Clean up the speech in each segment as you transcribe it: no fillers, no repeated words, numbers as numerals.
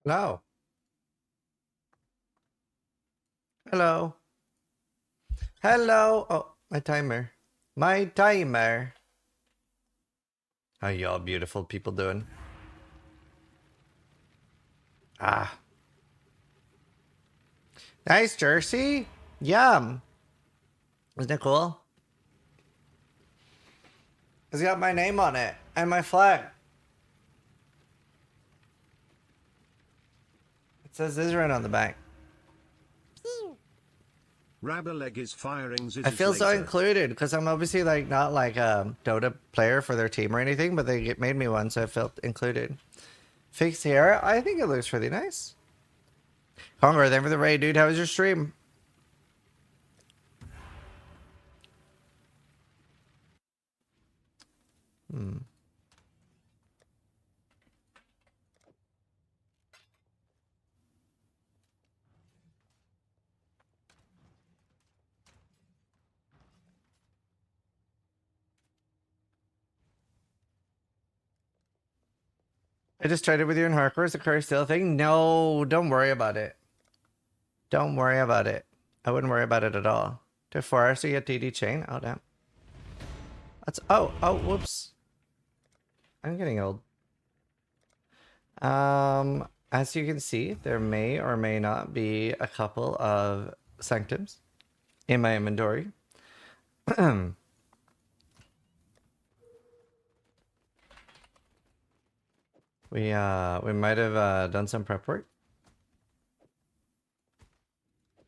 Hello. Hello. Hello. Oh, my timer. My timer. How y'all beautiful people doing? Ah. Nice jersey. Yum. Isn't it cool? It's got my name on it and my flag. It says Zizaran on the back. Rabaleg is firing I feel so later. included because I'm obviously like not like a Dota player for their team or anything, but they made me one, so I felt included. Fixed hair. I think it looks really nice. Congar, thank you for the raid, dude. How was your stream? I just traded with you in hardcore. Is the curse still a thing? No, don't worry about it. Don't worry about it. I wouldn't worry about it at all. To 4 hours to get DD chain? Oh, damn. That's... Oh, whoops. I'm getting old. As you can see, there may or may not be a couple of sanctums in my inventory. We might have done some prep work.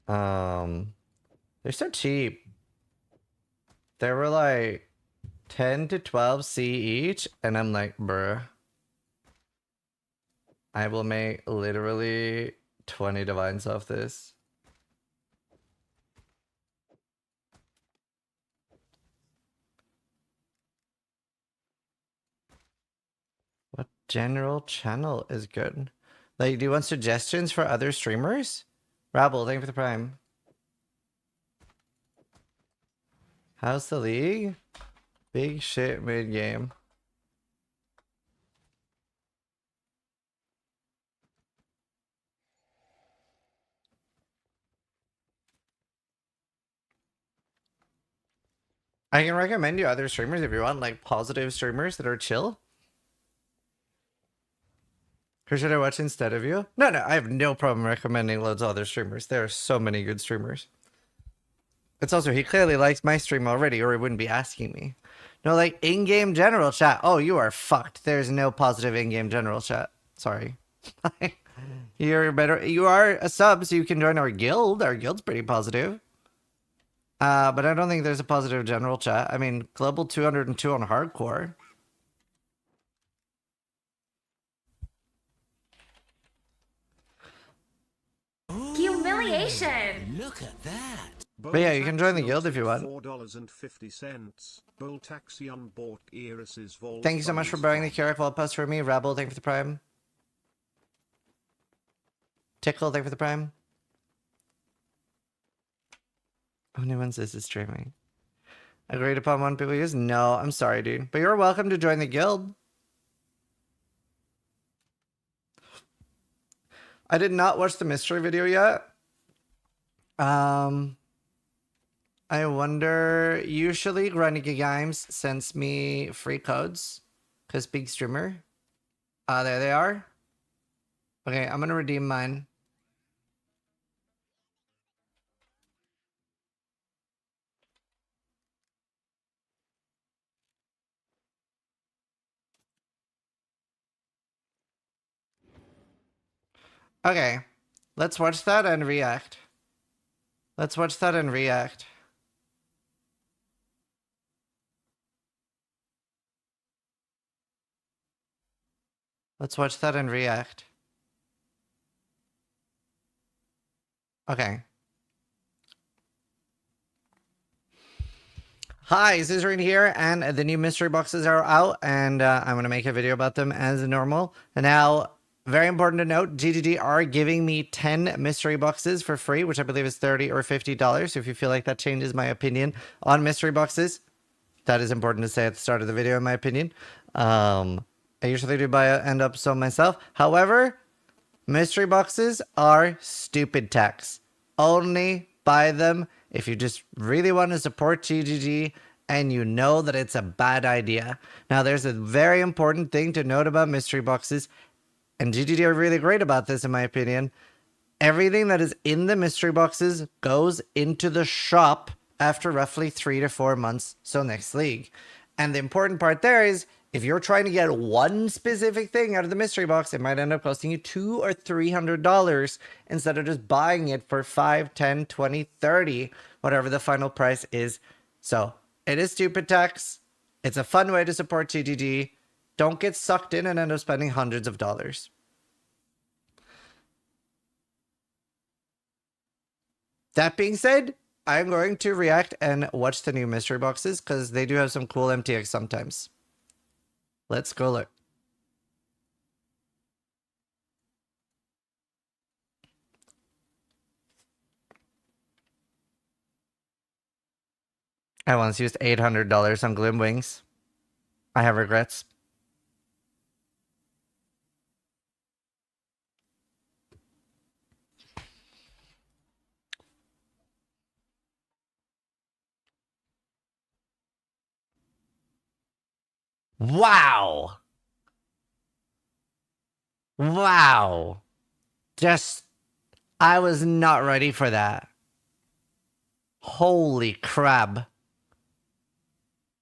They're so cheap. They were like 10 to 12 C each, and I'm like, bruh. I will make literally 20 divines off this. What general channel is good? Like, do you want suggestions for other streamers? Rabble, thank you for the prime. How's the league? Big shit mid-game. I can recommend you other streamers if you want, like positive streamers that are chill. Who should I watch instead of you? No, I have no problem recommending loads of other streamers. There are so many good streamers. It's also, he clearly likes my stream already, or he wouldn't be asking me. No, like, in-game general chat. Oh, you are fucked. There's no positive in-game general chat. Sorry. You're better. You are a sub, so you can join our guild. Our guild's pretty positive. But I don't think there's a positive general chat. I mean, global 202 on hardcore. Humiliation! Look at that. But yeah, you can join the guild if you want. Thank you so much for buying the QR Vault Pass for me. Rabble, thank you for the prime. Tickle, thank you for the prime. Only when this is streaming. Agreed upon one people use? No, I'm sorry, dude. But you're welcome to join the guild. I did not watch the mystery video yet. I wonder, usually Renegade Games sends me free codes. Because big streamer. There they are. Okay, I'm gonna redeem mine. Okay, let's watch that and react. Let's watch that and react. Let's watch that and react. Okay. Hi, Zizaran here, and the new mystery boxes are out, and I'm going to make a video about them as normal. And now, very important to note, GGG are giving me 10 mystery boxes for free, which I believe is $30 or $50. So if you feel like that changes my opinion on mystery boxes, that is important to say at the start of the video, in my opinion. I usually do end up some myself. However, Mystery boxes are stupid tax. Only buy them if you just really want to support GGG and you know that it's a bad idea. Now, there's a very important thing to note about mystery boxes, and GGG are really great about this, in my opinion. Everything that is in the mystery boxes goes into the shop after roughly 3 to 4 months, so next league. And the important part there is, if you're trying to get one specific thing out of the mystery box, it might end up costing you $200 or $300 instead of just buying it for $5, $10, $20, $30, whatever the final price is. So it is stupid tax. It's a fun way to support GGG. Don't get sucked in and end up spending hundreds of dollars. That being said, I'm going to react and watch the new mystery boxes because they do have some cool MTX sometimes. Let's go look. I once used $800 on Glim Wings. I have regrets. Wow. Wow. Just, I was not ready for that. Holy crap.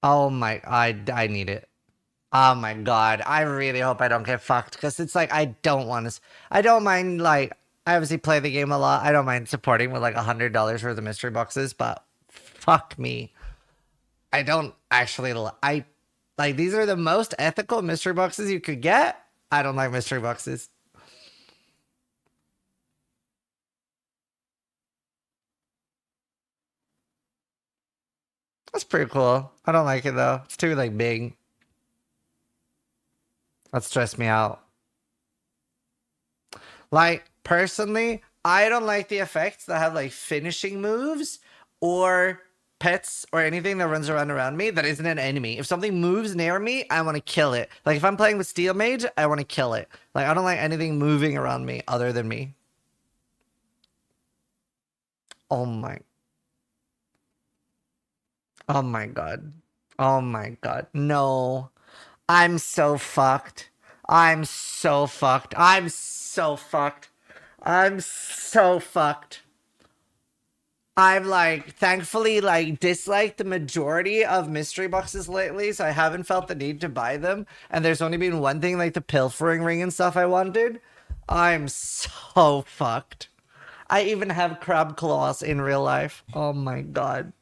Oh my, I need it. Oh my god, I really hope I don't get fucked, because it's like, I don't want to, I don't mind, like, I obviously play the game a lot, I don't mind supporting with like $100 worth of mystery boxes, but fuck me. I don't actually, like, these are the most ethical mystery boxes you could get. I don't like mystery boxes. That's pretty cool. I don't like it though. It's too like big. That stressed me out. Like, personally, I don't like the effects that have like finishing moves or pets or anything that runs around me that isn't an enemy. If something moves near me, I want to kill it. Like, if I'm playing with Steel Mage, I want to kill it. Like, I don't like anything moving around me other than me. Oh my. Oh my god. Oh my god. No. I'm so fucked. I'm so fucked. I'm so fucked. I'm so fucked. I've like thankfully like disliked the majority of mystery boxes lately, so I haven't felt the need to buy them. And there's only been one thing, like the pilfering ring and stuff I wanted. I'm so fucked. I even have crab claws in real life. Oh my god.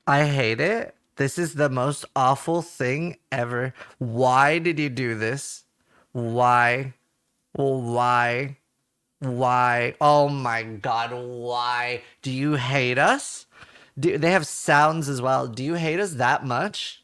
I hate it. This is the most awful thing ever. Why did you do this? Why? Why? Why? Oh my god, why? Do you hate us? Do they have sounds as well? Do you hate us that much?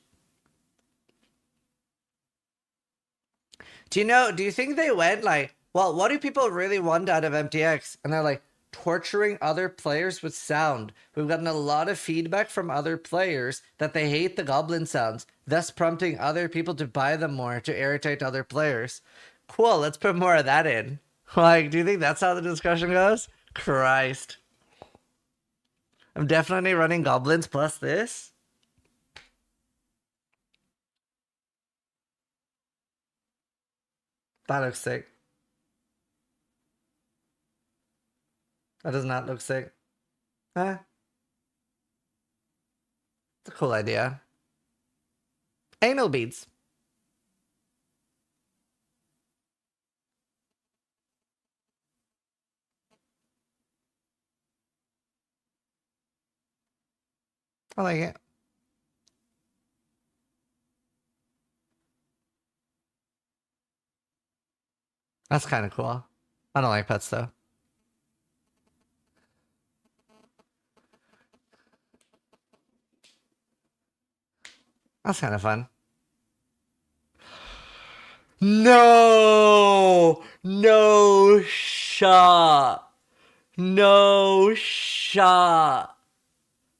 Do you think they went like, well, what do people really want out of MTX? And they're like, torturing other players with sound. We've gotten a lot of feedback from other players that they hate the goblin sounds, thus prompting other people to buy them more to irritate other players. Cool, let's put more of that in. Like, do you think that's how the discussion goes? Christ. I'm definitely running goblins plus this. That looks sick. That does not look sick. Huh? It's a cool idea. Anal beads. I like it. That's kind of cool. I don't like pets though. That's kind of fun. No! No shot! No shot!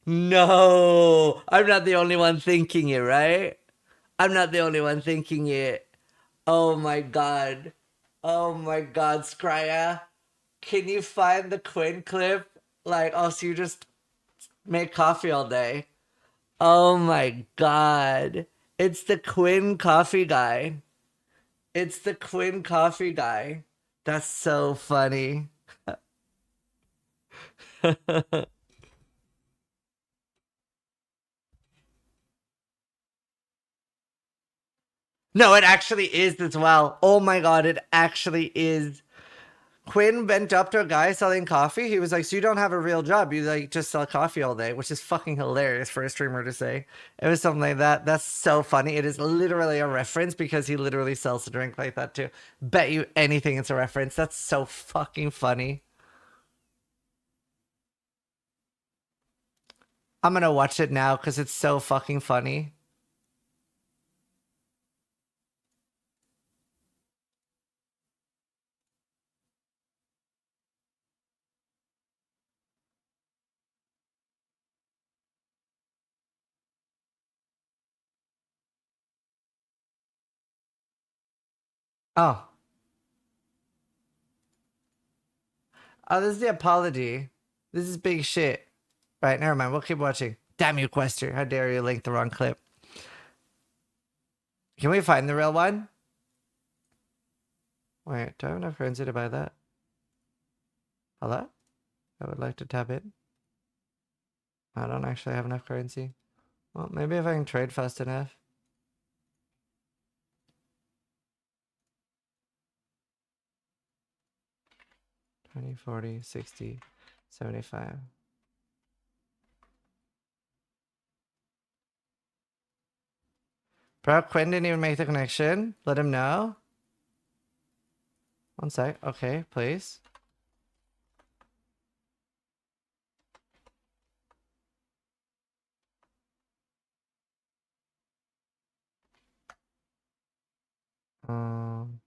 No, I'm not the only one thinking it, right? I'm not the only one thinking it. Oh my god. Oh my god, Scrya. Can you find the Quinn clip? Like, oh, so you just make coffee all day. Oh my god. It's the Quinn coffee guy. It's the Quinn coffee guy. That's so funny. No, it actually is as well. Oh my god, it actually is. Quinn went up to a guy selling coffee. He was like, "So you don't have a real job? You like just sell coffee all day," which is fucking hilarious for a streamer to say. It was something like that. That's so funny. It is literally a reference because he literally sells a drink like that too. Bet you anything it's a reference. That's so fucking funny. I'm gonna watch it now because it's so fucking funny. Oh, oh, this is the apology. This is big shit. Right, never mind. We'll keep watching. Damn you, Quester. How dare you link the wrong clip. Can we find the real one? Wait, do I have enough currency to buy that? Hello? I would like to tap it. I don't actually have enough currency. Well, maybe if I can trade fast enough. 20, 40, 60, 75. Bro, Quinn didn't even make the connection. Let him know. One sec. Okay, please. Um,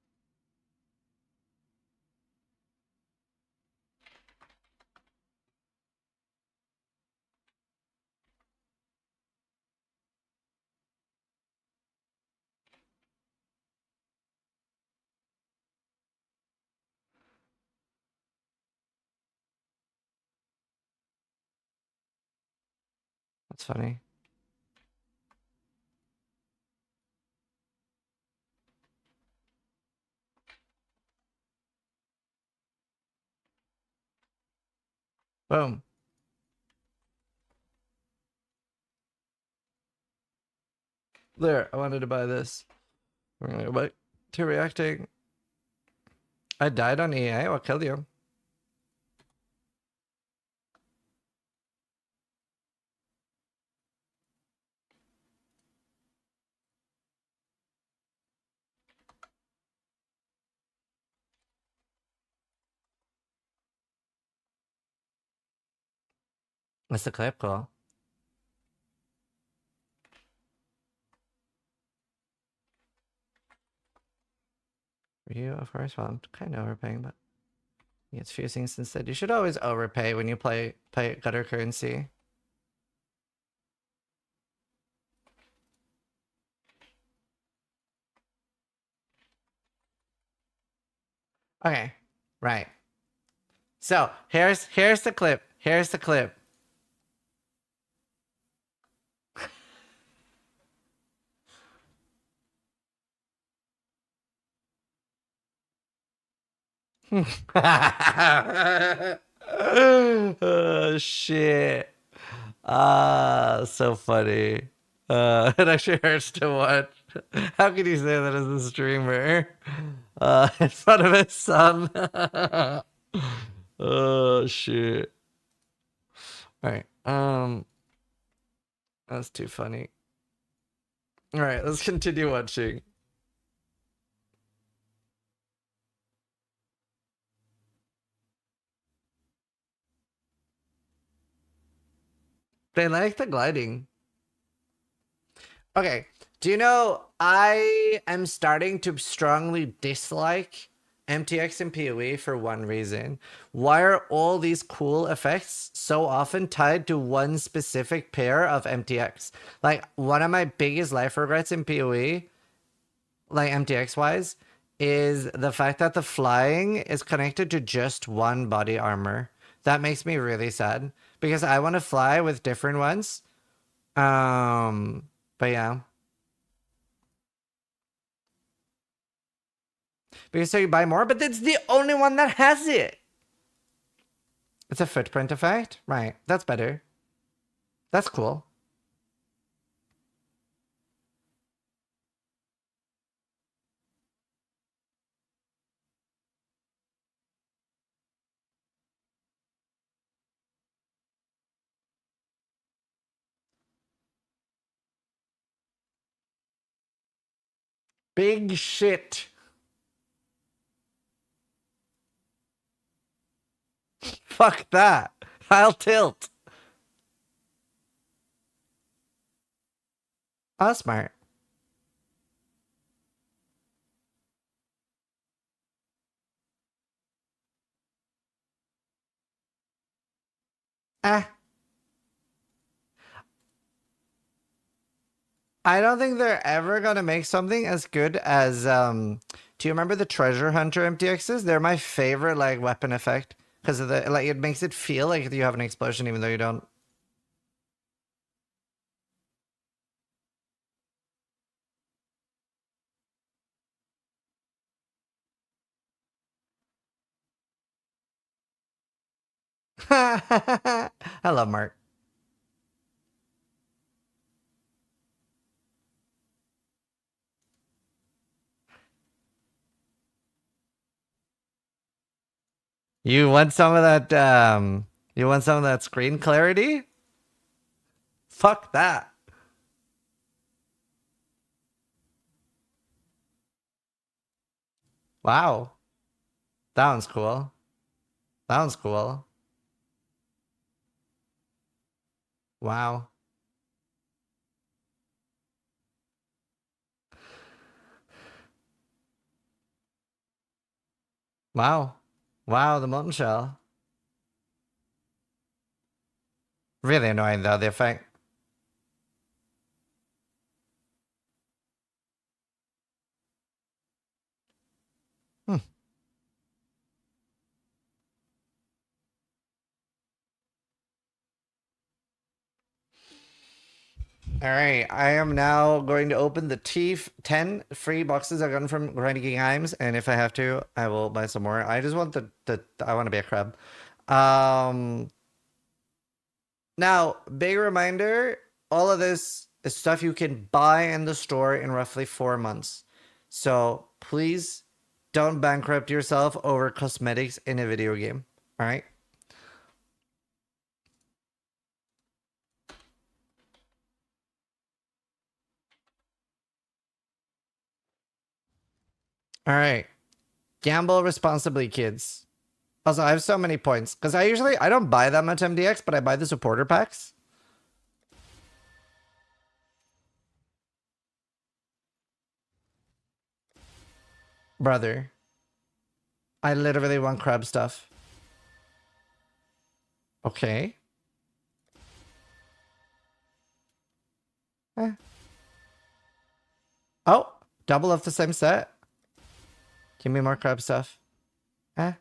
that's funny. Boom. There, I wanted to buy this. We're gonna go back to reacting. I died on EA. What killed you? What's the clip call? For you, of course. Well, I'm kind of overpaying, but it's few things instead. You should always overpay when you play gutter currency. Okay, right. So here's the clip. Here's the clip. Oh shit. Ah, so funny. It actually hurts to watch. How can you say that as a streamer? In front of his son. Oh shit. Alright. That's too funny. Alright, let's continue watching. They like the gliding. Okay. Do you know I am starting to strongly dislike MTX and PoE for one reason. Why are all these cool effects so often tied to one specific pair of MTX? Like, one of my biggest life regrets in PoE, like MTX wise, is the fact that the flying is connected to just one body armor. That makes me really sad because I want to fly with different ones. But yeah. Because so you buy more, but it's the only one that has it. It's a footprint effect? Right. That's better. That's cool. Big shit. Fuck that. I'll tilt. Oh, smart. Ah. I don't think they're ever gonna make something as good as do you remember the treasure hunter MTXs? They're my favorite like weapon effect. Because of the like it makes it feel like you have an explosion even though you don't. I love Mark. You want some of that you want some of that screen clarity? Fuck that. Wow. That one's cool. That one's cool. Wow. Wow. Wow, the molten shell. Really annoying though, the effect. Hmm. All right, I am now going to open the 10 free boxes I got from Grinding Heims, and if I have to, I will buy some more. I just want the I want to be a crab. Um, Now, big reminder, all of this is stuff you can buy in the store in roughly 4 months. So please don't bankrupt yourself over cosmetics in a video game. All right. All right. Gamble responsibly, kids. Also, I have so many points because I don't buy that much MDX, but I buy the supporter packs. Brother, I literally want crab stuff. Okay. Eh. Oh, double of the same set. Give me more crab stuff. Eh.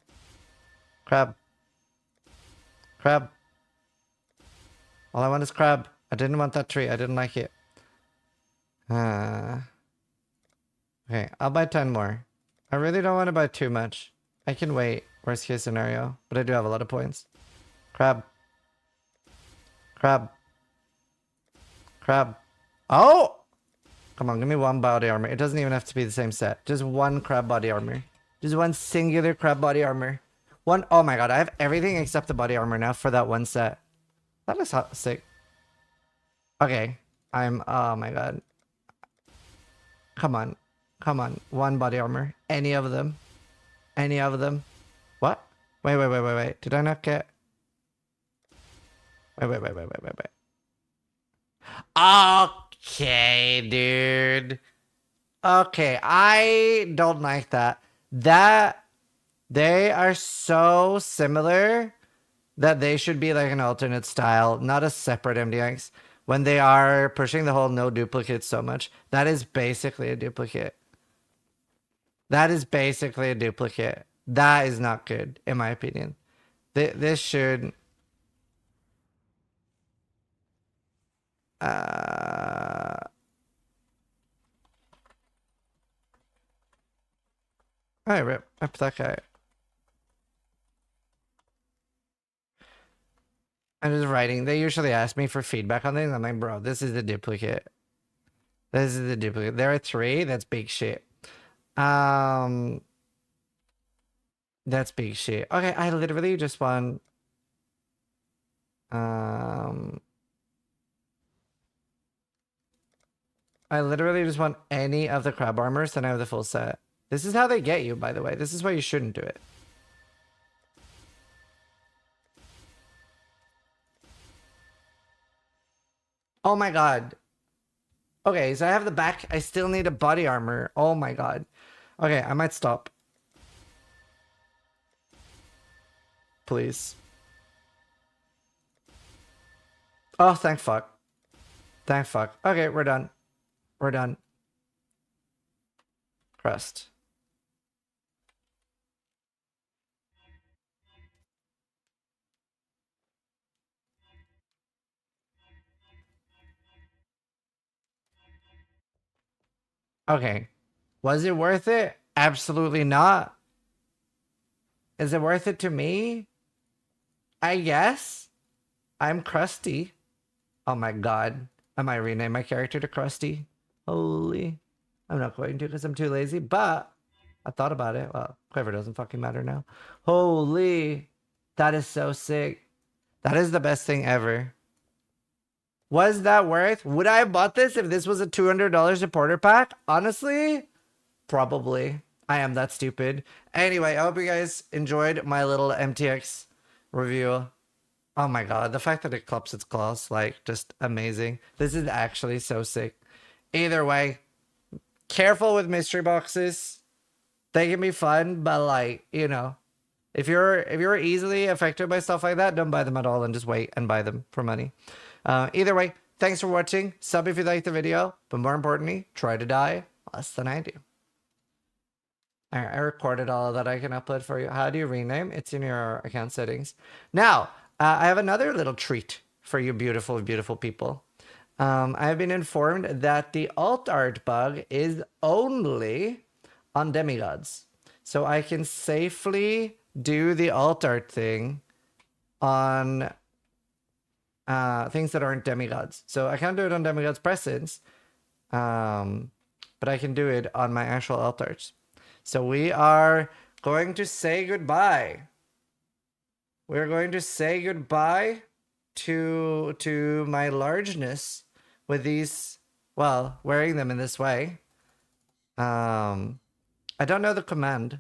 Crab. Crab. All I want is crab. I didn't want that tree. I didn't like it. Okay, I'll buy 10 more. I really don't want to buy too much. I can wait. Worst case scenario. But I do have a lot of points. Crab. Crab. Crab. Oh! Come on, give me one body armor. It doesn't even have to be the same set. Just one crab body armor. Just one singular crab body armor. One. Oh my god, I have everything except the body armor now for that one set. That looks sick. Okay. Oh my god. Come on. Come on. One body armor. Any of them. Any of them. What? Wait. Did I not get... Wait. Okay, dude. Okay, I don't like that. That They are so similar that they should be like an alternate style, not a separate MDX. When they are pushing the whole no duplicates so much, that is basically a duplicate. That is basically a duplicate. That is not good, in my opinion. This should... Alright, rip that guy. I'm just writing. They usually ask me for feedback on things. I'm like, bro, this is the duplicate. This is the duplicate. There are 3. That's big shit. That's big shit. Okay, I literally just want... I literally just want any of the crab armors, then I have the full set. This is how they get you, by the way. This is why you shouldn't do it. Oh my god. Okay, so I have the back. I still need a body armor. Oh my god. Okay, I might stop. Please. Oh, thank fuck. Thank fuck. Okay, we're done. We're done. Crust. Okay. Was it worth it? Absolutely not. Is it worth it to me? I guess. I'm Krusty. Oh my god. I might rename my character to Krusty. Holy. I'm not going to because I'm too lazy, but I thought about it. Well, whatever, doesn't fucking matter now. Holy. That is so sick. That is the best thing ever. Was that worth? Would I have bought this if this was a $200 supporter pack? Honestly, probably. I am that stupid. Anyway, I hope you guys enjoyed my little MTX review. Oh my god, the fact that it clips its claws, like, just amazing. This is actually so sick. Either way, careful with mystery boxes. They can be fun, but like, you know, if you're easily affected by stuff like that, don't buy them at all and just wait and buy them for money. Either way, thanks for watching. Sub if you liked the video, but more importantly, try to die less than I do. I recorded all of that. I can upload for you. How do you rename? It's in your account settings. Now, I have another little treat for you beautiful, beautiful people. I have been informed that the alt art bug is only on demigods. So I can safely do the alt art thing on things that aren't demigods. So I can't do it on demigods presence, but I can do it on my actual alt arts. So we are going to say goodbye. We're going to say goodbye to my largeness with these, well, wearing them in this way. I don't know the command.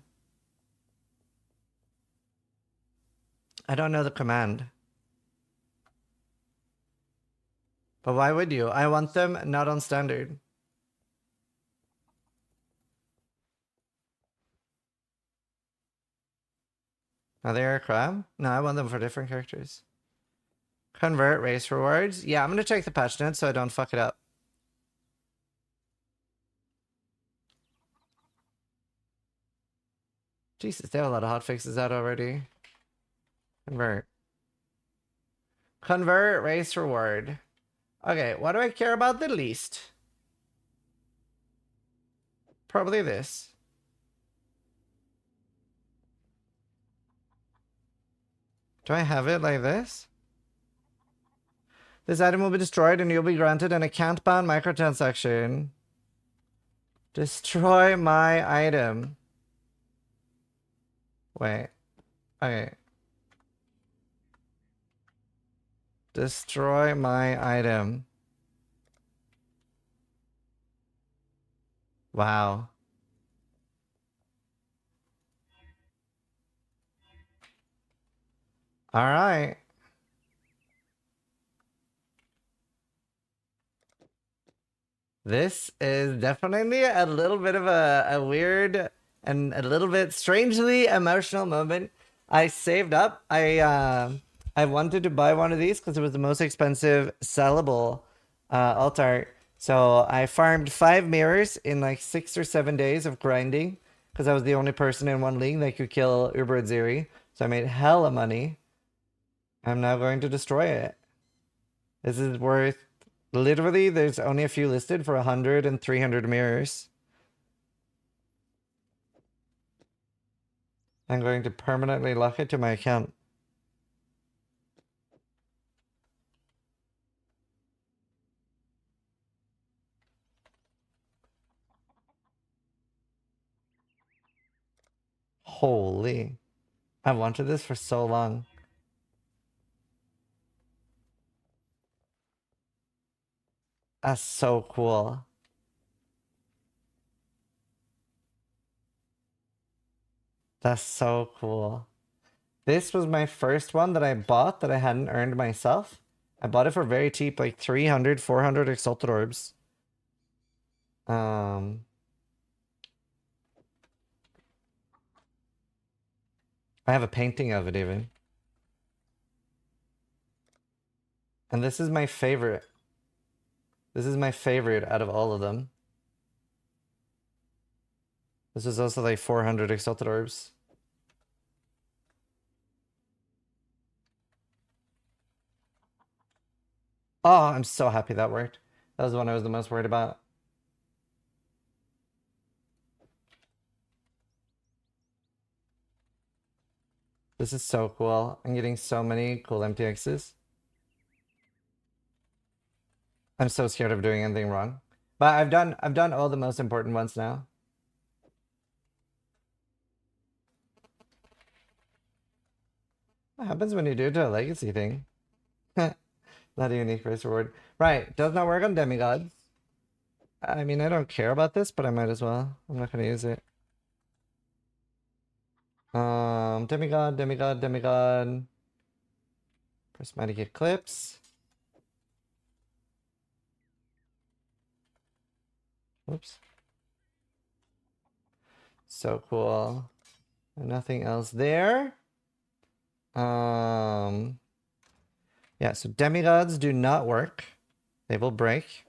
I don't know the command. But why would you? I want them not on standard. Are they a crab? No, I want them for different characters. Convert race rewards. Yeah, I'm going to check the patch notes so I don't fuck it up. Jesus, they have a lot of hotfixes out already. Convert. Convert race reward. Okay, what do I care about the least? Probably this. Do I have it like this? This item will be destroyed and you'll be granted an account-bound microtransaction. Destroy my item. Wait. Okay. Destroy my item. Wow. All right. This is definitely a little bit of a weird and a little bit strangely emotional moment. I saved up. I wanted to buy one of these because it was the most expensive sellable alt art. So I farmed 5 mirrors in like 6 or 7 days of grinding because I was the only person in one league that could kill Uber Ziri. So I made hella money. I'm now going to destroy it. This is worth literally. There's only a few listed for 100 and 300 mirrors. I'm going to permanently lock it to my account. Holy. I wanted this for so long. That's so cool. That's so cool. This was my first one that I bought that I hadn't earned myself. I bought it for very cheap, like 300, 400 exalted orbs. I have a painting of it even. And this is my favorite. This is my favorite out of all of them. This is also like 400 exalted orbs. Oh, I'm so happy that worked. That was the one I was the most worried about. This is so cool. I'm getting so many cool MTXs. I'm so scared of doing anything wrong. But I've done all the most important ones now. What happens when you do to a legacy thing? Not a unique race reward. Right, does not work on demigods. I mean, I don't care about this, but I might as well. I'm not gonna use it. Demigod, demigod, demigod. Prismatic eclipse. Whoops. So cool. Nothing else there. Yeah, so demigods do not work. They will break.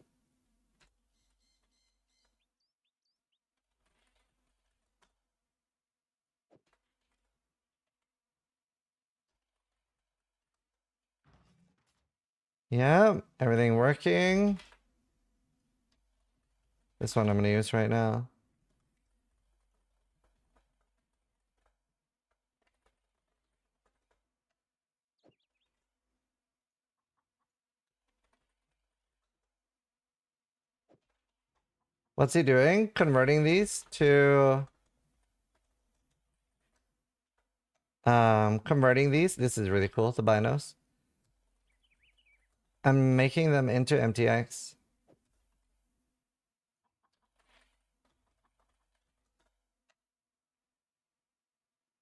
Yeah, everything working. This one I'm gonna use right now. What's he doing? Converting these to converting these. This is really cool, the binos. I'm making them into MTX.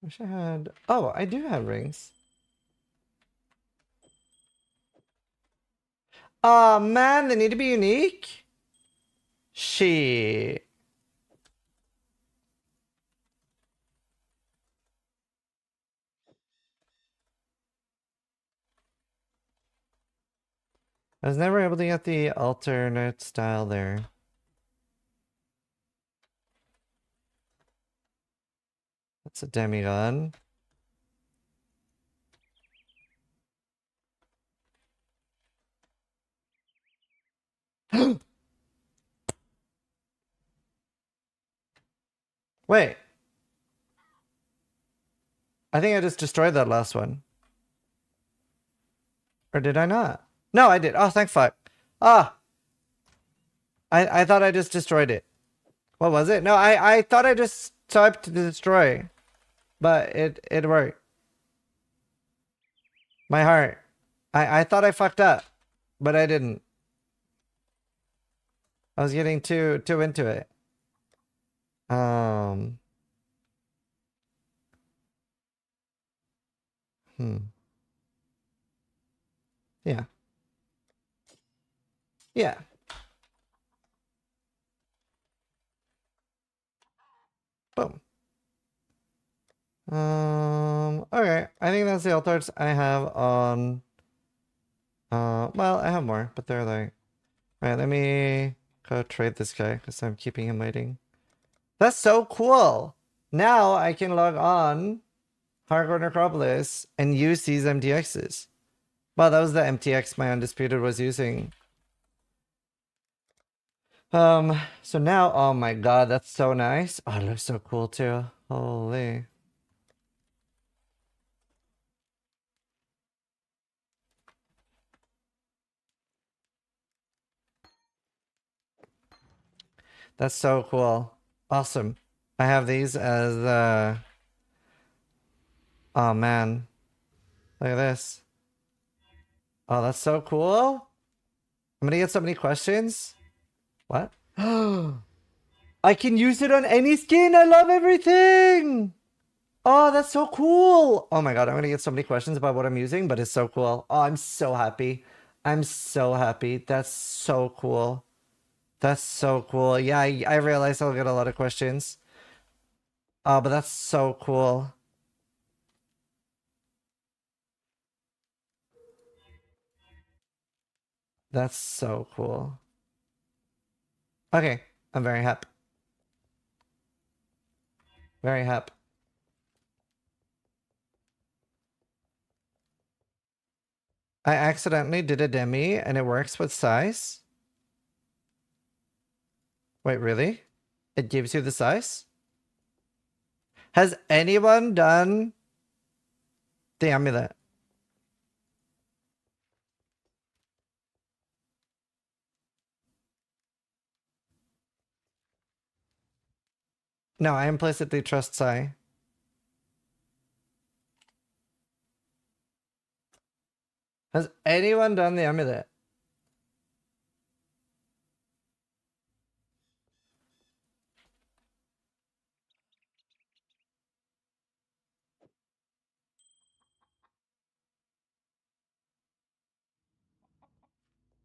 Wish I had. Oh, I do have rings. Oh man, they need to be unique. Shit. I was never able to get the alternate style there. That's a demigod. Wait. I think I just destroyed that last one. Or did I not? No, I did. Oh, thank fuck. Ah. I thought I just destroyed it. What was it? No, I thought I just typed to destroy. But it worked. My heart. I thought I fucked up. But I didn't. I was getting too into it. Yeah. Yeah. Boom. Okay. I think that's the alt arts I have on. Well, I have more, but they're like. Alright, let me go trade this guy because I'm keeping him waiting. That's so cool! Now I can log on Hardcore Necropolis and use these MTXs. Wow, that was the MTX my Undisputed was using. So now, oh my god, that's so nice. Oh, it looks so cool too. Holy. That's so cool. Awesome. I have these as, oh man. Look at this. Oh, that's so cool. I'm gonna get so many questions. What? I can use it on any skin. I love everything. Oh, that's so cool. Oh my god, I'm gonna get so many questions about what I'm using, but it's so cool. Oh, I'm so happy. I'm so happy. That's so cool. That's so cool. Yeah, I realize I'll get a lot of questions. Oh, but that's so cool. That's so cool. Okay, I'm very happy. Very happy. I accidentally did a demi and it works with size. Wait, really? It gives you the size? Has anyone done the amulet? No, I implicitly trust Sai. Has anyone done the amulet?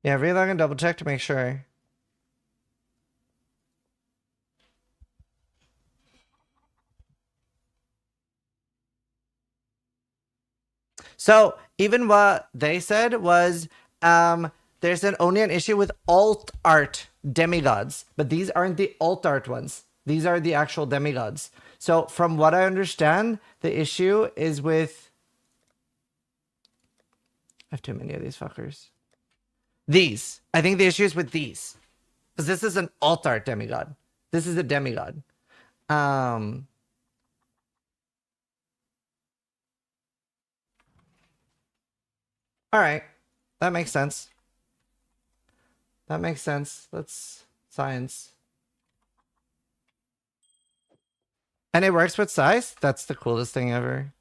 Yeah, relog and double check to make sure. So even what they said was there's only an issue with alt art demigods, but these aren't the alt art ones. These are the actual demigods. So from what I understand, the issue is with... I have too many of these fuckers. These. I think the issue is with these. Because this is an alt art demigod. This is a demigod. All right. That makes sense. That makes sense. That's science. And it works with size? That's the coolest thing ever.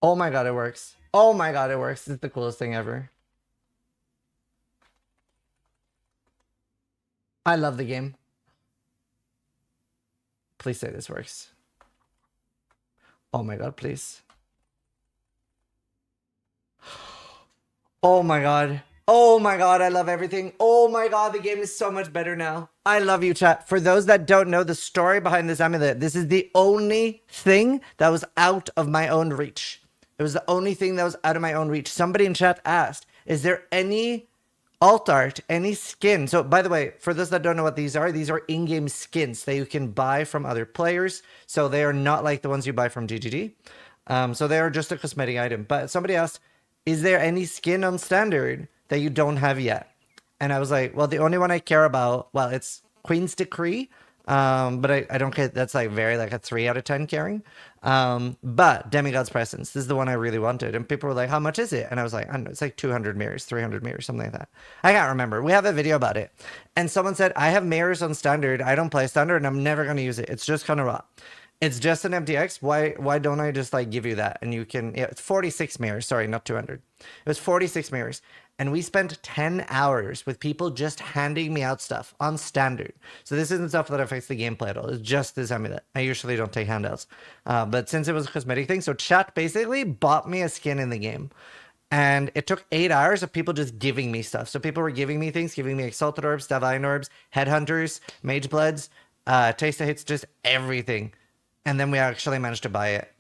Oh my god, it works. Oh my god, it works. It's the coolest thing ever. I love the game. Please say this works. Oh my god, please. Oh my god. Oh my god, I love everything. Oh my god, the game is so much better now. I love you, chat. For those that don't know the story behind this amulet, this is the only thing that was out of my own reach. It was the only thing that was out of my own reach. Somebody in chat asked, is there any alt art, any skin? So by the way, for those that don't know what these are in-game skins that you can buy from other players. So they are not like the ones you buy from GGG. So they are just a cosmetic item. But somebody asked, is there any skin on standard that you don't have yet? And I was like, well, the only one I care about, well, it's Queen's Decree. But I don't care. That's like a 3 out of 10 caring. But Demigod's Presence, this is the one I really wanted. And people were like, how much is it? And I was like, I don't know, it's like 200 mirrors, 300 mirrors, something like that. I can't remember. We have a video about it. And someone said, I have mirrors on standard. I don't play standard and I'm never going to use it. It's just kind of raw. It's just an MTX. Why don't I just like give you that? And you can, yeah, it's 46 mirrors. Sorry, not 200. It was 46 mirrors. And we spent 10 hours with people just handing me out stuff on standard. So this isn't stuff that affects the gameplay at all. It's just this amulet. I usually don't take handouts. But since it was a cosmetic thing, so chat basically bought me a skin in the game. And it took 8 hours of people just giving me stuff. So people were giving me things, giving me Exalted Orbs, Divine Orbs, Headhunters, Mage Bloods, Taste of Hits, just everything. And then we actually managed to buy it.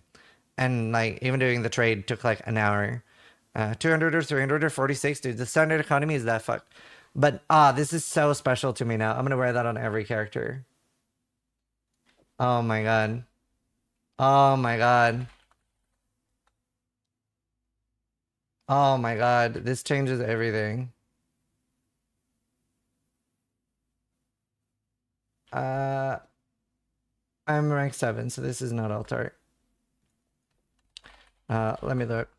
And like even doing the trade took like an hour. 200 or 300 or 46, dude. The standard economy is that fucked. But this is so special to me now. I'm gonna wear that on every character. Oh my god. Oh my god. Oh my god. This changes everything. I'm rank 7, so this is not altar. Let me look.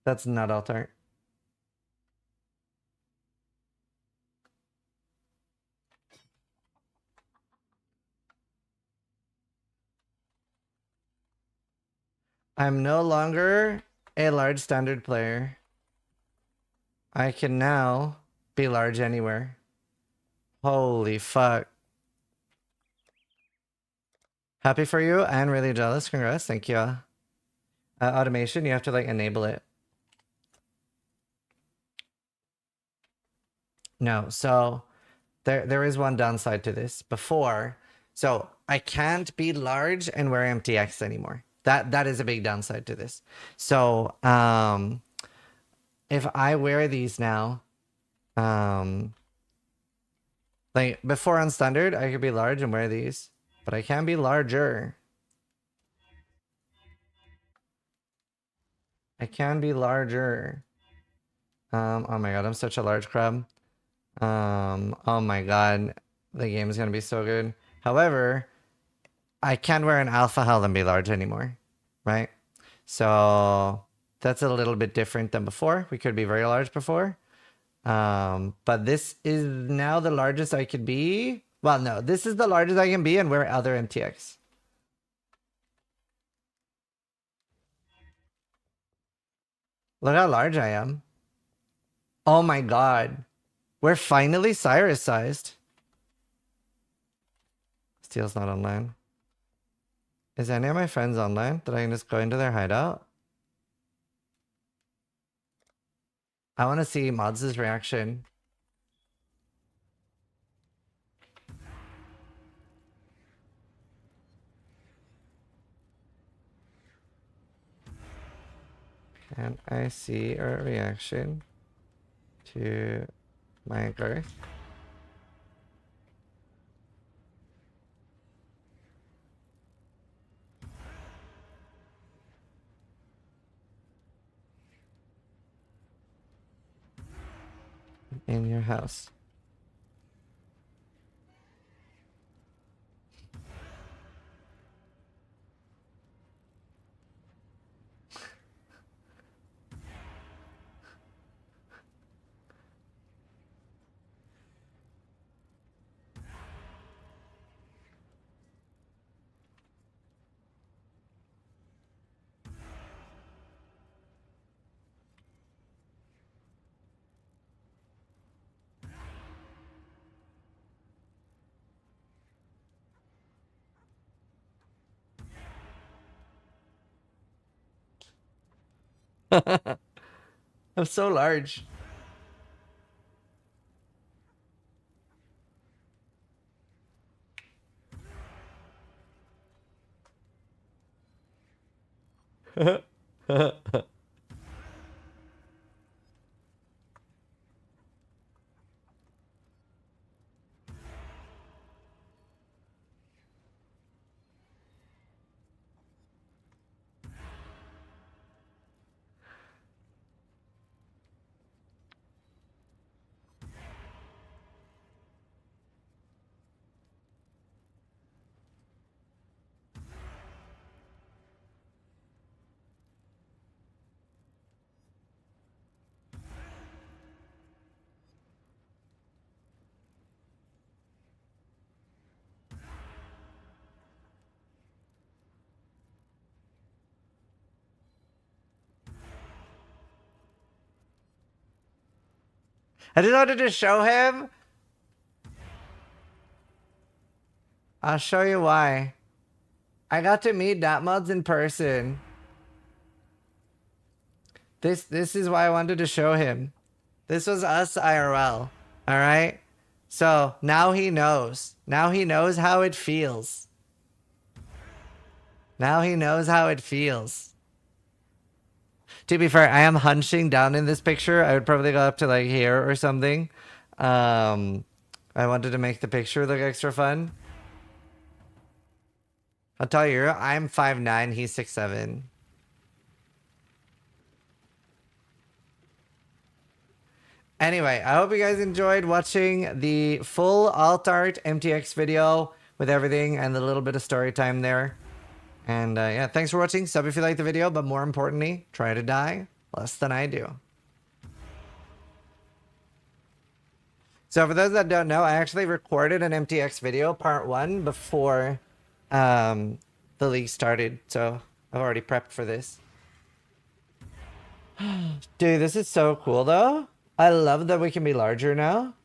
That's not altar. I'm no longer a large standard player. I can now be large anywhere. Holy fuck. Happy for you and really jealous. Congrats. Thank you. Automation, you have to like enable it. No, so there is one downside to this. Before, so I can't be large and wear MTX anymore. That is a big downside to this. So if I wear these now, like before on standard, I could be large and wear these, but I can be larger. I can be larger. Oh my god, I'm such a large crab. Oh my god, the game is gonna be so good. However, I can't wear an alpha hull and be large anymore, right? So that's a little bit different than before. We could be very large before. But this is now the largest I could be. Well, no, this is the largest I can be and wear other MTX. Look how large I am. Oh my god. We're finally Cyrus sized. Steel's not online. Is any of my friends online that I can just go into their hideout? I want to see Mods' reaction. Can I see a reaction to my girth? In your house. I'm so large. I just wanted to show him. I'll show you why. I got to meet Mods in person. This is why I wanted to show him. This was us IRL. All right? So, now he knows. Now he knows how it feels. Now he knows how it feels. To be fair, I am hunching down in this picture. I would probably go up to like here or something. I wanted to make the picture look extra fun. I'll tell you, I'm 5'9", he's 6'7". Anyway, I hope you guys enjoyed watching the full alt art MTX video with everything and a little bit of story time there. And yeah, thanks for watching. Sub if you liked the video, but more importantly, try to die less than I do. So for those that don't know, I actually recorded an MTX video, part 1, before the league started. So I've already prepped for this. Dude, this is so cool though. I love that we can be larger now.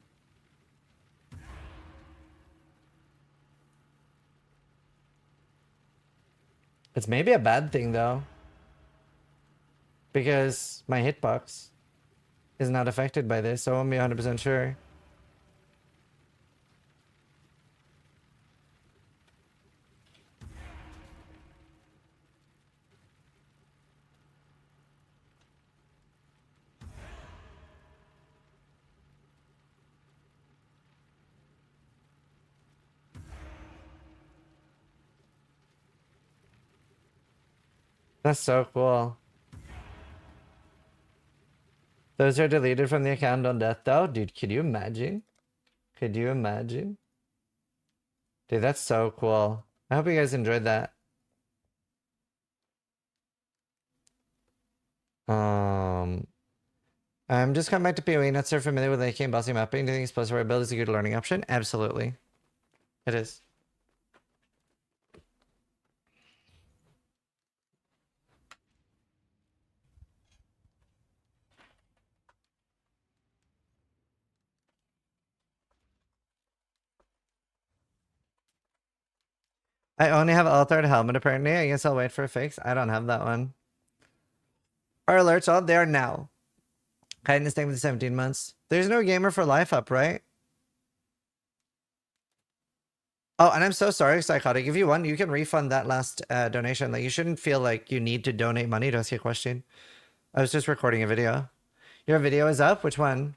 It's maybe a bad thing though, because my hitbox is not affected by this, so I won't be 100% sure. That's so cool. Those are deleted from the account on death though. Dude, could you imagine? Could you imagine? Dude, that's so cool. I hope you guys enjoyed that. I'm just coming back to PoE, not so familiar with AK and bossy mapping. Do you think explosive build is a good learning option? Absolutely. It is. I only have Altar Helmet apparently. I guess I'll wait for a fix. I don't have that one. Our alerts all there now. Kindness staying with 17 months. There's no gamer for life up, right? Oh, and I'm so sorry, Psychotic. If you want, you can refund that last donation. Like, you shouldn't feel like you need to donate money to ask you a question. I was just recording a video. Your video is up? Which one?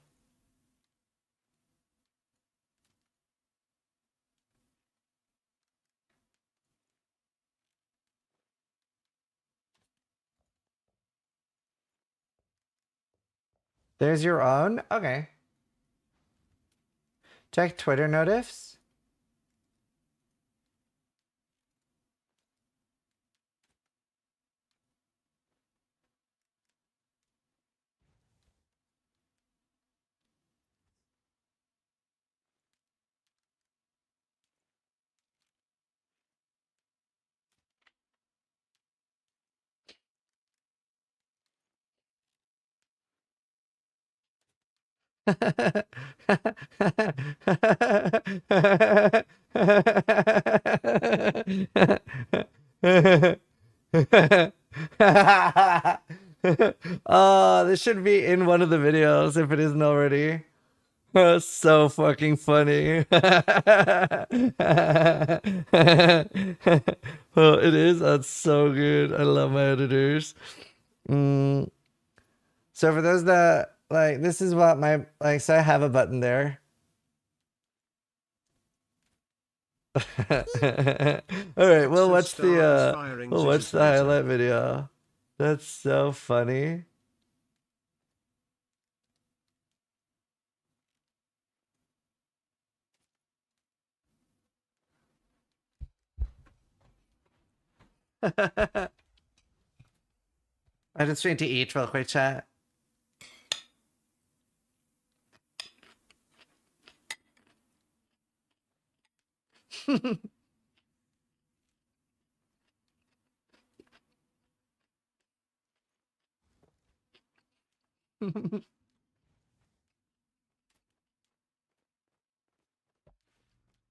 There's your own? Okay. Check Twitter notifs. Oh, this should be in one of the videos if it isn't already. That's so fucking funny. Well, it is. That's so good. I love my editors. So for those that like, this is what my like. So I have a button there. All right, we'll watch the highlight video. That's so funny. I just need to eat real quick, chat.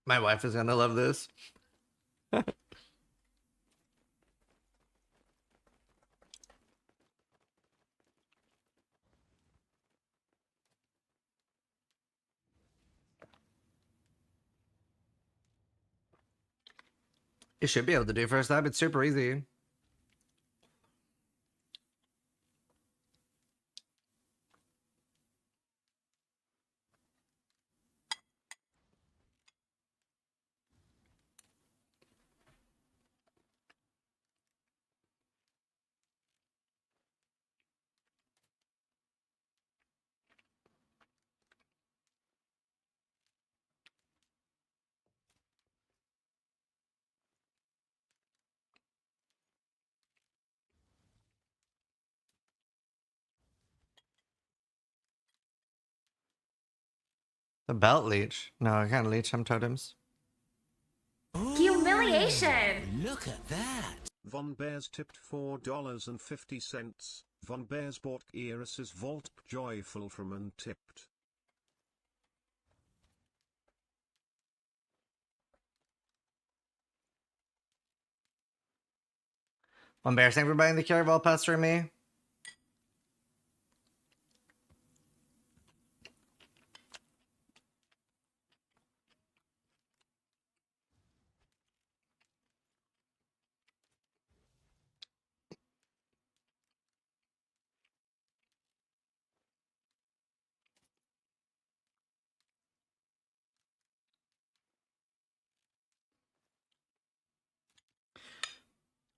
My wife is gonna love this. You should be able to do first lab. It's super easy. The belt leech. No, I can't leech some totems. Humiliation! Look at that. Von Bears tipped $4.50. Von Bears bought Iris's Vault joyful from untipped. Embarrassing for buying the killer vault pass for me.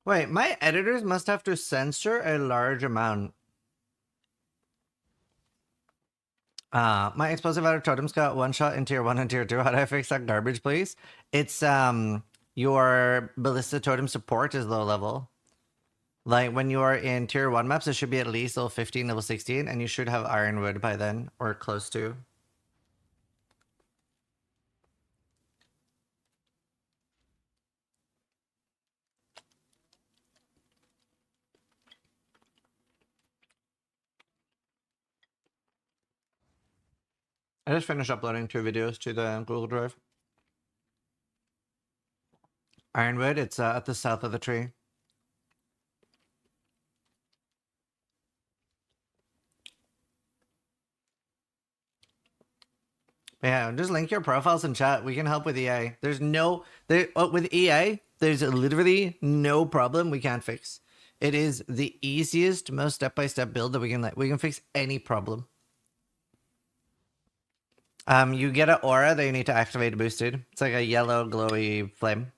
Wait, my editors must have to censor a large amount. My explosive outer totems got one shot in tier 1 and tier 2. How do I fix that garbage, please? It's your ballista totem support is low level. Like when you are in tier 1 maps, it should be at least level 15, level 16, and you should have ironwood by then, or close to. I just finished uploading 2 videos to the Google Drive. Ironwood, it's at the south of the tree. Yeah, just link your profiles in chat. We can help with EA. There's no with EA. There's literally no problem we can't fix. It is the easiest, most step-by-step build that we can fix any problem. You get an aura that you need to activate boosted. It's like a yellow glowy flame.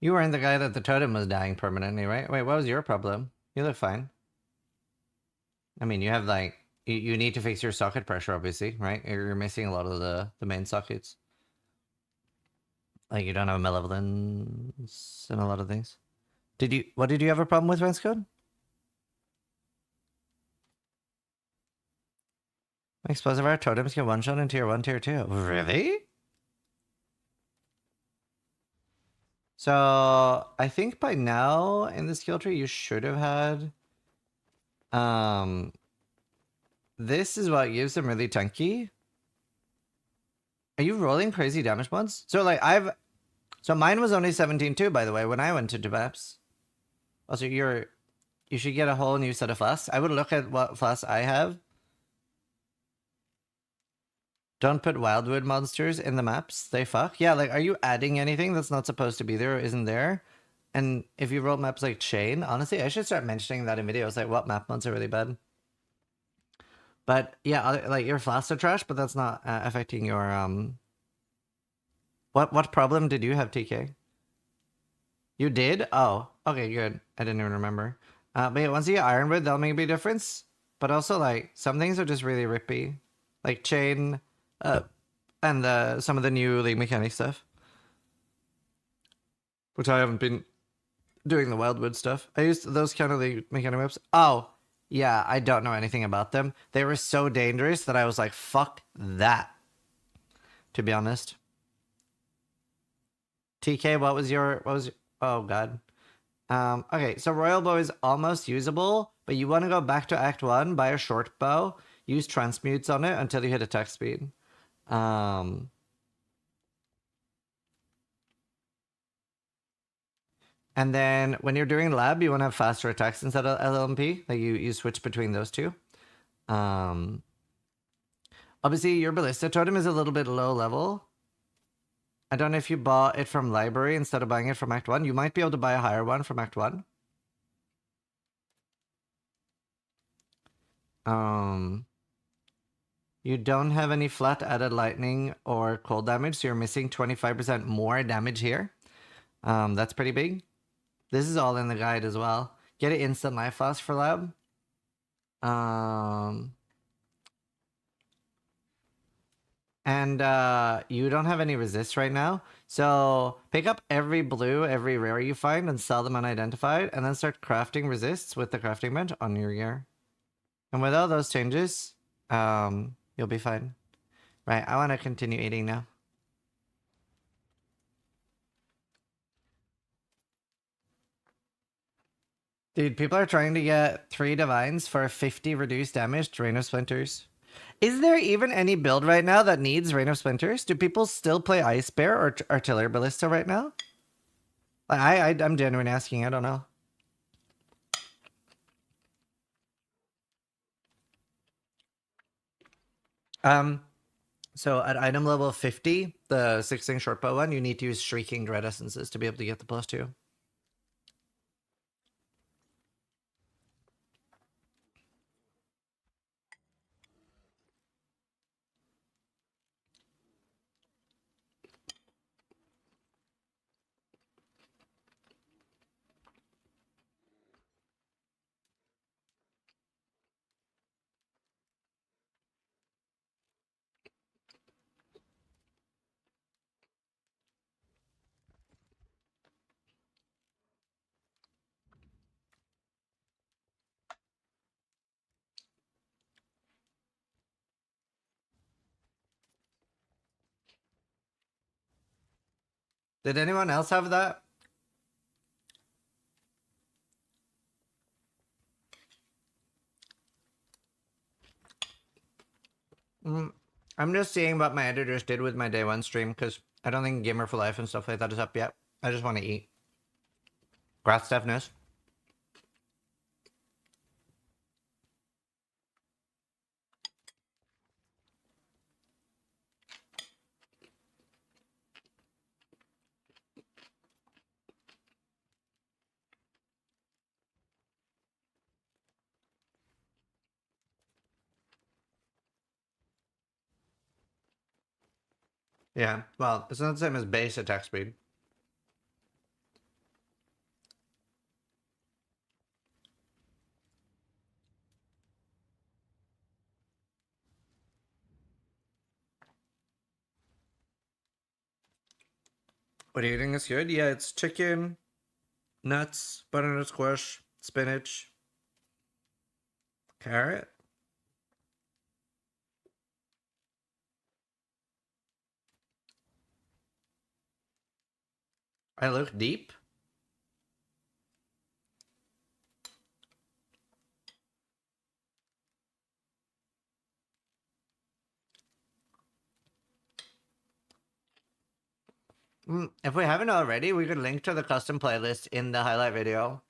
You weren't the guy that the totem was dying permanently, right? Wait, what was your problem? You look fine. I mean, you have like you need to fix your socket pressure, obviously, right? You're missing a lot of the main sockets. Like you don't have malevolence and a lot of things. What did you have a problem with, Renscode? Explosive art totems get one shot in tier 1, tier 2. Really? So I think by now in the skill tree you should have had this is what gives them really tanky. Are you rolling crazy damage mods? So like so mine was only 17 too, by the way, when I went into maps. Also you should get a whole new set of flasks. I would look at what flasks I have. Don't put wildwood monsters in the maps. They fuck. Yeah, like, are you adding anything that's not supposed to be there or isn't there? And if you roll maps like Chain, honestly, I should start mentioning that in videos, like what map mods are really bad. But yeah, like your flasks are trash, but that's not affecting your What problem did you have, TK? You did? Oh, okay, good. I didn't even remember. But yeah, once you get Ironwood, that'll make a big difference. But also, like, some things are just really rippy. Like Chain, and some of the new League Mechanic stuff. Which I haven't been doing the Wildwood stuff. I used those kind of League Mechanic maps. Oh, yeah, I don't know anything about them. They were so dangerous that I was like, fuck that. To be honest. TK, what was your oh god. Okay, so Royal Bow is almost usable, but you want to go back to Act 1, buy a short bow. use transmutes on it until you hit attack speed. And then when you're doing lab, you want to have faster attacks instead of LMP. Like you switch between those two. Obviously, your Ballista Totem is a little bit low level. I don't know if you bought it from library instead of buying it from Act 1. You might be able to buy a higher one from Act 1. You don't have any flat added lightning or cold damage, so you're missing 25% more damage here. That's pretty big. This is all in the guide as well. Get it instant life fast for lab. And you don't have any resist right now. So pick up every blue, every rare you find and sell them unidentified, and then start crafting resists with the crafting bench on your gear. And with all those changes, you'll be fine. Right, I want to continue eating now. Dude, people are trying to get 3 divines for 50 reduced damage to Rain of Splinters. Is there even any build right now that needs Rain of Splinters? Do people still play Ice Bear or Artillery Ballista right now? Like, I'm genuinely asking, I don't know. So at item level 50, the 6-thing shortbow one, you need to use Shrieking Dread Essences to be able to get the +2. Did anyone else have that? I'm just seeing what my editors did with my day 1 stream because I don't think Gamer for Life and stuff like that is up yet. I just want to eat. Grass Stephness. Yeah, well, it's not the same as base attack speed. What are you eating is good? Yeah, it's chicken, nuts, butternut squash, spinach, carrot. I look deep. If we haven't already, we could link to the custom playlist in the highlight video.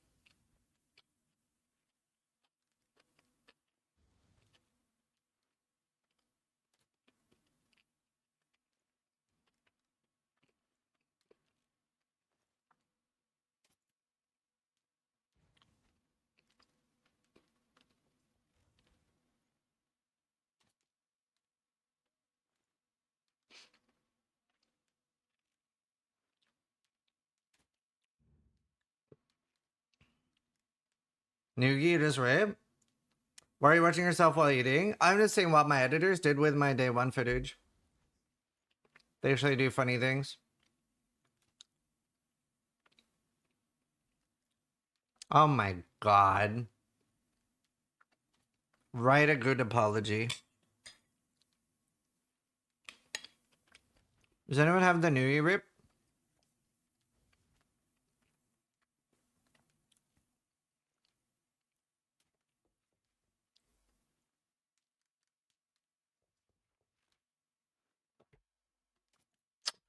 Noogie, it is right. Why are you watching yourself while eating? I'm just saying what my editors did with my day 1 footage. They usually do funny things. Oh my god. Write a good apology. Does anyone have the Noogie rip?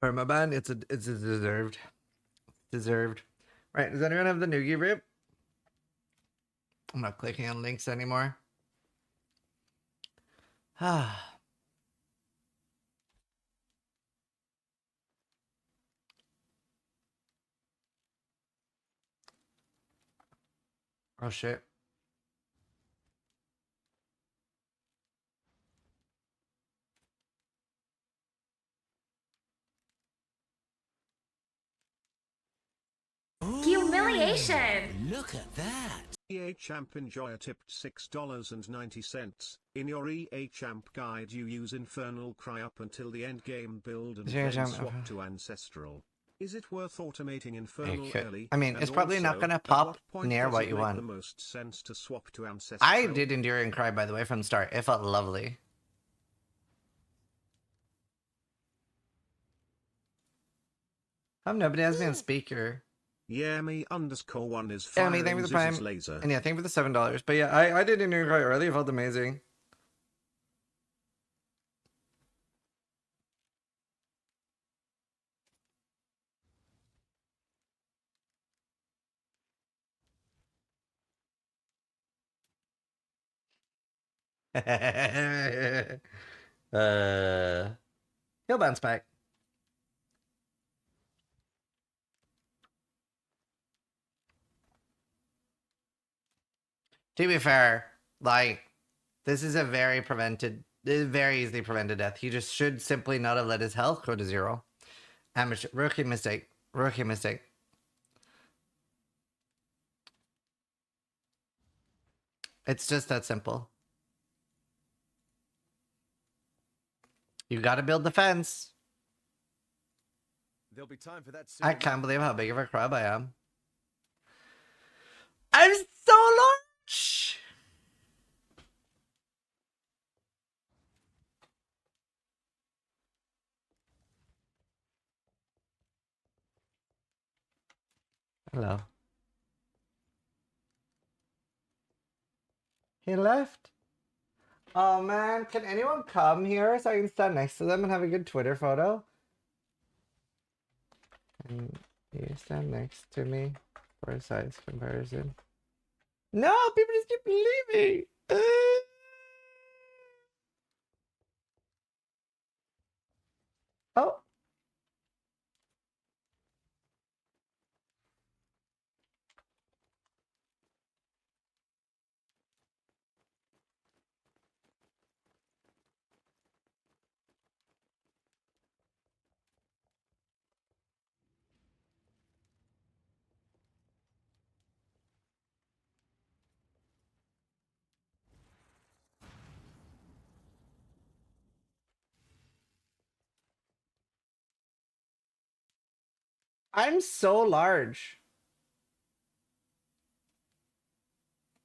Permaban, it's a deserved. Deserved. Right, does anyone have the Noogie Rip? I'm not clicking on links anymore. Ah. Oh shit. Humiliation! Look at that. EA Champ Enjoyer tipped $6.90. In your EA Champ guide you use Infernal Cry up until the end game build and EA then Champ, swap okay. to Ancestral. Is it worth automating Infernal It could. early? I mean, And it's probably not also, gonna at pop what point near does what it you make want. the most sense to swap to Ancestral? I did Endure and Cry, by the way, from the start. It felt lovely. Nobody has me on speaker. Yami_1 is Yeah, me, firing thank you for the Ziz's prime. laser. And yeah, thank you for the $7. But yeah, I did Endure and Cry early. It felt amazing. He'll bounce back. To be fair, like, this is a very easily prevented death. He just should simply not have let his health go to 0. Amateur rookie mistake. Rookie mistake. It's just that simple. You gotta build the fence. There'll be time for that soon. I can't believe how big of a crab I am. I'm so large! Hello. He left? Oh man, can anyone come here so I can stand next to them and have a good Twitter photo? And you stand next to me for a size comparison. No, people just keep leaving. Oh. I'm so large.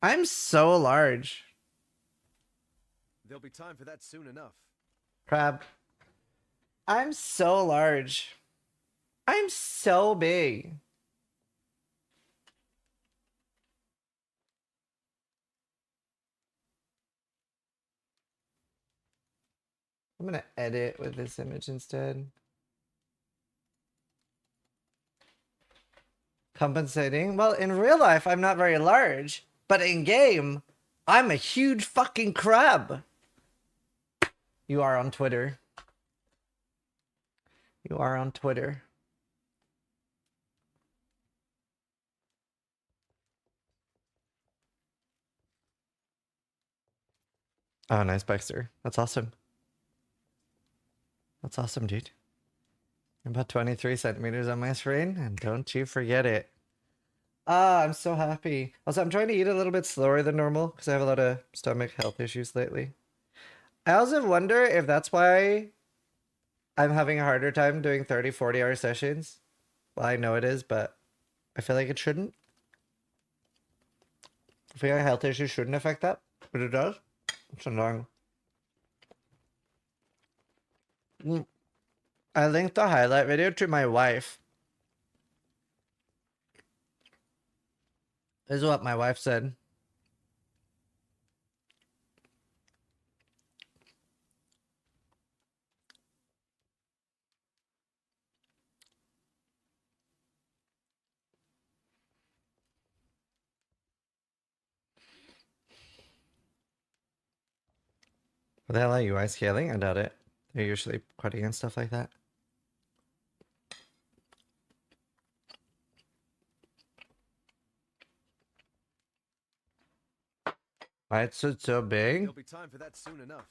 I'm so large. There'll be time for that soon enough. Crab. I'm so large. I'm so big. I'm gonna edit with this image instead. Compensating? Well, in real life, I'm not very large. But in game, I'm a huge fucking crab. You are on Twitter. You are on Twitter. Oh, nice, Baxter. That's awesome. That's awesome, dude. I'm about 23 centimeters on my screen, and don't you forget it. Ah, I'm so happy. Also, I'm trying to eat a little bit slower than normal because I have a lot of stomach health issues lately. I also wonder if that's why I'm having a harder time doing 30, 40-hour sessions. Well, I know it is, but I feel like it shouldn't. I feel like health issues shouldn't affect that, but it does. It's annoying. I linked the highlight video to my wife. This is what my wife said. What the hell are UI scaling? I doubt it. They're usually quite against stuff like that. Why it's so big? There'll be time for that soon enough.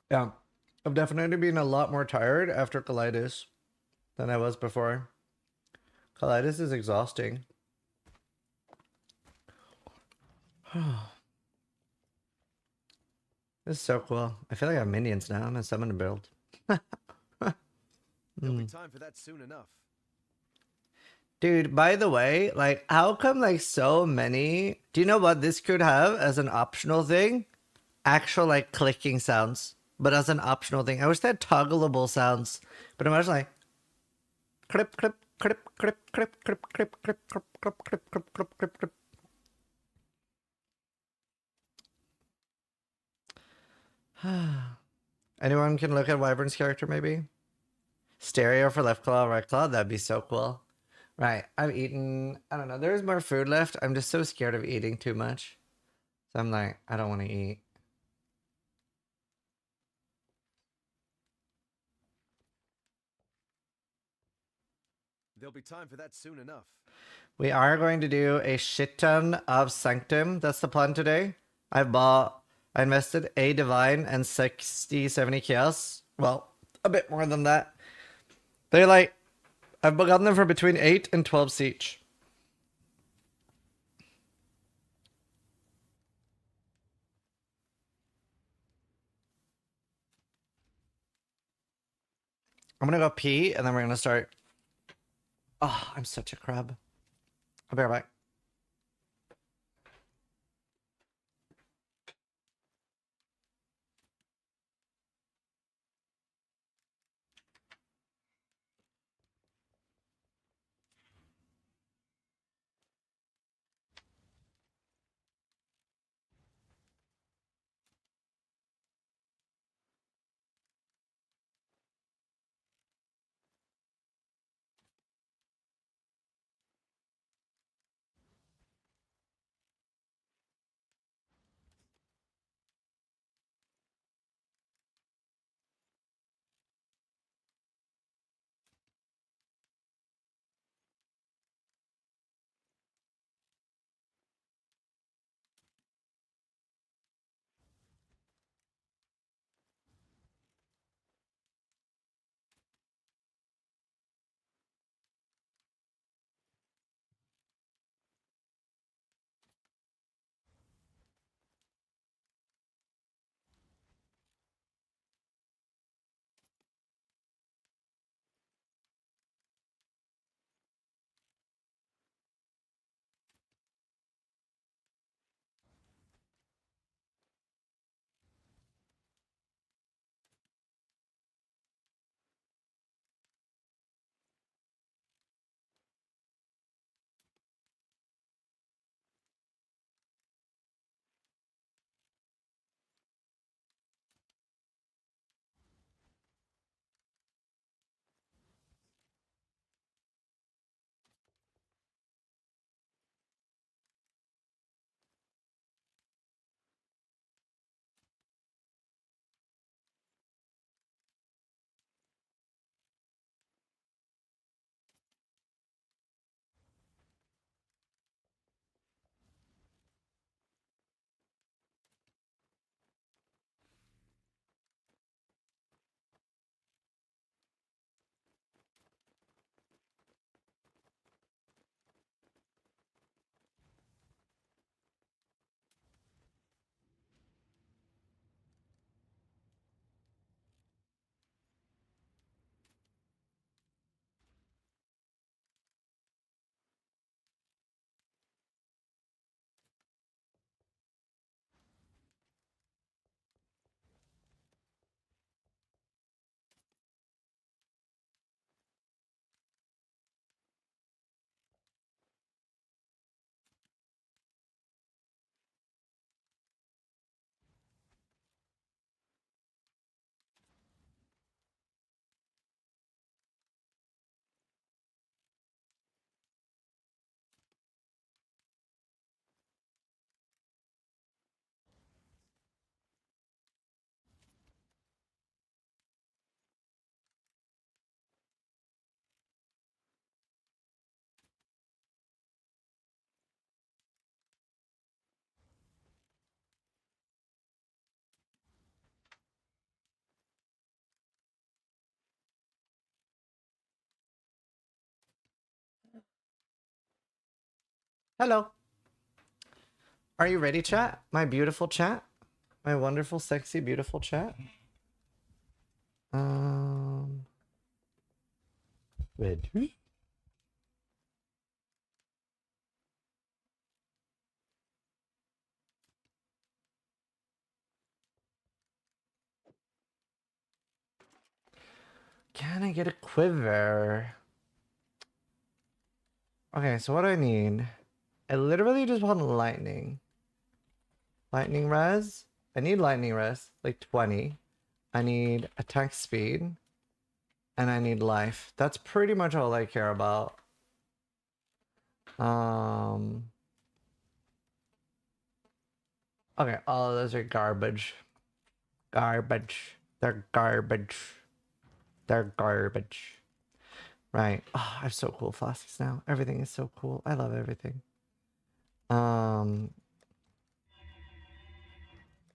Yeah. I've definitely been a lot more tired after colitis than I was before. Colitis is exhausting. This is so cool. I feel like I have minions now. I'm a summon build. There'll be time for that soon enough. Dude, by the way, like, how come, like, so many... Do you know what this could have as an optional thing? Actual, like, clicking sounds. But as an optional thing. I wish they had toggleable sounds. But imagine, like... Clip, clip, clip, clip, clip, clip, clip, clip, clip, clip, clip, clip, clip, clip, clip. Anyone can look at Wyvern's character, maybe? Stereo for left claw, right claw? That'd be so cool. Right, I've eaten... I don't know, there's more food left. I'm just so scared of eating too much. So I'm like, I don't want to eat. There'll be time for that soon enough. We are going to do a shit ton of Sanctum. That's the plan today. I invested a Divine and 60, 70 Chaos. Well, a bit more than that. They're like, I've gotten them for between 8 and 12 each. I'm gonna go pee and then we're gonna start. Oh, I'm such a crab. I'll be right back. Hello. Are you ready, chat? My beautiful chat? My wonderful, sexy, beautiful chat? Ready? Can I get a quiver? Okay, so what do I need? I literally just want lightning. Lightning res? I need lightning res, like 20. I need attack speed. And I need life. That's pretty much all I care about. Okay, all of those are garbage. Garbage. They're garbage. They're garbage. Right. Oh, I have so cool flasks now. Everything is so cool. I love everything.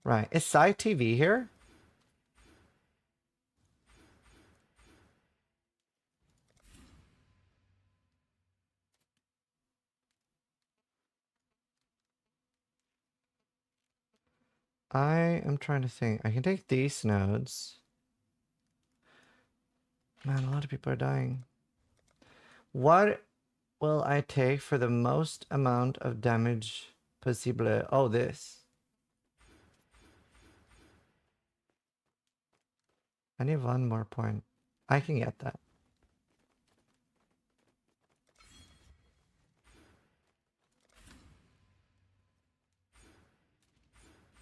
Right. Is Sci TV here? I am trying to think. I can take these nodes. Man, a lot of people are dying. What will I take for the most amount of damage possible? Oh, this. I need one more point. I can get that.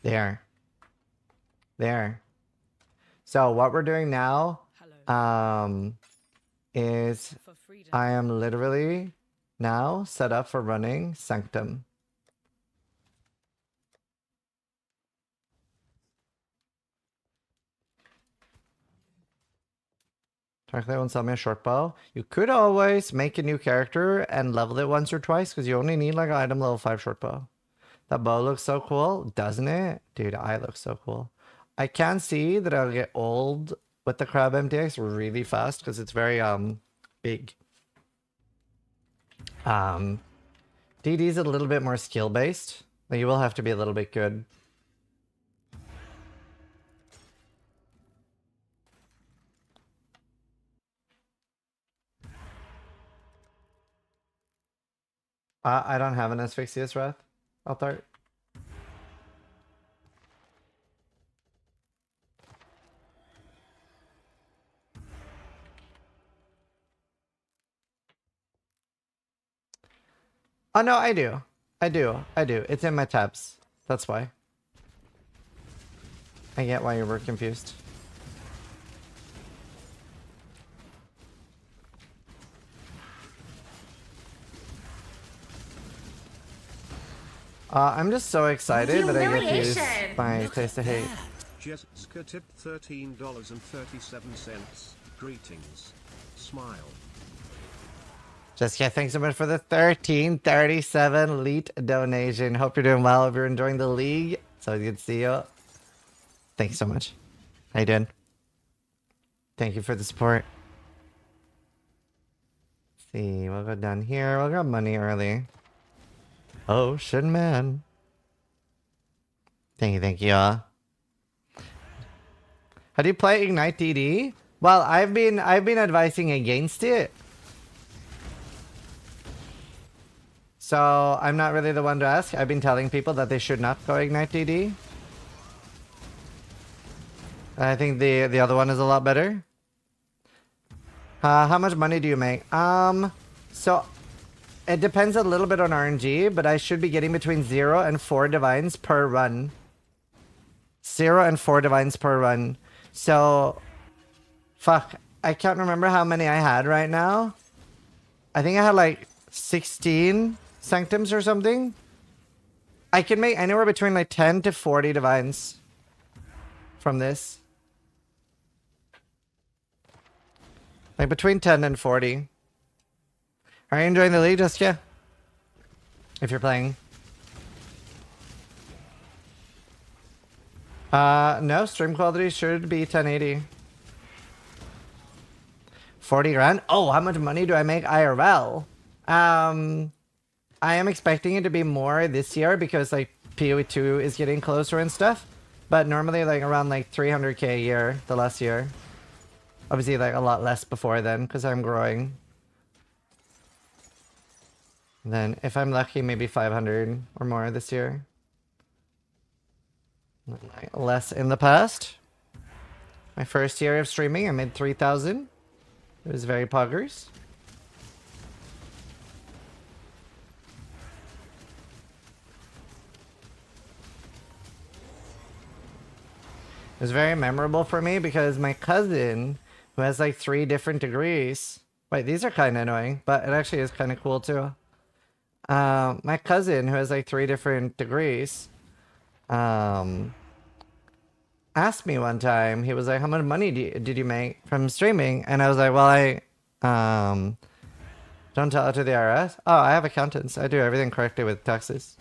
There. There. So what we're doing now, is I am literally now set up for running Sanctum. Technically, won't sell me a short bow. You could always make a new character and level it once or twice because you only need like an item level 5 short bow. That bow looks so cool, doesn't it? Dude, I look so cool. I can see that I'll get old with the Crab MTX really fast because it's very big. DD is a little bit more skill based. Like you will have to be a little bit good. I don't have an Asphyxious Wrath. I'll start. Oh no, I do. I do. It's in my tabs. That's why. I get why you were confused. I'm just so excited that I get to use my Taste of Hate. Jessica tipped $13.37. Greetings. Smile. Jessica, thanks so much for the 1337 elite donation. Hope you're doing well. If you're enjoying the league, so good to see you. Thanks so much. How you doing? Thank you for the support. Let's see, we'll go down here. We'll grab money early. Ocean man. Thank you. How do you play Ignite DD? Well, I've been advising against it. So I'm not really the one to ask. I've been telling people that they should not go Ignite DD. I think the other one is a lot better. How much money do you make? So it depends a little bit on RNG, but I should be getting between 0 and 4 divines per run. 0 and 4 divines per run. So, fuck, I can't remember how many I had right now. I think I had like 16 sanctums or something. I can make anywhere between like 10 to 40 divines from this. Like between 10 and 40. Are you enjoying the league, Jessica? If you're playing. No, stream quality should be 1080. 40 grand? Oh, how much money do I make IRL? I am expecting it to be more this year because like PoE2 is getting closer and stuff. But normally like around like 300k a year the last year. Obviously like a lot less before then because I'm growing. Then if I'm lucky, maybe 500 or more this year. Like, less in the past. My first year of streaming, I made 3,000. It was very poggers. It was very memorable for me because my cousin, who has like 3 different degrees. Wait, these are kind of annoying, but it actually is kind of cool too. My cousin, who has like 3 different degrees, asked me one time, he was like, how much money did you make from streaming? And I was like, well, don't tell it to the IRS. Oh, I have accountants. I do everything correctly with taxes.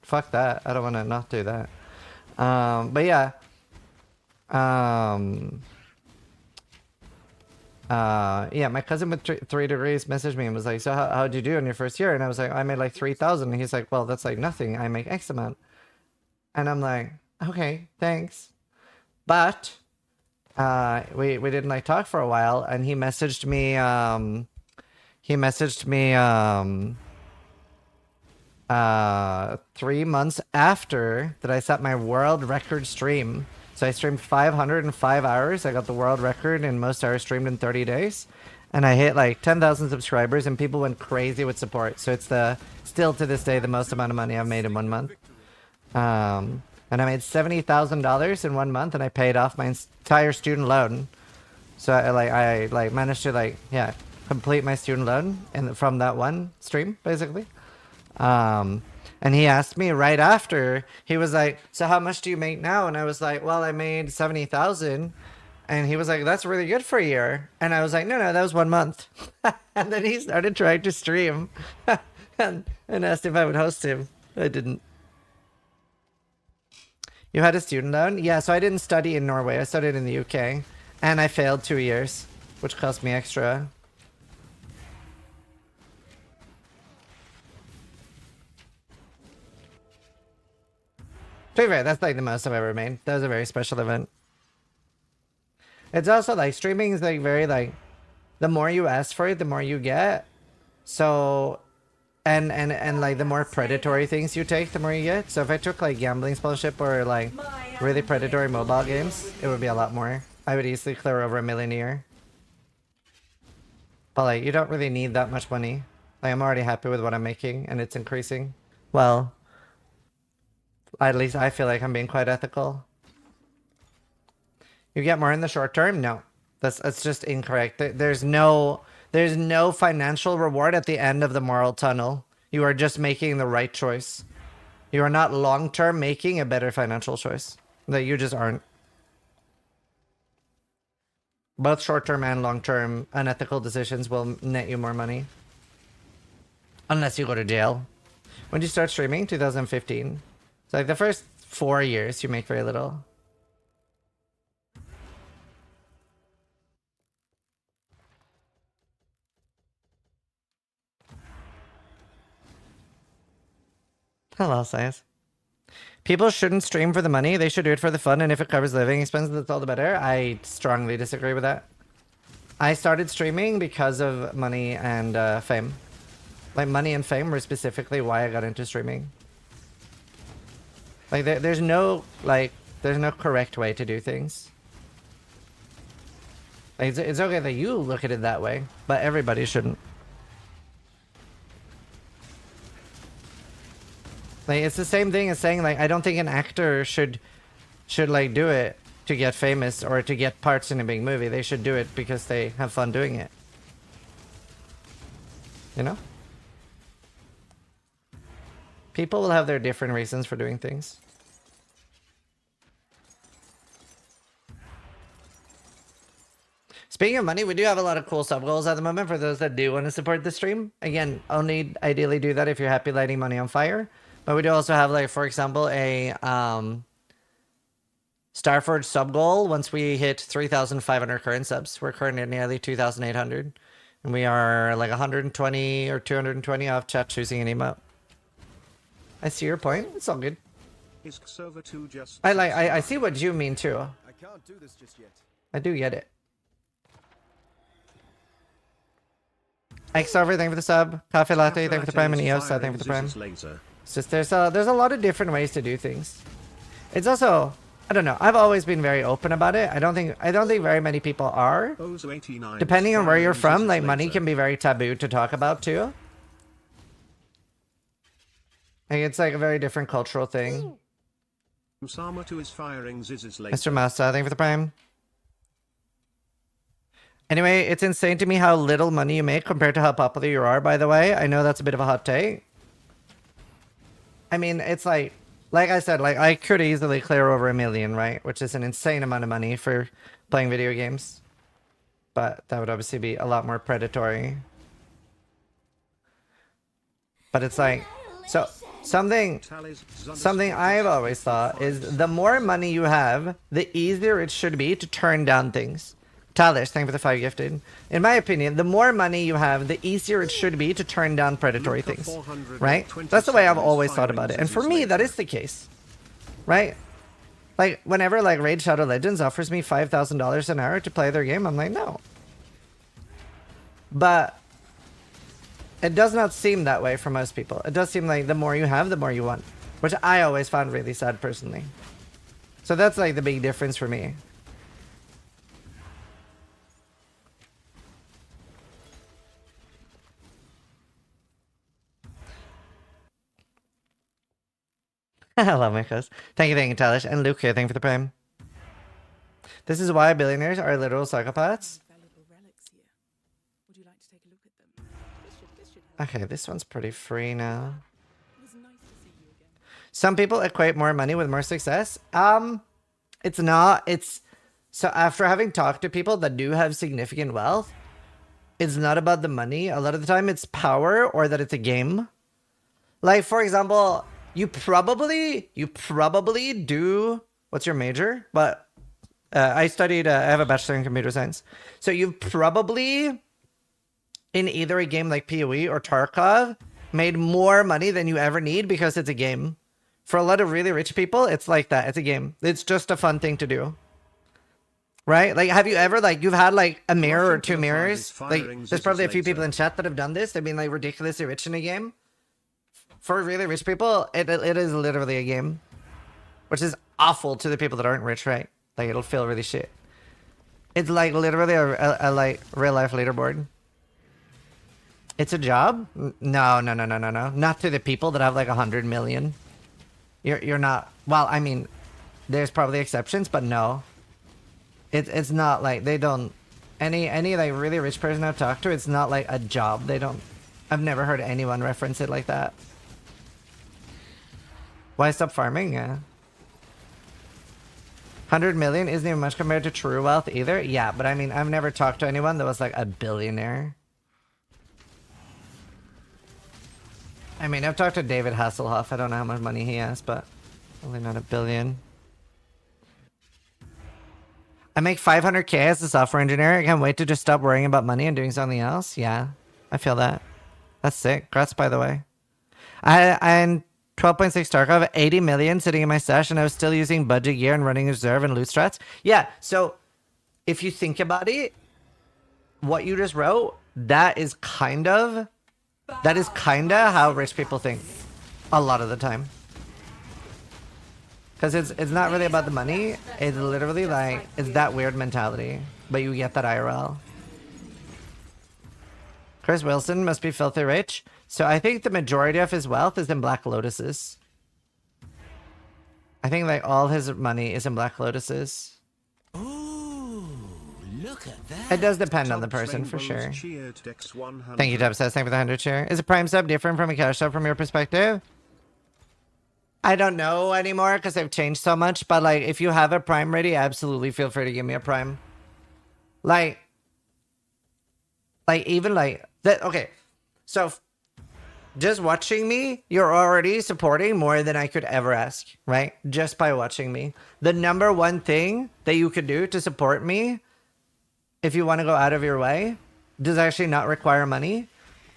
Fuck that. I don't want to not do that. But yeah. Yeah, my cousin with 3 degrees messaged me and was like, so how'd you do in your first year? And I was like, I made like 3,000. And he's like, well, that's like nothing. I make X amount. And I'm like, okay, thanks. But we didn't like talk for a while, and he messaged me 3 months after that I set my world record stream. So I streamed 505 hours. I got the world record in most hours streamed in 30 days. And I hit like 10,000 subscribers, and people went crazy with support. So it's still to this day the most amount of money I've made in 1 month. And I made $70,000 in 1 month, and I paid off my entire student loan. So I managed to complete my student loan from that one stream, basically. And he asked me right after, he was like, so how much do you make now? And I was like, well, I made 70,000. And he was like, that's really good for a year. And I was like, no, that was 1 month. And then he started trying to stream and asked if I would host him. I didn't. You had a student loan? Yeah, so I didn't study in Norway. I studied in the UK. And I failed 2 years, which cost me extra. To be fair, that's like the most I've ever made. That was a very special event. It's also like streaming is like very like the more you ask for it, the more you get. So and like the more predatory things you take, the more you get. So if I took like gambling sponsorship or like really predatory mobile games, it would be a lot more. I would easily clear over $1 million a year. But like you don't really need that much money. Like I'm already happy with what I'm making and it's increasing. Well, at least I feel like I'm being quite ethical. You get more in the short term? No. That's just incorrect. There's no financial reward at the end of the moral tunnel. You are just making the right choice. You are not long-term making a better financial choice. That you just aren't. Both short-term and long-term unethical decisions will net you more money. Unless you go to jail. When did you start streaming? 2015. So like the first 4 years you make very little. Hello, Sias. People shouldn't stream for the money. They should do it for the fun, and if it covers living expenses, that's all the better. I strongly disagree with that. I started streaming because of money and fame. Like, money and fame were specifically why I got into streaming. Like, there's no correct way to do things. Like, it's okay that you look at it that way, but everybody shouldn't. Like, it's the same thing as saying, like, I don't think an actor should like, do it to get famous or to get parts in a big movie. They should do it because they have fun doing it. You know? People will have their different reasons for doing things. Speaking of money, we do have a lot of cool sub goals at the moment for those that do want to support the stream. Again, only ideally do that if you're happy lighting money on fire. But we do also have, like, for example, a Starforge sub goal once we hit 3,500 current subs. We're currently at nearly 2,800. And we are like 120 or 220 off chat choosing an emote. I see your point. It's all good. Is Server 2 just I see what you mean too. I can't do this just yet. I do get it. Xover, thank you for the sub. Coffee Latte, thank you for the prime. And EOS, thank you for the prime. It's just there's a lot of different ways to do things. It's also, I don't know. I've always been very open about it. I don't think very many people are. Depending on where you're from, like money can be very taboo to talk about too. Like it's like a very different cultural thing. Mr. Masta, thank you for the prime. Anyway, it's insane to me how little money you make compared to how popular you are, by the way. I know that's a bit of a hot take. I mean, it's like I said, like I could easily clear over $1 million, right? Which is an insane amount of money for playing video games. But that would obviously be a lot more predatory. But it's like, so something I've always thought is the more money you have, the easier it should be to turn down things. Talish, thank you for the 5 gifted. In my opinion, the more money you have, the easier it should be to turn down predatory things, right? That's the way I've always thought about it. And for me, that is the case, right? Like, whenever, like, Raid Shadow Legends offers me $5,000 an hour to play their game, I'm like, no. But it does not seem that way for most people. It does seem like the more you have, the more you want, which I always found really sad personally. So that's, like, the big difference for me. Hello, Mikos. Thank you, Talish. And Luke here, thank you for the prime. This is why billionaires are literal psychopaths. Okay, this one's pretty free now. Some people equate more money with more success. It's not. It's so after having talked to people that do have significant wealth, it's not about the money. A lot of the time it's power or that it's a game. Like, for example, you probably do. What's your major? But I studied. I have a bachelor in computer science. So you've probably, in either a game like PoE or Tarkov, made more money than you ever need because it's a game. For a lot of really rich people, it's like that. It's a game. It's just a fun thing to do. Right? Like, have you ever, like, you've had, like, a mirror or 2 mirrors? Like, there's probably a few people in chat that have done this. They've been, like, ridiculously rich in a game. For really rich people, it is literally a game. Which is awful to the people that aren't rich, right? Like, it'll feel really shit. It's, like, literally a like, real-life leaderboard. It's a job? No. Not to the people that have, like, 100 million. You're not... Well, I mean, there's probably exceptions, but no. It's not like they don't... Any like, really rich person I've talked to, it's not, like, a job. They don't... I've never heard anyone reference it like that. Why stop farming? Yeah. 100 million isn't even much compared to true wealth either. Yeah, but I mean, I've never talked to anyone that was, like, a billionaire. I mean, I've talked to David Hasselhoff. I don't know how much money he has, but probably not a billion. I make 500k as a software engineer. I can't wait to just stop worrying about money and doing something else. Yeah, I feel that. That's sick. Congrats, by the way. I'm 12.6 Tarkov, 80 million sitting in my stash, and I was still using budget gear and running reserve and loot strats. Yeah, so if you think about it, what you just wrote, that is kind of how rich people think a lot of the time. Because it's not really about the money. It's literally like, it's that weird mentality. But you get that IRL. Chris Wilson must be filthy rich. So I think the majority of his wealth is in Black Lotuses. I think like all his money is in Black Lotuses. Ooh, look at that. It does depend on the person for sure. Thank you, Dubsess. Thank you for the 100 share. Is a Prime sub different from a cash sub from your perspective? I don't know anymore because they've changed so much. But like, if you have a Prime ready, absolutely feel free to give me a Prime. Like even like that. Okay, so just watching me, you're already supporting more than I could ever ask, right? Just by watching me. The number one thing that you could do to support me, if you want to go out of your way, does actually not require money.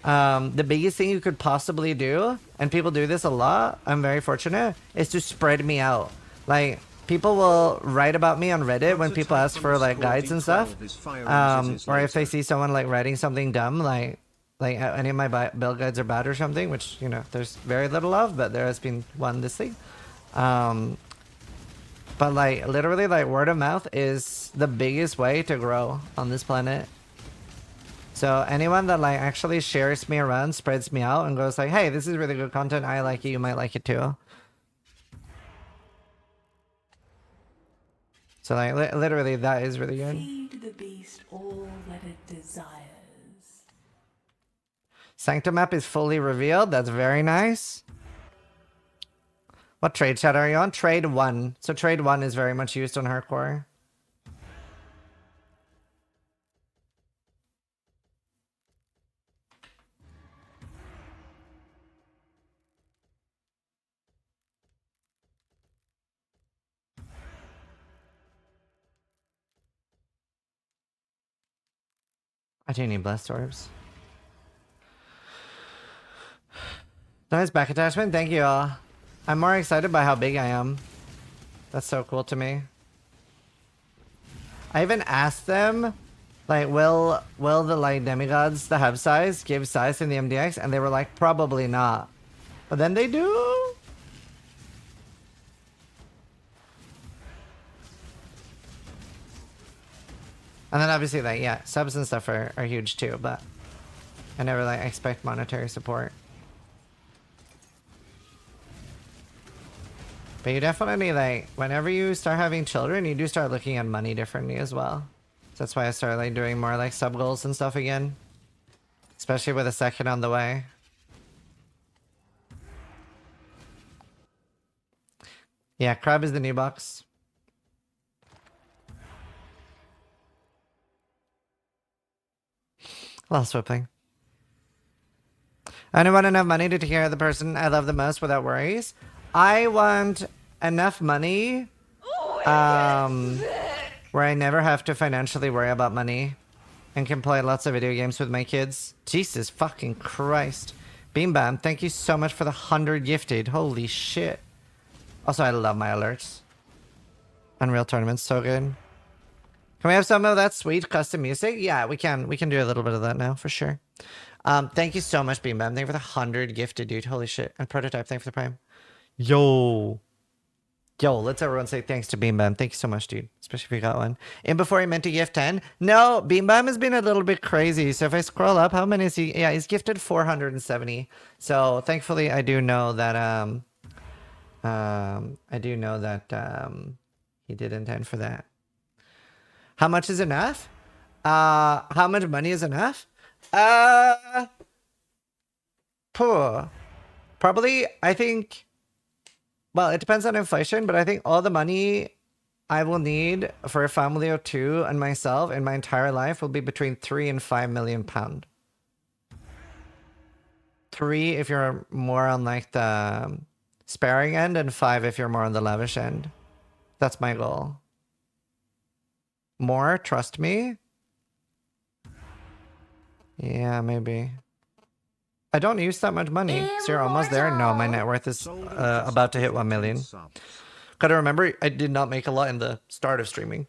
The biggest thing you could possibly do and people do this a lot, I'm very fortunate, is to spread me out. Like, people will write about me on Reddit when people ask for like guides and stuff. Or if they see someone like writing something dumb, like any of my build guides are bad or something, which, you know, there's very little of, but there has been one this thing. But like literally like word of mouth is the biggest way to grow on this planet. So anyone that like actually shares me around, spreads me out and goes like, hey, this is really good content, I like it, you might like it too. So like literally that is really good. Feed the beast all that it desires. Sanctum map is fully revealed, that's very nice. What trade chat are you on? Trade 1. So trade 1 is very much used on hardcore. I do need blessed orbs. Nice back attachment, thank you all. I'm more excited by how big I am. That's so cool to me. I even asked them, like, will the like demigods that have size give size in the MDX? And they were like, probably not. But then they do. And then obviously like, yeah, subs and stuff are huge too, but I never like expect monetary support. But you definitely, like, whenever you start having children, you do start looking at money differently as well. So that's why I started, like, doing more, like, sub-goals and stuff again. Especially with a second on the way. Yeah, crab is the new box. Lost whipping. I don't want enough money to take care of the person I love the most without worries. I want enough money where I never have to financially worry about money and can play lots of video games with my kids. Jesus fucking Christ. Beam Bam, thank you so much for the 100 gifted. Holy shit. Also, I love my alerts. Unreal Tournament's so good. Can we have some of that sweet custom music? Yeah, we can do a little bit of that now, for sure. Thank you so much, Beam Bam. Thank you for the 100 gifted, dude. Holy shit. And Prototype, thank you for the prime. Yo, let's everyone say thanks to Beam Bam. Thank you so much, dude. Especially if you got one. And before he meant to gift 10. No, Beam Bam has been a little bit crazy. So if I scroll up, how many is he? Yeah, he's gifted 470. So thankfully, I do know that he did intend for that. How much is enough? How much money is enough? Poor. Probably, I think. Well, it depends on inflation, but I think all the money I will need for a family of 2 and myself in my entire life will be between 3 and 5 million pound. 3 if you're more on like the sparing end, and 5 if you're more on the lavish end. That's my goal. More, trust me. Yeah, maybe. I don't use that much money. So you're almost there? No, my net worth is about to hit 1 million. Gotta remember, I did not make a lot in the start of streaming.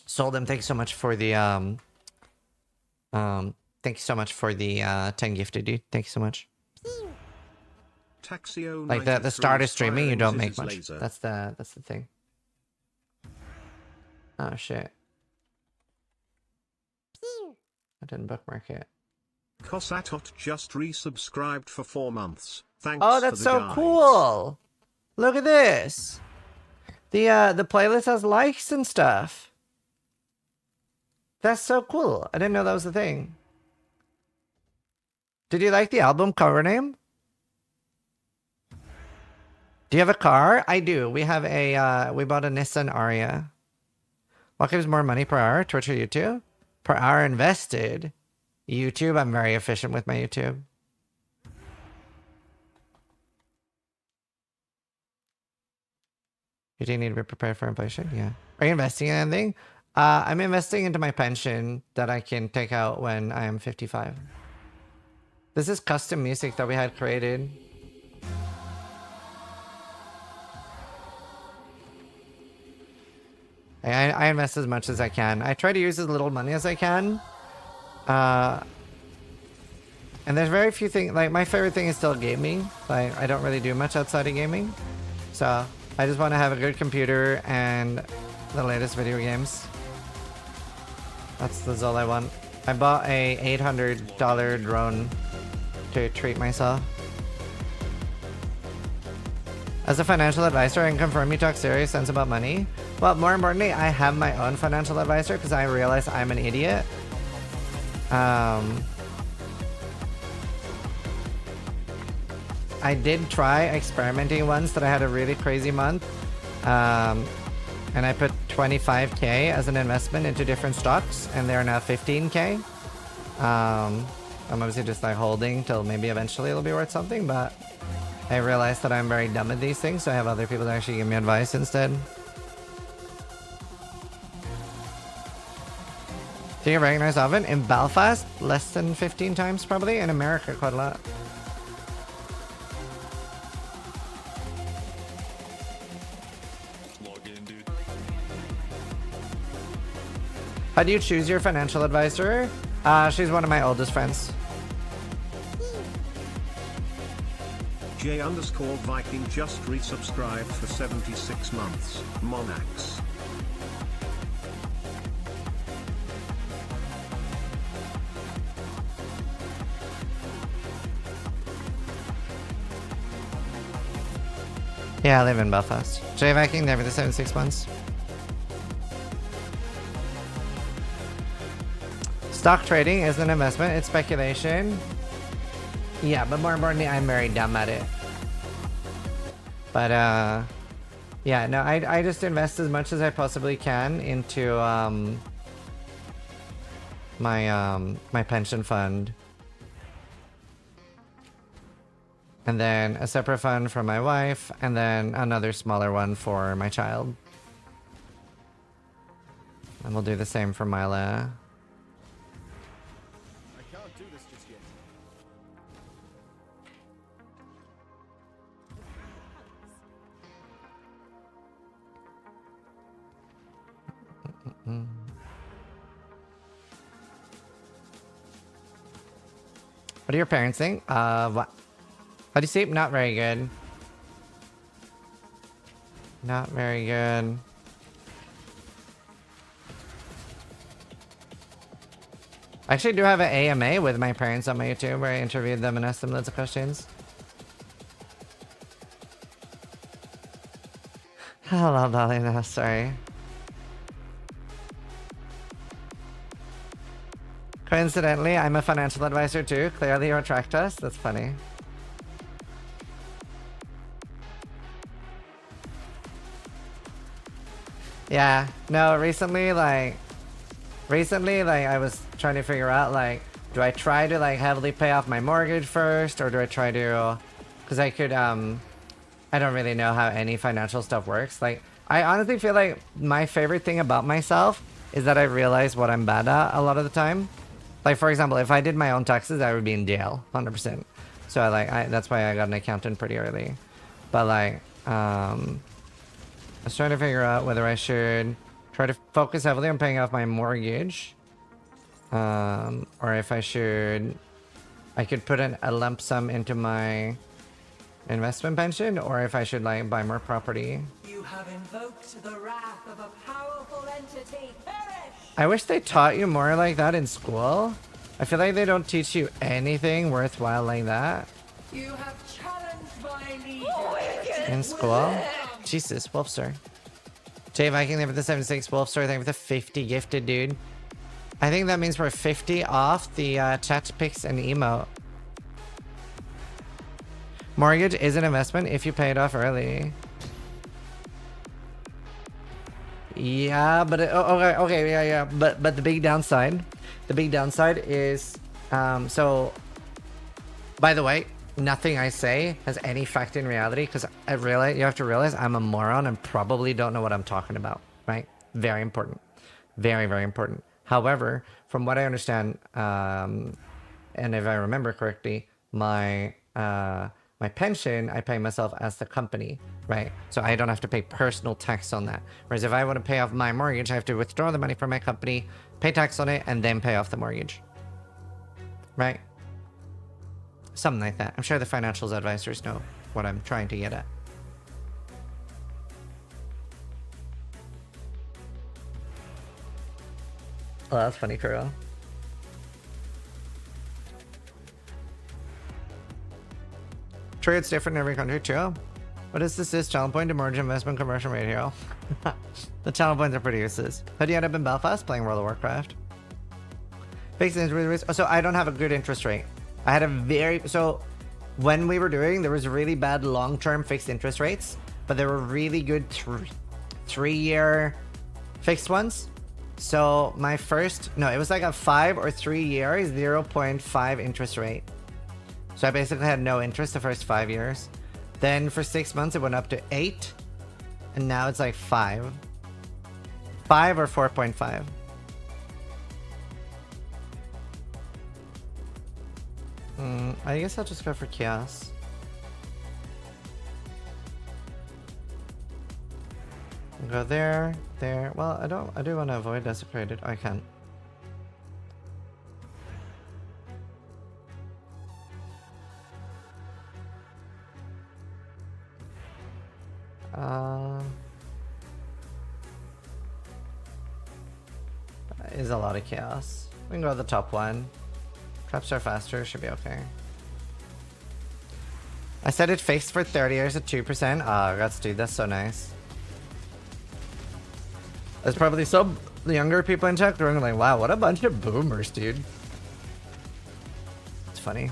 Sold them. Thank you so much for the thank you so much for the 10 gifted, dude. Thank you so much. Like the start of streaming, you don't make much. That's the thing. Oh shit. I didn't bookmark it. Kosatot just resubscribed for 4 months. Thanks. Oh, that's so cool. Look at this. The playlist has likes and stuff. That's so cool. I didn't know that was a thing. Did you like the album cover name? Do you have a car? I do. We have a we bought a Nissan Ariya. What gives more money per hour? Twitch or YouTube? Per hour invested. YouTube, I'm very efficient with my YouTube. You do need to be prepared for inflation? Yeah. Are you investing in anything? I'm investing into my pension that I can take out when I am 55. This is custom music that we had created. I invest as much as I can. I try to use as little money as I can. And there's very few things, like my favorite thing is still gaming. Like I don't really do much outside of gaming. So I just want to have a good computer and the latest video games. That's all I want. I bought a $800 drone to treat myself. As a financial advisor, I can confirm you talk serious sense about money. Well, more importantly, I have my own financial advisor because I realize I'm an idiot. I did try experimenting once that I had a really crazy month. And I put 25k as an investment into different stocks, and they're now 15k. I'm obviously just like holding till maybe eventually it'll be worth something, but I realized that I'm very dumb at these things, so I have other people that actually give me advice instead. Do you get recognized often? In Belfast, less than 15 times probably. In America, quite a lot. How do you choose your financial advisor? She's one of my oldest friends. J_Viking just resubscribed for 76 months. Monax. Yeah, I live in Belfast. J_Viking there for the 76 months. Stock trading is an investment. It's speculation. Yeah, but more importantly, I'm very dumb at it. But yeah, no, I just invest as much as I possibly can into my pension fund, and then a separate fund for my wife, and then another smaller one for my child. And we'll do the same for Mila. What do your parents think? What? How do you sleep? Not very good. Not very good. I actually do have an AMA with my parents on my YouTube where I interviewed them and asked them lots of questions. Hello, Dolly. No, sorry. Coincidentally, I'm a financial advisor too. Clearly you attract us. That's funny. Yeah. No, recently I was trying to figure out, like, do I try to, like, heavily pay off my mortgage first, or do I try to, because I could, I don't really know how any financial stuff works. Like, I honestly feel like my favorite thing about myself is that I realize what I'm bad at a lot of the time. Like, for example, if I did my own taxes, I would be in jail, 100%. So, that's why I got an accountant pretty early. But, like, I was trying to figure out whether I should try to focus heavily on paying off my mortgage. Or if I could put a lump sum into my investment pension, or if I should, like, buy more property. You have invoked the wrath of a powerful entity. Perish! I wish they taught you more like that in school. I feel like they don't teach you anything worthwhile like that. You have challenged my leader. In school? Jesus, Wolfstar. J_Viking there for the 76, Wolfstar there for the 50 gifted, dude. I think that means we're 50 off the chat pics and emote. Mortgage is an investment if you pay it off early. Yeah, but okay, yeah. But the big downside is, so, by the way, nothing I say has any fact in reality, because you have to realize I'm a moron and probably don't know what I'm talking about, right? Very important. Very, very important. However, from what I understand, and if I remember correctly, my My pension, I pay myself as the company, right? So I don't have to pay personal tax on that. Whereas if I want to pay off my mortgage, I have to withdraw the money from my company, pay tax on it, and then pay off the mortgage. Right? Something like that. I'm sure the financials advisors know what I'm trying to get at. Oh, that's funny, Kuro. True, it's different in every country too. What is this channel point to mortgage investment conversion rate here? The channel points are pretty useless. How do you end up in Belfast playing World of Warcraft? Fixed interest rates. So I don't have a good interest rate. I had a very... So when we were doing, there was really bad long-term fixed interest rates, but there were really good three-year fixed ones. So my first... No, it was like a 5 or 3 year 0.5 interest rate. So I basically had no interest the first 5 years. Then for 6 months, it went up to 8. And now it's like 5. 5 or 4.5. I guess I'll just go for chaos. Go there, there. Well, I do want to avoid desecrated. I can't. Is a lot of chaos. We can go to the top one. Traps are faster, should be okay. I said it fixed for 30 years at 2%. Ah, congrats, dude, that's so nice. There's probably some younger people in tech doing like, wow, what a bunch of boomers, dude. It's funny.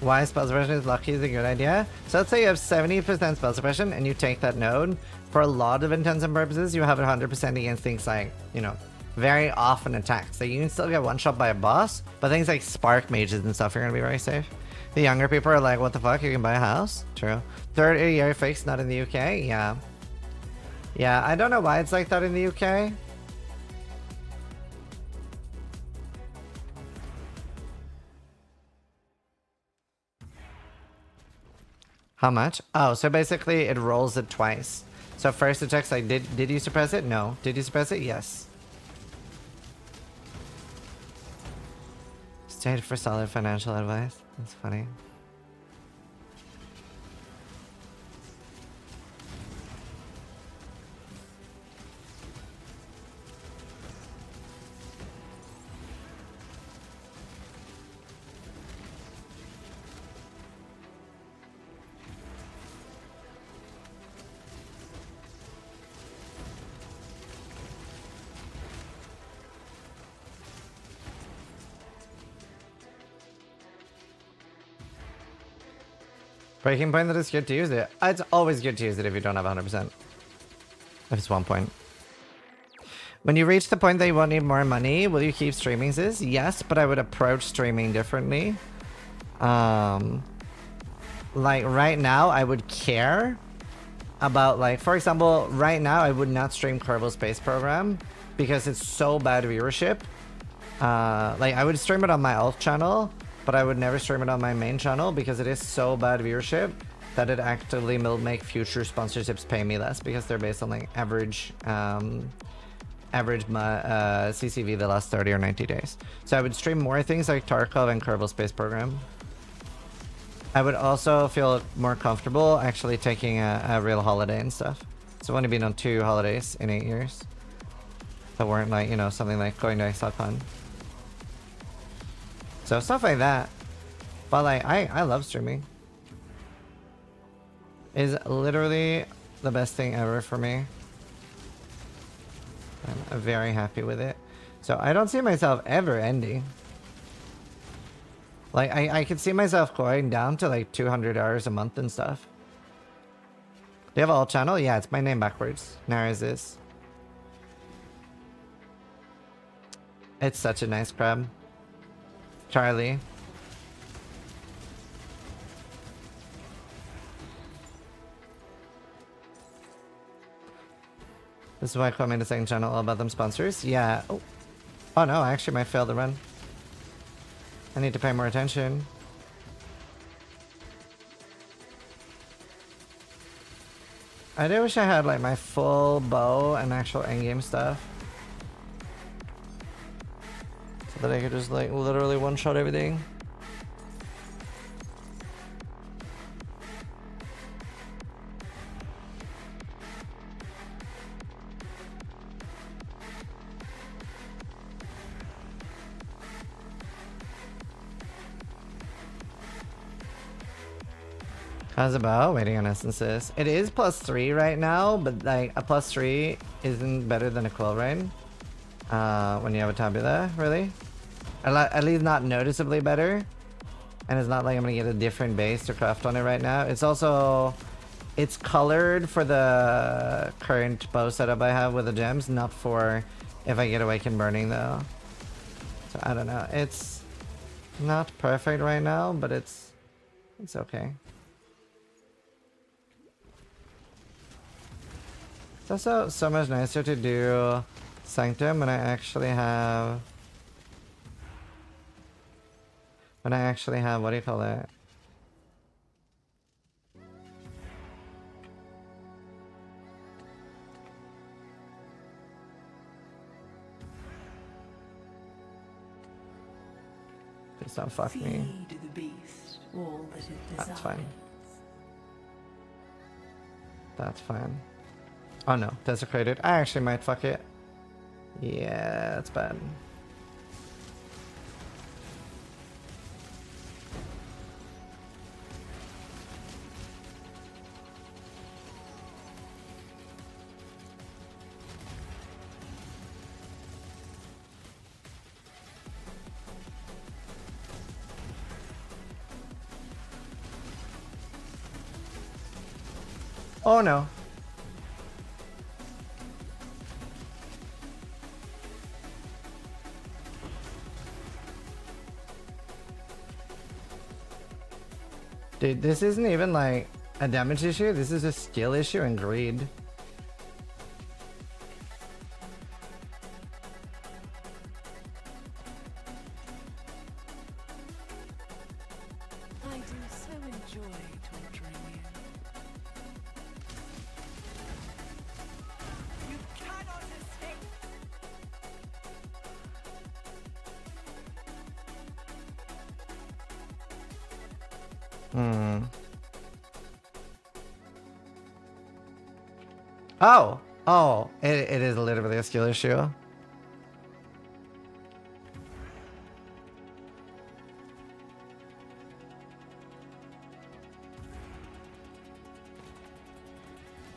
Why spell suppression is lucky is a good idea. So let's say you have 70% spell suppression and you take that node. For a lot of intents and purposes, you have it 100% against things like, you know, very often attacks. So you can still get one shot by a boss, but things like spark mages and stuff, you're gonna be very safe. The younger people are like, what the fuck, you can buy a house? True. 30 year fix, not in the UK? Yeah. Yeah, I don't know why it's like that in the UK. How much? Oh, so basically it rolls it twice. So first it checks like, did you suppress it? No. Did you suppress it? Yes. Stayed for solid financial advice. That's funny. Breaking point that it's good to use it. It's always good to use it if you don't have 100%. If it's 1 point. When you reach the point that you won't need more money, will you keep streaming this? Yes, but I would approach streaming differently. Like right now, I would care about like, for example, right now I would not stream Kerbal Space Program because it's so bad viewership. Like I would stream it on my alt channel, but I would never stream it on my main channel because it is so bad viewership that it actively will make future sponsorships pay me less because they're based on like average CCV the last 30 or 90 days. So I would stream more things like Tarkov and Kerbal Space Program. I would also feel more comfortable actually taking a real holiday and stuff. So I've only been on 2 holidays in 8 years that weren't like, you know, something like going to XCON. So stuff like that. But like, I love streaming. It's literally the best thing ever for me. I'm very happy with it. So I don't see myself ever ending. Like, I could see myself going down to like 200 hours a month and stuff. Do you have an alt channel? Yeah, it's my name backwards. Nara is this. It's such a nice crab. Charlie. This is why I made a second channel all about them sponsors. Yeah. Oh. Oh no, I actually might fail the run. I need to pay more attention. I do wish I had like my full bow and actual endgame stuff. So that I could just like literally one-shot everything. How's about waiting on essences? It is +3 right now, but like a +3 isn't better than a quill rain. When you have a tabula, really. At least not noticeably better. And it's not like I'm gonna get a different base to craft on it right now. It's also, it's colored for the current bow setup I have with the gems, not for if I get Awakened Burning though. So I don't know. It's not perfect right now, but it's okay. It's also so much nicer to do Sanctum when I actually have... what do you call it? Please don't fuck me. Feed the beast all that it desires. That's fine. That's fine. Oh no, desecrated. I actually might fuck it. Yeah, that's bad. Oh no. Dude, this isn't even like a damage issue, this is a skill issue and greed. I do so enjoy torturing you. You cannot escape. Oh, it is literally a skill issue.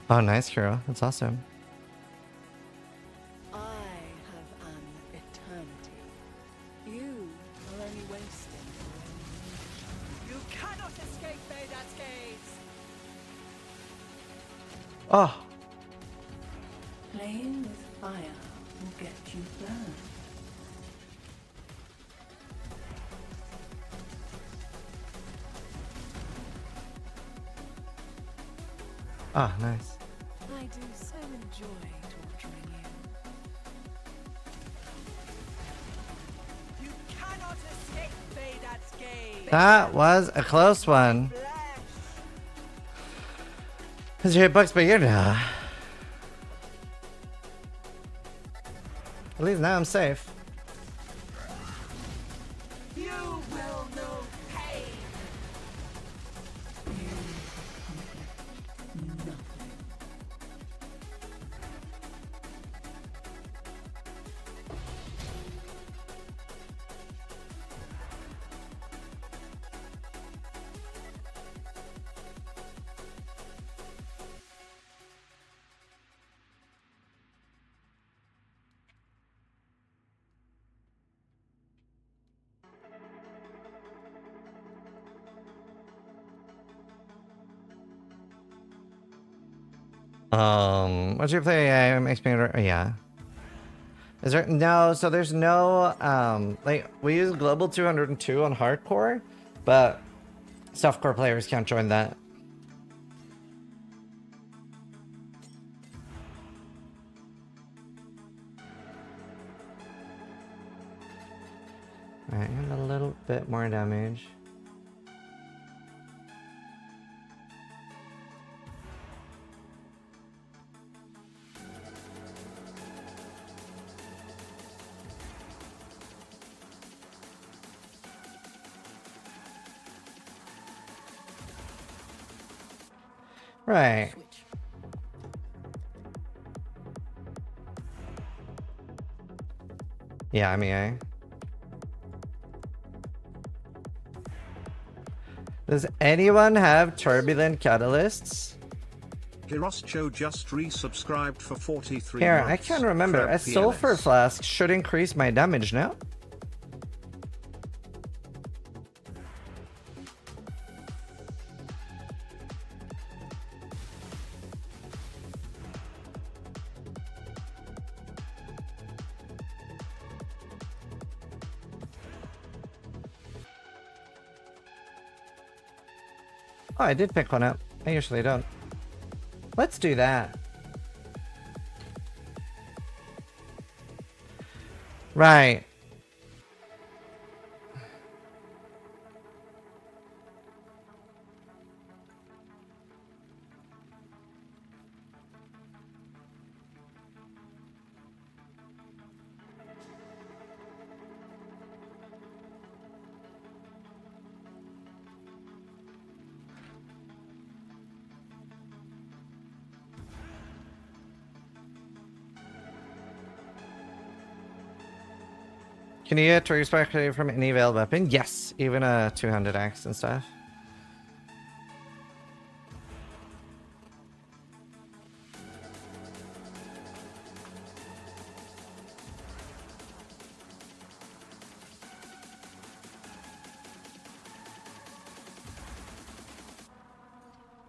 Oh, nice, hero. That's awesome. I have an eternity. You are only wasting your own. You cannot escape Vedat's gaze. Oh, Playing with fire will get you burned. ah, nice. I do so enjoy torturing you. You cannot escape Vedat's gaze. That was a close one. Flesh. Is your hitbox bigger now? At least now I'm safe. You will know pain. Nothing. What's your play? Yeah, makes me. Yeah. Is there no? So there's no. Like we use global 202 on hardcore, but softcore players can't join that. Alright, a little bit more damage. Right. Switch. Yeah, I mean, Does anyone have turbulent catalysts? Hiroscho just resubscribed for 43 Here, months. I can't remember. Crab A sulfur PLS. flask should increase my damage now. Oh, I did pick one up. I usually don't. Let's do that. Right. Can you get respect from any veiled weapon? Yes, even a two-handed axe and stuff.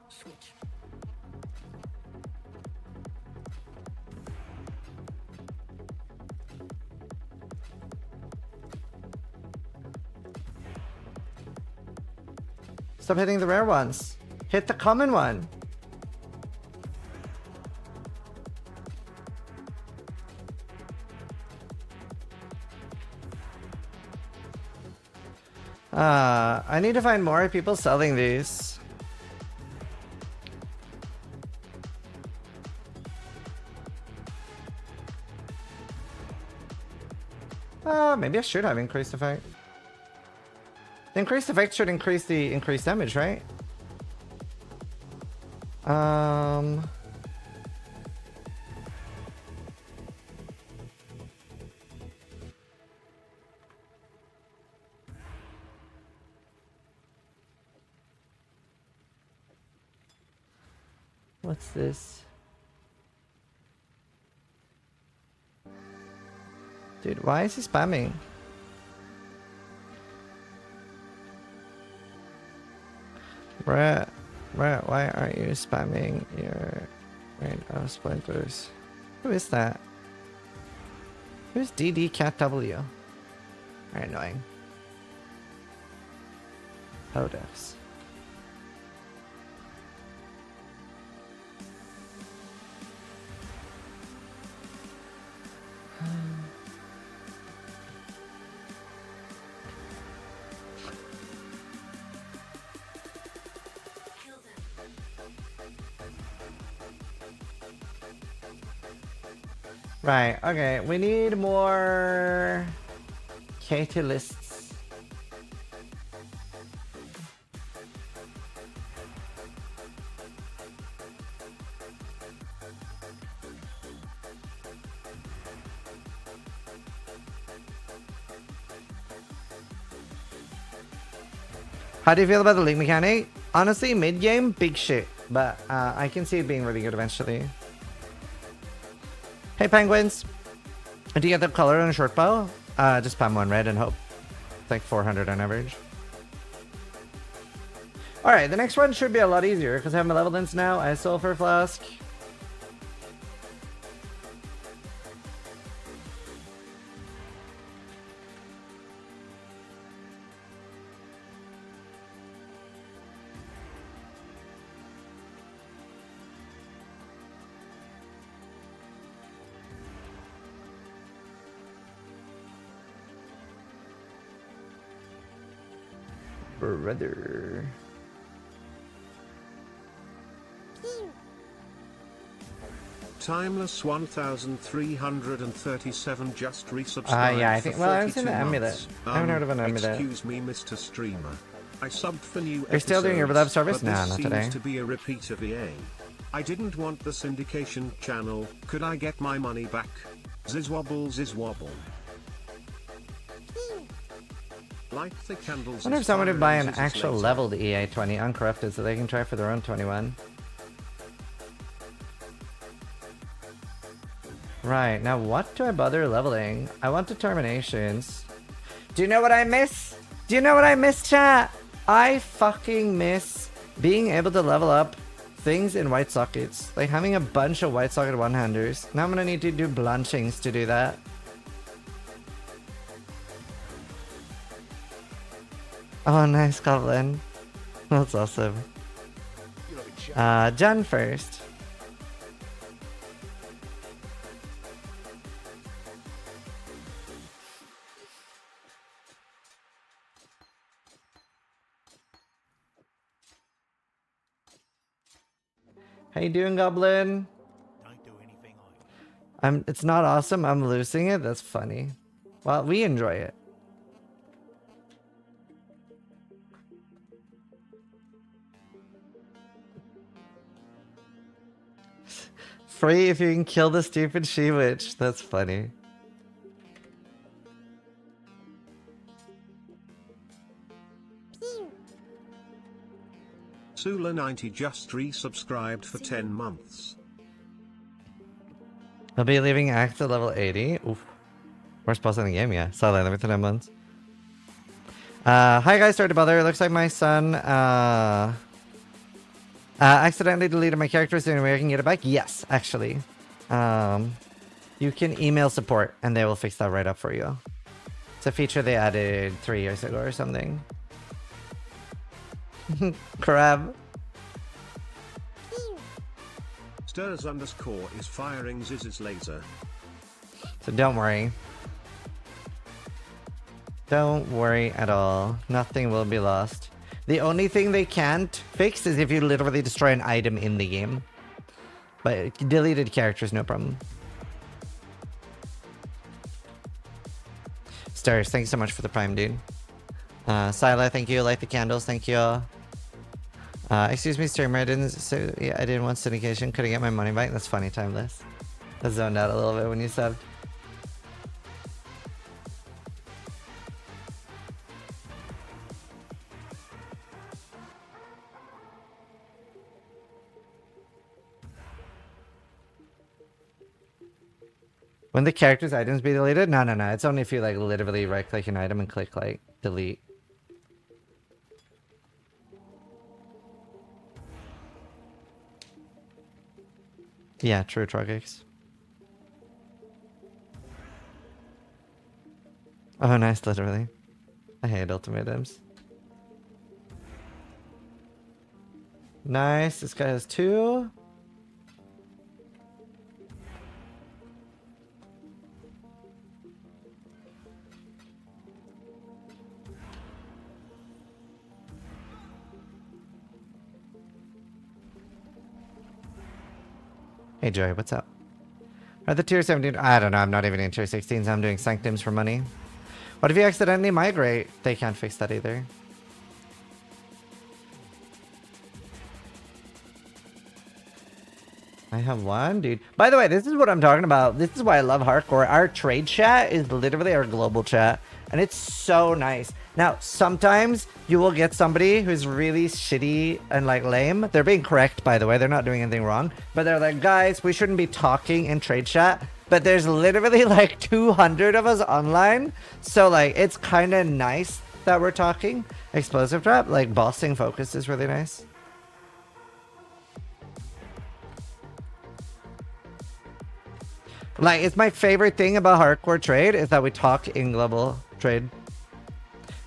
Switch. Stop hitting the rare ones. Hit the common one. I need to find more people selling these. Maybe I should have increased effect. The increased effect should increase the increased damage, right? What's this? Dude, why is he spamming? Brett, why aren't you spamming your rain of splinters? Who is that? Who's DDCatW? Very annoying. Hodex. Right, okay, we need more catalysts. How do you feel about the league mechanic? Honestly, mid-game, big shit, but I can see it being really good eventually. Hey penguins, do you get the color on a short bow? Just spam one red and hope. It's like 400 on average. Alright, the next one should be a lot easier because I have my level dents now. I have sulfur flask. brother. Timeless 1337 just resubscribed. Yeah, I for think. Well, I was in 42 the amulet. months. I haven't heard of an amulet. Excuse me, Mr. Streamer. I subbed for new Are you still doing your beloved service? but Nah, this not seems today. to be a repeat of EA. I didn't want the syndication channel. Could I get my money back? Zizwobble, zizwobble. Light the candles. I wonder if is someone would buy an firing actual later. leveled EA 20 uncorrupted so they can try for their own 21. Right, now what do I bother leveling? I want determinations. Do you know what I miss? Do you know what I miss, chat? I fucking miss being able to level up things in white sockets. Like having a bunch of white socket one-handers. Now I'm gonna need to do blanchings to do that. Oh, nice goblin. That's awesome. Jen first. How you doing, Goblin? Don't do anything either. It's not awesome. I'm losing it. That's funny. Well, we enjoy it. Free if you can kill the stupid she-witch. That's funny. Sula90 just resubscribed for 10 months. I'll be leaving Act at level 80. Oof. Worst boss in the game, yeah. Saw that every 10 months. Hi guys, sorry to bother. It looks like my son accidentally deleted my character. Is there any way I can get it back? Yes, actually. You can email support and they will fix that right up for you. It's a feature they added 3 years ago or something. Crab. Stirs underscore is firing Ziz's laser. So don't worry. Don't worry at all. Nothing will be lost. The only thing they can't fix is if you literally destroy an item in the game. But deleted characters, no problem. Stars, thanks so much for the prime, dude. Sila, thank you. Light the candles, thank you. Excuse me, streamer. I didn't want syndication. Could I get my money back? That's funny, Timeless. I zoned out a little bit when you subbed. When the character's items be deleted? No. It's only if you like literally right click an item and click like delete. Yeah, true, Trogix. Oh, nice, literally. I hate ultimatums. Nice, this guy has 2. Hey Joey, what's up? Are the tier 17? I don't know, I'm not even in tier 16s. I'm doing sanctums for money. What if you accidentally migrate? They can't fix that either. I have 1, dude. By the way, this is what I'm talking about. This is why I love hardcore. Our trade chat is literally our global chat. And it's so nice. Now, sometimes you will get somebody who's really shitty and like lame. They're being correct, by the way. They're not doing anything wrong. But they're like, guys, we shouldn't be talking in trade chat. But there's literally like 200 of us online. So like, it's kind of nice that we're talking. Explosive trap, like bossing focus is really nice. Like, it's my favorite thing about hardcore trade is that we talk in global trade.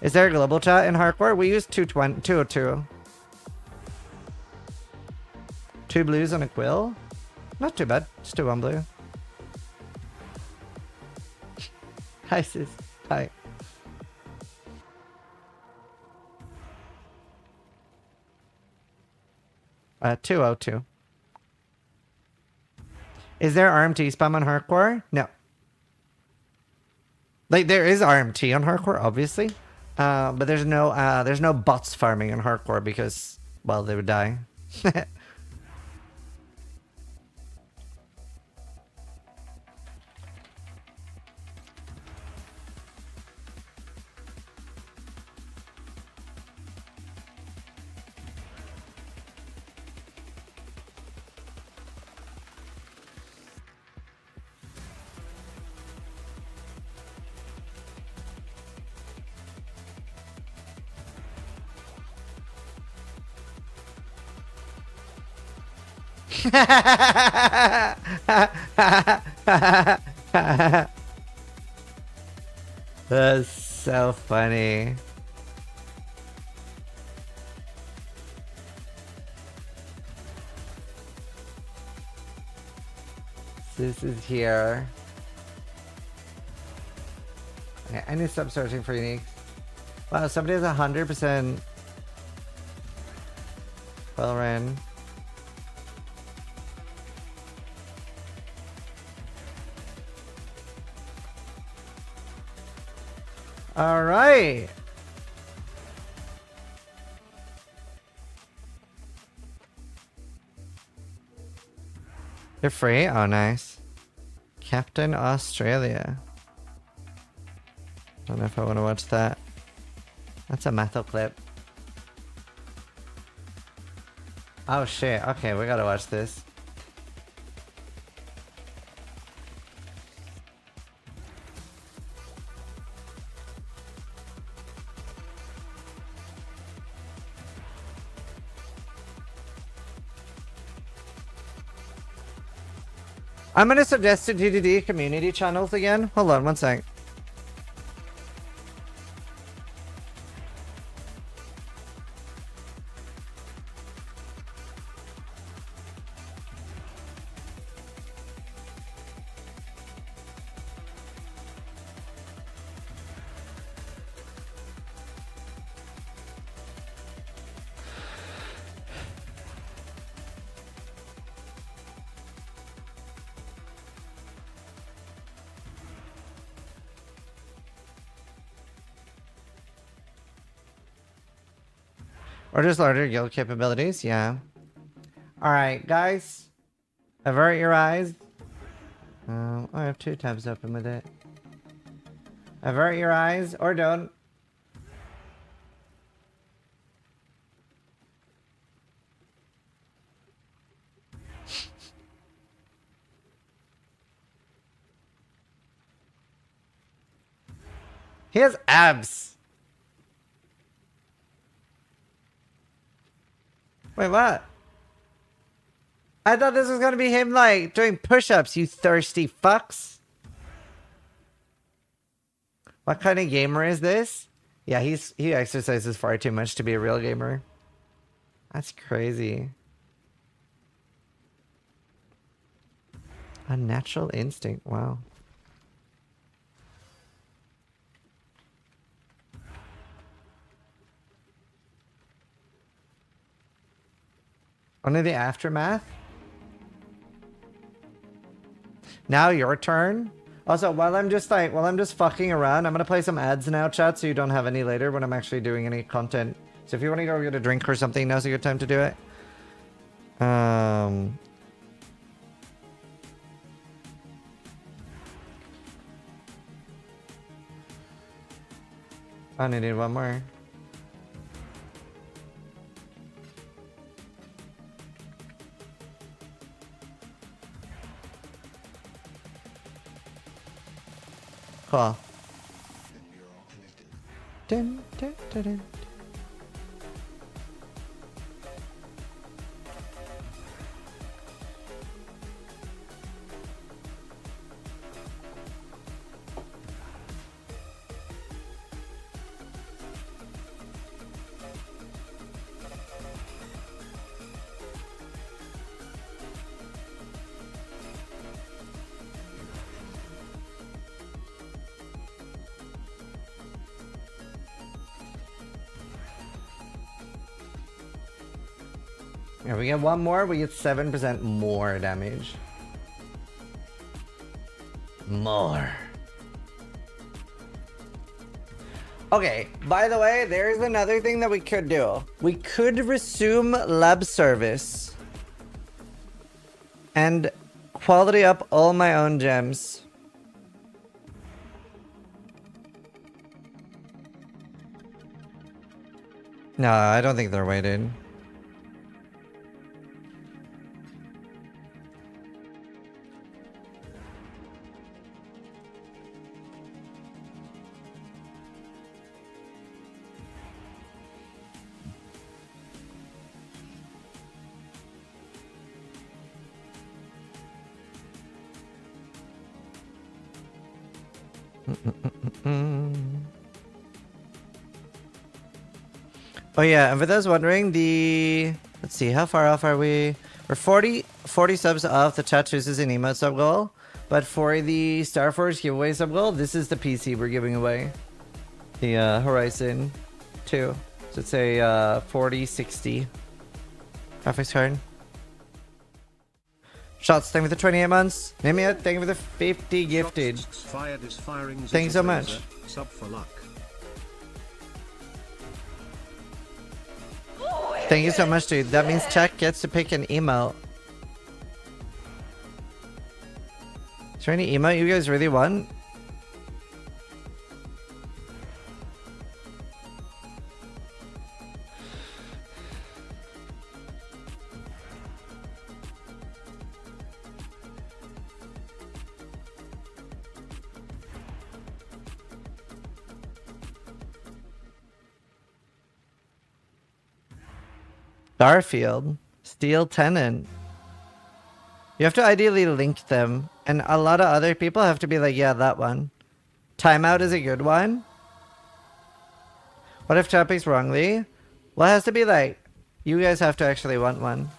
Is there a global chat in hardcore? We use 202. 2 blues and a quill? Not too bad. Just do 1 blue. Hi, sis. Hi. 202. Is there RMT spam on hardcore? No. Like there is RMT on hardcore, obviously, but there's no bots farming on hardcore because, well, they would die. That's so funny. This is here. Okay, I need to stop searching for uniques. Wow, somebody has 100% well ran. All right. They're free? Oh, nice. Captain Australia. Don't know if I want to watch that. That's a methyl clip. Oh, shit. Okay, we gotta watch this. I'm gonna suggest to DDD community channels again. Hold on one sec. Or just larger guild capabilities, yeah. Alright, guys. Avert your eyes. I have 2 tabs open with it. Avert your eyes, or don't. He has abs. Wait, what? I thought this was gonna be him, like, doing push-ups, you thirsty fucks. What kind of gamer is this? Yeah, he exercises far too much to be a real gamer. That's crazy. Unnatural instinct, wow. Only the aftermath? Now your turn? Also, while I'm just fucking around, I'm gonna play some ads now, chat, so you don't have any later when I'm actually doing any content. So if you want to go get a drink or something, now's a good time to do it. I only need one more. Cool. Dun, dun, dun, dun. If we get one more, we get 7% more damage. More. Okay, by the way, there's another thing that we could do. We could resume lab service and quality up all my own gems. No, I don't think they're weighted. Oh yeah, and for those wondering, let's see, how far off are we? We're 40 subs off the chat chooses an emote sub goal, but for the Starforge giveaway sub goal, this is the PC we're giving away. The Horizon 2. So it's a 4060 graphics card. Shots, thank you for the 28 months. Nimia, thank you for the 50 gifted. Thank you so much. Sub for luck. Thank you so much, dude. That means Chuck gets to pick an emote. Is there any emote you guys really want? Starfield, Steel Tenant. You have to ideally link them, and a lot of other people have to be like, yeah, that one. Timeout is a good one. What if chat picks wrongly? Well, it has to be like, you guys have to actually want one.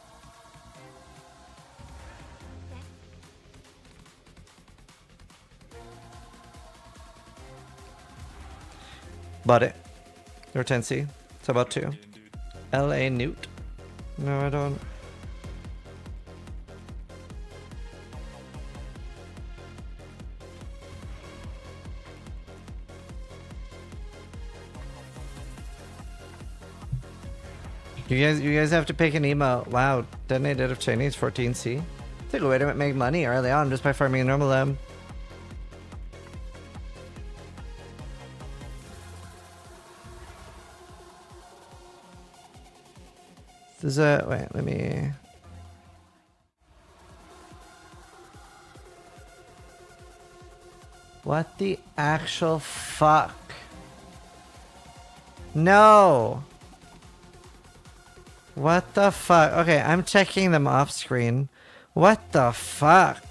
Bought it. Hortensi. It's about 2. LA Newt. No, I don't. You guys have to pick an emote. Wow, detonated of Chinese 14C. It's a good way to make money early on just by farming a normal them. This is a wait, let me. What the actual fuck? No. What the fuck? Okay, I'm checking them off screen. What the fuck?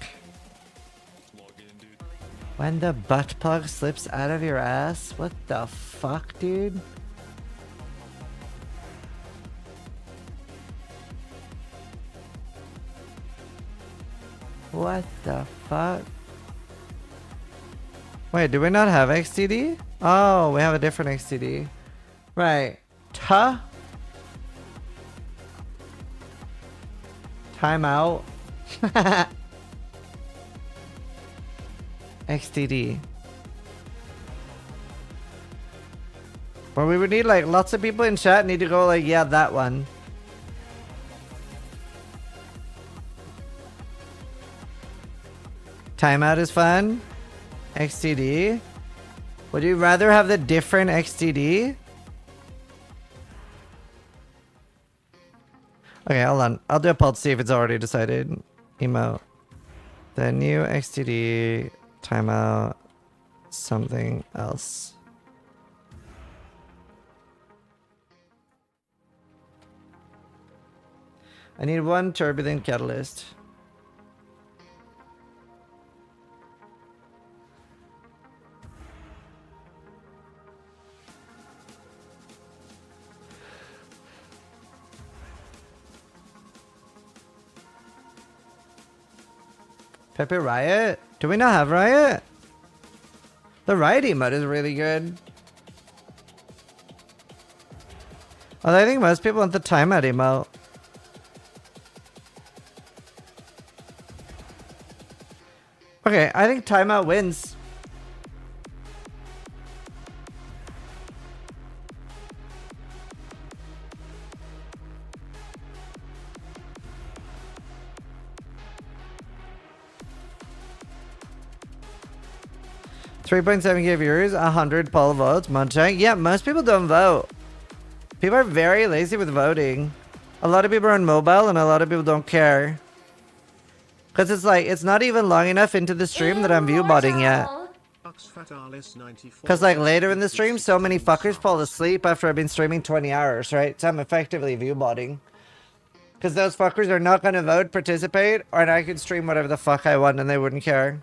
When the butt plug slips out of your ass? What the fuck, dude? What the fuck? Wait, do we not have XTD? Oh, we have a different XTD. Right. Tuh? Timeout. XTD. Well, we would need like lots of people in chat need to go like, yeah, that one. Timeout is fun. XTD. Would you rather have the different XTD? Okay, hold on. I'll do a poll to see if it's already decided. Emote. The new XTD. Timeout. Something else. I need one turbulent catalyst. Pepe Riot? Do we not have Riot? The Riot emote is really good. Although I think most people want the timeout emote. Okay, I think timeout wins. $3.7K viewers, 100 poll votes, Munchak. Yeah, most people don't vote. People are very lazy with voting. A lot of people are on mobile and a lot of people don't care. Because it's like, it's not even long enough into the stream that I'm viewbotting yet. Because like later in the stream, so many fuckers fall asleep after I've been streaming 20 hours, right? So I'm effectively viewbotting. Because those fuckers are not going to vote, participate, or I could stream whatever the fuck I want and they wouldn't care.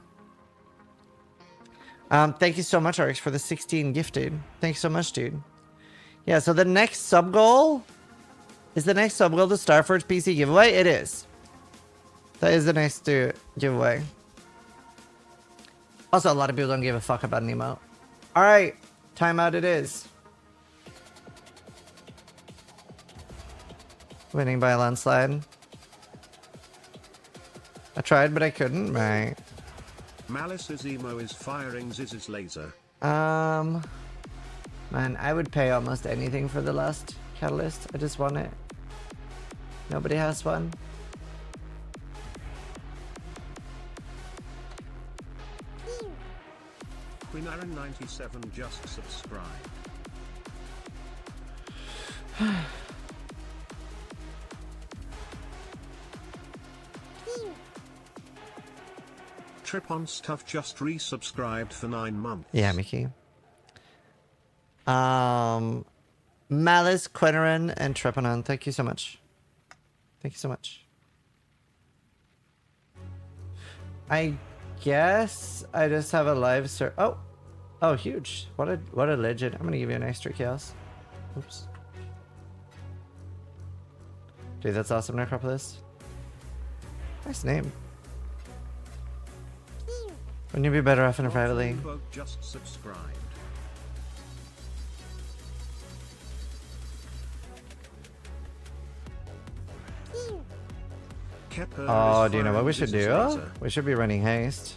Thank you so much, Arx, for the 16 gifted. Thanks so much, dude. Yeah, so the next sub goal is the Starforge PC giveaway. It is. That is the next giveaway. Also, a lot of people don't give a fuck about an emote. All right, timeout it is. Winning by a landslide. I tried, but I couldn't. Right. Malice's emo is firing Ziz's laser. Man, I would pay almost anything for the last catalyst. I just want it. Nobody has one. Queen Aaron 97 just subscribed. Trip on Stuff just resubscribed for 9 months. Yeah, Mickey. Malice, Quinerin, and Trepanon, thank you so much. Thank you so much. I guess I just have a live ser- Oh, huge. What a legend. I'm gonna give you an extra chaos. Oops. Dude, that's awesome, Necropolis. Nice name. Wouldn't you be better off in a private league? Just subscribed. Oh, do you know what we should do? We should be running haste.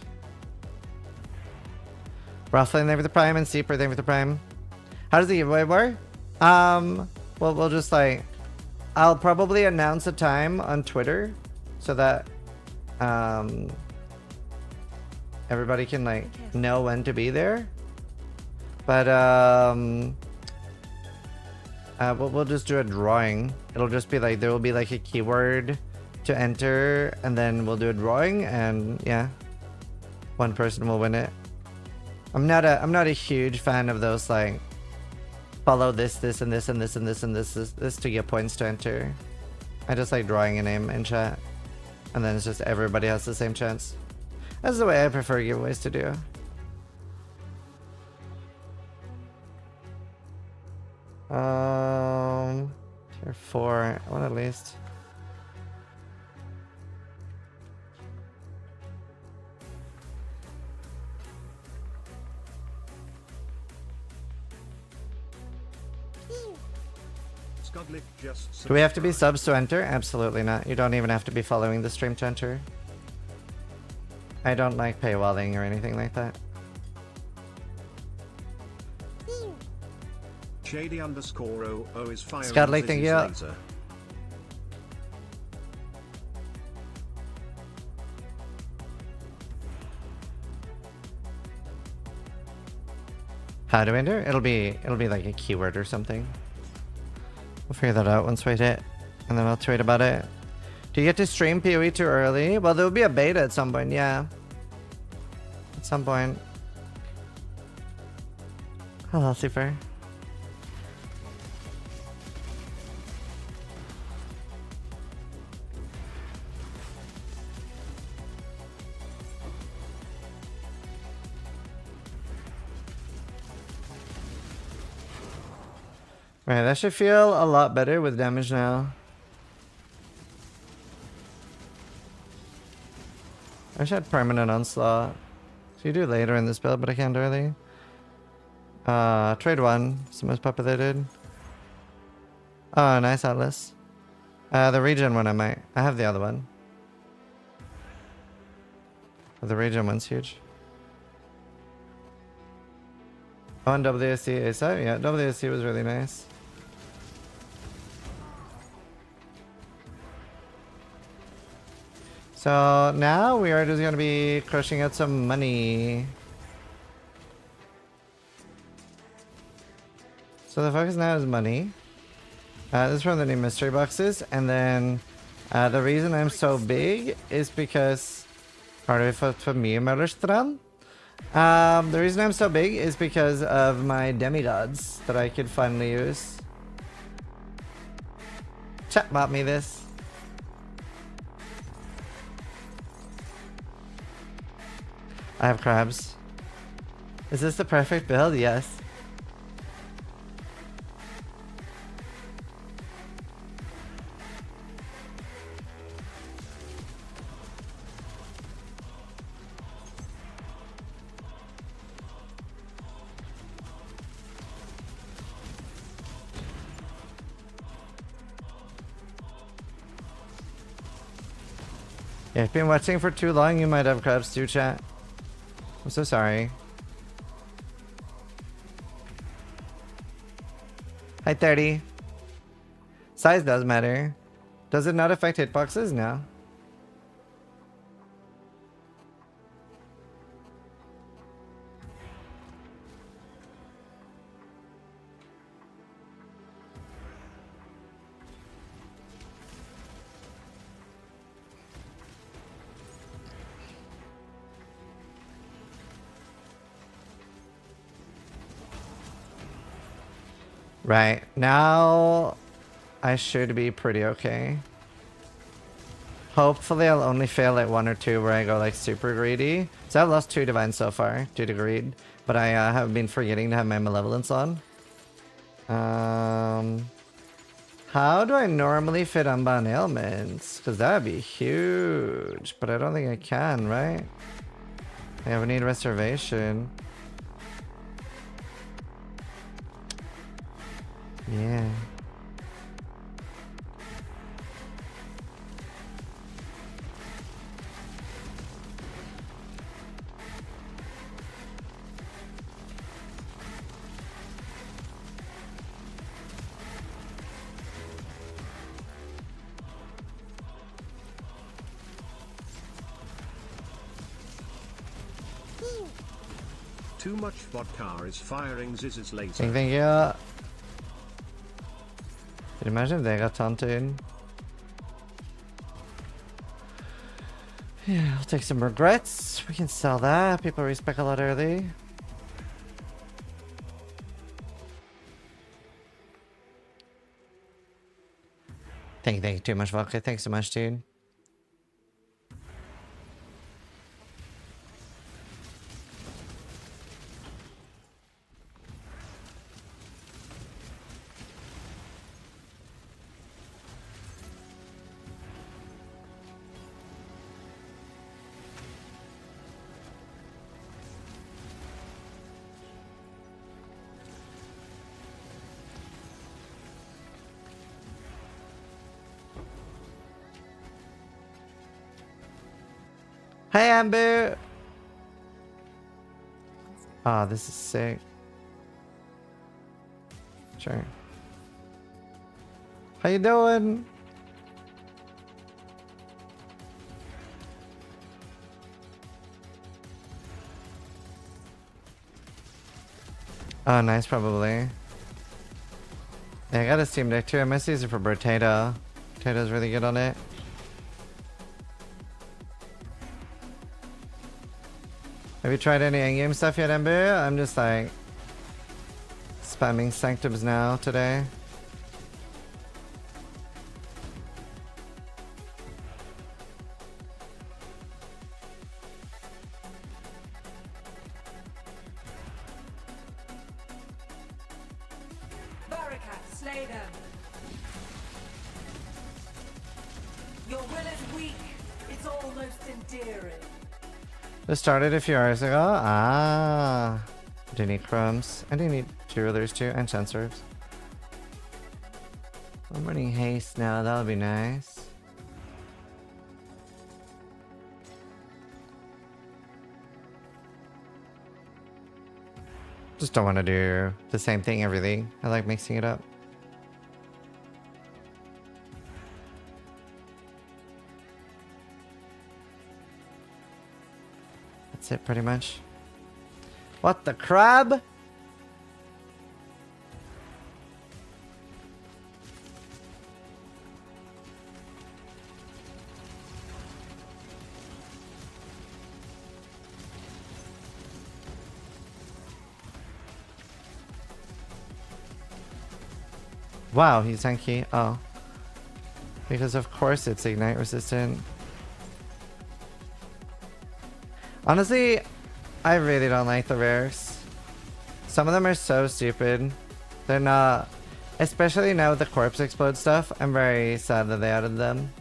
Ruffling there with the prime and Seeper there with the prime. How does the giveaway work? Well, we'll just like, I'll probably announce a time on Twitter so that everybody can like know when to be there. But we'll just do a drawing. It'll just be like, there will be like a keyword to enter, and then we'll do a drawing, and yeah, one person will win it. I'm not a huge fan of those like follow this and this and this and this and this to get points to enter. I just like drawing a name in chat, and then it's just everybody has the same chance. That's the way I prefer giveaways to do. Tier 4, one at least. Do we have to be subs to enter? Absolutely not. You don't even have to be following the stream to enter. I don't like paywalling or anything like that. Shady _00 is firing Scudley, thank you. laser. How to enter? It'll be like a keyword or something. We'll figure that out once we hit it, and then I'll tweet about it. Do you get to stream PoE too early? Well, there will be a beta at some point, yeah. At some point. Hello, Super. Right, that should feel a lot better with damage now. I wish I had permanent onslaught. So you do later in this build, but I can't early. Trade 1, it's the most populated. Oh, nice Atlas. The regen one I might. I have the other one. The regen one's huge. On WSC ASI? Yeah, WSC was really nice. So now we are just gonna be crushing out some money. So the focus now is money. This is from the new mystery boxes, and then the reason I'm so big is because for me, The reason I'm so big is because of my demigods that I could finally use. Chat bought me this. I have crabs. Is this the perfect build? Yes. Yeah, if you've been watching for too long, you might have crabs too, chat. I'm so sorry. Hi, 30. Size does matter. Does it not affect hitboxes? No. Right, now I should be pretty okay. Hopefully I'll only fail at 1 or 2 where I go like super greedy. So I've lost 2 divines so far due to greed, but I have been forgetting to have my malevolence on. How do I normally fit unbound ailments? Because that would be huge, but I don't think I can, right? Yeah, we need reservation. Yeah. Too much vodka is firing Ziz's laser. Thank you. Can you imagine if they got taunted? Yeah, I'll take some regrets. We can sell that. People respec a lot early. Thank you too much, vodka. Thanks so much, dude. Hey, Amber! Ah, oh, this is sick. Sure. How you doing? Oh, nice, probably. Yeah, I got a Steam Deck too. I might use it for Potato. Potato's really good on it. Have you tried any endgame stuff yet, Ember? I'm just like spamming sanctums now today. Barakat, slay them. Your will is weak. It's almost endearing. This started a few hours ago. Ah. Do you need chromes? I do need 2 others too, and sensors. I'm running haste now, that would be nice. Just don't want to do the same thing every day. I like mixing it up. That's it pretty much. What the crab? Wow, he's tanky. Oh. Because of course it's ignite resistant. Honestly, I really don't like the rares. Some of them are so stupid. They're not... Especially now with the corpse explode stuff, I'm very sad that they added them.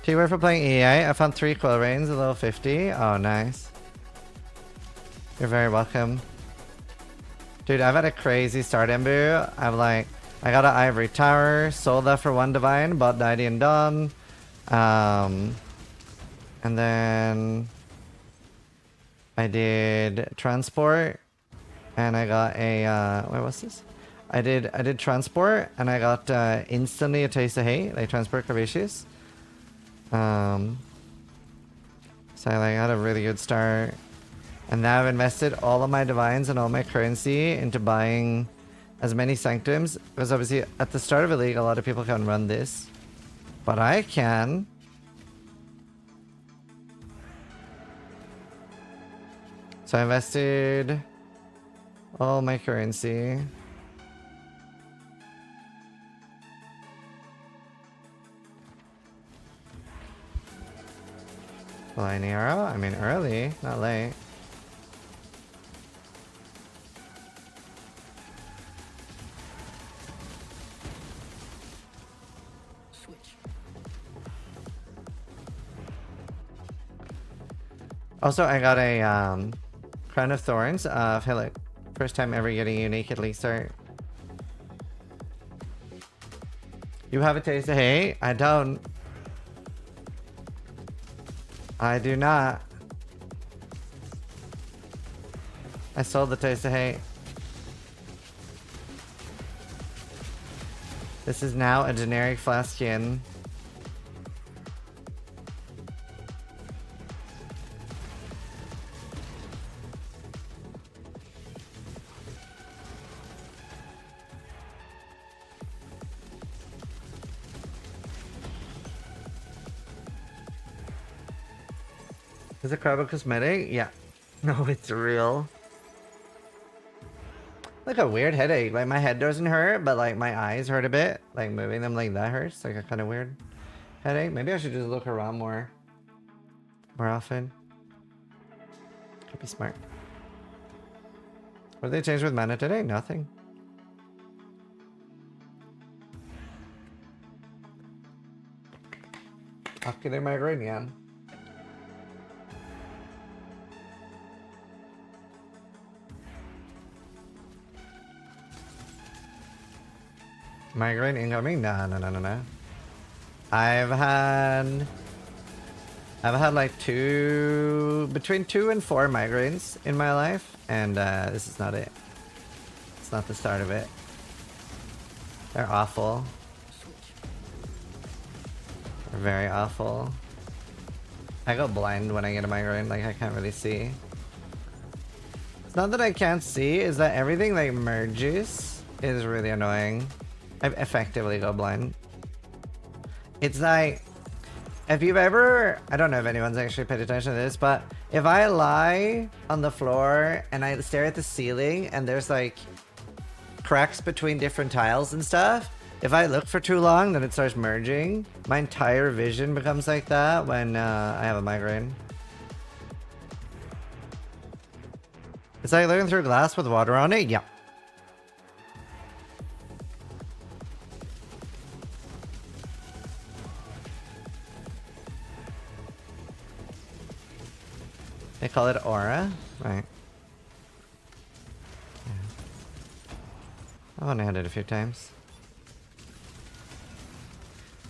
Keyword for playing EA. I found 3 quill rains, a level 50. Oh, nice. You're very welcome. Dude, I've had a crazy start, Embu. I got an ivory tower, sold that for 1 divine, bought 90 and done. And then I did transport, and I got a wait, what's this? I did transport, and I got instantly a taste of hate, like transport curvaceous. So I had a really good start. And now I've invested all of my divines and all my currency into buying as many sanctums. Because obviously at the start of a league, a lot of people can't run this. But I can. So I invested all my currency. Flying arrow? I mean early, not late. Switch. Also, I got a Crown of Thorns of Hillock. First time ever getting a unique at least start. You have a taste of hate? I don't. I do not. I sold the taste of hate. This is now a generic Flaskian. Is it crab a cosmetic? Yeah. No, it's real. Like a weird headache. Like my head doesn't hurt, but like my eyes hurt a bit. Like moving them like that hurts. Like a kind of weird headache. Maybe I should just look around more often. Could be smart. What did they change with mana today? Nothing. Ocular migraine, yeah. Migraine incoming? No. I've had like between 2 and 4 migraines in my life, and this is not it. It's not the start of it. They're awful. They're very awful. I go blind when I get a migraine, like I can't really see. It's not that I can't see, is that everything like merges is really annoying. I effectively go blind. It's like, if you've ever, I don't know if anyone's actually paid attention to this, but if I lie on the floor and I stare at the ceiling and there's like cracks between different tiles and stuff, if I look for too long, then it starts merging. My entire vision becomes like that when I have a migraine. It's like looking through glass with water on it? Yeah. They call it aura? Right. I've only had it a few times.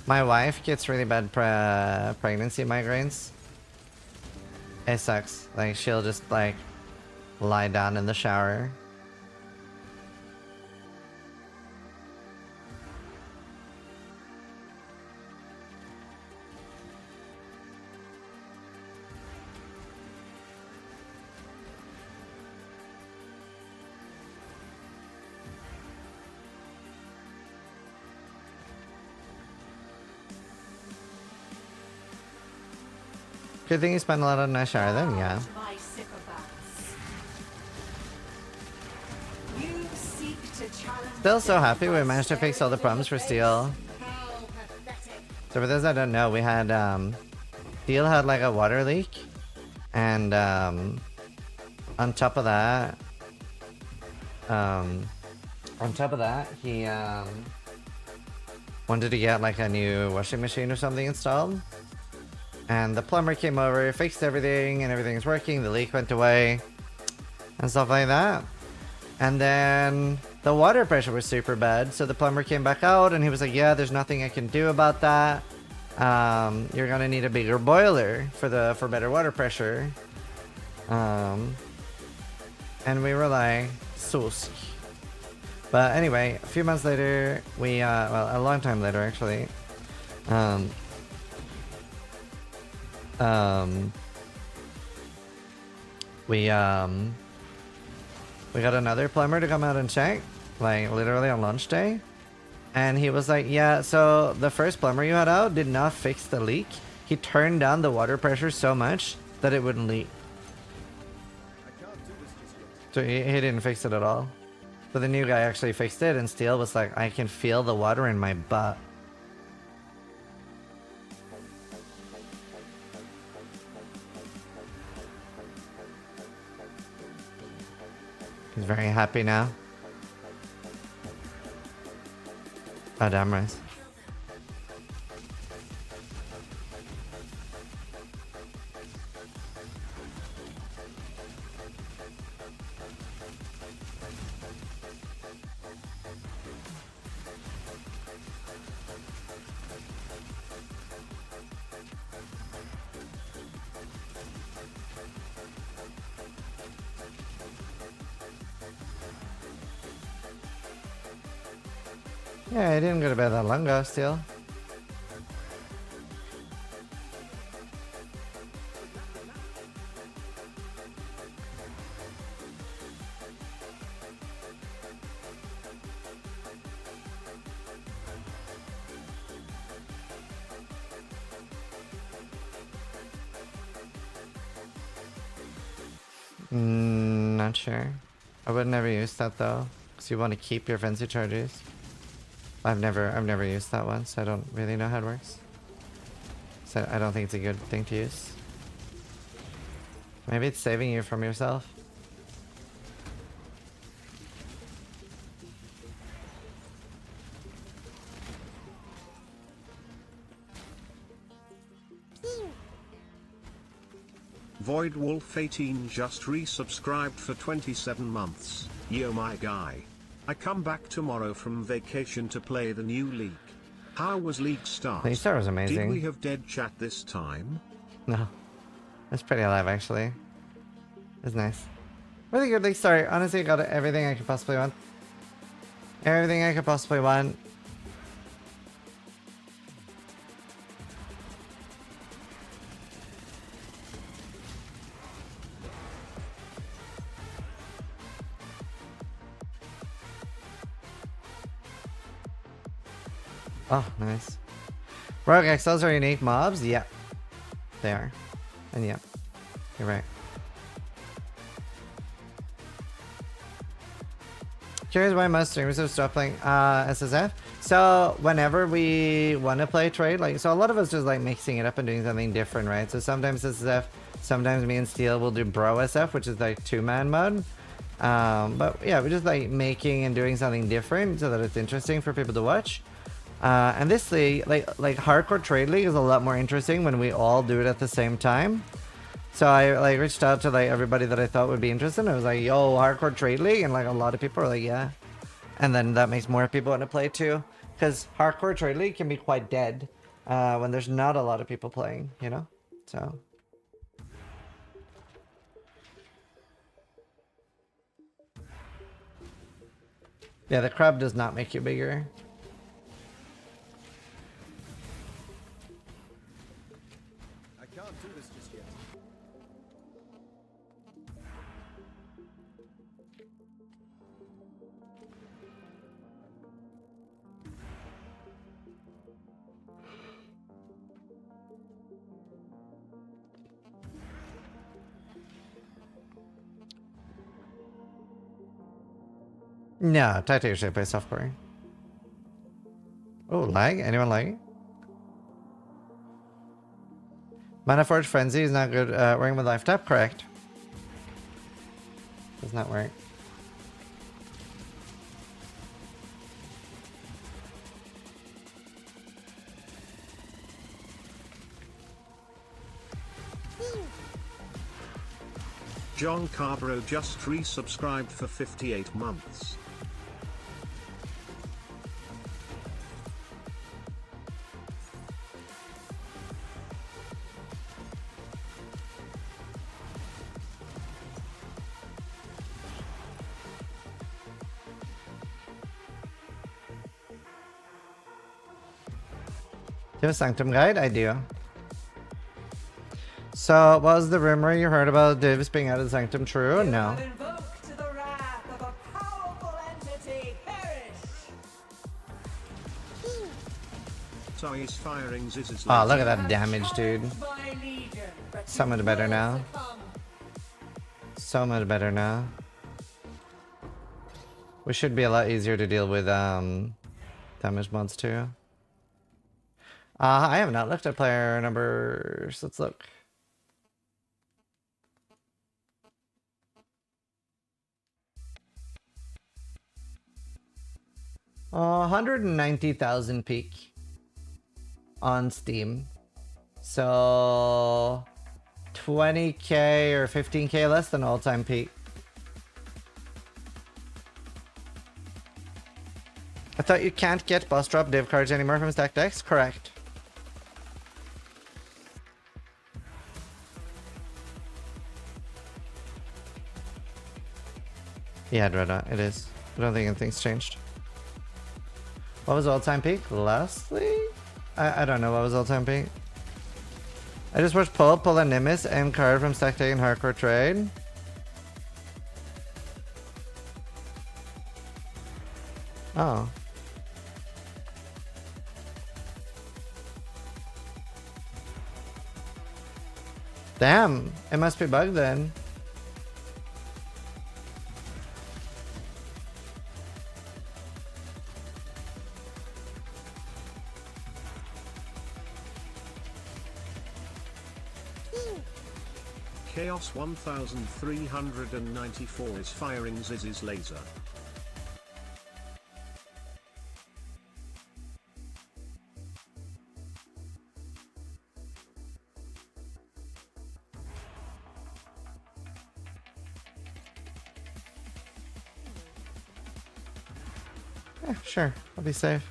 My wife gets really bad pregnancy migraines. It sucks. Like, she'll just, like, lie down in the shower. Good thing you spent a lot on that shower then, yeah. My sycophants. You seek to challenge. Still so happy we managed to fix all the problems for Steel. How pathetic. So for those that don't know, we had, Steel had like a water leak. And, on top of that, he, wanted to get like a new washing machine or something installed. And the plumber came over, fixed everything, and everything's working. The leak went away, and stuff like that. And then the water pressure was super bad, so the plumber came back out, and he was like, "Yeah, there's nothing I can do about that. You're gonna need a bigger boiler for better water pressure." And we were like, "Susk." But anyway, a few months later, we well, a long time later actually. We got another plumber to come out and check, like literally on launch day. And he was like, "Yeah, so the first plumber you had out did not fix the leak. He turned down the water pressure so much that it wouldn't leak." So he didn't fix it at all. But the new guy actually fixed it, and Steel was like, "I can feel the water in my butt." He's very happy now. Oh, damn right. Yeah, I didn't go to bed that long ago, Steel. Not sure. I would never use that though, because you want to keep your fancy charges. I've never used that one, so I don't really know how it works. So I don't think it's a good thing to use. Maybe it's saving you from yourself. Void Wolf 18 just resubscribed for 27 months. Yo my guy. I come back tomorrow from vacation to play the new League. How was League start? League start was amazing. Did we have dead chat this time? No. It's pretty alive actually. It's nice. Really good League start. Honestly, got everything I could possibly want. Everything I could possibly want. Oh, nice. Rogue XLs are unique mobs? Yep. They are. And yep. You're right. Curious why most streamers have stopped playing SSF? So whenever we want to play trade, like, so a lot of us just like mixing it up and doing something different, right? So sometimes SSF, sometimes me and Steel will do Bro SF, which is like 2-man mode. But yeah, we're just like making and doing something different so that it's interesting for people to watch. And this league, like hardcore trade league, is a lot more interesting when we all do it at the same time. So I like reached out to like everybody that I thought would be interested. I was like, "Yo, hardcore trade league," and like a lot of people are like, "Yeah." And then that makes more people want to play too. Because hardcore trade league can be quite dead when there's not a lot of people playing, you know? So. Yeah, the crab does not make you bigger. I can't do this just yet. No, Taito usually plays softcore. Oh, lag? Anyone lag? Mana Forge Frenzy is not good. Working with life tap, correct. Does not work. John Carborough just resubscribed for 58 months. Do you have a Sanctum guide? I do. So, what was the rumor you heard about Davis being out of the Sanctum true? You No. have invoked the wrath of a powerful entity. Perish! So he's firing Ziz's Oh, look laser. at that damage, dude. My legion, but So you much better will now. succumb. So much better now. We should be a lot easier to deal with damage mods too. I have not looked at player numbers. Let's look. Oh, 190,000 peak on Steam. So 20k or 15k less than all-time peak. I thought you can't get boss drop div cards anymore from stacked decks? Correct. Yeah, Dreada, it is. I don't think anything's changed. What was all-time peak? Lastly? I don't know what was all-time peak. I just watched pull a Nimbus, M card from stack deck and hardcore trade. Oh. Damn, it must be bugged then. Chaos 1394 is firing Ziz's laser. Yeah, sure. I'll be safe.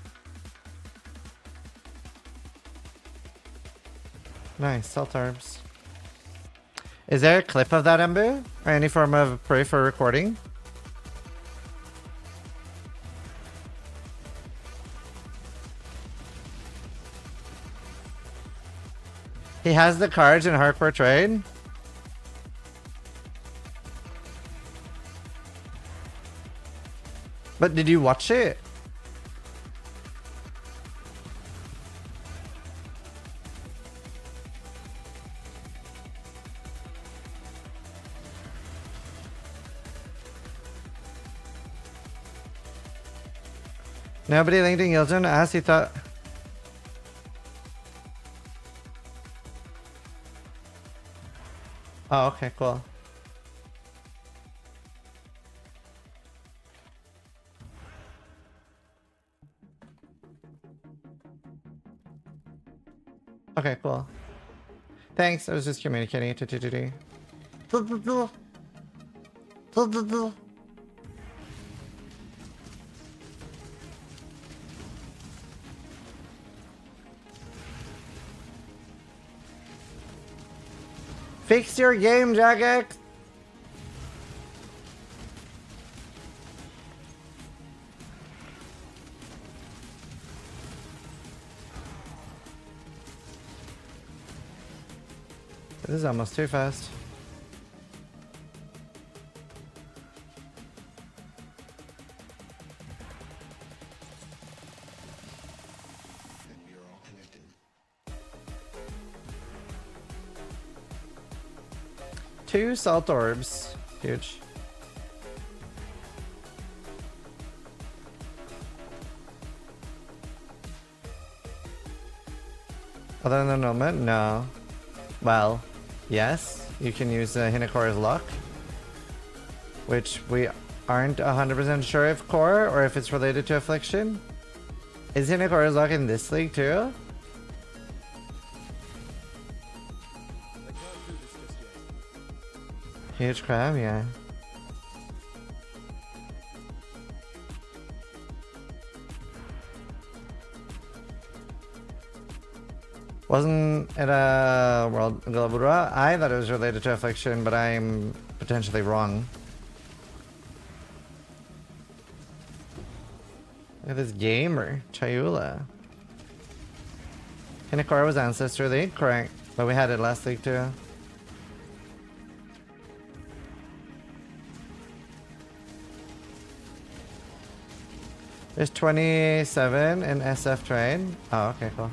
Nice, salt arbs. Is there a clip of that, Embu? Or any form of proof for recording? He has the cards in hardcore trade? But did you watch it? Nobody linked in Yildren asked he thought... Oh, okay, cool. Okay, cool. Thanks, I was just communicating to TTD. Fix your game, Jagex! This is almost too fast. Two salt orbs. Huge. Other than the moment? No. Well, yes. You can use Hinakora's Luck. Which we aren't 100% sure if core or if it's related to Affliction. Is Hinakora's Luck in this league too? Huge crab, yeah. Wasn't it a World Globura? I thought it was related to Affliction, but I'm potentially wrong. Look at this gamer, Chayula. Hinakora was Ancestor League, correct. But we had it last week too. There's 27 in SF trade. Oh, okay, cool.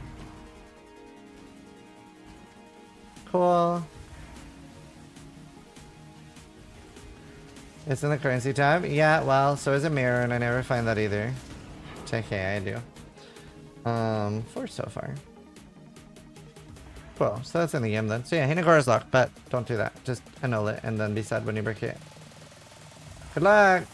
Cool. It's in the currency tab? Yeah, well, so is a mirror, and I never find that either. JK, I do. 4 so far. Cool, so that's in the game then. So yeah, Hinakora's locked, but don't do that. Just annul it and then be sad when you break it. Good luck!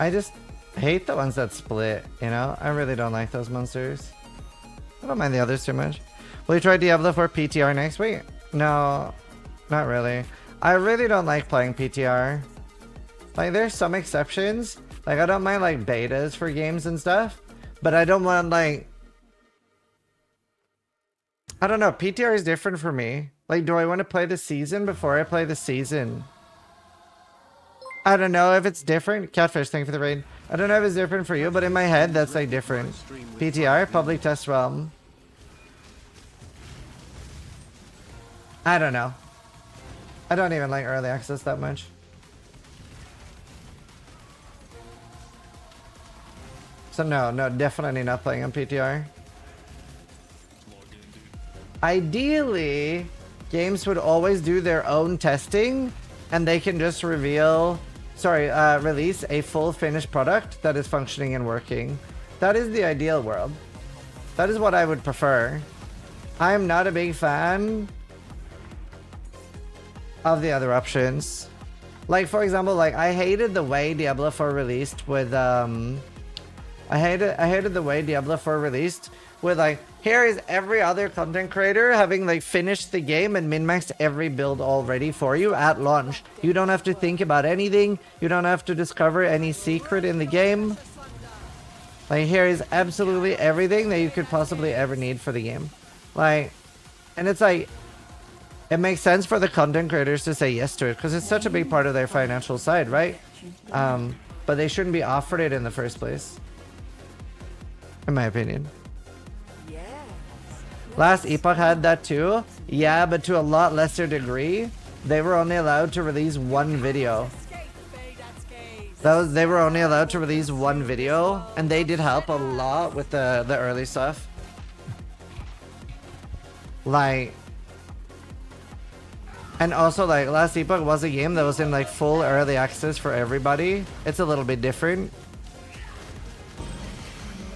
I just hate the ones that split, you know? I really don't like those monsters. I don't mind the others too much. Will you try Diablo 4 PTR next week? No, not really. I really don't like playing PTR. Like, there's some exceptions. Like, I don't mind, like, betas for games and stuff. But I don't want, like... I don't know. PTR is different for me. Like, do I want to play the season before I play the season? I don't know if it's different. Catfish, thank you for the raid. I don't know if it's different for you, but in my head, that's like different. PTR, public test realm. I don't know. I don't even like early access that much. So no, definitely not playing on PTR. Ideally, games would always do their own testing and they can just reveal... release a full finished product that is functioning and working. That is the ideal world. That is what I would prefer. I'm not a big fan of the other options. Like, for example, like, I hated the way Diablo 4 released with, I hated the way Diablo 4 released with, like, here is every other content creator having, like, finished the game and min-maxed every build already for you at launch. You don't have to think about anything. You don't have to discover any secret in the game. Like, here is absolutely everything that you could possibly ever need for the game. Like, and it's like, it makes sense for the content creators to say yes to it because it's such a big part of their financial side, right? But they shouldn't be offered it in the first place. In my opinion. Last Epoch had that too. Yeah, but to a lot lesser degree. They were only allowed to release one video. They were only allowed to release one video, and they did help a lot with the early stuff. Like, and also, like, Last Epoch was a game that was in, like, full early access for everybody. It's a little bit different.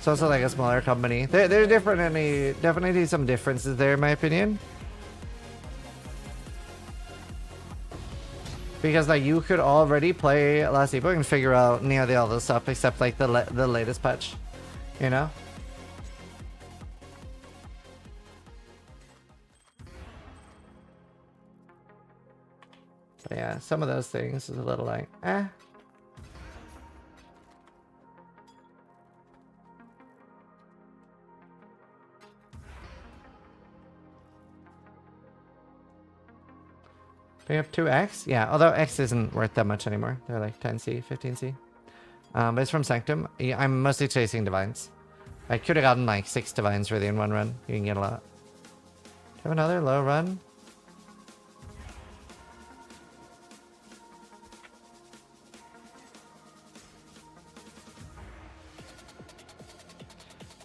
It's also like a smaller company. There's definitely some differences there in my opinion. Because like you could already play Last Epoch and figure out nearly all this stuff except like the latest patch, you know? But yeah, some of those things is a little like, eh. We have 2x? Yeah, although X isn't worth that much anymore. They're like 10C, 15C. But it's from Sanctum. Yeah, I'm mostly chasing divines. I could have gotten like 6 divines really in one run. You can get a lot. Do you have another low run?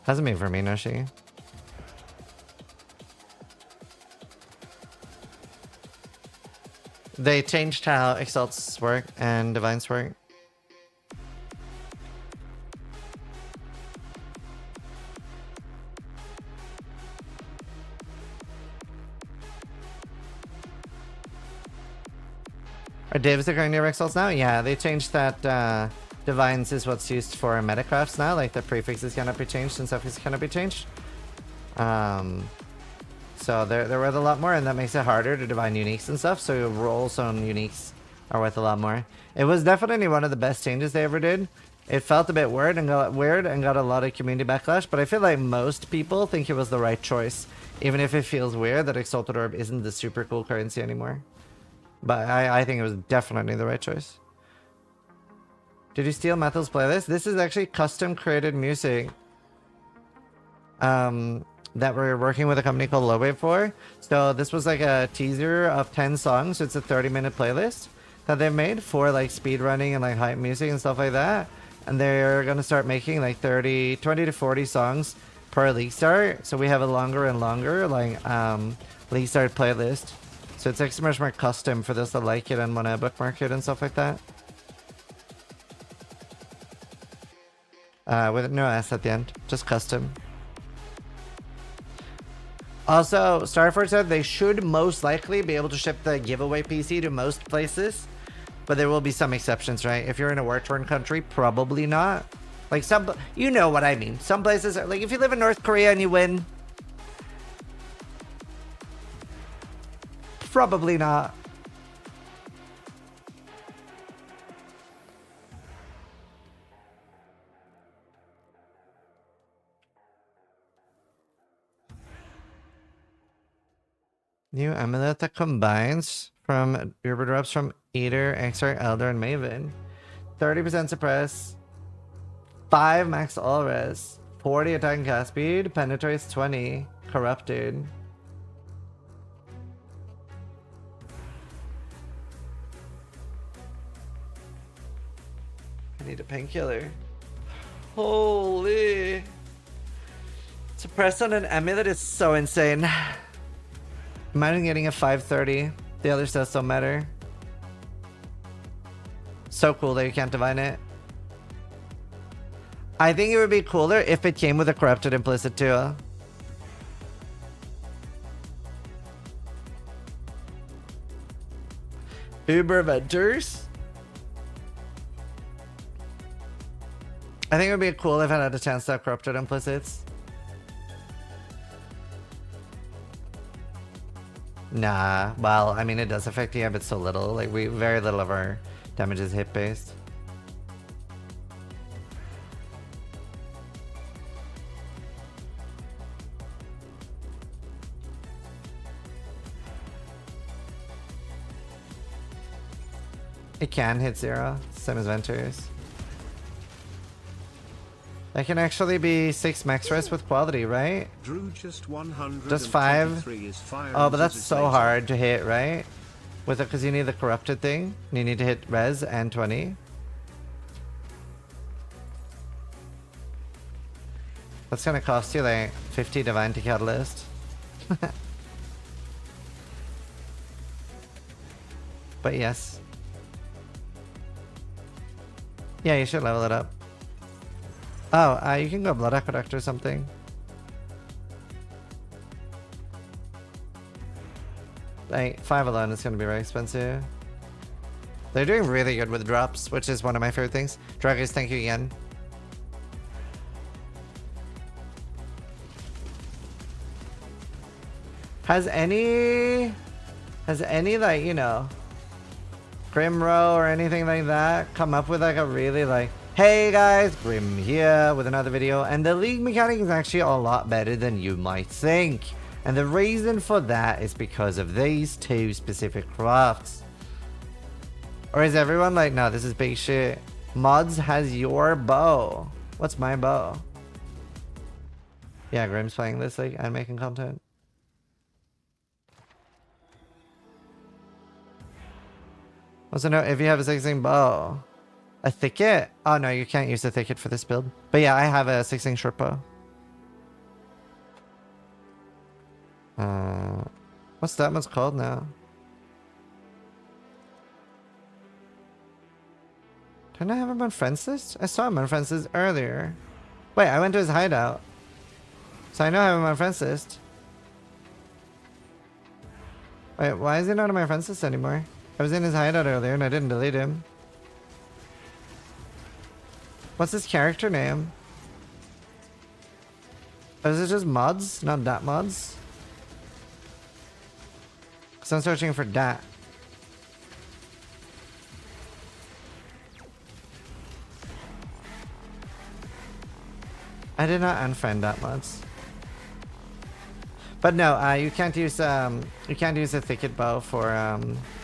Hasn't been for me, no she. They changed how Exalts work and Divines work. Are Davis going near Exalts now? Yeah, they changed that Divines is what's used for metacrafts now. Like the prefixes cannot be changed and suffixes cannot be changed. So they're worth a lot more, and that makes it harder to divine uniques and stuff. So rolls on uniques are worth a lot more. It was definitely one of the best changes they ever did. It felt a bit weird and got a lot of community backlash, but I feel like most people think it was the right choice, even if it feels weird that Exalted Orb isn't the super cool currency anymore. But I think it was definitely the right choice. Did you steal Methal's playlist? This is actually custom created music. That we're working with a company called Lowwave for. So this was like a teaser of 10 songs. So it's a 30-minute playlist that they've made for like speedrunning and like hype music and stuff like that. And they're gonna start making like 20 to 40 songs per league start. So we have a longer and longer like league start playlist. So it's extra much more custom for those that like it and want to bookmark it and stuff like that. With no S at the end, just custom. Also, Starford said they should most likely be able to ship the giveaway PC to most places, but there will be some exceptions, right? If you're in a war-torn country, probably not. Like some, you know what I mean. Some places are like, if you live in North Korea and you win, probably not. New amulet that combines from Uber drops from Eater, Exarch, Elder, and Maven. 30% suppress, 5 max all res, 40 attack and cast speed, penetrates 20, corrupted. I need a painkiller. Holy. Suppress on an amulet is so insane. Imagine getting a 530. The other stuff don't matter. So cool that you can't divine it. I think it would be cooler if it came with a corrupted implicit too. Uber Ventures. I think it would be cool if I had a chance to have corrupted implicits. Nah, well, I mean, it does affect you, but so little. Like, very little of our damage is hit based. It can hit 0, same as Ventures. That can actually be 6 max rest with quality, right? Drew just 100. Just 5? Oh, but that's so hard to hit, right? With it, because you need the corrupted thing. You need to hit res and 20. That's gonna cost you like 50 divine to catalyst. But yes. Yeah, you should level it up. Oh, you can go Blood Aqueduct or something. Like, 5 alone is gonna be very expensive. They're doing really good with drops, which is one of my favorite things. Draggers, thank you again. Has any like, you know, Grimro or anything like that come up with like a really like, hey guys, Grim here with another video, and the league mechanic is actually a lot better than you might think. And the reason for that is because of these two specific crafts. Or is everyone like, no, this is big shit. Mods has your bow. What's my bow? Yeah, Grim's playing this league and making content. Also, no, if you have a 16 bow. A thicket? Oh no, you can't use the thicket for this build. But yeah, I have a 16 short bow. What's that one's called now? Didn't I have him on friends list? I saw him on friends list earlier. Wait, I went to his hideout. So I know I have him on friends list. Wait, why is he not on my friends list anymore? I was in his hideout earlier and I didn't delete him. What's his character name? Or is it just mods? Not dat mods? Because I'm searching for dat. I did not unfriend dat mods. But no, you can't use a thicket bow for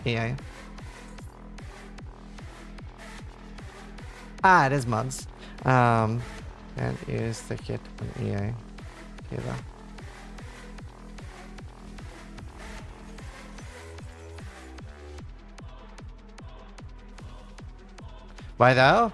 EA. Ah, it is mods. Can't use thicket on EA. Okay, though. Why though?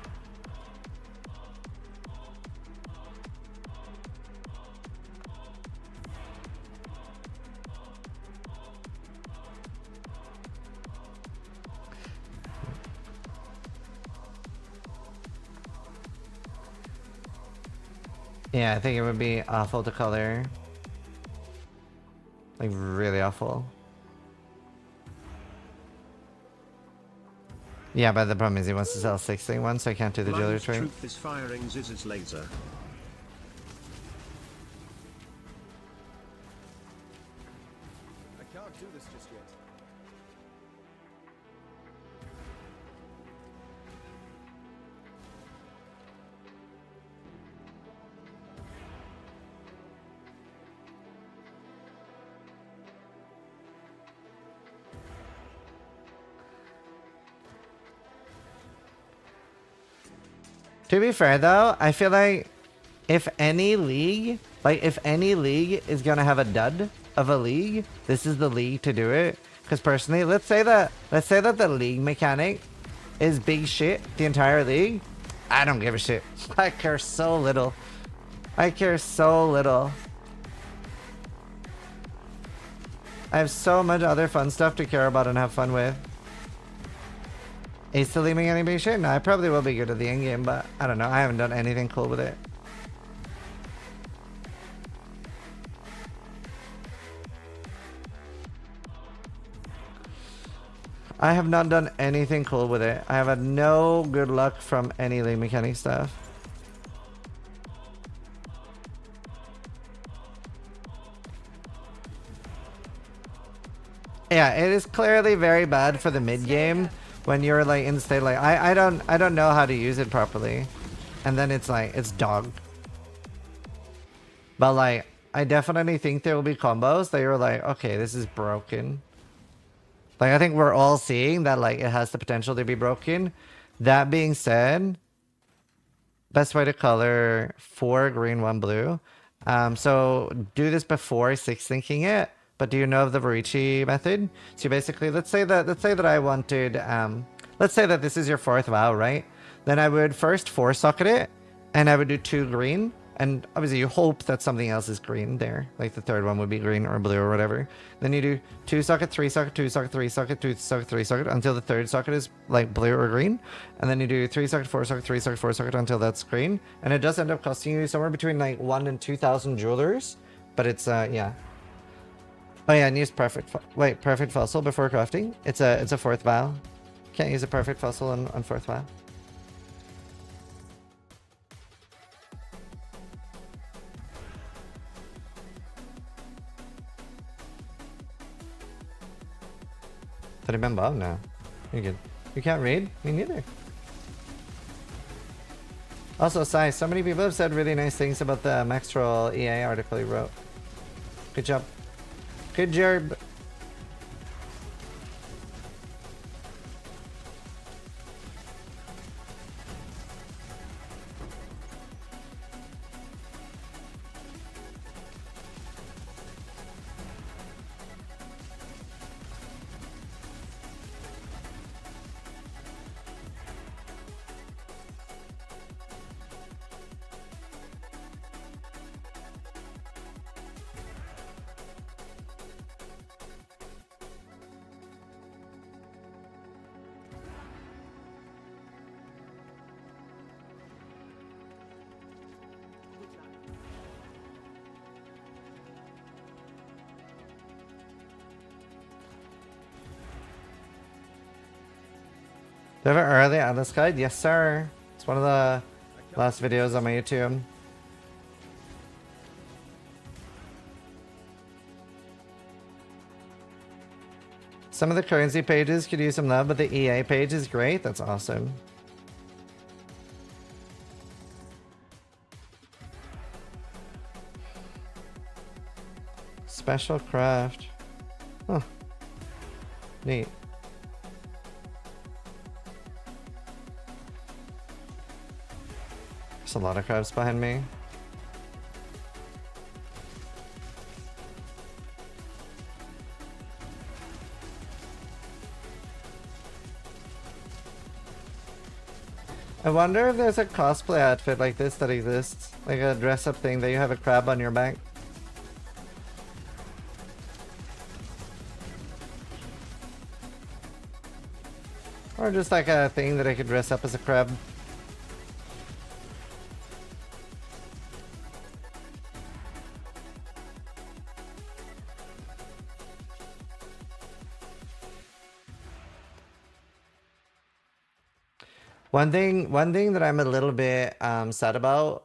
Yeah, I think it would be awful to color. Like, really awful. Yeah, but the problem is he wants to sell 16 ones, so I can't do the jewelry trade. Truth is firing Ziz's laser. I can't do this just yet. To be fair though, I feel like if any league is gonna have a dud of a league, this is the league to do it. Because personally, let's say that the league mechanic is big shit, the entire league. I don't give a shit. I care so little. I care so little. I have so much other fun stuff to care about and have fun with. Is the league mechanic big shit? No, I probably will be good at the end game, but I don't know. I haven't done anything cool with it. I have not done anything cool with it. I have had no good luck from any league mechanic stuff. Yeah, it is clearly very bad for the mid game when you're like in state like I don't know how to use it properly, and then it's like it's dog. But like I definitely think there will be combos that you're like, okay, this is broken. Like I think we're all seeing that like it has the potential to be broken. That being said, best way to color 4 green 1 blue. So do this before 6 thinking it. But do you know of the Varici method? So basically, let's say that I wanted, let's say that this is your 4th vow, right? Then I would first 4 socket it, and I would do 2 green, And obviously you hope that something else is green there. Like the third one would be green or blue or whatever. Then you do 2 socket, 3 socket, 2 socket, 3 socket, 2 socket, 3 socket until the third socket is like blue or green. And then you do 3 socket, 4 socket, 3 socket, 4 socket until that's green. And it does end up costing you somewhere between like 1 and 2,000 jewelers. But it's, yeah. Oh yeah, and use perfect fossil before crafting. It's a fourth vial. Can't use a perfect fossil on fourth vial. Did I remember? Oh, no. You're good. You can't read? Me neither. Also, Sai, so many people have said really nice things about the Max Troll EA article you wrote. Good job. Good job. Do I have an early Atlas guide? Yes, sir. It's one of the last videos on my YouTube. Some of the currency pages could use some love, but the EA page is great. That's awesome. Special craft. Huh. Neat. There's a lot of crabs behind me. I wonder if there's a cosplay outfit like this that exists. Like a dress-up thing that you have a crab on your back. Or just like a thing that I could dress up as a crab. One thing that I'm a little bit sad about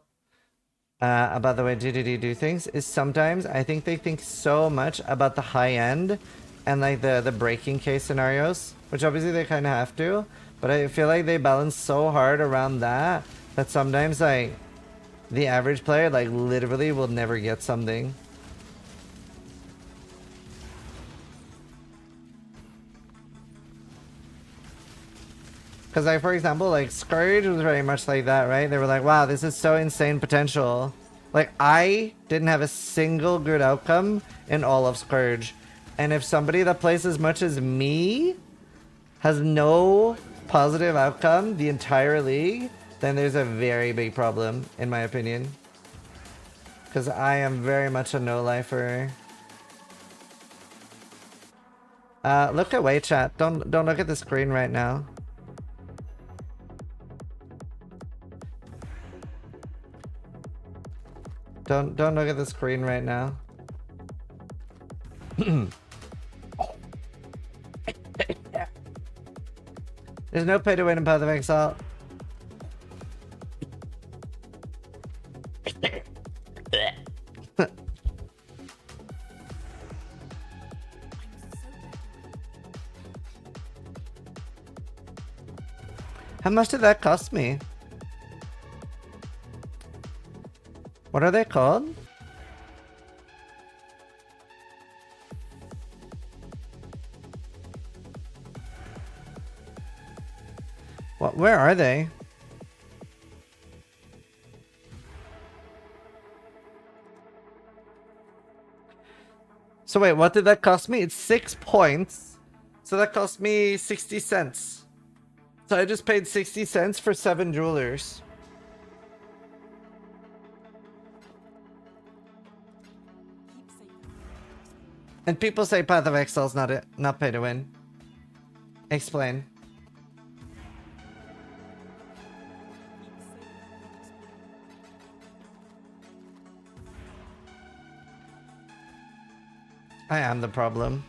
the way GDD do things is sometimes I think they think so much about the high end and like the breaking case scenarios, which obviously they kind of have to, but I feel like they balance so hard around that sometimes like the average player like literally will never get something. Because, like, for example, like, Scourge was very much like that, right? They were like, wow, this is so insane potential. Like, I didn't have a single good outcome in all of Scourge. And if somebody that plays as much as me has no positive outcome the entire league, then there's a very big problem, in my opinion. Because I am very much a no-lifer. Look away, chat. Don't look at the screen right now. Don't look at the screen right now. There's no pay to win in Path of Exile. How much did that cost me? What are they called? What? Where are they? So wait, what did that cost me? It's 6 points. So that cost me 60 cents. So I just paid 60 cents for 7 jewelers. And people say Path of Exile's not pay to win. Explain. I am the problem.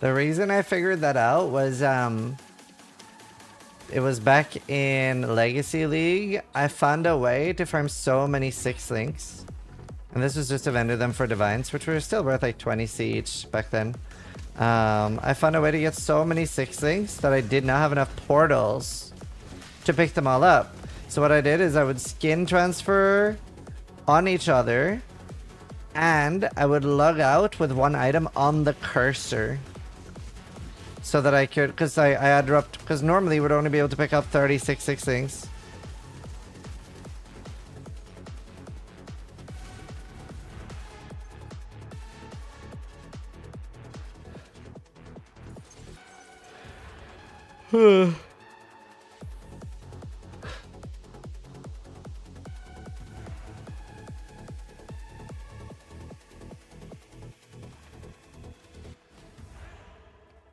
The reason I figured that out was it was back in Legacy League. I found a way to farm so many 6 links. And this was just to vendor them for divines, which were still worth like 20C each back then. I found a way to get so many 6 links that I did not have enough portals to pick them all up. So what I did is I would skin transfer on each other, and I would log out with 1 item on the cursor. So that I could, because I had dropped, because normally you would only be able to pick up 36 6 things.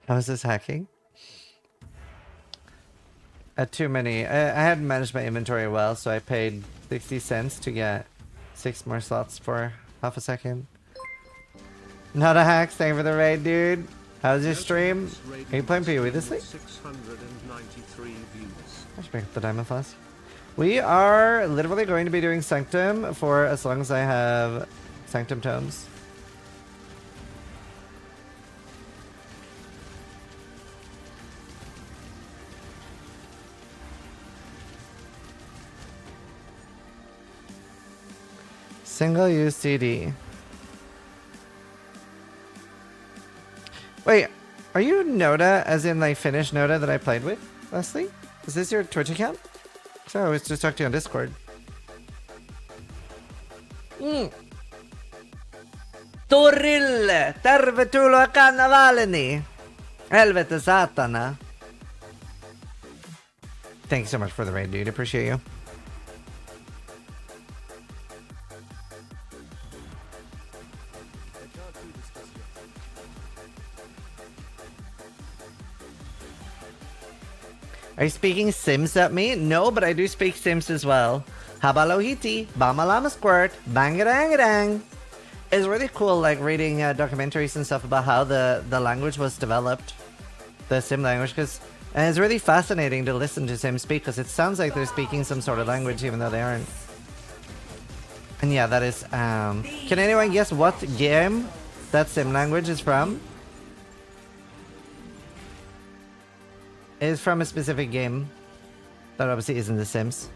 How is this hacking? Too many. I hadn't managed my inventory well, so I paid 60 cents to get 6 more slots for half a second. Not a hack. Thank you for the raid, dude. How's your stream? Are you playing PoE this week? 693 views. I should pick up the diamond flask. We are literally going to be doing Sanctum for as long as I have Sanctum tomes. Single use CD. Wait, are you Noda, as in like Finnish Noda that I played with, Leslie? Is this your Twitch account? So I was just talking to you on Discord. Torille! Tervetuloa karnevalini! Helvete satana! Thanks so much for the raid, dude. Appreciate you. Are you speaking Sims at me? No, but I do speak Sims as well. Habalohiti, Bamalama Squirt, Bangadangadang. It's really cool, like, reading documentaries and stuff about how the language was developed. The Sim language, and it's really fascinating to listen to Sims speak, because it sounds like they're speaking some sort of language, even though they aren't. And yeah, that is, can anyone guess what game that Sim language is from? It's from a specific game that obviously isn't The Sims.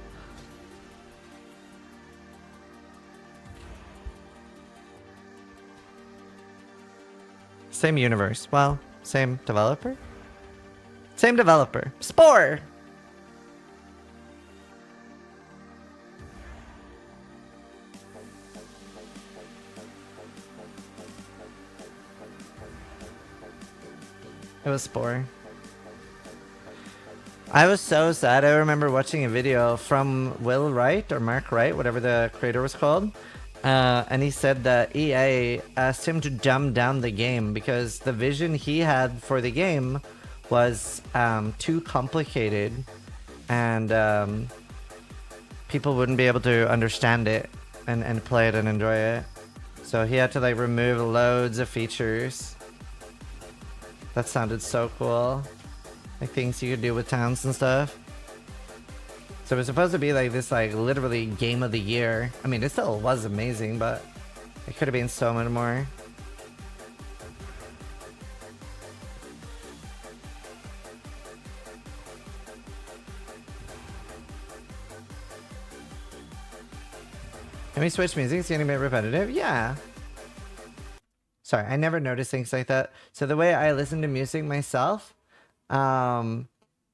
Same universe. Well, same developer? Same developer. Spore! It was Spore. I was so sad. I remember watching a video from Will Wright or Mark Wright, whatever the creator was called. And he said that EA asked him to dumb down the game because the vision he had for the game was too complicated, and people wouldn't be able to understand it and play it and enjoy it. So he had to like remove loads of features. That sounded so cool. Like things you could do with towns and stuff. So it was supposed to be like this, like literally game of the year. I mean, it still was amazing, but it could have been so much more. Can we switch music? It's getting a bit repetitive. Yeah. Sorry, I never noticed things like that. So the way I listen to music myself,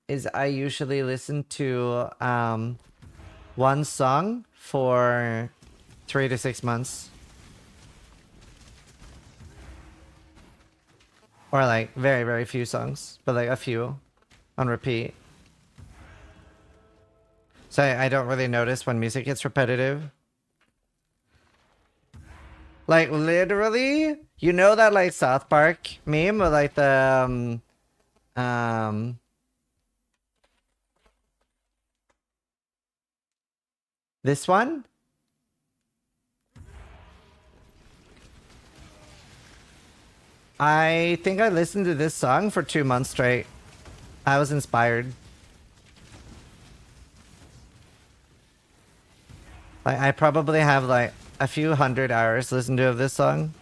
is I usually listen to one song for 3 to 6 months, or like very, very few songs, but like a few on repeat. So I don't really notice when music gets repetitive. Like literally, you know that like South Park meme with like the this one? I think I listened to this song for 2 months straight. I was inspired. Like I probably have like a few hundred hours listened to of this song.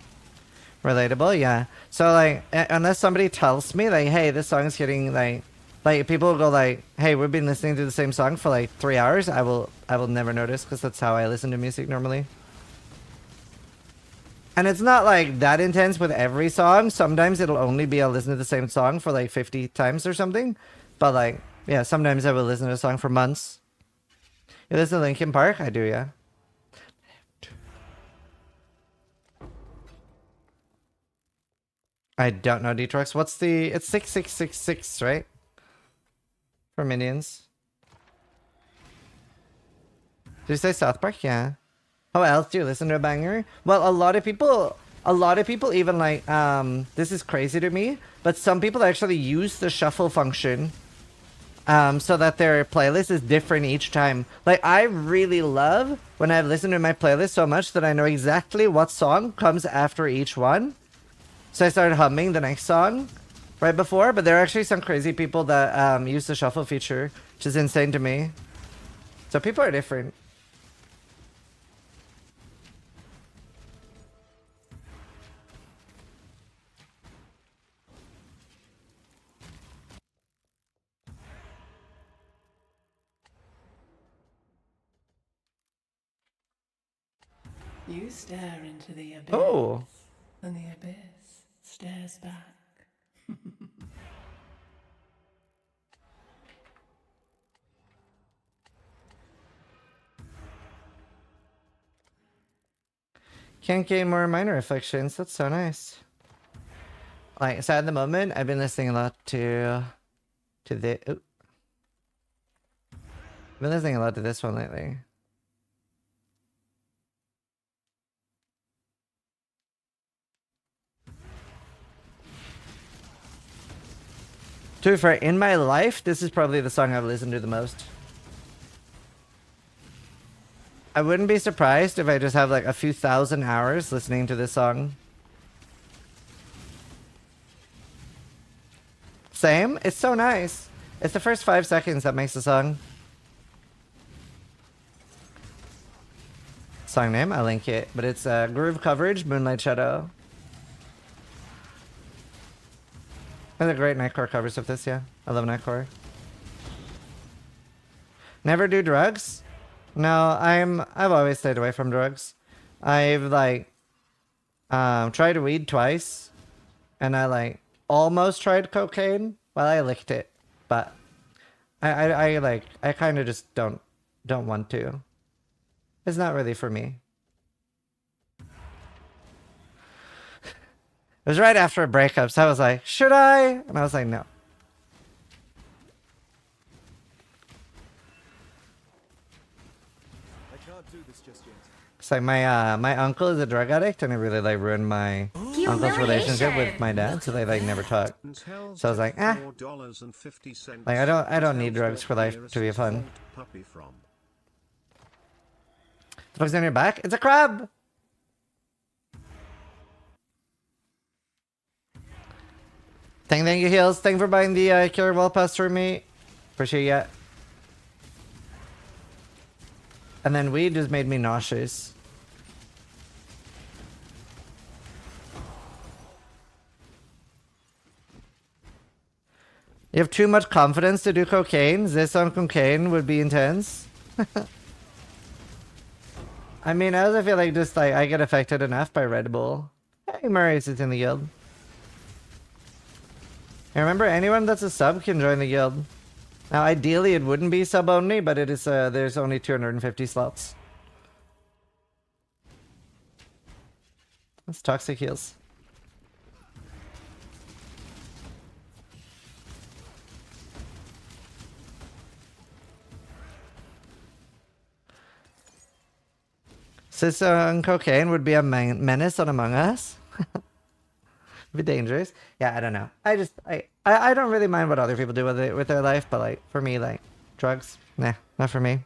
Relatable, yeah. So like, unless somebody tells me like, hey, this song's getting like people will go like, hey, we've been listening to the same song for like 3 hours. I will never notice because that's how I listen to music normally. And it's not like that intense with every song. Sometimes it'll only be I'll listen to the same song for like 50 times or something. But like, yeah, sometimes I will listen to a song for months. You listen to Linkin Park? I do, yeah. I don't know Detrox. What's the... It's 6666, right? For minions. Did you say South Park? Yeah. How else do you listen to a banger? Well, a lot of people even like, this is crazy to me, but some people actually use the shuffle function so that their playlist is different each time. Like, I really love when I've listened to my playlist so much that I know exactly what song comes after each one. So I started humming the next song right before, but there are actually some crazy people that use the shuffle feature, which is insane to me. So people are different. You stare into the abyss, Oh. and the abyss stares back. Can't gain more minor reflections. That's so nice. Like, so at the moment, I've been listening a lot to the... Ooh. I've been listening a lot to this one lately. To be fair, in my life, this is probably the song I've listened to the most. I wouldn't be surprised if I just have like a few thousand hours listening to this song. Same? It's so nice. It's the first 5 seconds that makes the song. Song name? I'll link it. But it's Groove Coverage, Moonlight Shadow. One of the great Nightcore covers of this, yeah. I love Nightcore. Never do drugs? No, I've always stayed away from drugs. I've like tried weed twice, and I like almost tried cocaine. Well, I licked it, but I kind of just don't want to. It's not really for me. It was right after a breakup, so I was like, should I? And I was like, no. I can't do this just yet. It's like my uncle is a drug addict, and it really like ruined my uncle's relationship with my dad, so they like never talked. So I was like, like I don't need drugs for life to be fun. The fuck's on your back? It's a crab. Thank you, Heels. Thank you for buying the Killer Wall Pass for me. Appreciate ya. And then weed just made me nauseous. You have too much confidence to do cocaine? This on cocaine would be intense. I mean, as I feel like just like I get affected enough by Red Bull. Hey, Marius is in the guild. And remember, anyone that's a sub can join the guild. Now, ideally, it wouldn't be sub only, but it is. There's only 250 slots. That's toxic heals. Sis on cocaine would be a menace on Among Us. Be dangerous. Yeah, I don't know. I don't really mind what other people do with their life, but like for me, like drugs, nah, not for me.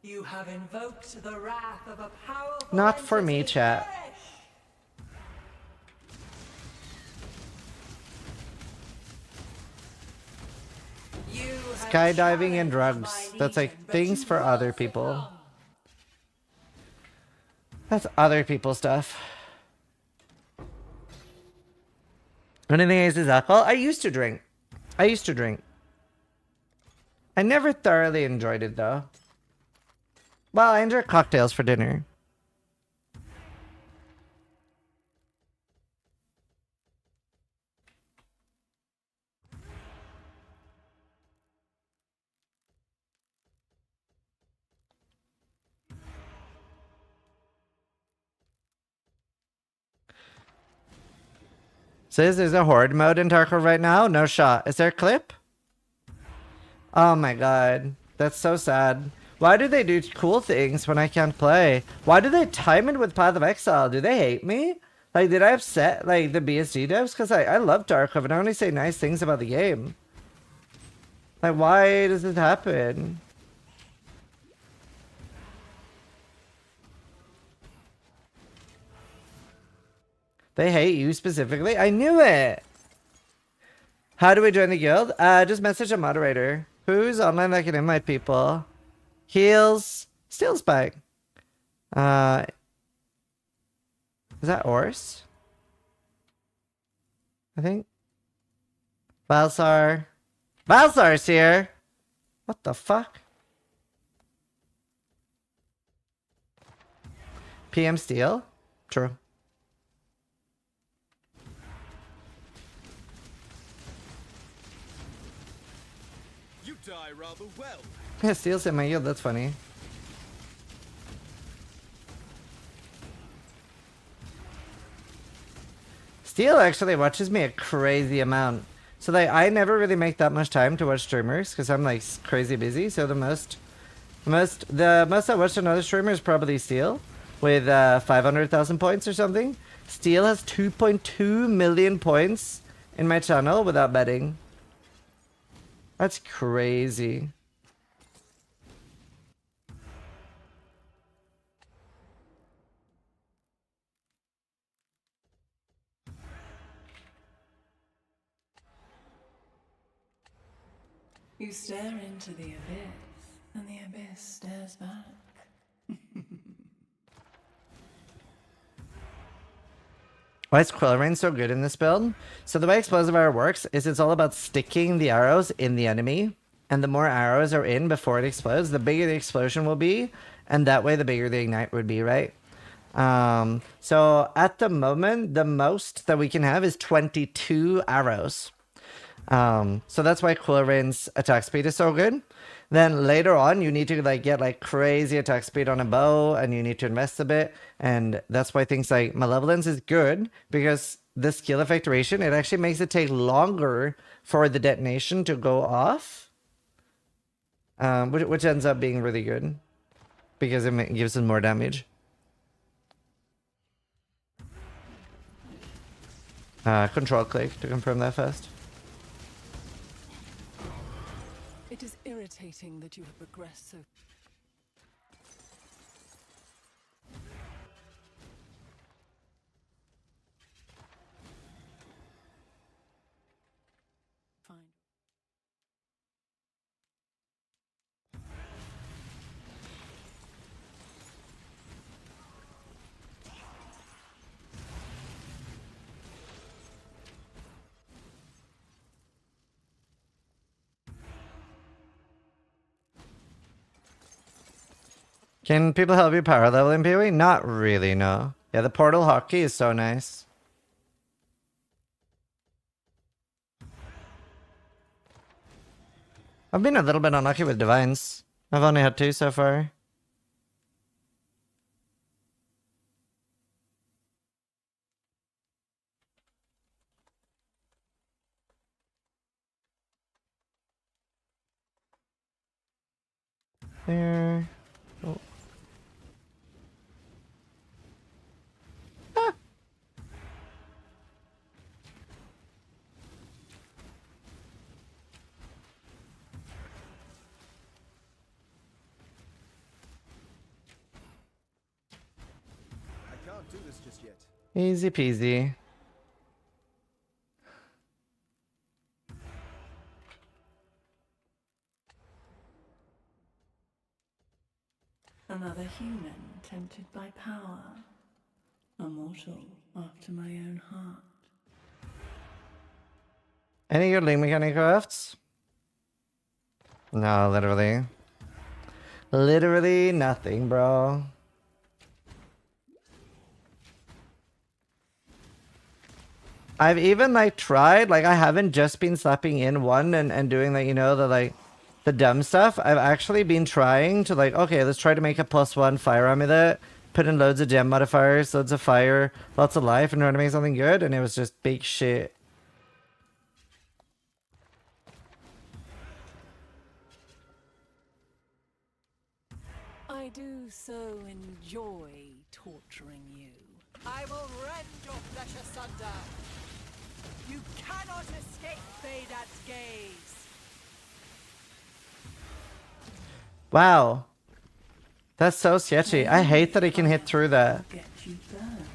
You have invoked the wrath of a powerful Not for me, entity. chat. Skydiving and drugs. That's like things for other people. That's other people's stuff. Anything is alcohol? I used to drink. I never thoroughly enjoyed it though. Well, I enjoy cocktails for dinner. Says there's a horde mode in Tarkov right now? No shot. Is there a clip? Oh my god. That's so sad. Why do they do cool things when I can't play? Why do they time it with Path of Exile? Do they hate me? Like, did I upset, like, the BSG devs? Because I love Tarkov and I only say nice things about the game. Like, why does this happen? They hate you specifically? I knew it! How do we join the guild? Just message a moderator. Who's online that can invite people? Heals. Steel Spike. Is that Ors? I think. Balsar. Balsar's here! What the fuck? PM Steel? True. You die rather well. Yeah, Steel's in my guild, that's funny. Steel actually watches me a crazy amount. So like, I never really make that much time to watch streamers because I'm like crazy busy. So the most I watched another streamer is probably Steel with 500,000 points or something. Steel has 2.2 million points in my channel without betting. That's crazy. You stare into the abyss, and the abyss stares back. Why is Quill Rain so good in this build? So the way Explosive Arrow works is it's all about sticking the arrows in the enemy. And the more arrows are in before it explodes, the bigger the explosion will be. And that way the bigger the ignite would be, right? So at the moment, the most that we can have is 22 arrows. So that's why Quill Rain's attack speed is so good. Then later on, you need to like get like crazy attack speed on a bow, and you need to invest a bit. And that's why things like Malevolence is good, because the skill effect duration, it actually makes it take longer for the detonation to go off. Which ends up being really good, because it gives us more damage. Control click to confirm that fast. It is irritating that you have progressed so. Fine. Can people help you power level in PoE? Not really, no. Yeah, the portal hotkey is so nice. I've been a little bit unlucky with divines. I've only had 2 so far. There. Can't do this just yet. Easy peasy. Another human tempted by power. A mortal after my own heart. Any good link mechanic crafts? No, literally. Literally nothing, bro. I've even like tried, like I haven't just been slapping in one and doing like, you know, the like the dumb stuff. I've actually been trying to like, okay, let's try to make a +1 firearm with it. Put in loads of gem modifiers, loads of fire, lots of life, and try to make something good, and it was just big shit. I do so enjoy torturing you. I will rend your flesh asunder. You cannot escape Vaydad's gaze. Wow. That's so sketchy. I hate that he can hit through that. Get you burned.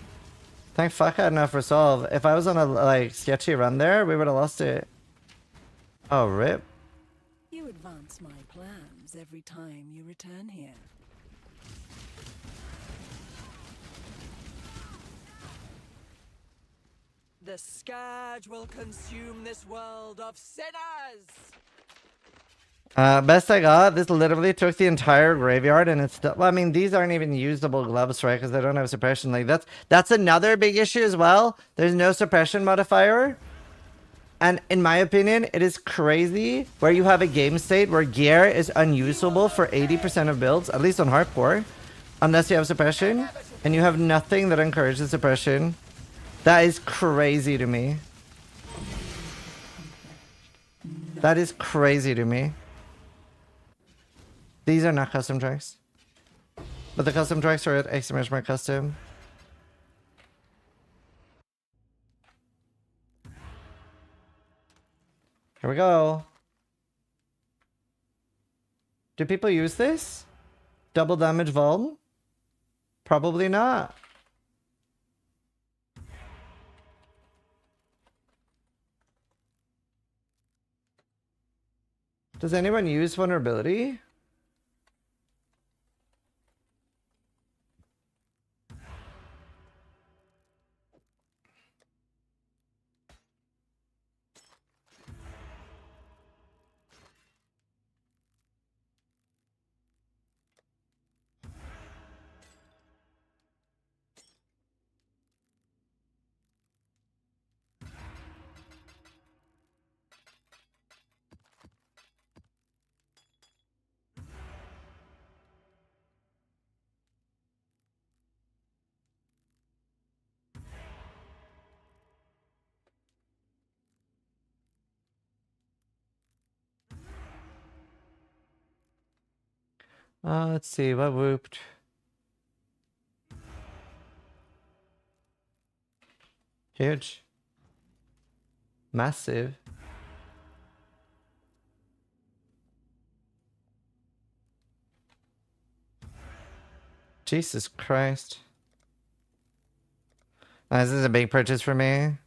Thank fuck I had enough resolve. If I was on a like sketchy run there, we would have lost it. Oh, rip. You advance my plans every time you return here. The scourge will consume this world of sinners! Best I got, this literally took the entire graveyard and it's still, well, I mean, these aren't even usable gloves, right? Because they don't have suppression. Like, that's another big issue as well. There's no suppression modifier. And in my opinion, it is crazy where you have a game state where gear is unusable for 80% of builds, at least on hardcore, unless you have suppression, and you have nothing that encourages suppression. That is crazy to me. That is crazy to me. These are not custom tracks. But the custom tracks are at XMHmark custom. Here we go. Do people use this? Double damage vuln? Probably not. Does anyone use vulnerability? Let's see, what whooped? Huge. Massive. Jesus Christ. This is a big purchase for me.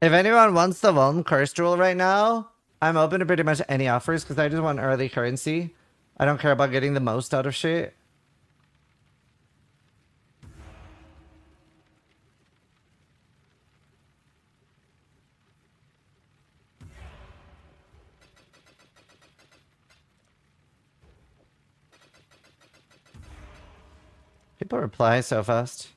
If anyone wants the Vuln Curse Jewel right now, I'm open to pretty much any offers because I just want early currency. I don't care about getting the most out of shit. People reply so fast.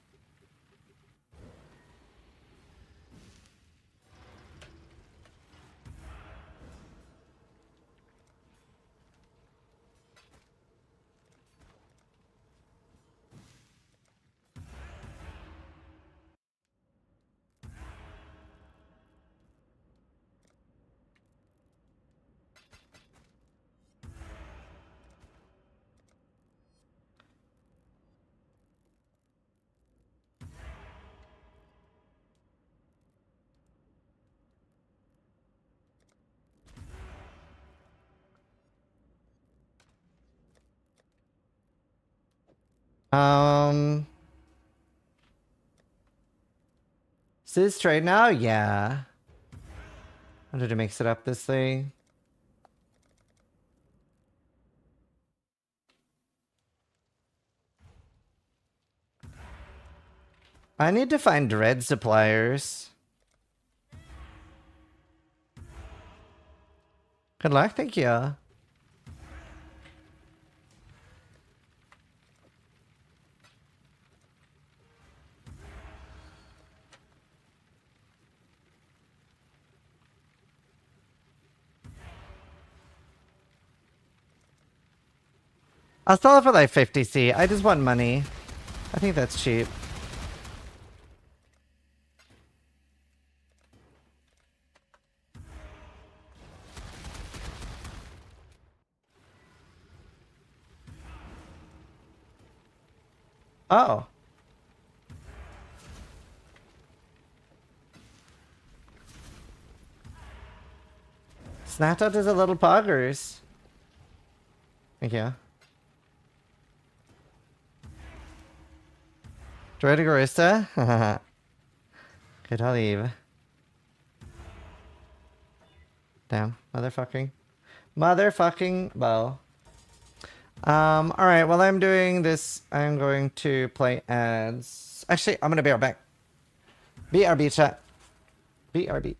Is trade now? Yeah. I wanted to mix it up this thing. I need to find dread suppliers. Good luck, thank you. I'll sell it for like 50C. I just want money. I think that's cheap. Oh. Snapchat is a little poggers. Thank you. Dread Garista? Good, I'll leave. Damn. Motherfucking bow. Alright, while I'm doing this, I'm going to play ads. Actually, I'm gonna be right back. BRB chat. BRB.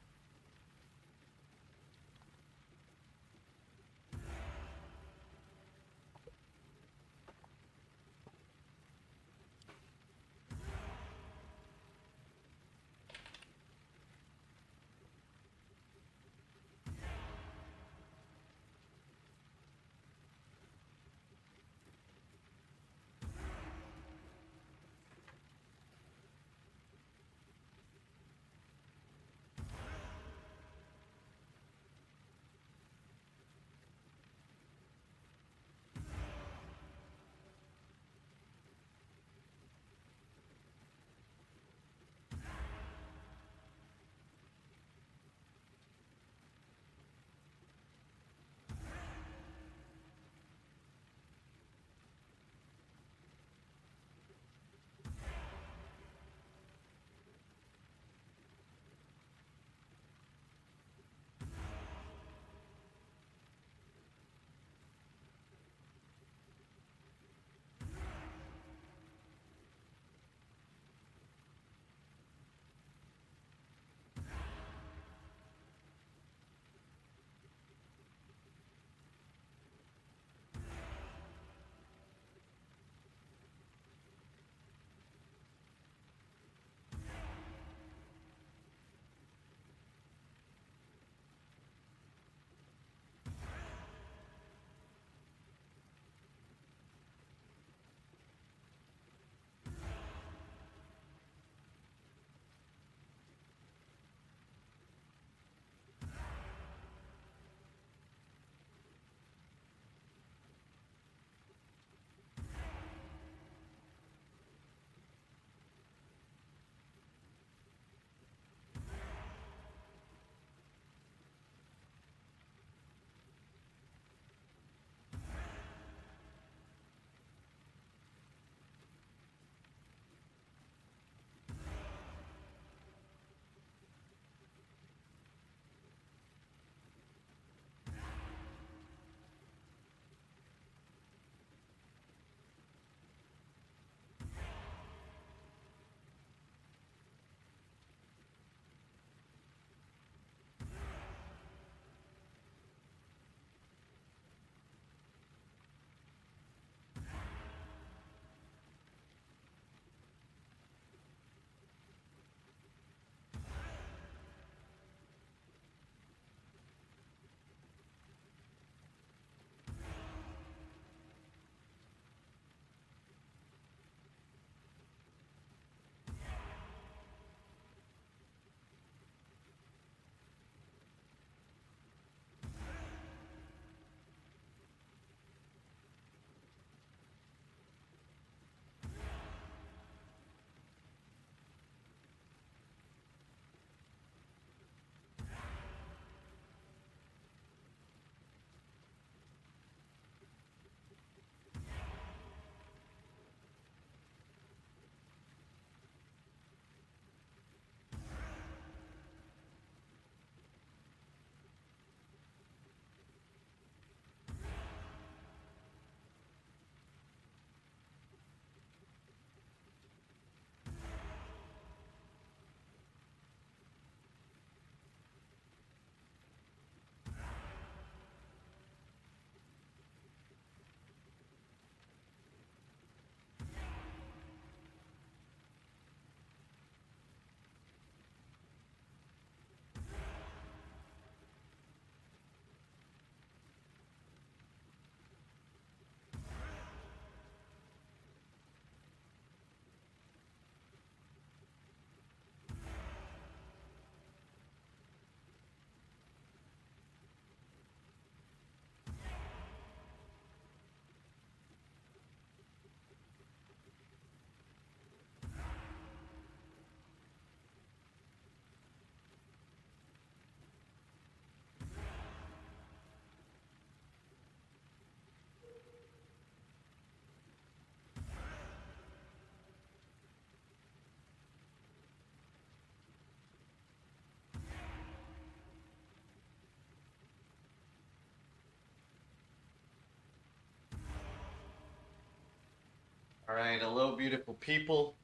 Alright, hello, beautiful people.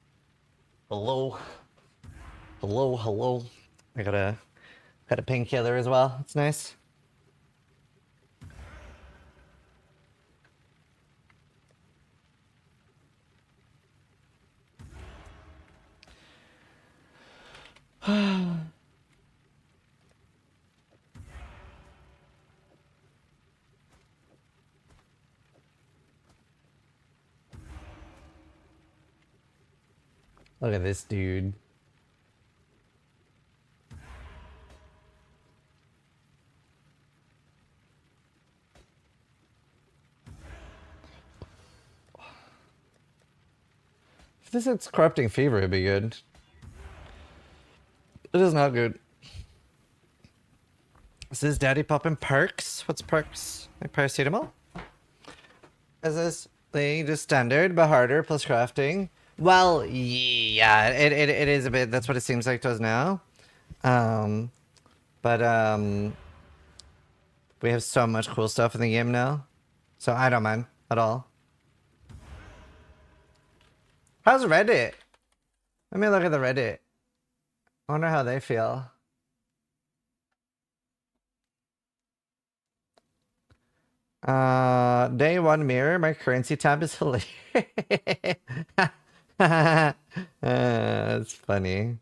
Hello. Hello, hello. I got a painkiller as well. It's nice. Look at this dude. If this is corrupting fever, it'd be good. It is not good. Is this daddy popping perks? What's perks? Like paracetamol? Is this thing just standard but harder plus crafting? Well, yeah, it is a bit. That's what it seems like to us now. But we have so much cool stuff in the game now, so I don't mind at all. How's Reddit? Let me look at the Reddit. I wonder how they feel. Day one mirror, my currency tab is hilarious. That's funny.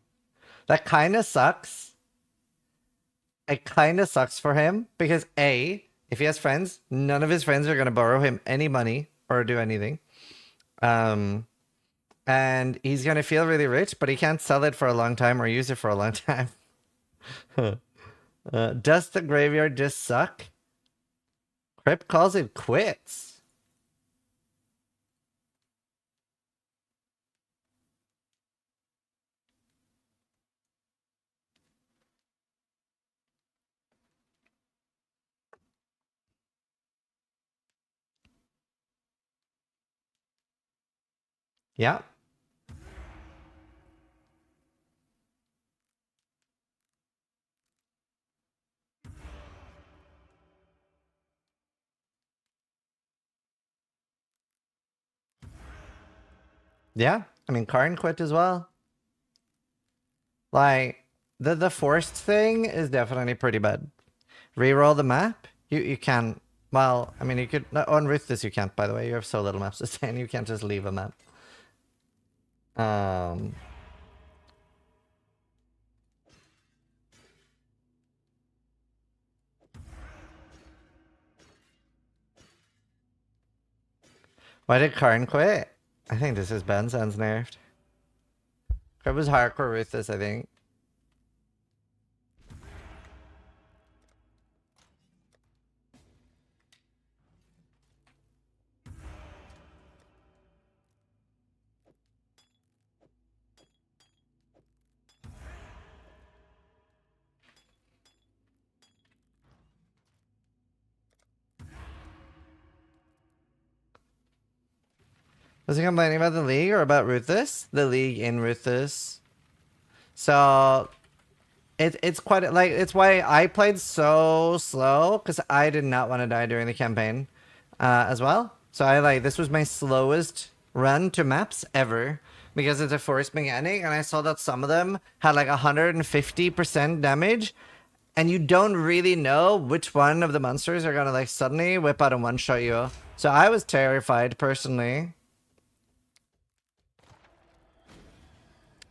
That kind of sucks. It kind of sucks for him because A, if he has friends, none of his friends are going to borrow him any money or do anything. And he's going to feel really rich, but he can't sell it for a long time or use it for a long time. Does the graveyard just suck? Crip calls it quits. Yeah. Yeah. I mean, Karn quit as well. Like, the forced thing is definitely pretty bad. Reroll the map? You can't. Well, I mean, you could. On Ruthless, you can't, by the way. You have so little maps to stay, and you can't just leave a map. Why did Karn quit? I think this is Benson's nerfed. It was hardcore Ruthless, I think. Was he complaining about the league or about Ruthless? The league in Ruthless. So it's quite like it's why I played so slow because I did not want to die during the campaign as well. So this was my slowest run to maps ever because it's a forced mechanic, and I saw that some of them had like 150% damage, and you don't really know which one of the monsters are gonna like suddenly whip out and one shot you. So I was terrified personally.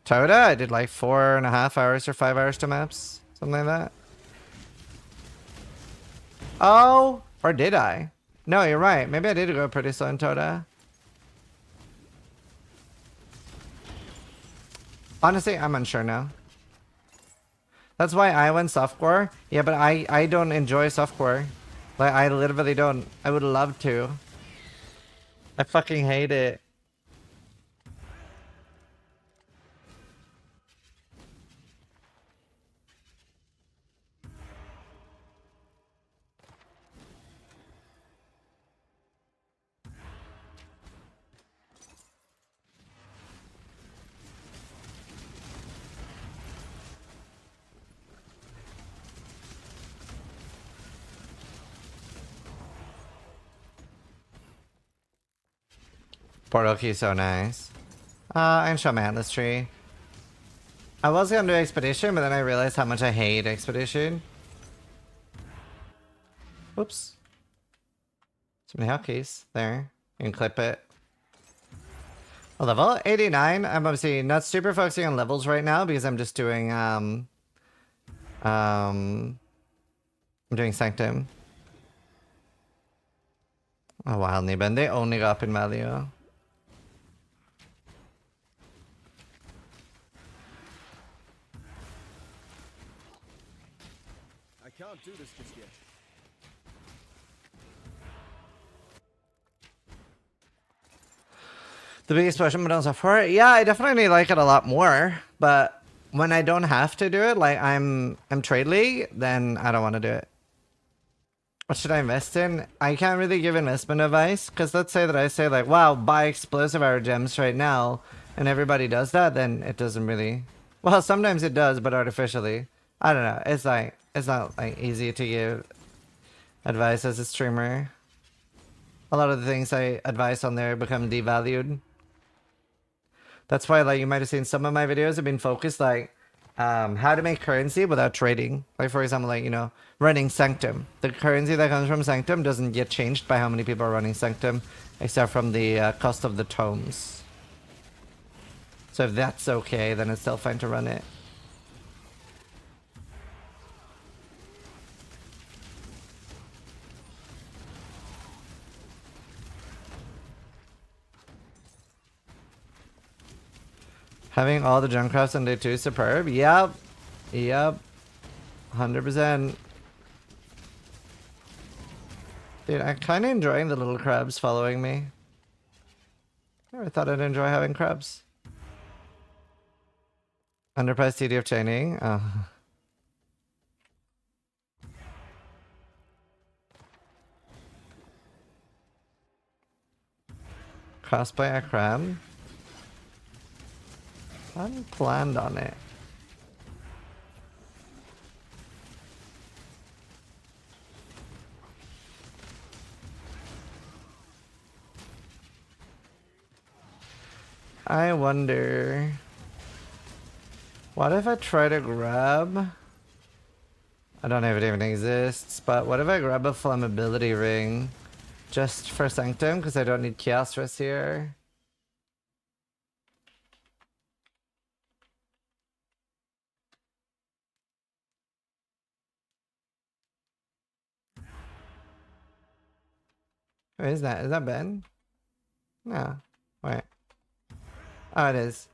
Toda, I did like 4.5 hours or 5 hours to maps. Something like that. Oh, or did I? No, you're right. Maybe I did go pretty slow in Toda. Honestly, I'm unsure now. That's why I went softcore. Yeah, but I don't enjoy softcore. Like, I literally don't. I would love to. I fucking hate it. Portal key so nice. I can show my Atlas tree. I was gonna do Expedition, but then I realized how much I hate Expedition. Oops. So many hotkeys there. You can clip it. A level 89. I'm obviously not super focusing on levels right now because I'm just doing I'm doing Sanctum. Oh wow, Niben. They only go up in value. I can't do this just yet. The biggest push I'm so far. Yeah, I definitely like it a lot more. But when I don't have to do it, like I'm trade league, then I don't want to do it. What should I invest in? I can't really give investment advice because let's say that I say like, wow, buy explosive hour gems right now, and everybody does that, then it doesn't really. Well, sometimes it does, but artificially. I don't know. It's not like easy to give advice as a streamer. A lot of the things I advise on there become devalued. That's why, like, you might have seen some of my videos have been focused, like, how to make currency without trading. Like, for example, like, you know, running Sanctum. The currency that comes from Sanctum doesn't get changed by how many people are running Sanctum, except from the cost of the tomes. So if that's okay, then it's still fine to run it. Having all the Junkcrafts on day 2 is superb. Yep. Yep. 100%. Dude, I'm kind of enjoying the little crabs following me. Never thought I'd enjoy having crabs. Underpriced TDF chaining. Oh. Crossplay a crab. I hadn't planned on it. I wonder... What if I try to grab... I don't know if it even exists, but what if I grab a flammability ring just for Sanctum, because I don't need Chaos Stress here? Wait, is that Ben? No. Wait. Oh, it is.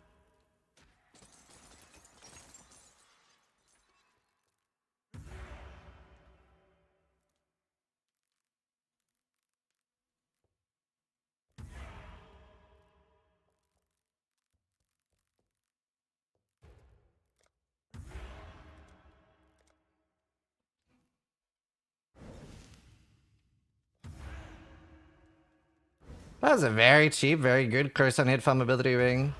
That was a very cheap, very good curse on hit flammability ring.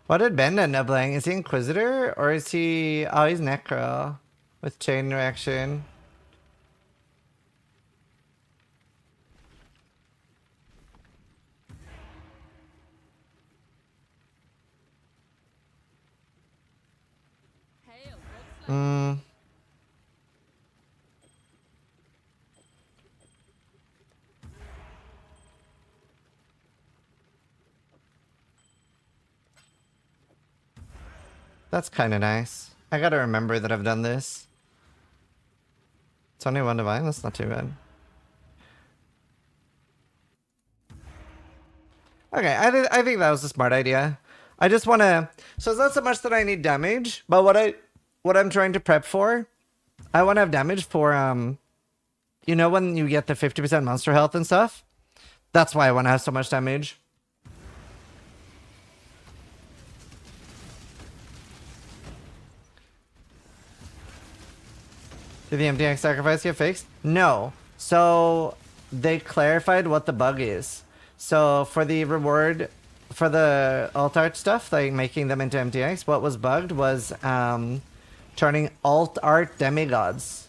What did Ben end up playing? Is he Inquisitor or is he... Oh, he's Necro with chain reaction. Hmm. That's kind of nice. I gotta remember that I've done this. It's only 1 divine. That's not too bad. Okay, I think that was a smart idea. I just want to. So it's not so much that I need damage, but what I'm trying to prep for, I want to have damage for you know, when you get the 50% monster health and stuff. That's why I want to have so much damage. Did the MTX sacrifice get fixed? No. So they clarified what the bug is. So for the reward, for the alt art stuff, like making them into MTX, what was bugged was turning alt art demigods.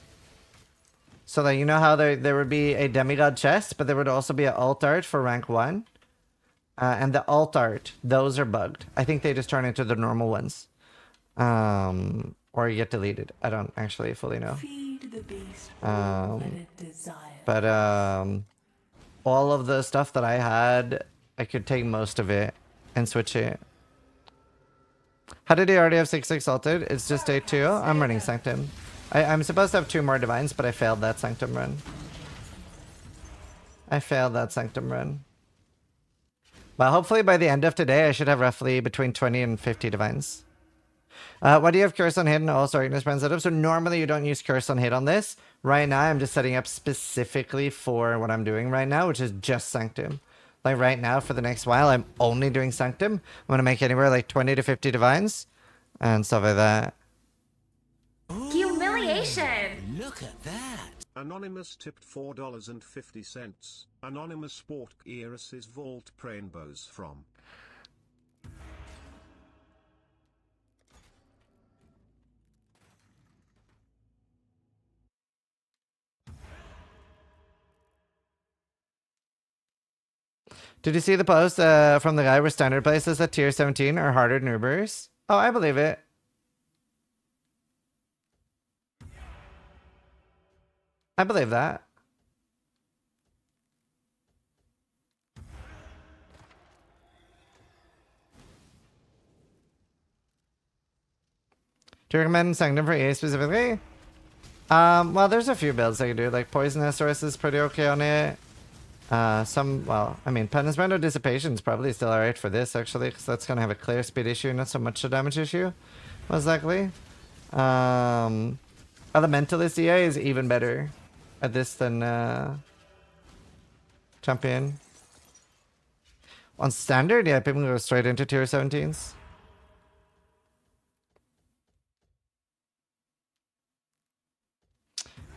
So that, you know how there would be a demigod chest, but there would also be an alt art for rank 1. And the alt art, those are bugged. I think they just turn into the normal ones. Or get deleted. I don't actually fully know. Feed the beast all that it desires. But all of the stuff that I had, I could take most of it and switch it. How did he already have 6/6 salted? It's just day 2. I'm running Sanctum. I'm supposed to have 2 more divines, but I failed that Sanctum run. Well, hopefully by the end of today, I should have roughly between 20 and 50 divines. Why do you have Curse on Hit and also Ignis Brand setup? So normally you don't use Curse on Hit on this. Right now, I'm just setting up specifically for what I'm doing right now, which is just Sanctum. Like right now, for the next while, I'm only doing Sanctum. I'm going to make anywhere like 20 to 50 divines and stuff like that. Humiliation! Look at that. Anonymous tipped $4.50. Anonymous sport Iris's vault rainbows from. Did you see the post from the guy where standard places at tier 17 are harder than Ubers? Oh, I believe it. I believe that. Do you recommend Sanctum for EA specifically? Well, there's a few builds I can do. Like Poison SOS is pretty okay on it. Well, I mean, Penance Brand of Dissipation is probably still alright for this, actually, because that's going to have a clear speed issue, not so much a damage issue, most likely. Elementalist EA is even better at this than Champion. On Standard, yeah, people go straight into tier 17s.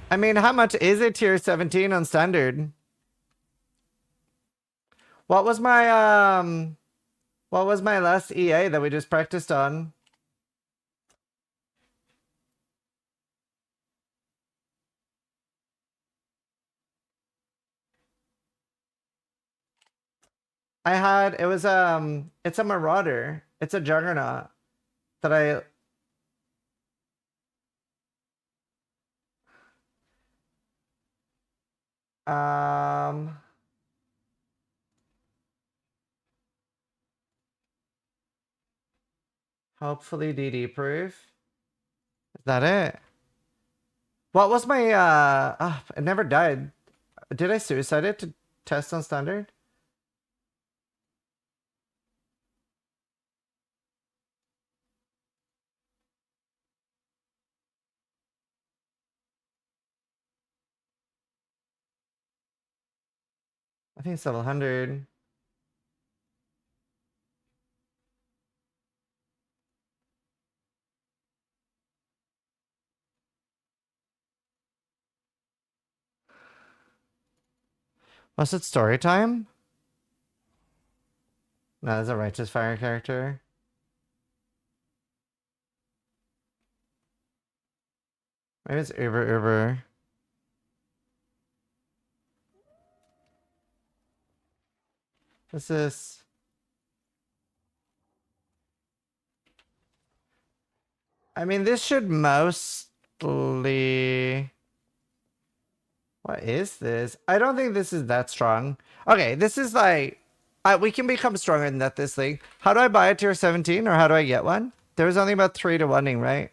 I mean, how much is a tier 17 on Standard? What was my last EA that we just practiced on? It's a Marauder. It's a Juggernaut that hopefully DD proof. Is that it? What was my it never died. Did I suicide it to test on Standard? I think it's level 100. Was it story time? No, that's a Righteous Fire character. Maybe it's Uber. What's this? I mean, this should mostly... What is this? I don't think this is that strong. Okay, this is like... we can become stronger than that this league. How do I buy a tier 17 or how do I get one? There was only about 3 to 1ing, right?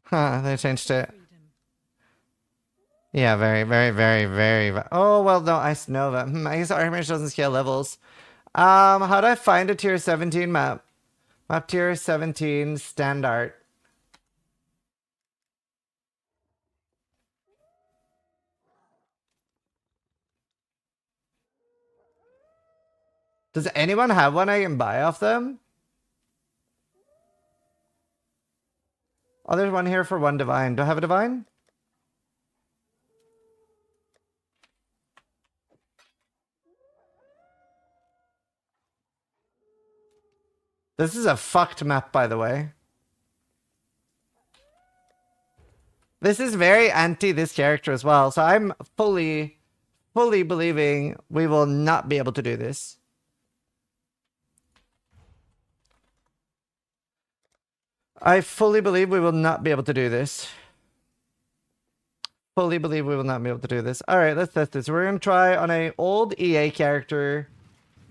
Huh, they changed it. Yeah, very, very, very, very. Oh, well, no, Ice Nova. I guess Archmage doesn't scale levels. How do I find a tier 17 map? Map tier 17 standard. Does anyone have one I can buy off them? Oh, there's one here for 1 divine. Do I have a divine? This is a fucked map, by the way. This is very anti this character as well, so I'm fully believing we will not be able to do this. I fully believe we will not be able to do this. Fully believe we will not be able to do this. Alright, let's test this. We're going to try on a old EA character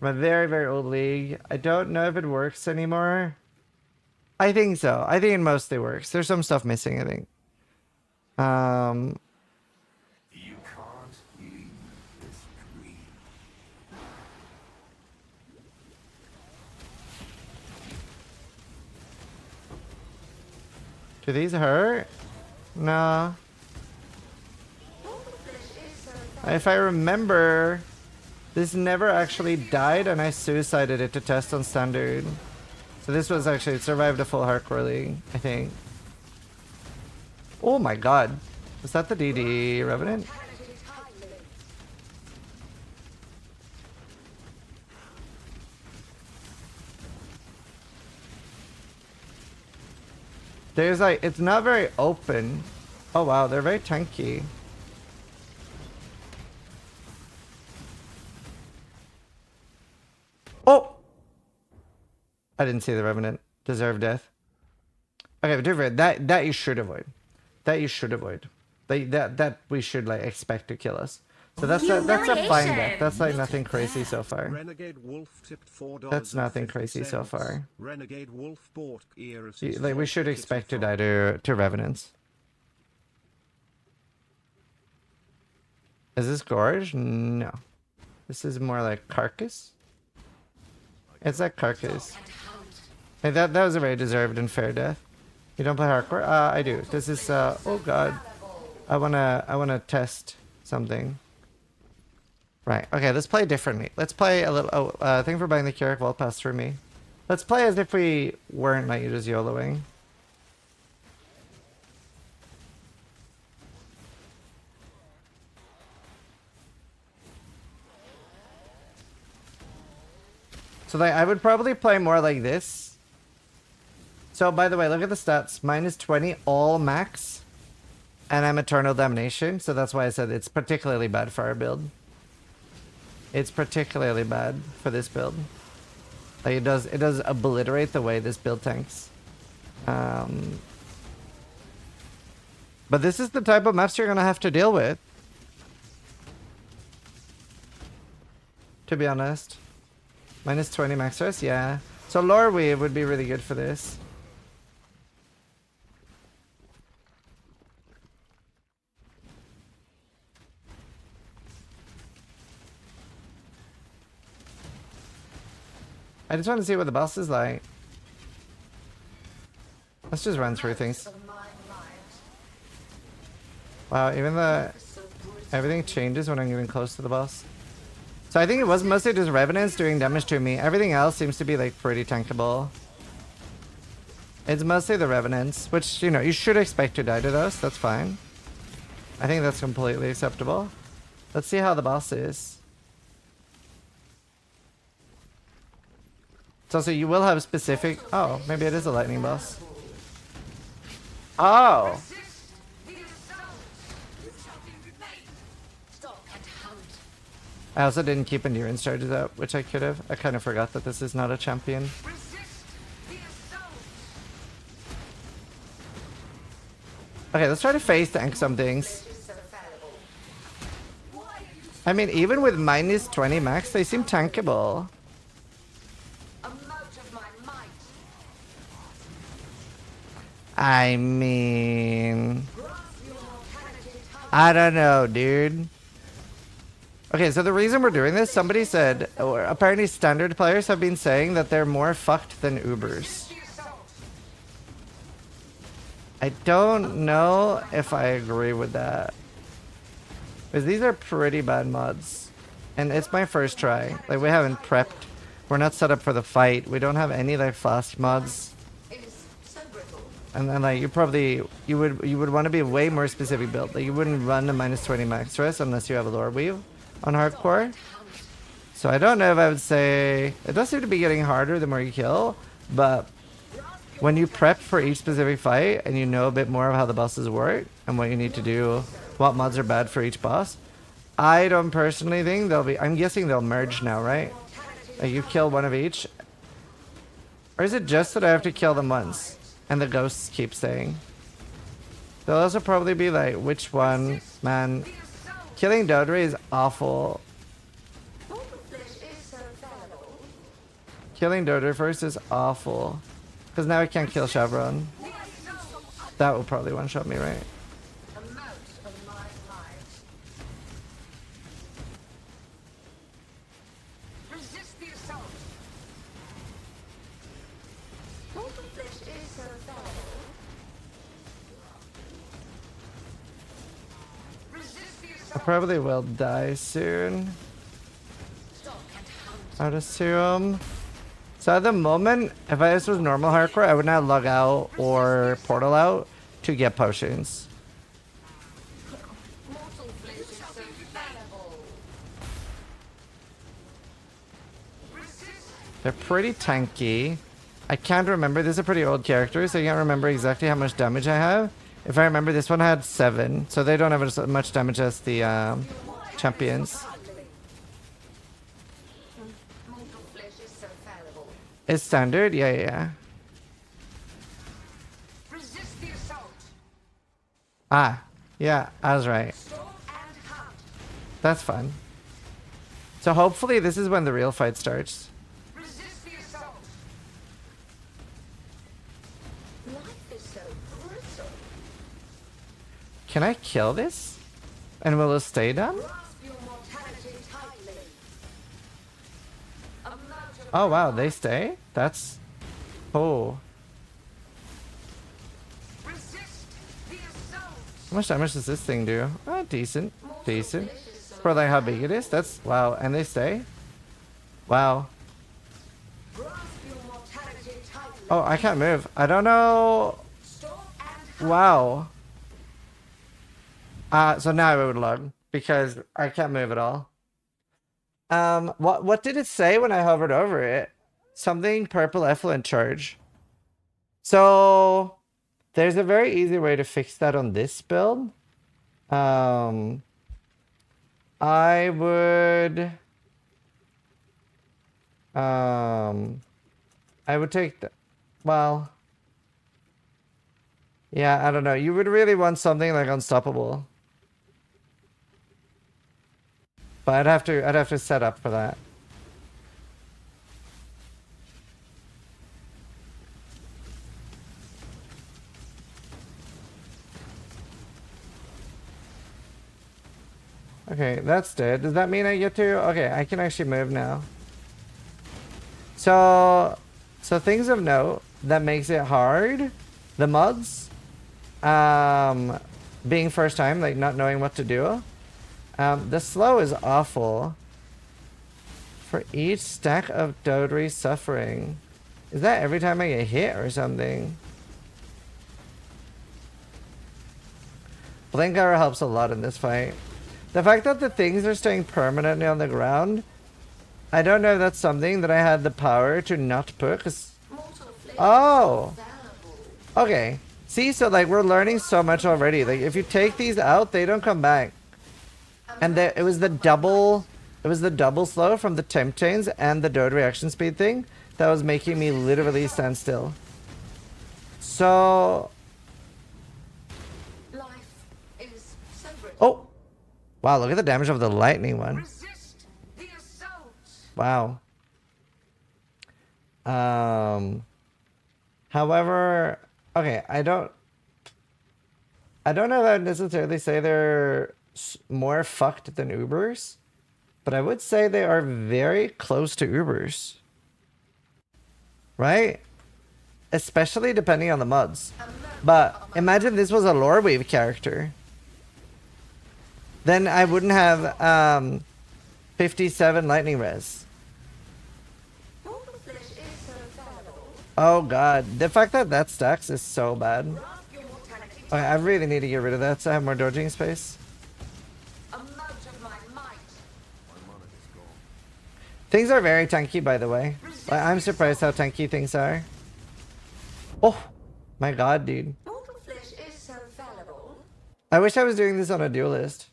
from a very, very old league. I don't know if it works anymore. I think so. I think it mostly works. There's some stuff missing, I think. You can't leave this dream. Do these hurt? No. If I remember, this never actually died and I suicided it to test on standard. So this was actually, it survived a full hardcore league, I think. Oh my god. Was that the DD Revenant? There's like, it's not very open. Oh wow, they're very tanky. Oh! I didn't see the Revenant. Deserve death. Okay, but different. That you should avoid. That you should avoid. That we should like expect to kill us. So that's a fine death. That's like nothing crazy so far. Renegade Wolf tipped $4. That's nothing crazy so far. Renegade Wolf bought ear Like we should expect to die to Revenants. Is this Gorge? No. This is more like Carcass. It's like Carcass. Hey, that was a very deserved and fair death. You don't play hardcore? I do. This is oh god. I wanna test something. Right. Okay, let's play differently. Let's play a little thank you for buying the Keurig Vault Pass through me. Let's play as if we weren't like just YOLOing. So like I would probably play more like this. So by the way, look at the stats. -20 all max. And I'm Eternal Damnation, so that's why I said it's particularly bad for our build. It's particularly bad for this build. Like it does obliterate the way this build tanks. But this is the type of maps you're gonna have to deal with. To be honest. -20 max stress, yeah. So Lore Weave would be really good for this. I just want to see what the boss is like. Let's just run through things. Wow, even everything changes when I'm getting close to the boss. So I think it was mostly just Revenants doing damage to me. Everything else seems to be like pretty tankable. It's mostly the Revenants, which, you know, you should expect to die to those. That's fine. I think that's completely acceptable. Let's see how the boss is. So you will have specific... Oh, maybe it is a lightning boss. Oh! I also didn't keep endurance charges up, which I could have. I kind of forgot that this is not a champion. Okay, let's try to phase tank some things. I mean, even with minus 20 max, they seem tankable. I mean, I don't know, dude. Okay, so the reason we're doing this, somebody said, or apparently standard players have been saying that they're more fucked than Ubers. I don't know if I agree with that. Because these are pretty bad mods. And it's my first try. Like, we haven't prepped. We're not set up for the fight. We don't have any, like, fast mods. And then, like, you would want to be a way more specific build. Like, you wouldn't run a minus 20 max stress unless you have a lore weave on hardcore. So I don't know if I would say... It does seem to be getting harder the more you kill, but when you prep for each specific fight and you know a bit more of how the bosses work and what you need to do, what mods are bad for each boss, I don't personally think they'll be... I'm guessing they'll merge now, right? Like, you kill one of each. Or is it just that I have to kill them once and the ghosts keep staying? They'll also probably be like, which one? Man, killing Dodri is awful. Killing Dodri first is awful. Because now I can't kill Chevron. That will probably one-shot me, right? I probably will die soon, I'd assume. So at the moment, if this was normal hardcore, I would not log out or portal out to get potions. They're pretty tanky. I can't remember. This is a pretty old character, so I can't remember exactly how much damage I have. If I remember, this one had 7, so they don't have as much damage as the champions. It's standard? Yeah. Ah, yeah, I was right. That's fun. So hopefully this is when the real fight starts. Can I kill this? And will it stay down? Oh wow, they stay? That's... Oh. How much damage does this thing do? Oh, decent. Decent. For like how big it is? That's... Wow, and they stay? Wow. Oh, I can't move. I don't know... Wow. So now I would log because I can't move at all. What did it say when I hovered over it? Something purple effluent charge. So there's a very easy way to fix that on this build. I would take the, well, yeah, I don't know. You would really want something like unstoppable. But I'd have to set up for that. Okay, that's dead. Does that mean I get to? Okay, I can actually move now. So things of note that makes it hard. The mods, being first time, like not knowing what to do. The slow is awful. For each stack of Dodri suffering. Is that every time I get hit or something? Blink Hour helps a lot in this fight. The fact that the things are staying permanently on the ground, I don't know if that's something that I had the power to not put. Oh! Okay. See, so like we're learning so much already. Like if you take these out, they don't come back. And it was the double It was the double slow from the temp chains and the dode reaction speed thing that was making me literally stand still. So... Life is so brittle. Oh! Wow, look at the damage of the lightning one. Resist the assault. Wow. However, okay, I don't know if I would necessarily say they're more fucked than Ubers, but I would say they are very close to Ubers. Right? Especially depending on the mods. But imagine this was a lore wave character. Then I wouldn't have 57 lightning res. Mortal flesh is so fallible. Oh god, the fact that that stacks is so bad. Grasp your mortality. Okay, I really need to get rid of that so I have more dodging space. Amount of my might. Things are very tanky, by the way. Like, I'm surprised how tanky things are. Oh my god, dude. Mortal flesh is so fallible. I wish I was doing this on a duelist.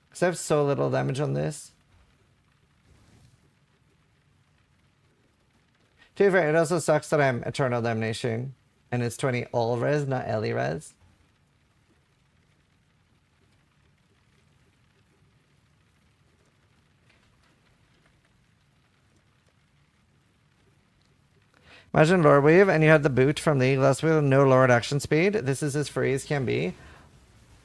Because I have so little damage on this. To be fair, it also sucks that I'm Eternal Damnation. And it's 20 all res, not Ellie res. Imagine Lore Weave and you had the boot from League last week with no lowered action speed. This is as free as can be.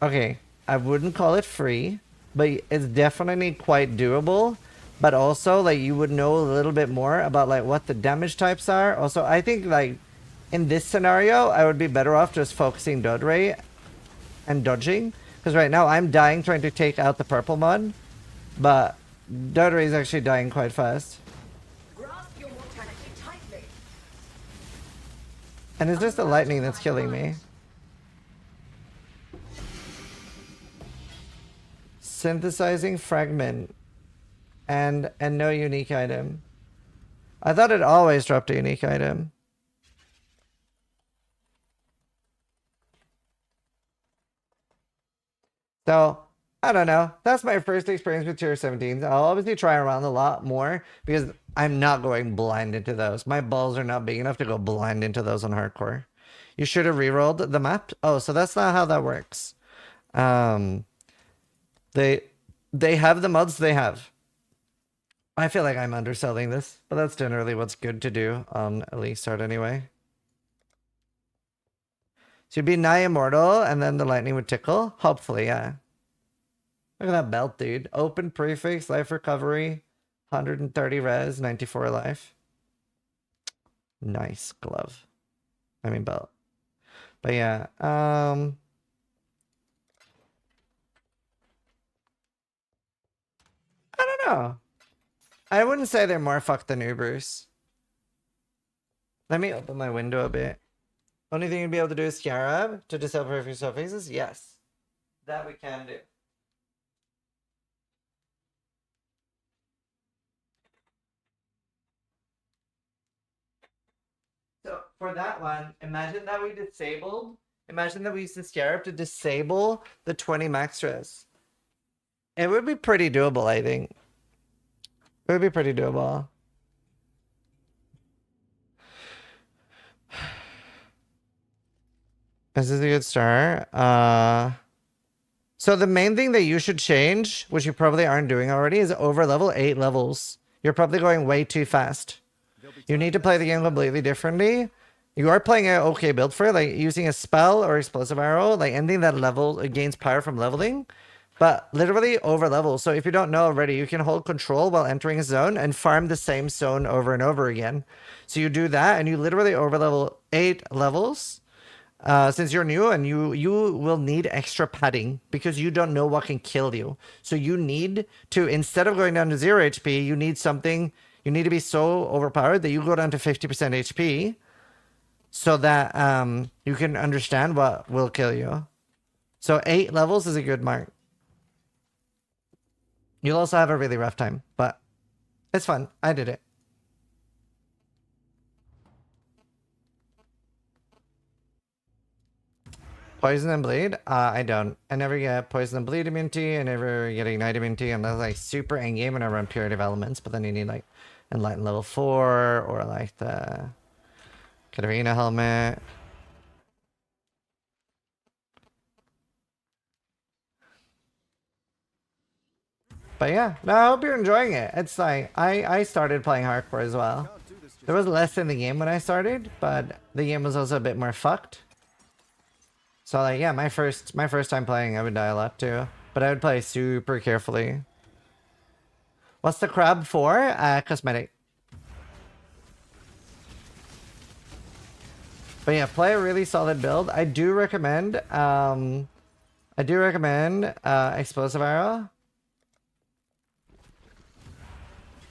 Okay, I wouldn't call it free, but it's definitely quite doable. But also, like, you would know a little bit more about, like, what the damage types are. Also, I think, like, in this scenario, I would be better off just focusing dodge rate and dodging. Because right now, I'm dying trying to take out the purple mod. But dodge rate is actually dying quite fast. Grasp your mortality tightly. And it's just the lightning that's killing me. Synthesizing fragment. And no unique item. I thought it always dropped a unique item. So, I don't know. That's my first experience with tier 17s. I'll obviously try around a lot more because I'm not going blind into those. My balls are not big enough to go blind into those on hardcore. You should have rerolled the map. Oh, so that's not how that works. They have the mods they have. I feel like I'm underselling this, but that's generally what's good to do on Elite Start anyway. So you'd be nigh immortal, and then the lightning would tickle? Hopefully, yeah. Look at that belt, dude. Open prefix, life recovery, 130 res, 94 life. Nice glove. I mean belt. But yeah, I don't know. I wouldn't say they're more fucked than Ubers. Let me open my window a bit. Only thing you'd be able to do is Scarab to disable perfect surfaces? Yes. That we can do. So for that one, imagine that we used the Scarab to disable the 20 max res. It would be pretty doable, I think. It would be pretty doable. This is a good start. So the main thing that you should change, which you probably aren't doing already, is over level 8 levels. You're probably going way too fast. You need to play the game completely differently. You are playing an okay build for it, like using a spell or explosive arrow, like anything that gains power from leveling. But literally over level. So if you don't know already, you can hold control while entering a zone and farm the same zone over and over again. So you do that and you literally over level 8 levels. Since you're new and you will need extra padding because you don't know what can kill you. So you need to, instead of going down to 0 HP, you need to be so overpowered that you go down to 50% HP so that you can understand what will kill you. So 8 levels is a good mark. You'll also have a really rough time, but it's fun. I did it. Poison and bleed? I don't. I never get poison and bleed immunity. I never get ignite immunity unless like super endgame and I run purity of elements. But then you need like enlighten level 4 or like the Katarina helmet. But yeah, no, I hope you're enjoying it. It's like I started playing hardcore as well. There was less in the game when I started, but the game was also a bit more fucked. So like yeah, my first time playing, I would die a lot too, but I would play super carefully. What's the crab for? Cosmetic. But yeah, play a really solid build. I do recommend explosive arrow.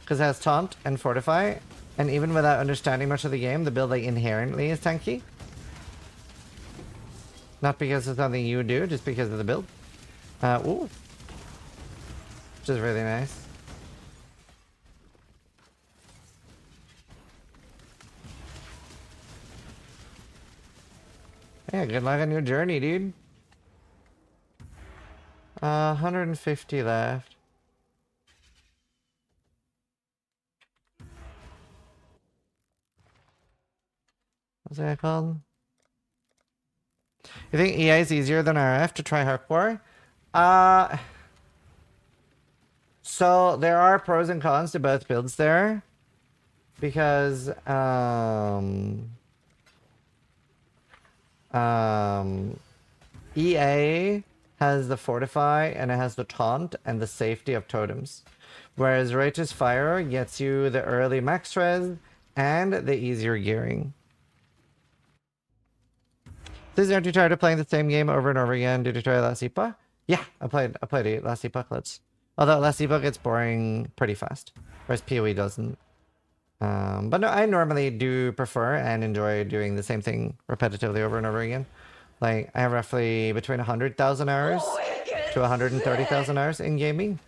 Because it has taunt and fortify, and even without understanding much of the game, the build like inherently is tanky. Not because it's something you would do, just because of the build. Ooh. Which is really nice. Yeah, good luck on your journey, dude. 150 left. What's that called? You think EA is easier than RF to try hardcore? So there are pros and cons to both builds there. Because, EA has the fortify and it has the taunt and the safety of totems. Whereas Righteous Fire gets you the early max res and the easier gearing. Aren't you tired of playing the same game over and over again? Did you try last epoch? Yeah, I played it last epoch. Although last epoch gets boring pretty fast, whereas PoE doesn't. But no, I normally do prefer and enjoy doing the same thing repetitively over and over again. Like I have roughly between 100,000 hours to 130,000 hours in gaming,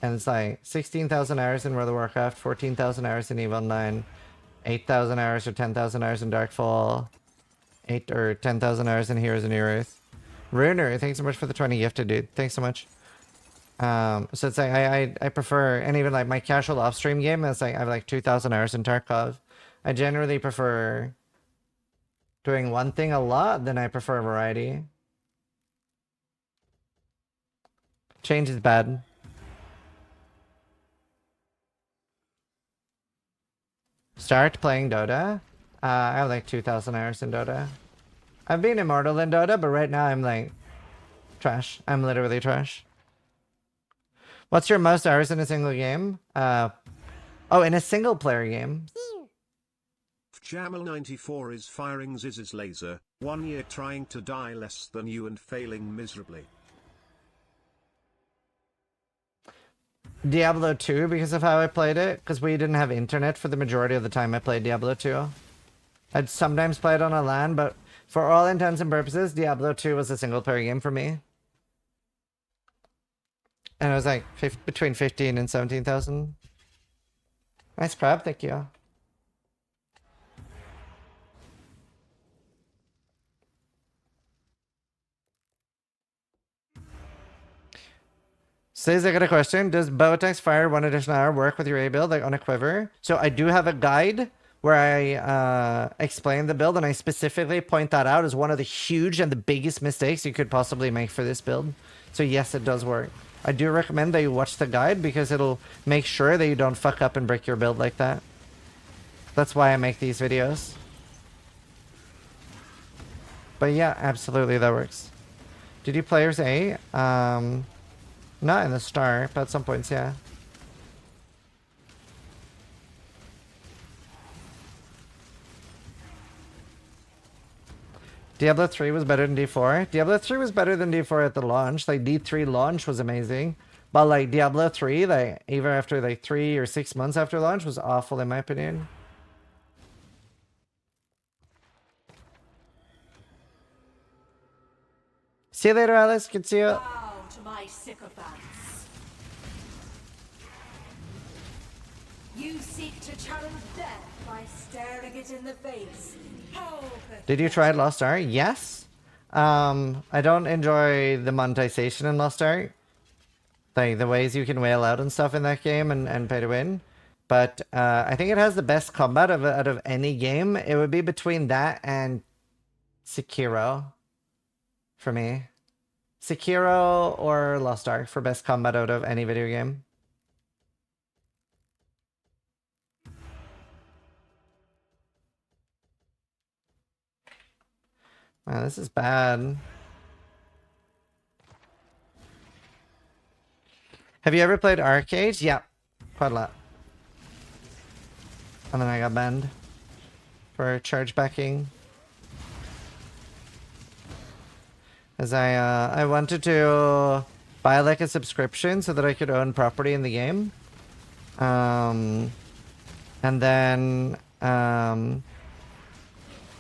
and it's like 16,000 hours in World of Warcraft, 14,000 hours in EVO 9, 8,000 hours or 10,000 hours in Darkfall. 8 or 10,000 hours in Heroes of New Earth. Runer, thanks so much for the 20 gifted, dude. Thanks so much. So it's like I prefer, and even like my casual off-stream game, it's like I have like 2,000 hours in Tarkov. I generally prefer doing one thing a lot than I prefer variety. Change is bad. Start playing Dota. I have like 2,000 hours in Dota. I've been immortal in Dota, but right now I'm like trash. I'm literally trash. What's your most hours in a single game? Oh, in a single player game. Jamal94 is firing Ziz's laser, 1 year trying to die less than you and failing miserably. Diablo 2 because of how I played it, because we didn't have internet for the majority of the time I played Diablo 2. I'd sometimes play it on a LAN, but for all intents and purposes, Diablo 2 was a single player game for me. And it was like between 15 and 17,000. Nice crab, thank you. Says I got a question. Does Boatex fire 1 additional hour work with your A build, like on a quiver? So I do have a guide where I explain the build, and I specifically point that out as one of the huge and the biggest mistakes you could possibly make for this build. So yes, it does work. I do recommend that you watch the guide because it'll make sure that you don't fuck up and break your build like that. That's why I make these videos. But yeah, absolutely, that works. Did you players A? Not in the start, but at some points, yeah. Diablo 3 was better than D4. Diablo 3 was better than D4 at the launch. Like, D3 launch was amazing. But, like, Diablo 3, like, even after, like, 3 or 6 months after launch was awful, in my opinion. See you later, Alice. Good to see you. Bow to my sycophants. You seek to challenge death by staring it in the face. How Did you try Lost Ark? Yes. I don't enjoy the monetization in Lost Ark. Like the ways you can whale out and stuff in that game and pay to win. But I think it has the best combat out of any game. It would be between that and Sekiro for me. Sekiro or Lost Ark for best combat out of any video game. Man, this is bad. Have you ever played Arcade? Yeah, quite a lot. And then I got banned for charge backing. As I wanted to buy like a subscription so that I could own property in the game. And then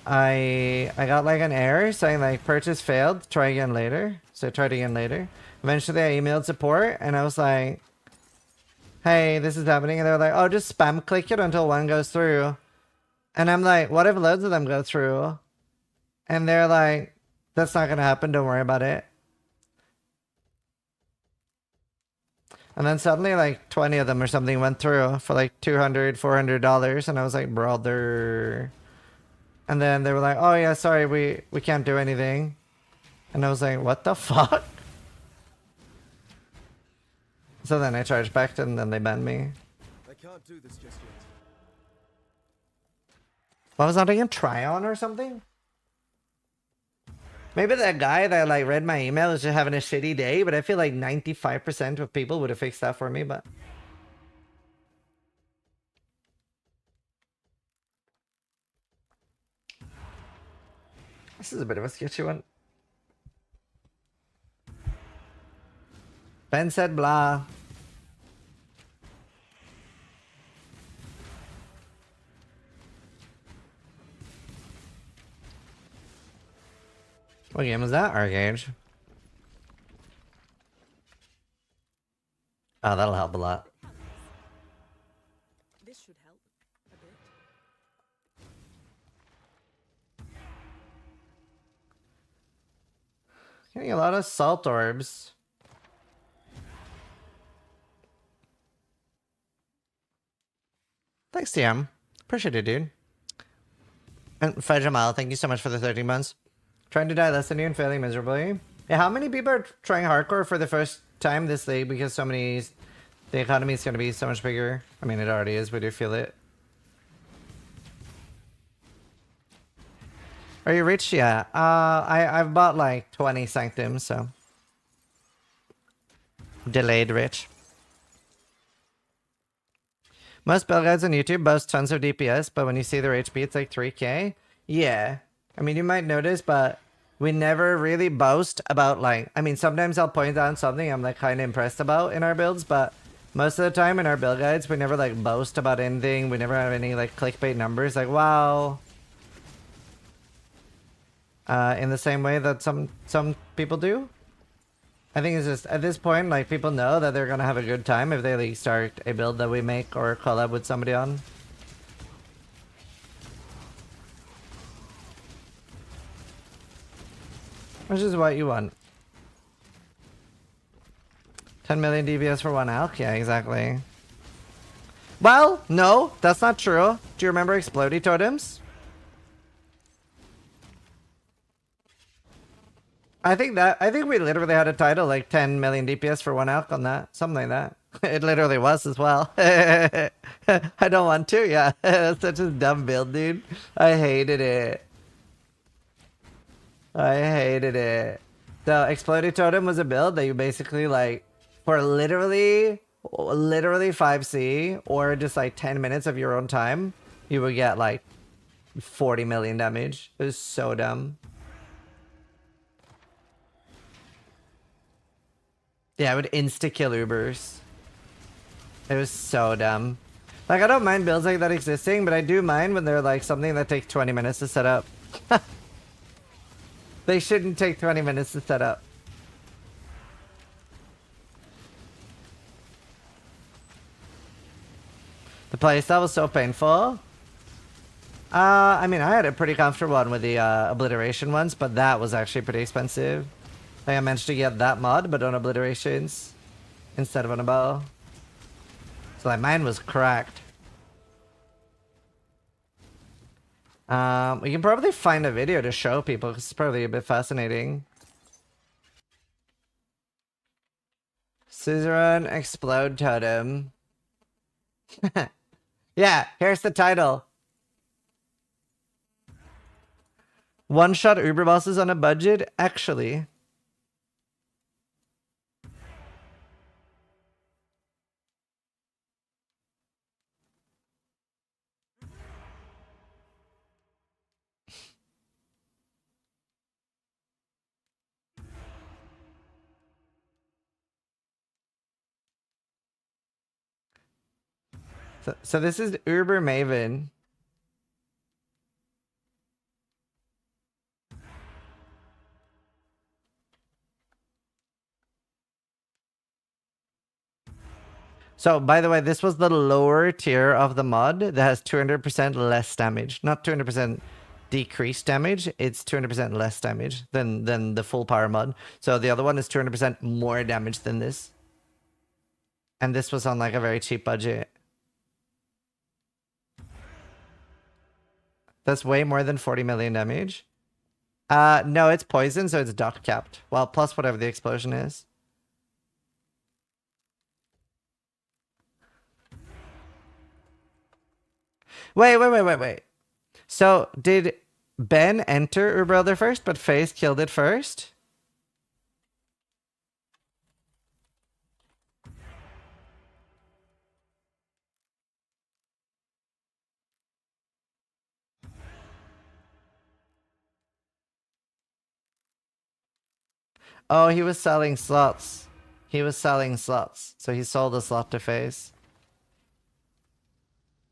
I got like an error saying like purchase failed, try again later. So I tried again later. Eventually I emailed support and I was like, hey, this is happening. And they were like, oh, just spam click it until one goes through. And I'm like, what if loads of them go through? And they're like, that's not going to happen. Don't worry about it. And then suddenly like 20 of them or something went through for like $200, $400. And I was like, brother. And then they were like, oh yeah, sorry, we can't do anything. And I was like, what the fuck? So then I charged back and then they banned me. I can't do this just yet. What was that again? Try on or something? Maybe that guy that like read my email is just having a shitty day, but I feel like 95% of people would have fixed that for me, but... This is a bit of a sketchy one. Ben said blah. What game was that? Arcade. Oh, that'll help a lot. This should help a bit. Getting a lot of salt orbs. Thanks, TM. Appreciate it, dude. And Fajamal, thank you so much for the 13 months. Trying to die less than you and failing miserably. Yeah, how many people are trying hardcore for the first time this league because so many... The economy is going to be so much bigger. I mean, it already is. We do feel it. Are you rich? Yeah. I've bought like 20 sanctums, so... Delayed rich. Most build guides on YouTube boast tons of DPS, but when you see their HP, it's like 3k. Yeah. I mean, you might notice, but we never really boast about like... I mean, sometimes I'll point out something I'm like kind of impressed about in our builds, but most of the time in our build guides, we never like boast about anything. We never have any like clickbait numbers like, wow. In the same way that some people do. I think it's just, at this point, like, people know that they're gonna have a good time if they, like, start a build that we make or collab with somebody on. Which is what you want. 10 million DPS for one alk? Yeah, exactly. Well, no, that's not true. Do you remember Explodey Totems? I think we literally had a title like 10 million DPS for one alk on that. Something like that. It literally was as well. I don't want to, yeah. That's such a dumb build, dude. I hated it. I hated it. So Explodey Totem was a build that you basically like for literally 5C or just like 10 minutes of your own time, you would get like 40 million damage. It was so dumb. Yeah, it would insta-kill Ubers. It was so dumb. Like, I don't mind builds like that existing, but I do mind when they're like something that takes 20 minutes to set up. They shouldn't take 20 minutes to set up. The playstyle was so painful. I mean, I had a pretty comfortable one with the obliteration ones, but that was actually pretty expensive. Like I managed to get that mod, but on obliterations instead of on a bow. So like mine was cracked. We can probably find a video to show people because it's probably a bit fascinating. Zizaran Explode Totem. Yeah, here's the title. One-shot Uber bosses on a budget? Actually. So this is Uber Maven. So, by the way, this was the lower tier of the mod that has 200% less damage. Not 200% decreased damage, it's 200% less damage than the full power mod. So the other one is 200% more damage than this. And this was on like a very cheap budget. That's way more than 40 million damage. No, it's poison, so it's dot capped. Well, plus whatever the explosion is. Wait. So, did Ben enter Uber Elder first, but FaZe killed it first? Oh, he was selling slots. He was selling slots. So he sold a slot to FaZe.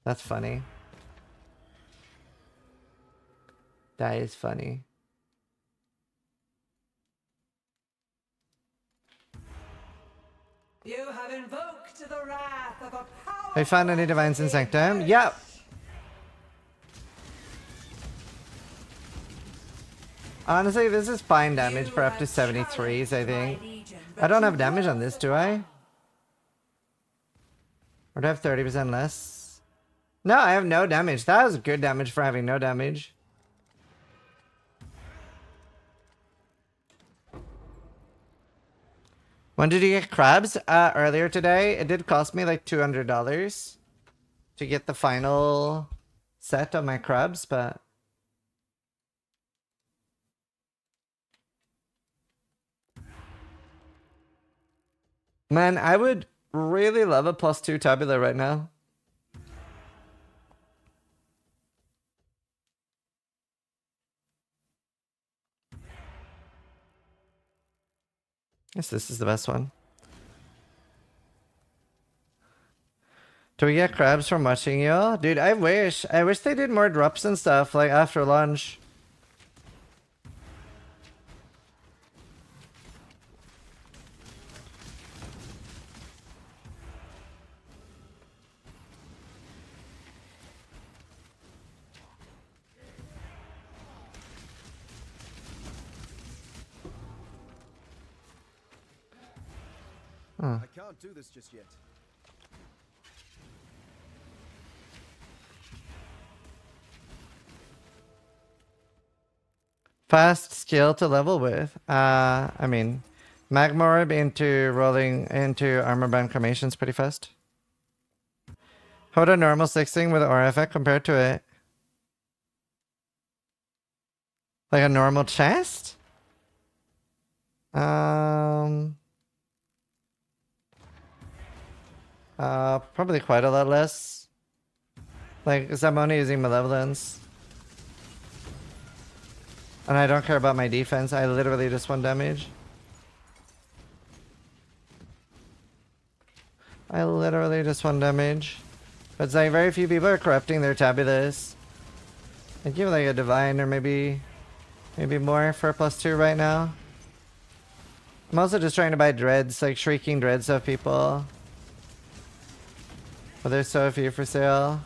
That's funny. That is funny. You have invoked the wrath of a power. Have you found any divines in Sanctum? Yep. Honestly, this is fine damage for up to 73s, I think. I don't have damage on this, do I? Or do I have 30% less? No, I have no damage. That was good damage for having no damage. When did you get crabs? Earlier today. It did cost me like $200 to get the final set of my crabs, but... Man, I would really love a +2 tabula right now. Guess this is the best one. Do we get crabs from watching you? Dude, I wish. I wish they did more drops and stuff, like after lunch. I can't do this just yet. Fast skill to level with. I mean, Magma Orb into rolling into armor band cremation's pretty fast. How would a normal 6-ing with aura effect compared to it? Like a normal chest? Probably quite a lot less. Like, 'cause I'm only using Malevolence. And I don't care about my defense, I literally just want damage. I literally just want damage. But it's like very few people are corrupting their tabulas. I'd give like a divine or maybe more for a +2 right now. I'm also just trying to buy dreads, like shrieking dreads of people. But there's so few for sale.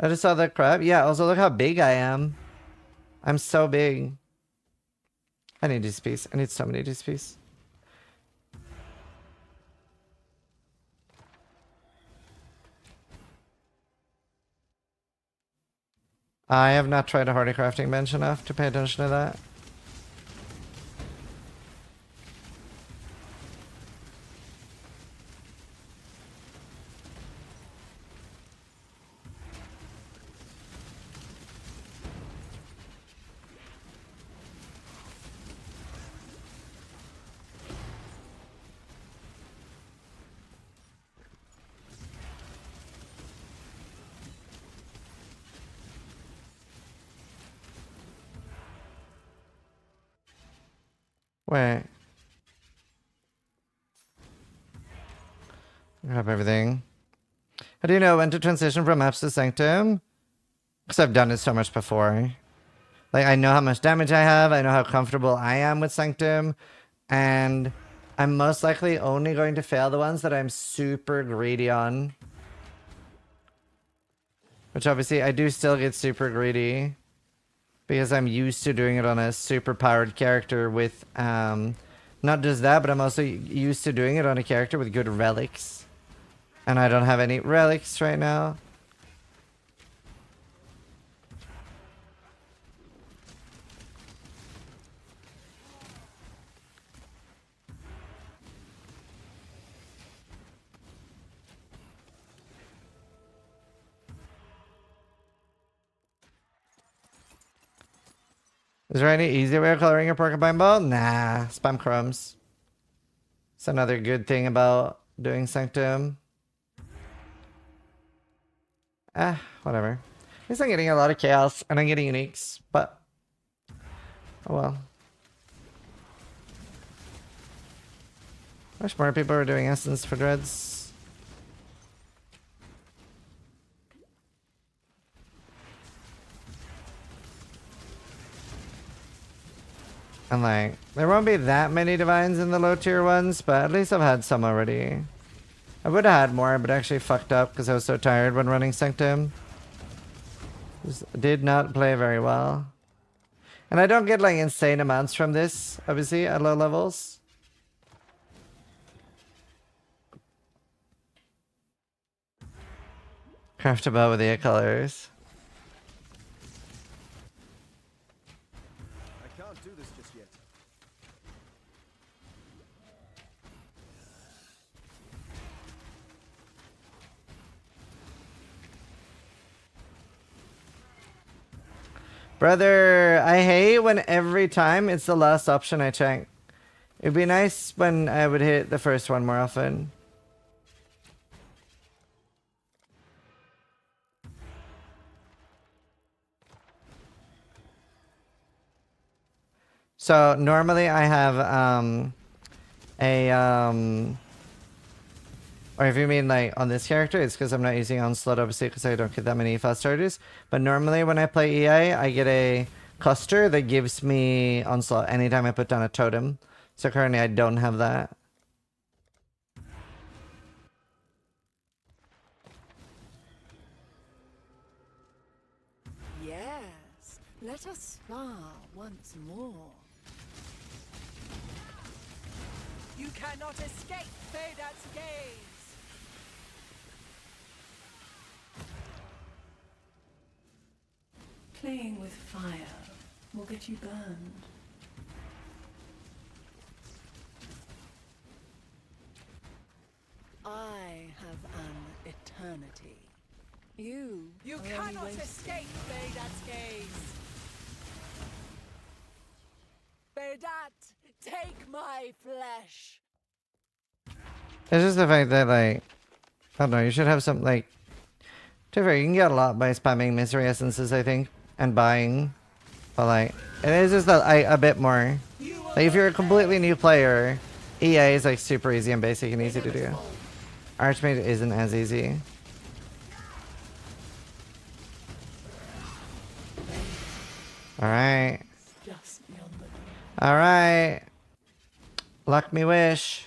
I just saw the crab. Yeah, also look how big I am. I'm so big. I need DCPs. I need so many DCPs. I have not tried a hardy crafting bench enough to pay attention to that. Wait. Grab everything. How do you know when to transition from maps to Sanctum? Because I've done it so much before. Like, I know how much damage I have. I know how comfortable I am with Sanctum. And I'm most likely only going to fail the ones that I'm super greedy on. Which obviously I do still get super greedy. Because I'm used to doing it on a super powered character with, not just that, but I'm also used to doing it on a character with good relics. And I don't have any relics right now. Is there any easy way of coloring your porcupine ball? Nah, spam crumbs. It's another good thing about doing Sanctum. Whatever. At least I'm getting a lot of chaos and I'm getting uniques, but oh well. I wish more people were doing essence for dreads. And like, there won't be that many divines in the low tier ones, but at least I've had some already. I would have had more, but actually fucked up because I was so tired when running Sanctum. Just did not play very well. And I don't get like insane amounts from this, obviously, at low levels. Craft a bow with the colors. I can't do this just yet. Brother, I hate when every time it's the last option I check. It'd be nice when I would hit the first one more often. So normally I have or if you mean like on this character, it's because I'm not using Onslaught obviously because I don't get that many fast charges. But normally when I play EA, I get a cluster that gives me Onslaught anytime I put down a totem. So currently I don't have that. Yes, let us spar once more. You cannot escape Vedat's gaze. Playing with fire will get you burned. I have an eternity. You are only cannot wasting escape Vedat's gaze. Vedat, take my flesh. It's just the fact that like, I don't know, you should have some like, to be fair, you can get a lot by spamming mystery essences, I think, and buying. But like, it is just a bit more. Like if you're a completely new player, EA is like super easy and basic and easy to do. Archmage isn't as easy. Alright. Just beyond the door. Alright. Luck me wish.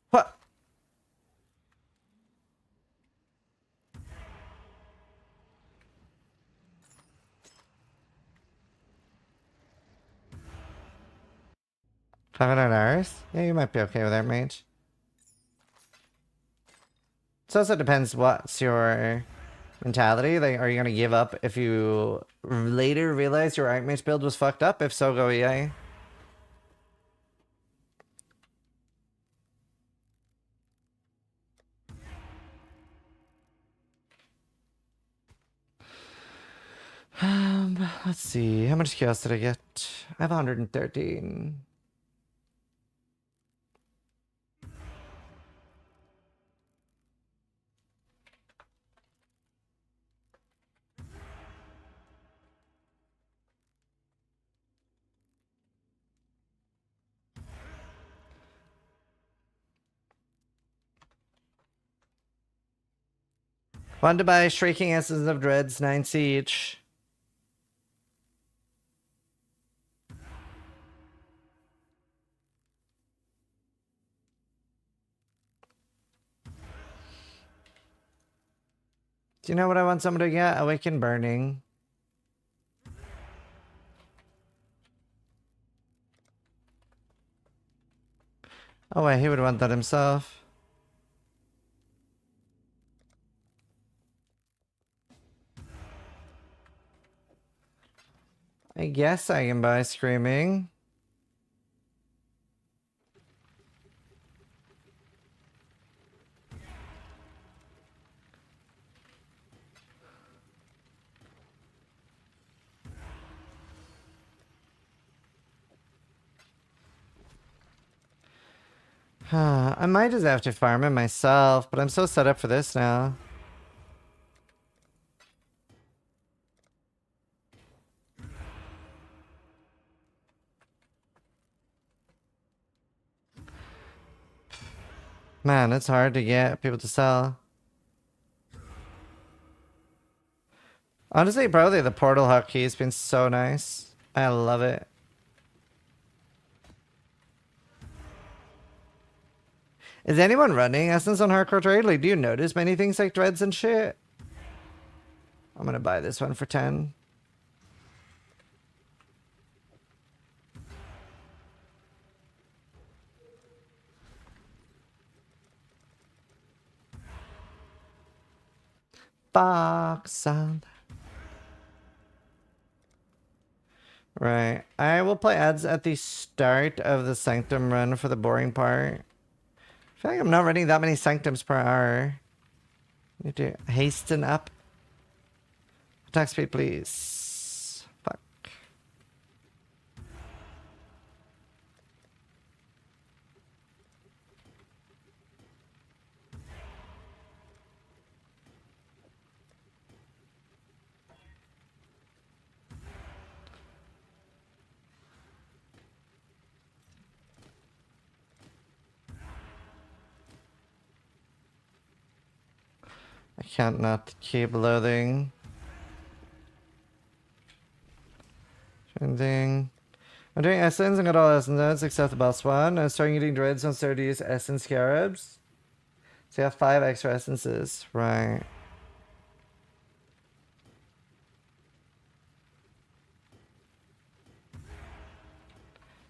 What? $500? Yeah, you might be okay with that, mage. It also depends what's your mentality. Like, are you gonna give up if you later realize your Archmage build was fucked up? If so, go EA. Let's see. How much chaos did I get? I have 113. Want to buy Shrieking Essence of Dreads, 9 each. Do you know what I want someone to get? Awaken Burning. Oh wait, he would want that himself. I guess I can buy Screaming. I might just have to farm it myself, but I'm so set up for this now. Man, it's hard to get people to sell. Honestly, probably the portal hotkey has been so nice. I love it. Is anyone running Essence on Hardcore Trade? Like, do you notice many things like dreads and shit? I'm gonna buy this one for 10. Box on. Right. I will play ads at the start of the Sanctum run for the boring part. I feel like I'm not running that many Sanctums per hour. Need to hasten up. Attack speed, please. Fuck. I can't not keep loading. Trending. I'm doing Essence and got all Essence except the boss one. I'm starting eating dreads and started to use Essence Scarabs. So you have 5 extra Essences. Right.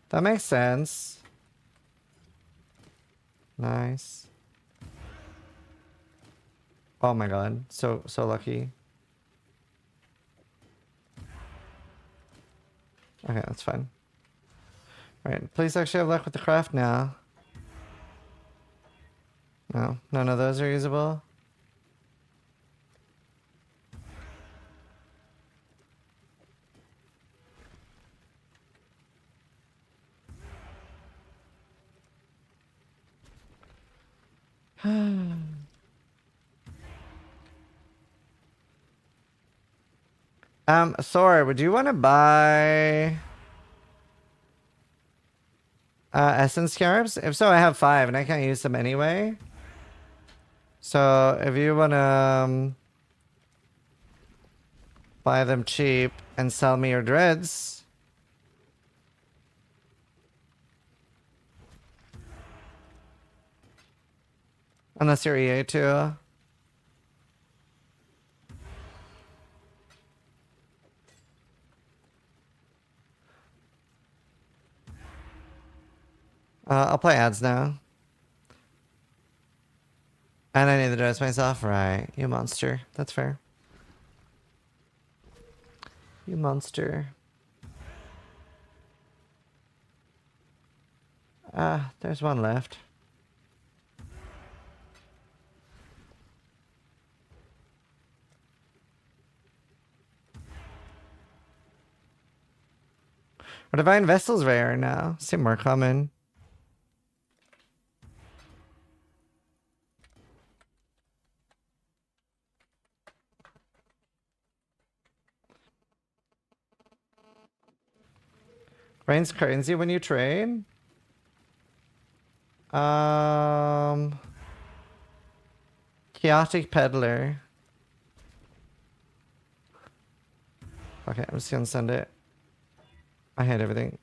That makes sense. Nice. Oh my god. So lucky. Okay, that's fine. Alright, please actually have luck with the craft now. No, none of those are usable. Thor, would you want to buy Essence Scarabs? If so, I have 5 and I can't use them anyway. So if you want to buy them cheap and sell me your dreads. Unless you're EA too. I'll play ads now. And I need to dress myself. Right. You monster. That's fair. You monster. There's one left. Are divine vessels rare now? Seem more common. Rain's currency when you trade? Chaotic Peddler. Okay, I'm just gonna send it. I hate everything.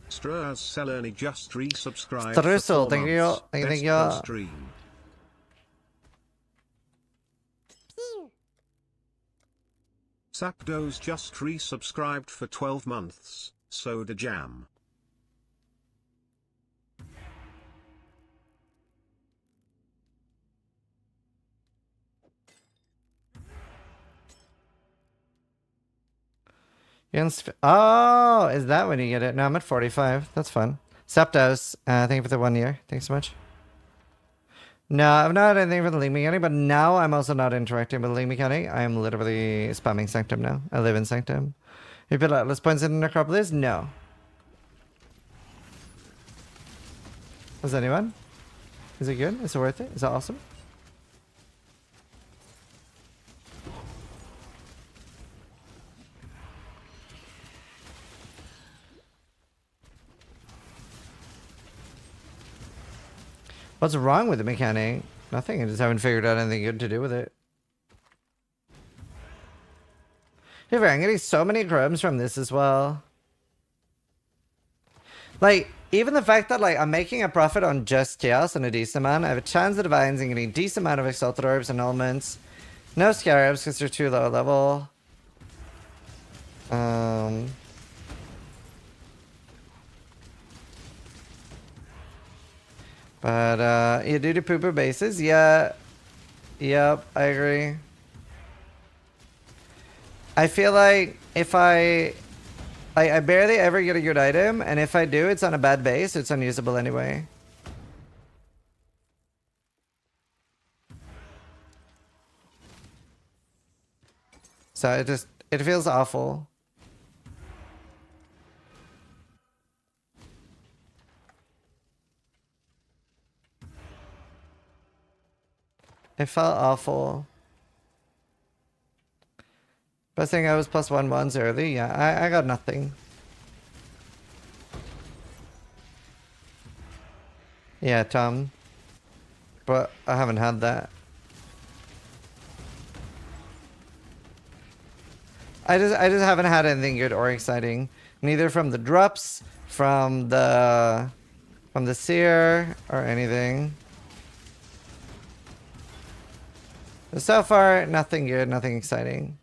Struz Selerni just resubscribed Strusel, for 4 thank you. months. Thank you, Best thank you. per stream. Sapdos just resubscribed for 12 months. Soda Jam. Oh, is that when you get it? No, I'm at 45. That's fun. Septos, thank you for the 1 year. Thanks so much. No, I've not had anything for the League Mechanic, but now I'm also not interacting with the League Mechanic. I am literally spamming Sanctum now. I live in Sanctum. You put Atlas points in Necropolis? No. Does anyone? Is it good? Is it worth it? Is it awesome? What's wrong with the mechanic? Nothing. I just haven't figured out anything good to do with it. Hey, I'm getting so many crumbs from this as well. Like, even the fact that, like, I'm making a profit on just Chaos and a decent amount. I have a chance of Divines and getting a decent amount of Exalted Orbs and Elements. No Scarabs because they're too low level. But, yeah, due to pooper bases, yeah. Yep, I agree. I feel like if I barely ever get a good item, and if I do, it's on a bad base, it's unusable anyway. So it feels awful. It felt awful. Best thing I was +1/1s early. Yeah, I got nothing. Yeah, Tom. But I haven't had that. I just haven't had anything good or exciting. Neither from the drops, from the seer, or anything. So far, nothing good, nothing exciting.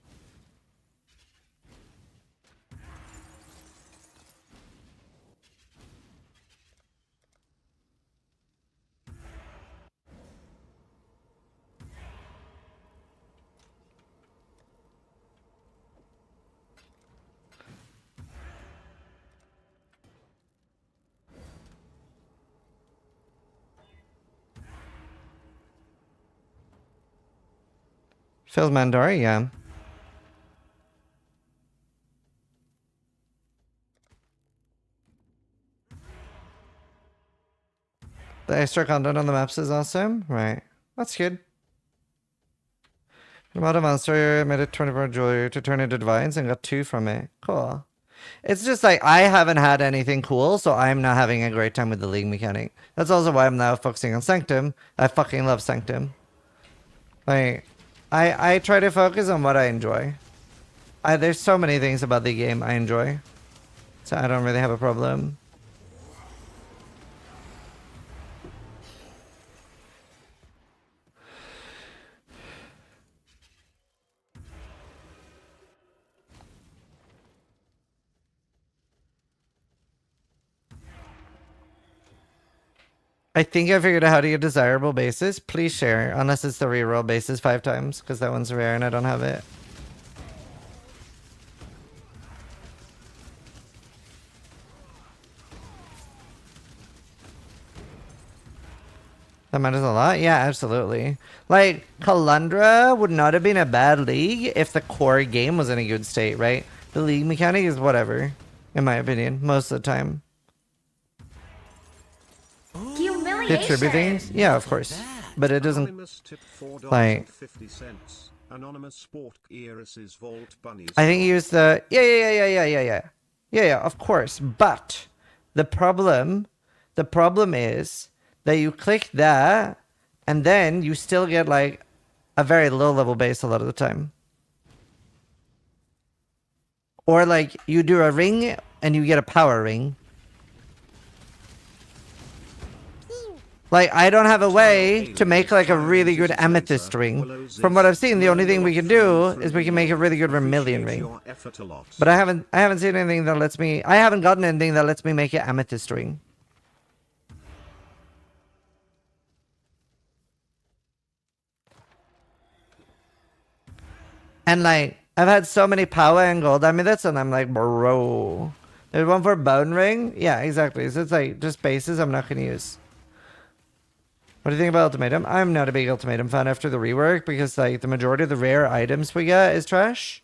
Phil Mandori, yeah. The extra content on the maps is awesome. Right. That's good. The model monster made it 24 jewelry to turn into divines and got 2 from it. Cool. It's just like I haven't had anything cool, so I'm not having a great time with the League mechanic. That's also why I'm now focusing on Sanctum. I fucking love Sanctum. Like, I try to focus on what I enjoy. There's so many things about the game I enjoy. So I don't really have a problem. I think I figured out how to get desirable bases. Please share, unless it's the reroll bases 5 times, because that one's rare and I don't have it. That matters a lot? Yeah, absolutely. Like, Kalandra would not have been a bad league if the core game was in a good state, right? The league mechanic is whatever, in my opinion, most of the time. Humiliation. The tribute things? Yeah, of course. But it doesn't... Anonymous tip like- $4.50. Anonymous sport Iris's Vault Bunnies. I think he used the... Yeah, of course. But the problem is that you click that, and then you still get, like, a very low-level base a lot of the time. Or, like, you do a ring, and you get a power ring. Like, I don't have a way to make, like, a really good amethyst ring. From what I've seen, the only thing we can do is we can make a really good vermilion ring. But I haven't seen anything that lets me... I haven't gotten anything that lets me make an amethyst ring. And, like, I've had so many power and gold amulets, and I'm like, bro. There's one for bone ring? Yeah, exactly. So it's, like, just bases I'm not going to use. What do you think about Ultimatum? I'm not a big Ultimatum fan after the rework, because, like, the majority of the rare items we get is trash.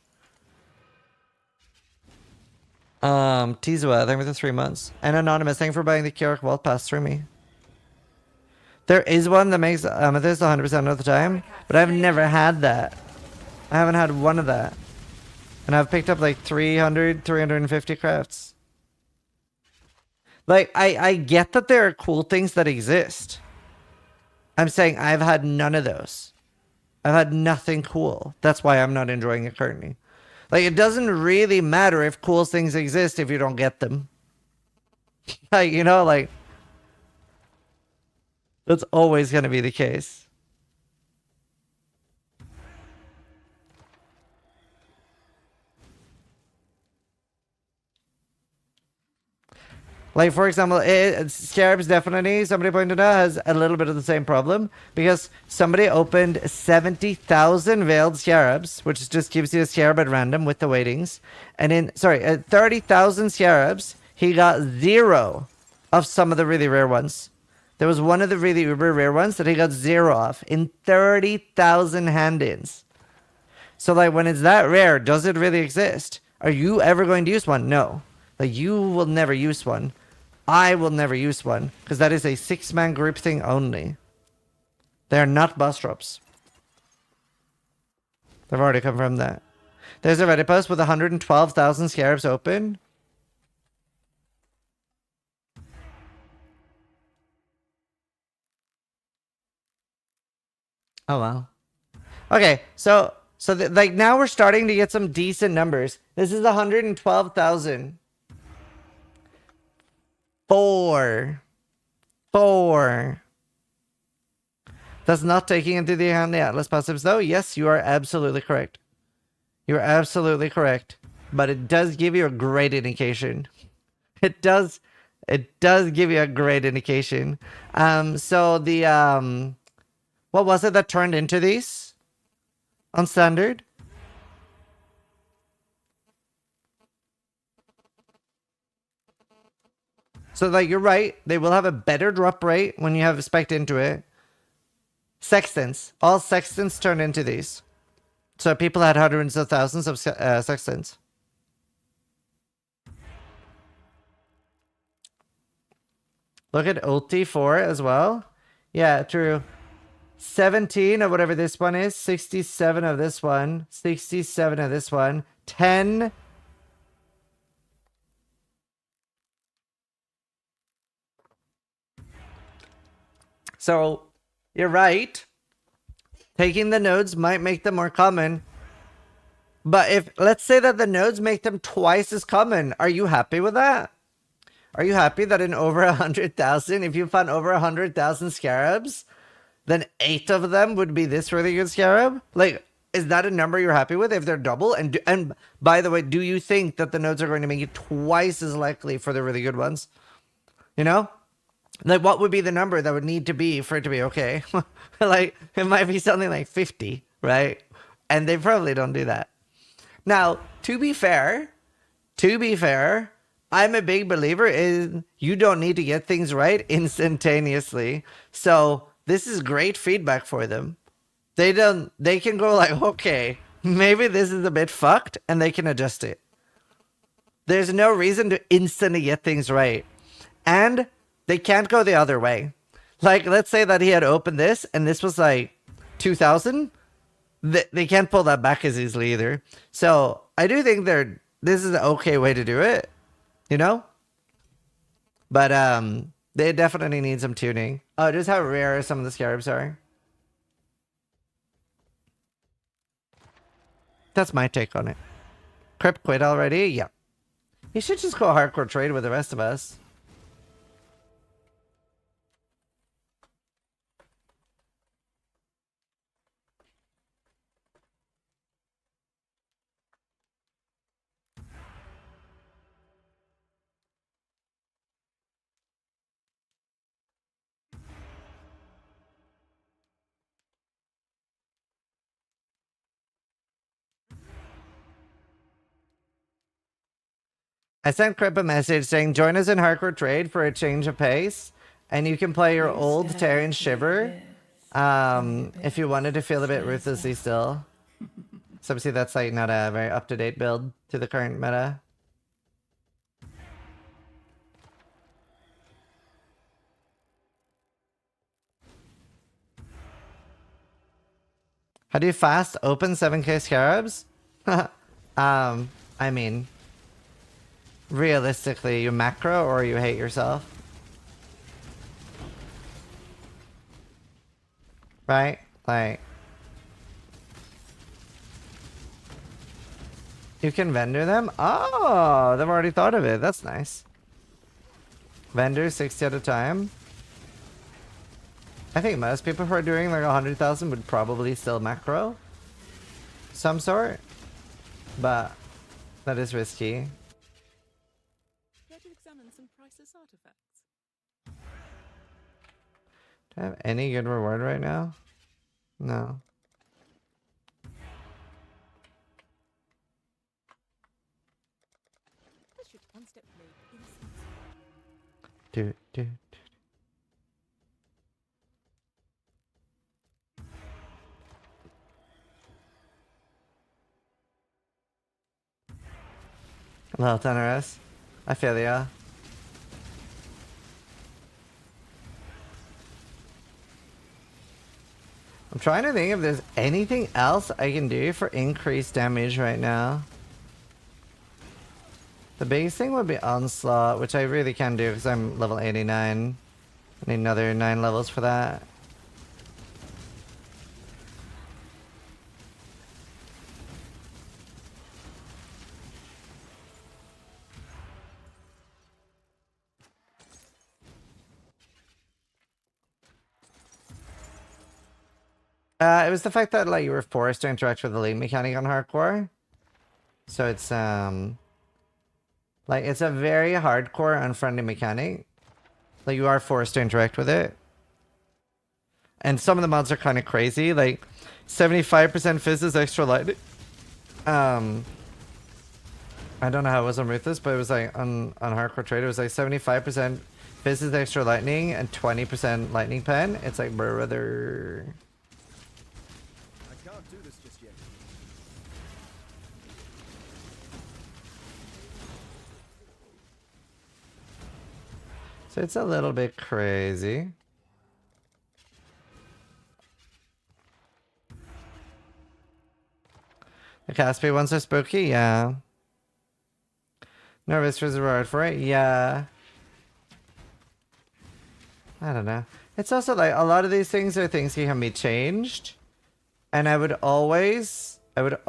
Tizua, thank you for the 3 months. And Anonymous, thank you for buying the Kiork Vault Pass through me. There is one that makes Amethyst 100% of the time, but I've never had that. I haven't had one of that. And I've picked up like 300, 350 crafts. Like, I get that there are cool things that exist. I'm saying I've had none of those. I've had nothing cool. That's why I'm not enjoying it currently. Like, it doesn't really matter if cool things exist if you don't get them. Like, you know, like... That's always going to be the case. Like, for example, Scarabs definitely, somebody pointed out, has a little bit of the same problem. Because somebody opened 70,000 Veiled Scarabs, which just gives you a Scarab at random with the weightings. And in, 30,000 Scarabs, he got 0 of some of the really rare ones. There was one of the really uber rare ones that he got 0 of in 30,000 hand-ins. So, like, when it's that rare, does it really exist? Are you ever going to use one? No. Like, you will never use one. I will never use one, because that is a 6-man group thing only. They are not boss drops. They've already confirmed that. There's a Reddit post with 112,000 Scarabs open. Oh, wow. Okay, so like, now we're starting to get some decent numbers. This is 112,000. 4. That's not taking into the account the Atlas passives, though. Yes, you are absolutely correct. You are absolutely correct. But it does give you a great indication. It does give you a great indication. So the what was it that turned into these on standard? So, like, you're right. They will have a better drop rate when you have spec'd into it. Sextants. All sextants turn into these. So people had hundreds of thousands of sextants. Look at Ulti 4 as well. Yeah, true. 17 of whatever this one is. 67 of this one. 67 of this one. 10... So, you're right. Taking the nodes might make them more common. But if, let's say that the nodes make them twice as common, are you happy with that? Are you happy that in over 100,000, if you found over 100,000 Scarabs, then 8 of them would be this really good Scarab? Like, is that a number you're happy with if they're double? And by the way, do you think that the nodes are going to make it twice as likely for the really good ones? You know? Like, what would be the number that would need to be for it to be okay? Like, it might be something like 50, right? And they probably don't do that. Now, to be fair, I'm a big believer in you don't need to get things right instantaneously. So this is great feedback for them. They can go like, okay, maybe this is a bit fucked, and they can adjust it. There's no reason to instantly get things right. And they can't go the other way. Like, let's say that he had opened this and this was like 2000. They can't pull that back as easily either. So I do think this is an okay way to do it, you know? But they definitely need some tuning. Oh, just how rare some of the scarabs are. That's my take on it. Crip quit already? Yeah. He should just go hardcore trade with the rest of us. I sent Crip a message saying, join us in hardcore trade for a change of pace. And you can play your old Terran Shiver if you wanted to feel a bit ruthlessly still. So obviously that's like not a very up-to-date build to the current meta. How do you fast open 7k scarabs? I mean, realistically, you macro or you hate yourself. Right? Like, you can vendor them? Oh, they've already thought of it. That's nice. Vendor 60 at a time. I think most people who are doing like 100,000 would probably still macro. Some sort. But that is risky. Care to examine some priceless artifacts? Do I have any good reward right now? No. Let's shoot one step blade innocence. Do. A little generous. I feel ya. I'm trying to think if there's anything else I can do for increased damage right now. The biggest thing would be Onslaught, which I really can do because I'm level 89. I need another 9 levels for that. It was the fact that like you were forced to interact with the league mechanic on hardcore. So it's like it's a very hardcore unfriendly mechanic. Like you are forced to interact with it. And some of the mods are kind of crazy, like 75% fizz is extra light. I don't know how it was on Ruthless, but it was like on hardcore trade, it was like 75% fizz is extra lightning and 20% lightning pen. It's like brother. Do this just yet. So it's a little bit crazy. The Caspi ones are spooky, yeah. Nervous for the reward for it, yeah. I don't know. It's also like a lot of these things are things that can be changed. And I would always rather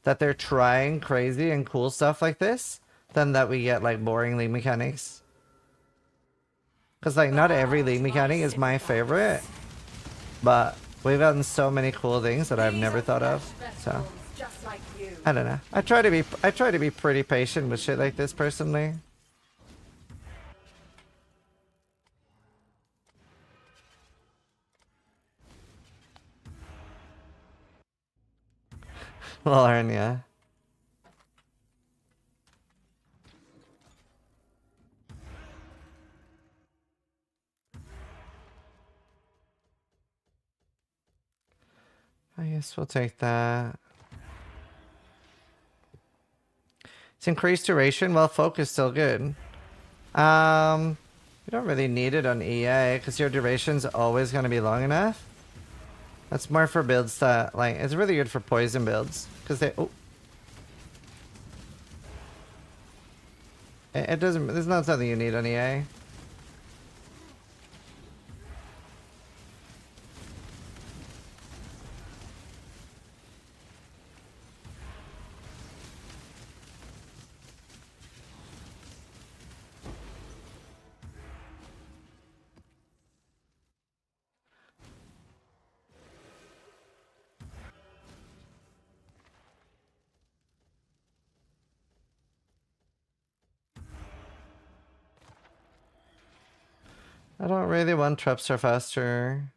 that they're trying crazy and cool stuff like this than that we get like boring league mechanics. Because like not every league mechanic is my favorite, but we've gotten so many cool things that I've never thought of. So I don't know. I try to be pretty patient with shit like this personally. Lauren, yeah. I guess we'll take that. It's increased duration. Well, focus still good. You don't really need it on EA because your duration's always going to be long enough. That's more for builds that, like, it's really good for poison builds because they. Oh. It doesn't. There's not something you need on EA. I don't really want traps or faster.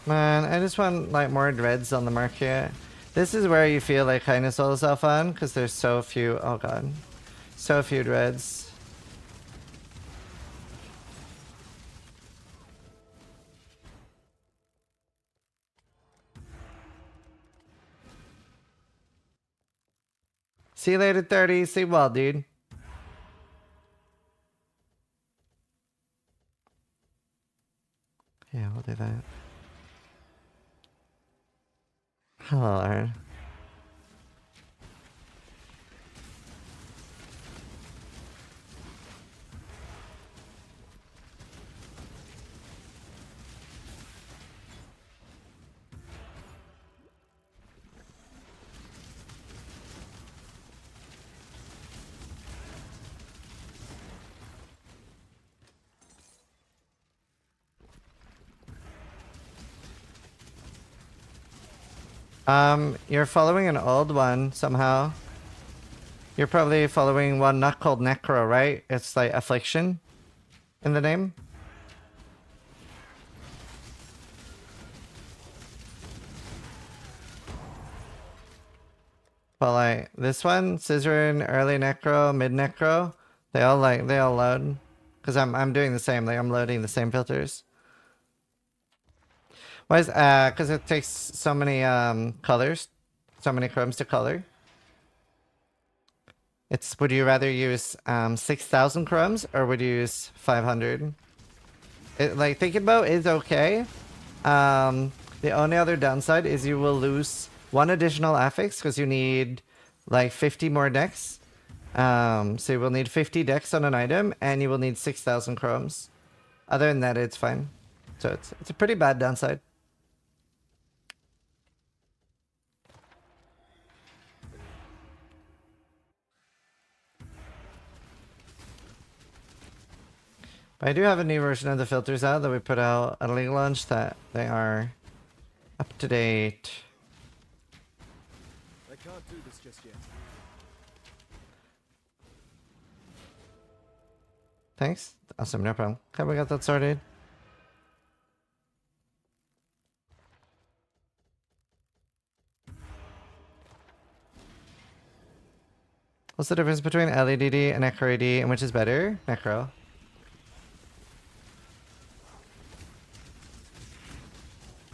Man, I just want like more dreads on the market. This is where you feel like kind of sold yourself on because there's so few. Oh god, so few dreads. See you later, 30. Sleep well, dude. Yeah, we'll do that. Hello, Aaron. You're following an old one somehow. You're probably following one not called Necro, right? It's like Affliction in the name. But like this one, Zizaran, early Necro, mid Necro, they all load. Cause I'm doing the same, like I'm loading the same filters. Why is cause it takes so many colors, so many chromes to color. It's would you rather use 6,000 chromes or would you use 500? Like thinking about is okay. The only other downside is you will lose one additional affix because you need like 50 more decks. So you will need 50 decks on an item and you will need 6,000 chromes. Other than that, it's fine. So it's a pretty bad downside. But I do have a new version of the filters out that we put out at a league launch that they are up to date. I can't do this just yet. Thanks. Awesome, no problem. Okay, we got that sorted. What's the difference between LEDD and Necro AD and which is better? Necro.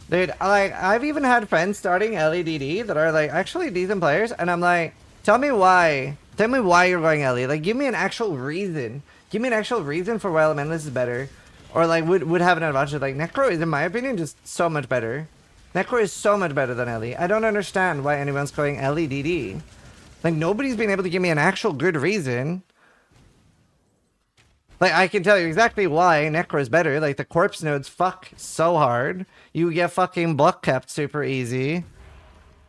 Dude, like, I've even had friends starting LEDD that are like actually decent players, and I'm like, tell me why. Tell me why you're going LE. Like, give me an actual reason. Give me an actual reason for why Elementalist is better. Or like would have an advantage. Like Necro is, in my opinion, just so much better. Necro is so much better than LE. I don't understand why anyone's going LEDD. Like, nobody's been able to give me an actual good reason. Like, I can tell you exactly why Necro is better. Like, the corpse nodes fuck so hard. You get fucking block kept super easy.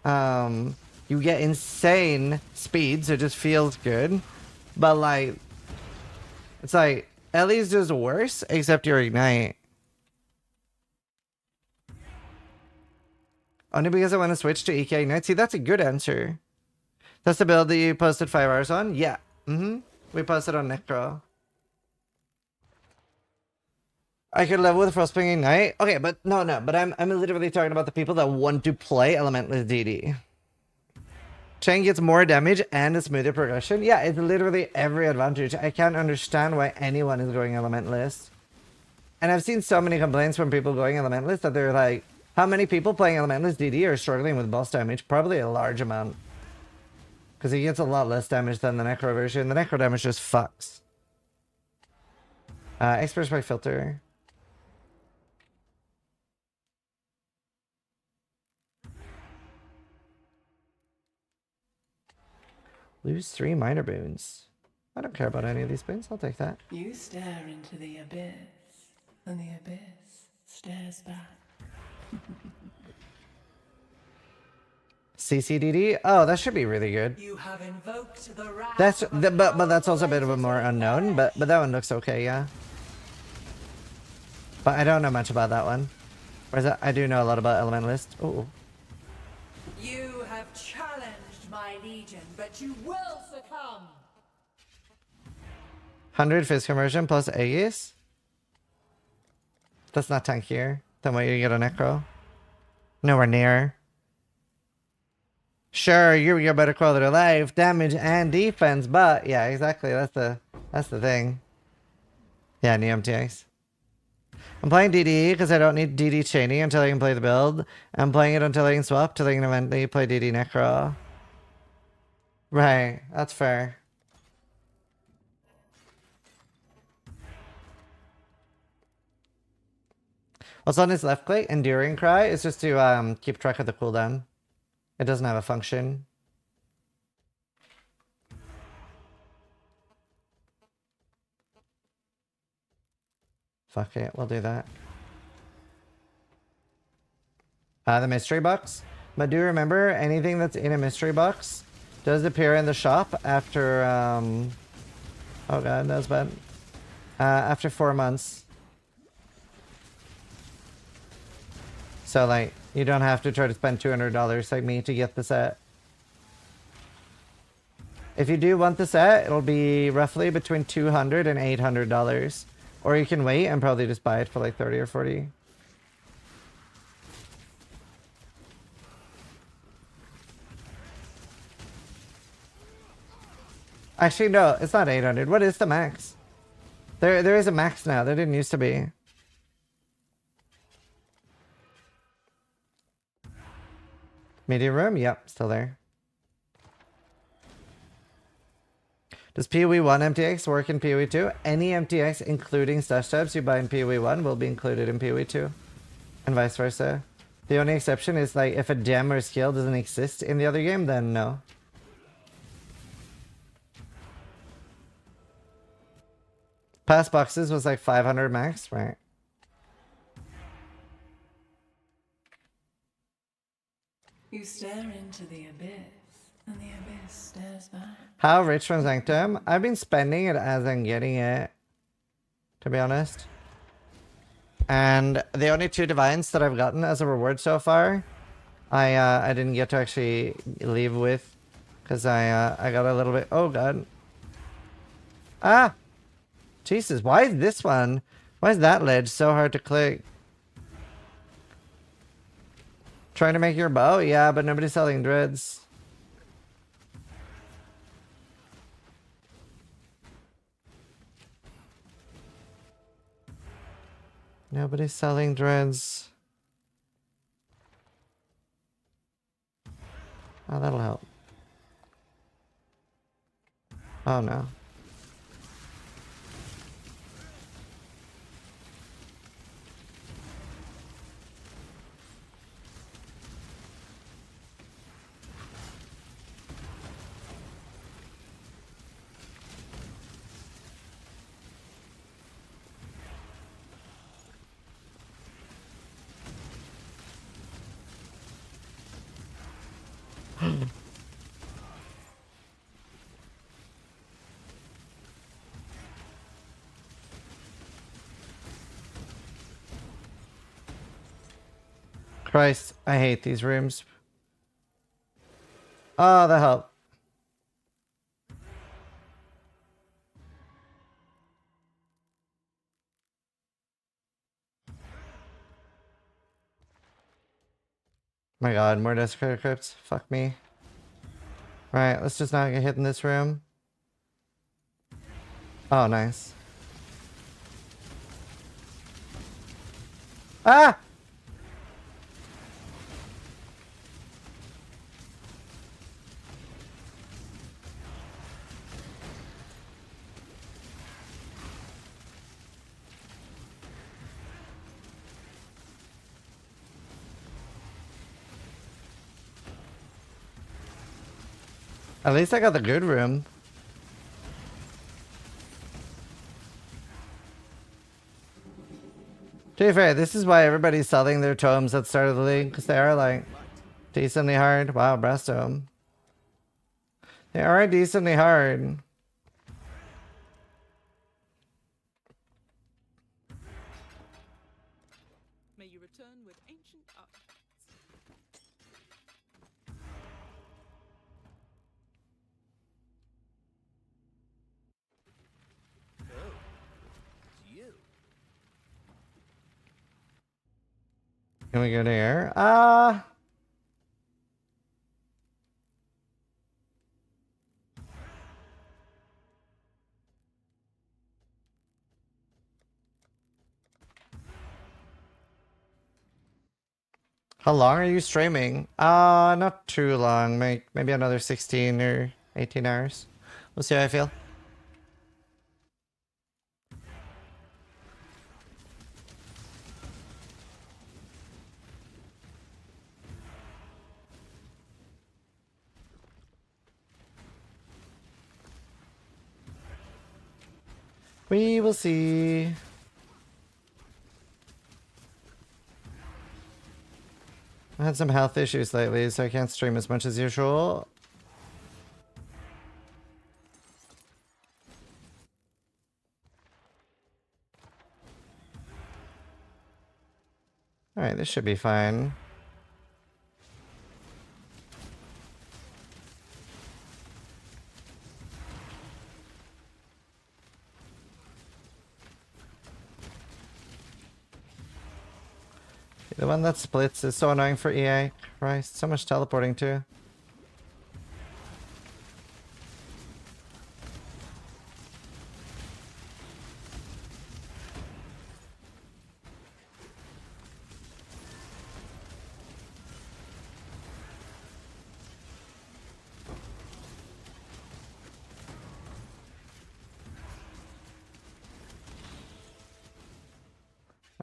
You get insane speed, so it just feels good. But, like, it's like, Ellie's just worse, except your Ignite. Only because I want to switch to EK Ignite. See, that's a good answer. That's the build that you posted 5 hours on? Yeah. We posted on Necro. I could level with Frostwing Ignite. Okay, but no. But I'm literally talking about the people that want to play Elementalist DD. Chang gets more damage and a smoother progression. Yeah, it's literally every advantage. I can't understand why anyone is going Elementalist. And I've seen so many complaints from people going Elementalist that they're like, how many people playing Elementalist DD are struggling with boss damage? Probably a large amount. Because he gets a lot less damage than the Necro version. The Necro damage just fucks. Expert Spike Filter. Lose 3 minor boons. I don't care about any of these boons. I'll take that. You stare into the abyss, and the abyss stares back. CCDD? Oh, that should be really good. You have invoked the wrath. But that's also a bit of a more unknown. But that one looks okay, yeah. But I don't know much about that one. Whereas I do know a lot about Elementalist. Oh. You have challenged my legion, but you will succumb. 100 Fizz Conversion plus Aegis? That's not tankier than what you get on Necro. Nowhere near. Sure, you get better quality of life, damage, and defense, but yeah, exactly. That's the thing. Yeah, new MTX. I'm playing DD because I don't need DD chaining until I can play the build. I'm playing it until I can swap, till I can eventually play DD Necro. Right, that's fair. What's on his left click? Enduring Cry is just to keep track of the cooldown. It doesn't have a function. Fuck it, we'll do that. The mystery box. But do remember, anything that's in a mystery box does appear in the shop after, oh god, that was bad. After 4 months. So, like, you don't have to try to spend $200 like me to get the set. If you do want the set, it'll be roughly between $200 and $800. Or you can wait and probably just buy it for like 30 or 40. Actually, no, it's not 800. What is the max? There is a max now. There didn't used to be. Media room? Yep, still there. Does PoE 1 MTX work in PoE 2? Any MTX, including stash tabs you buy in PoE 1, will be included in PoE 2. And vice versa. The only exception is like if a gem or skill doesn't exist in the other game, then no. Pass boxes was like 500 max, right? You stare into the abyss, and the abyss stares back. How rich from Sanctum? I've been spending it as I'm getting it, to be honest. And the only 2 divines that I've gotten as a reward so far, I didn't get to actually leave with, because I got a little bit. Oh god. Ah, Jesus! Why is this one? Why is that ledge so hard to click? Trying to make your bow? Yeah, but nobody's selling dreads. Nobody's selling dreads. Oh, that'll help. Oh no. Christ, I hate these rooms. Oh, the help. My god, more desecrated crypts. Fuck me. Right, let's just not get hit in this room. Oh, nice. Ah! At least I got the good room. To be fair, this is why everybody's selling their tomes at the start of the league, because they are like decently hard. Wow, breast tome. They are decently hard. May you return with ancient artifacts. You. Can we go there? How long are you streaming? Not too long. Maybe another 16 or 18 hours. We'll see how I feel. We will see. I had some health issues lately, so I can't stream as much as usual. Alright, this should be fine. The one that splits is so annoying for EA. Christ, so much teleporting too.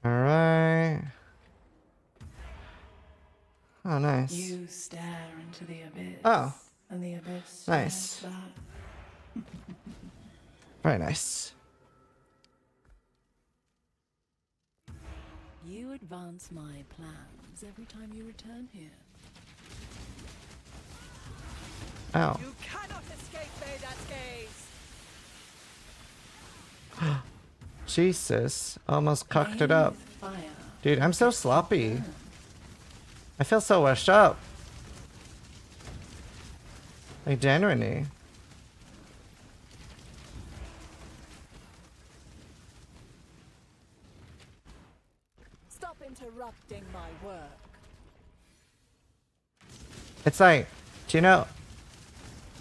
Alright. Oh, nice. You stare into the abyss. Oh. And the abyss Nice. stares back. Very nice. You advance my plans every time you return here. Ow. You cannot escape Vedat's gaze! Jesus. Almost cocked it up. Fire. Dude, I'm so sloppy. I feel so washed up. Like, genuinely. Stop interrupting my work. It's like, do you know,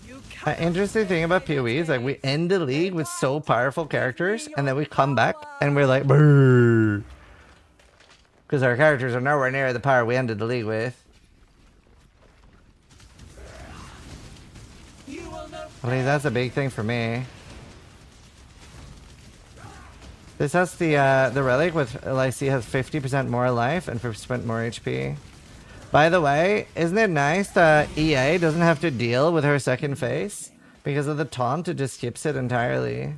You an cannot interesting thing about PoE is like we end the league with so powerful characters and then we come back and we're like, brrr. Because our characters are nowhere near the power we ended the league with. At least that's a big thing for me. This has the relic with Lycie has 50% more life and 50% more HP. By the way, isn't it nice that EA doesn't have to deal with her second phase? Because of the taunt, it just skips it entirely.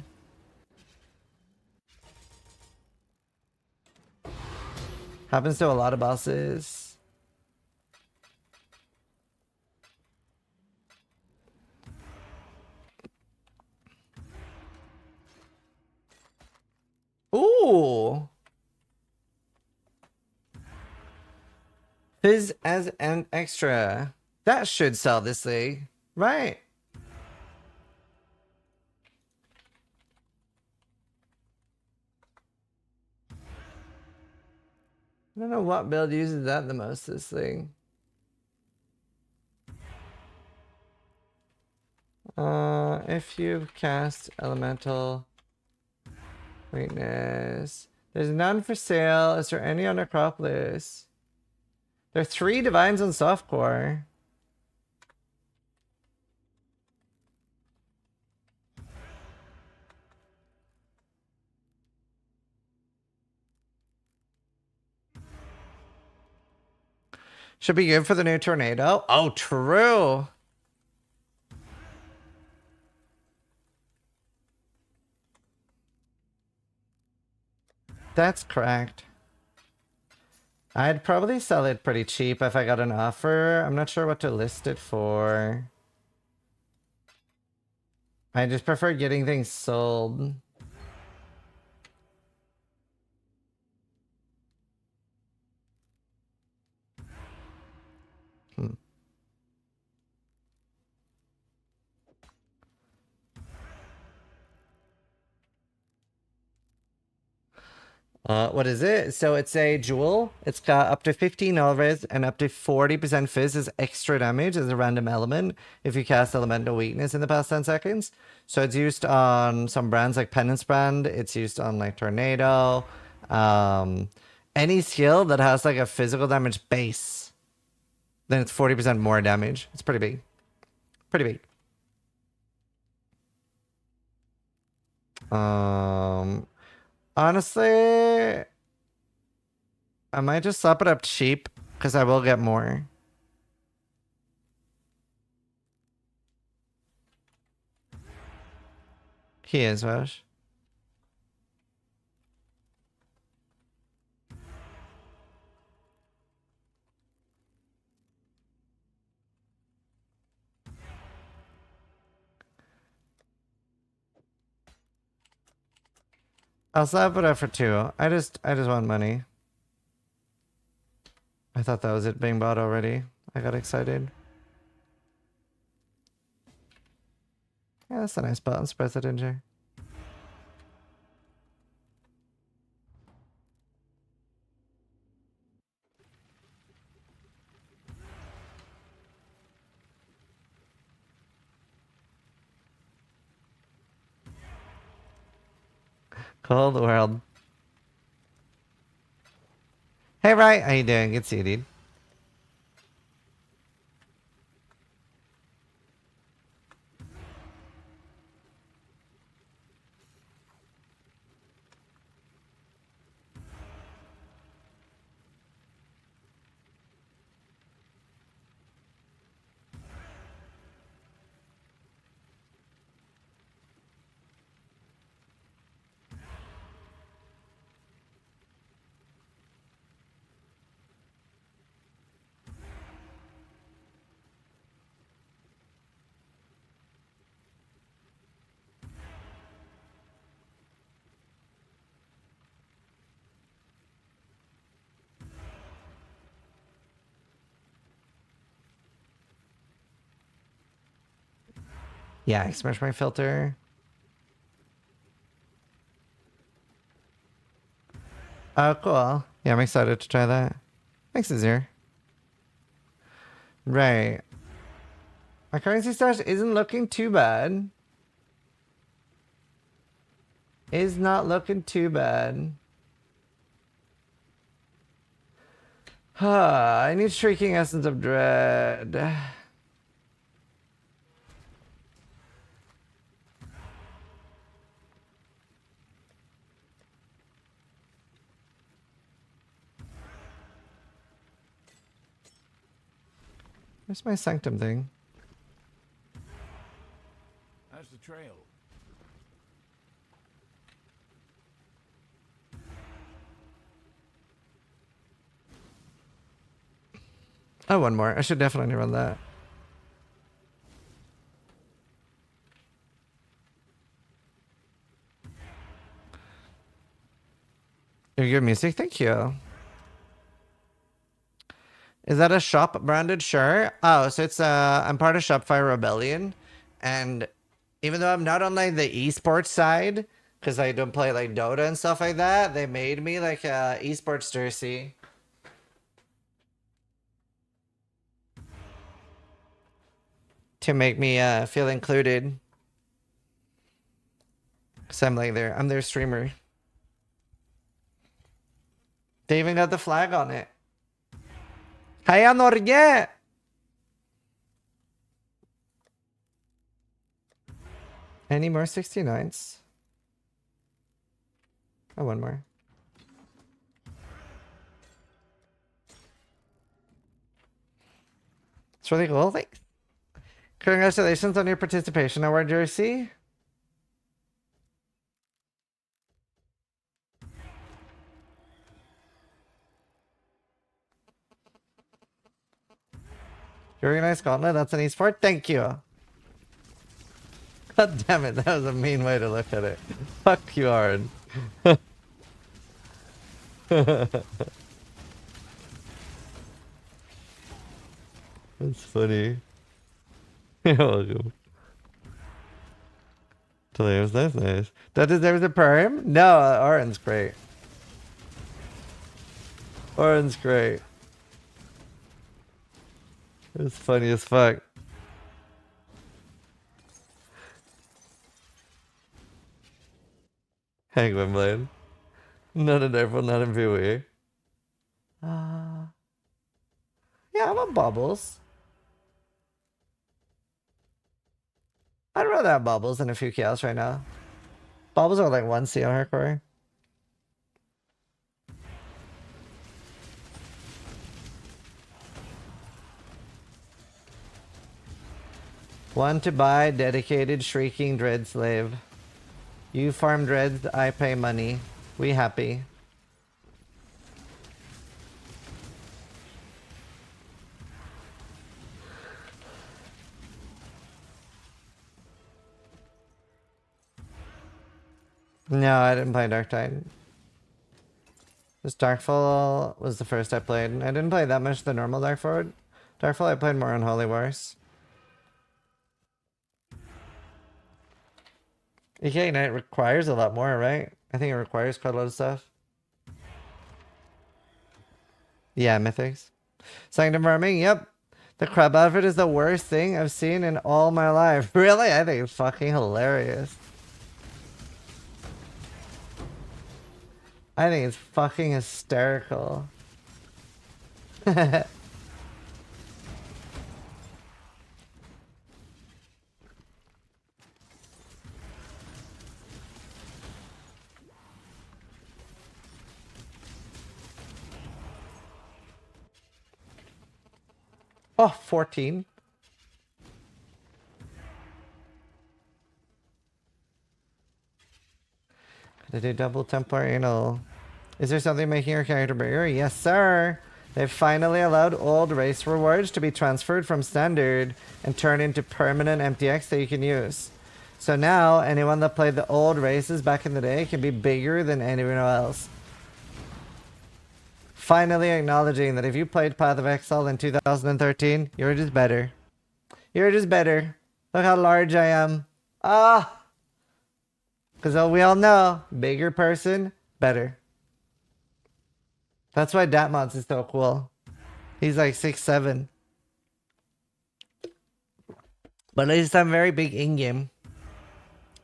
Happens to a lot of bosses. Ooh! Fizz as an extra. That should sell this league, right? I don't know what build uses that the most this thing. If you cast elemental weakness, there's none for sale. Is there any on Necropolis? There are 3 divines on softcore. Should be good for the new tornado. Oh, true. That's correct. I'd probably sell it pretty cheap if I got an offer. I'm not sure what to list it for. I just prefer getting things sold. What is it? So it's a jewel. It's got up to 15 res and up to 40% fizz as extra damage as a random element if you cast elemental weakness in the past 10 seconds. So it's used on some brands like Penance Brand. It's used on like Tornado. Any skill that has like a physical damage base, then it's 40% more damage. It's pretty big. Pretty big. Honestly, I might just slap it up cheap because I will get more. He is, Vash. I'll slap it up for 2. I just want money. I thought that was it being bought already. I got excited. Yeah, that's a nice button. Spreads it in here. Cold world. Hey, right? How you doing? Good to see you, dude. Yeah, I smashed my filter. Oh, cool. Yeah, I'm excited to try that. Thanks, Azir. Right. My currency stash isn't looking too bad. Is not looking too bad. I need Shrieking Essence of Dread. Where's my Sanctum thing? How's the trail? Oh, one more. I should definitely run that. Your good music, thank you. Is that a shop branded? Sure. Oh, so it's I'm part of Shopify Rebellion, and even though I'm not on like the esports side, because I don't play like Dota and stuff like that, they made me like a esports jersey. To make me feel included. Cause I'm like I'm their streamer. They even got the flag on it. Heia Norge! Any more 69s? Oh, one more. It's really cool. Thanks. Congratulations on your participation award jersey. Very nice gauntlet. That's an esport. Thank you. God damn it. That was a mean way to look at it. Fuck you, Aaron. That's funny. You're welcome. That's nice. That deserves a perm? No, Oren's great. Oren's great. It's funny as fuck. Hang Wimblade. Not in April, not in VOE. Yeah, I'm on Bubbles. I'd rather have Bubbles than a few kills right now. Bubbles are like 1 CO hardcore. One to buy dedicated shrieking dread slave. You farm dreads, I pay money. We happy. No, I didn't play Dark Tide. This Darkfall was the first I played. I didn't play that much the normal Darkfall. Darkfall I played more on Holy Wars. EK Ignite requires a lot more, right? I think it requires quite a lot of stuff. Yeah, mythics. Sanctum farming, yep. The crab outfit is the worst thing I've seen in all my life. Really? I think it's fucking hilarious. I think it's fucking hysterical. Oh, 14. Gotta do double Templar anal. Is there something making your character bigger? Yes, sir. They've finally allowed old race rewards to be transferred from standard and turned into permanent MTX that you can use. So now, anyone that played the old races back in the day can be bigger than anyone else. Finally acknowledging that if you played Path of Exile in 2013, you're just better. You're just better. Look how large I am. Ah! Because we all know, bigger person, better. That's why Datmods is so cool. He's like 6'7". But at least I'm very big in-game.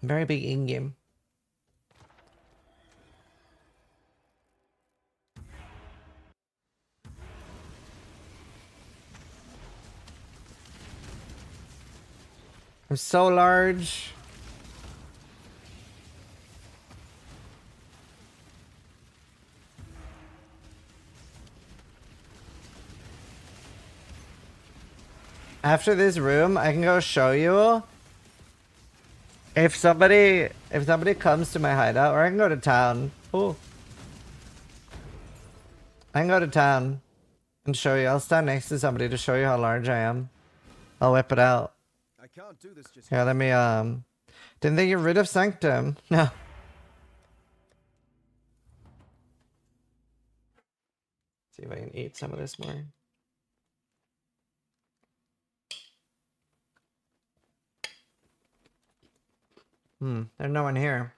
Very big in-game. I'm so large. After this room, I can go show you. If somebody comes to my hideout, or I can go to town. Oh. I can go to town and show you. I'll stand next to somebody to show you how large I am. I'll whip it out. I can't do this just Here, let me, didn't they get rid of Sanctum? No. See if I can eat some of this more. There's no one here.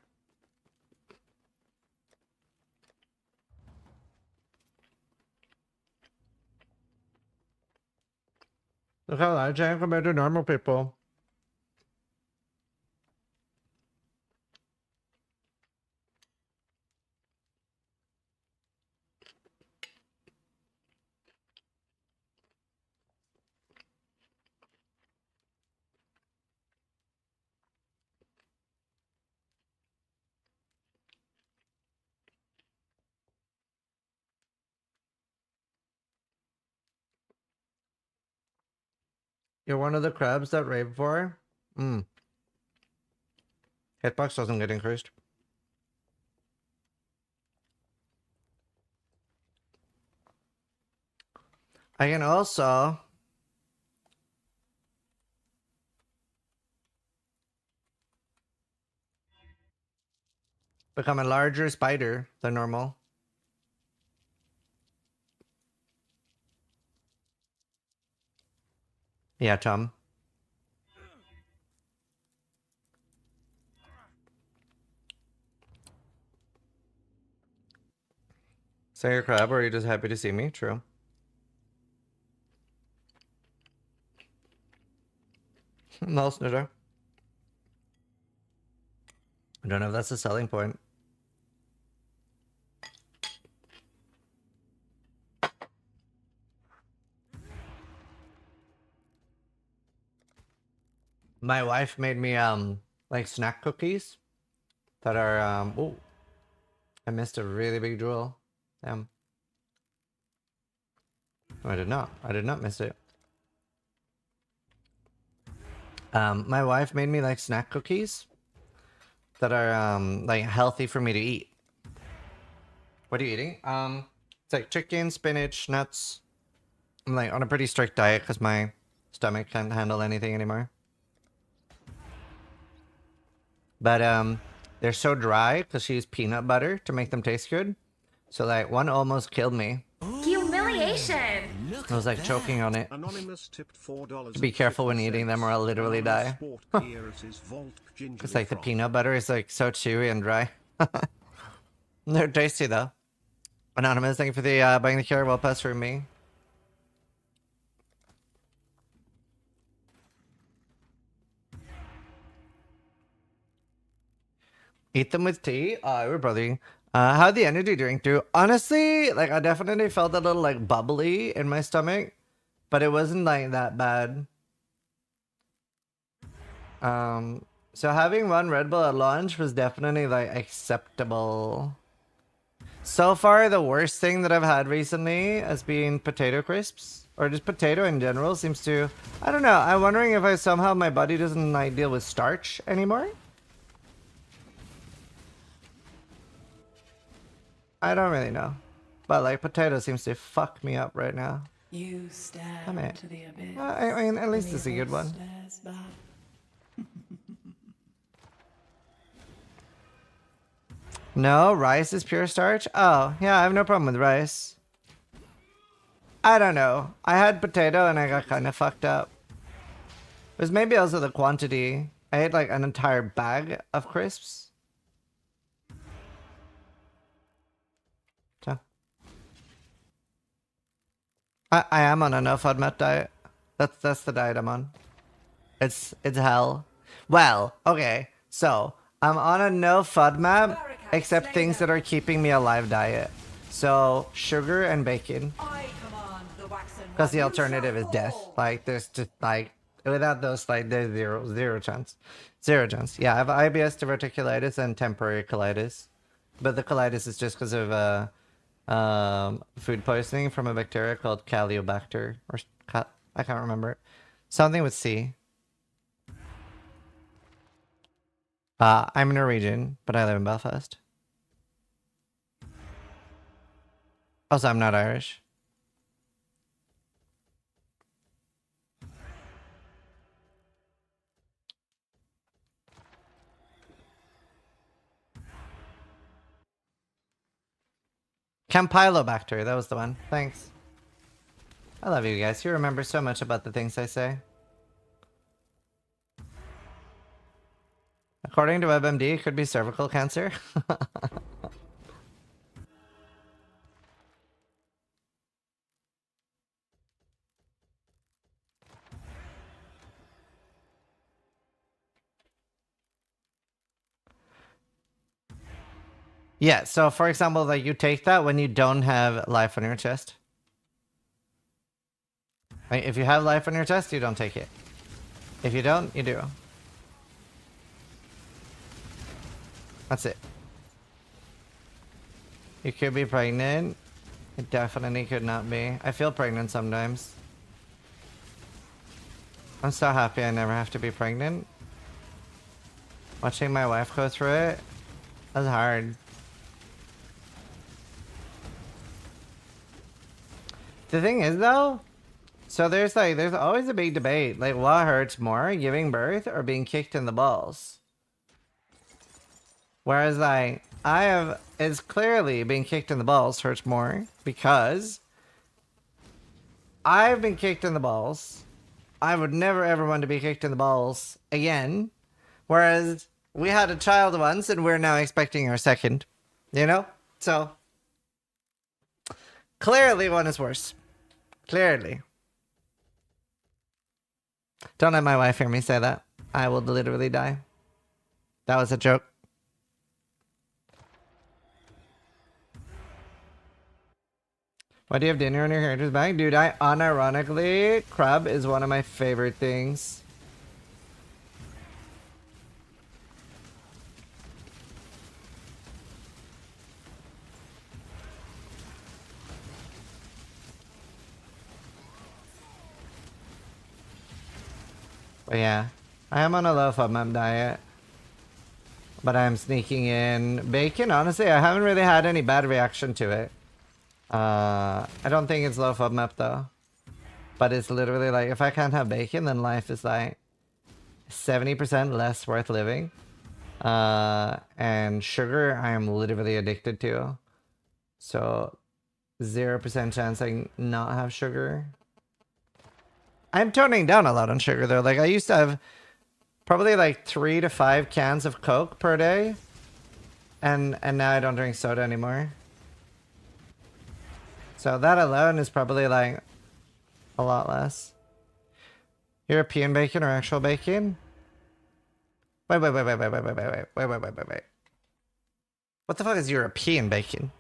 Look how large I am compared to normal people. You're one of the crabs that rave for? Hitbox doesn't get increased. I can also become a larger spider than normal. Yeah, Tom. So you're a crab, or are you just happy to see me? True. No, Snitter. I don't know if that's a selling point. My wife made me like snack cookies that are oh, I missed a really big jewel. Damn. No, I did not. I did not miss it. My wife made me like snack cookies that are like healthy for me to eat. What are you eating? It's like chicken, spinach, nuts. I'm like on a pretty strict diet because my stomach can't handle anything anymore. But they're so dry because she used peanut butter to make them taste good. So like one almost killed me. Humiliation! I was like choking on it. Anonymous tipped $4. Be careful when eating them or I'll literally die. It's like the peanut butter is like so chewy and dry. They're tasty though. Anonymous, thank you for the buying the cure well pass for me. Eat them with tea? We're brother. How'd the energy drink do? Honestly, like I definitely felt a little like bubbly in my stomach, but it wasn't like that bad. So having one Red Bull at launch was definitely like acceptable. So far, the worst thing that I've had recently has been potato crisps. Or just potato in general seems to... I don't know. I'm wondering if I somehow my body doesn't like deal with starch anymore. I don't really know. But like potato seems to fuck me up right now. You stare I mean, into the abyss. I mean, at least and it's the a good one. abyss stares back. No, rice is pure starch? Oh, yeah, I have no problem with rice. I don't know. I had potato and I got kind of fucked up. It was maybe also the quantity. I ate like an entire bag of crisps. So. I am on a no FODMAP diet. That's the diet I'm on. It's hell. Well, okay. So, I'm on a no FODMAP except things that are keeping me alive diet. So, sugar and bacon. Because the alternative is death. Like, there's just, like, without those, like, there's zero chance. Zero chance. Yeah, I have IBS, diverticulitis, and temporary colitis. But the colitis is just because of food poisoning from a bacteria called Caliobacter. Or, I can't remember. Something with C. I'm Norwegian, but I live in Belfast. Also, I'm not Irish. Campylobacter, that was the one. Thanks. I love you guys. You remember so much about the things I say. According to WebMD, it could be cervical cancer. Yeah, so for example, like you take that when you don't have life on your chest. Like, if you have life on your chest, you don't take it. If you don't, you do. That's it. You could be pregnant. It definitely could not be. I feel pregnant sometimes. I'm so happy I never have to be pregnant. Watching my wife go through it, that's hard. The thing is though, so there's always a big debate, like what hurts more, giving birth or being kicked in the balls? Whereas like, it's clearly being kicked in the balls hurts more because I've been kicked in the balls. I would never ever want to be kicked in the balls again. Whereas we had a child once and we're now expecting our second, you know? So clearly one is worse. Clearly. Don't let my wife hear me say that. I will literally die. That was a joke. Why do you have dinner on your character's bag? Dude, I unironically, crab is one of my favorite things. But yeah, I am on a low FODMAP diet. But I'm sneaking in bacon. Honestly, I haven't really had any bad reaction to it. I don't think it's low FODMAP though. But it's literally like, if I can't have bacon, then life is like 70% less worth living. And sugar, I am literally addicted to. So 0% chance I not have sugar. I'm toning down a lot on sugar though. Like I used to have probably like 3 to 5 cans of Coke per day. And now I don't drink soda anymore. So that alone is probably like a lot less. European bacon or actual bacon? Wait. What the fuck is European bacon?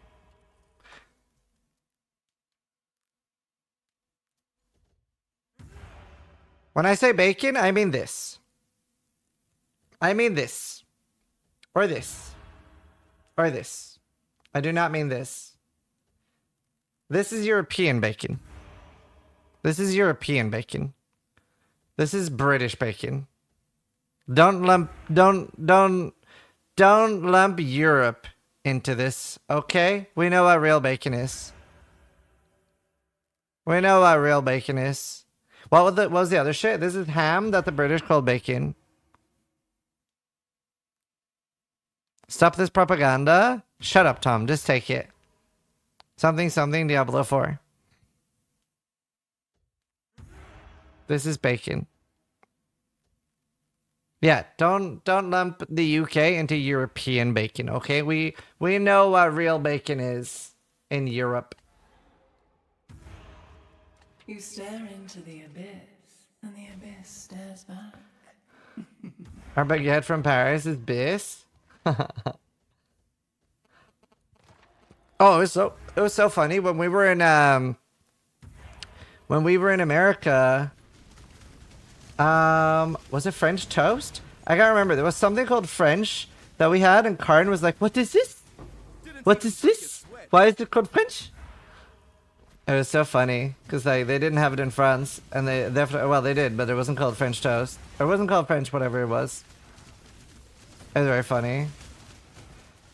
When I say bacon, I mean this. I mean this. Or this. Or this. I do not mean this. This is European bacon. This is European bacon. This is British bacon. Don't lump Europe into this, okay? We know what real bacon is. We know what real bacon is. What was the other shit? This is ham that the British called bacon. Stop this propaganda. Shut up, Tom. Just take it. Something Diablo 4. This is bacon. Yeah, don't lump the UK into European bacon, okay? We know what real bacon is in Europe. You stare into the abyss, and the abyss stares back. Our baguette from Paris is bis. Oh, it was so funny when we were in America. Was it French toast? I can't remember. There was something called French that we had, and Karen was like, "What is this? What is this? Why is it called French?" It was so funny because they didn't have it in France, and they did, but it wasn't called French toast. Or it wasn't called French, whatever it was. It was very funny.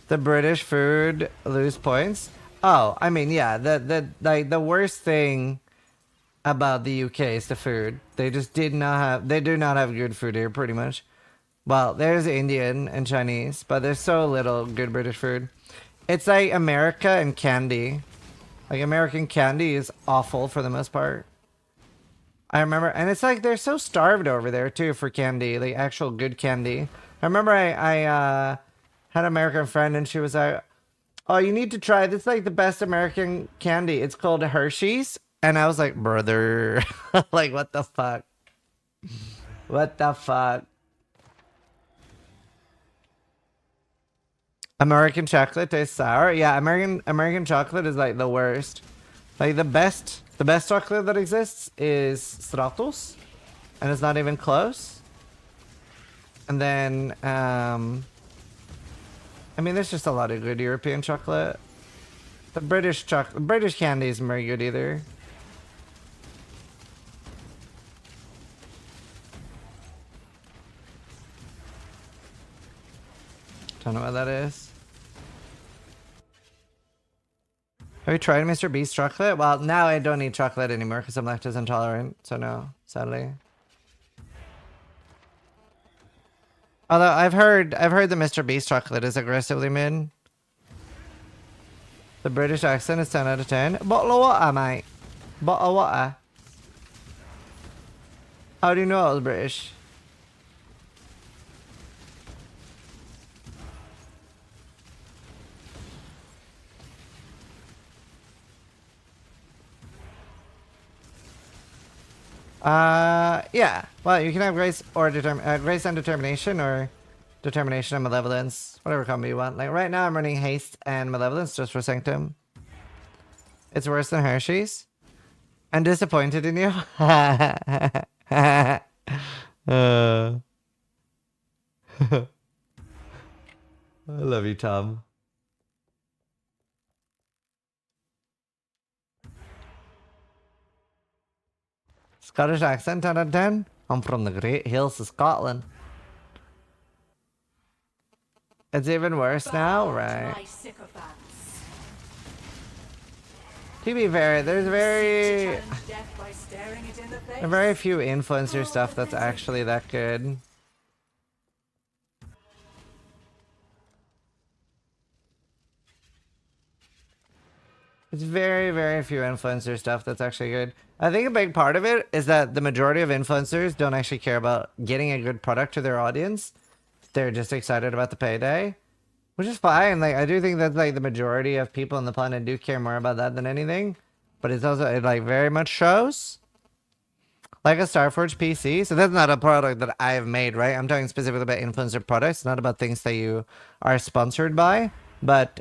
The British food lose points. Oh, I mean, yeah. The worst thing about the UK is the food. They just do not have good food here, pretty much. Well, there's Indian and Chinese, but there's so little good British food. It's like America and candy. Like, American candy is awful for the most part. I remember, and it's like they're so starved over there too for candy, like actual good candy. I remember I had an American friend and she was like, oh, you need to try this, like the best American candy. It's called Hershey's. And I was like, brother, like what the fuck? What the fuck? American chocolate tastes sour. Yeah, American chocolate is like the worst. Like the best chocolate that exists is Stratos, and it's not even close. And then I mean, there's just a lot of good European chocolate. The British candy isn't very good either. Don't know what that is. Have you tried Mr. Beast chocolate? Well, now I don't eat chocolate anymore because I'm lactose intolerant. So no, sadly. Although I've heard the Mr. Beast chocolate is aggressively mid. The British accent is 10 out of 10. Bottle of water, mate. Bottle of water. How do you know I was British? Yeah. Well, you can have grace or grace and determination, or determination and malevolence, whatever combo you want. Like right now, I'm running haste and malevolence just for sanctum. It's worse than Hershey's. I'm disappointed in you. I love you, Tom. Scottish accent 10 out of 10. I'm from the Great Hills of Scotland. It's even worse now, right? To be fair, there's very few influencer stuff that's actually that good. It's very few influencer stuff that's actually good. I think a big part of it is that the majority of influencers don't actually care about getting a good product to their audience. They're just excited about the payday, which is fine. Like, I do think that like the majority of people on the planet do care more about that than anything. But it's also, it like very much shows. Like a Starforge PC. So that's not a product that I've made, right? I'm talking specifically about influencer products, not about things that you are sponsored by. But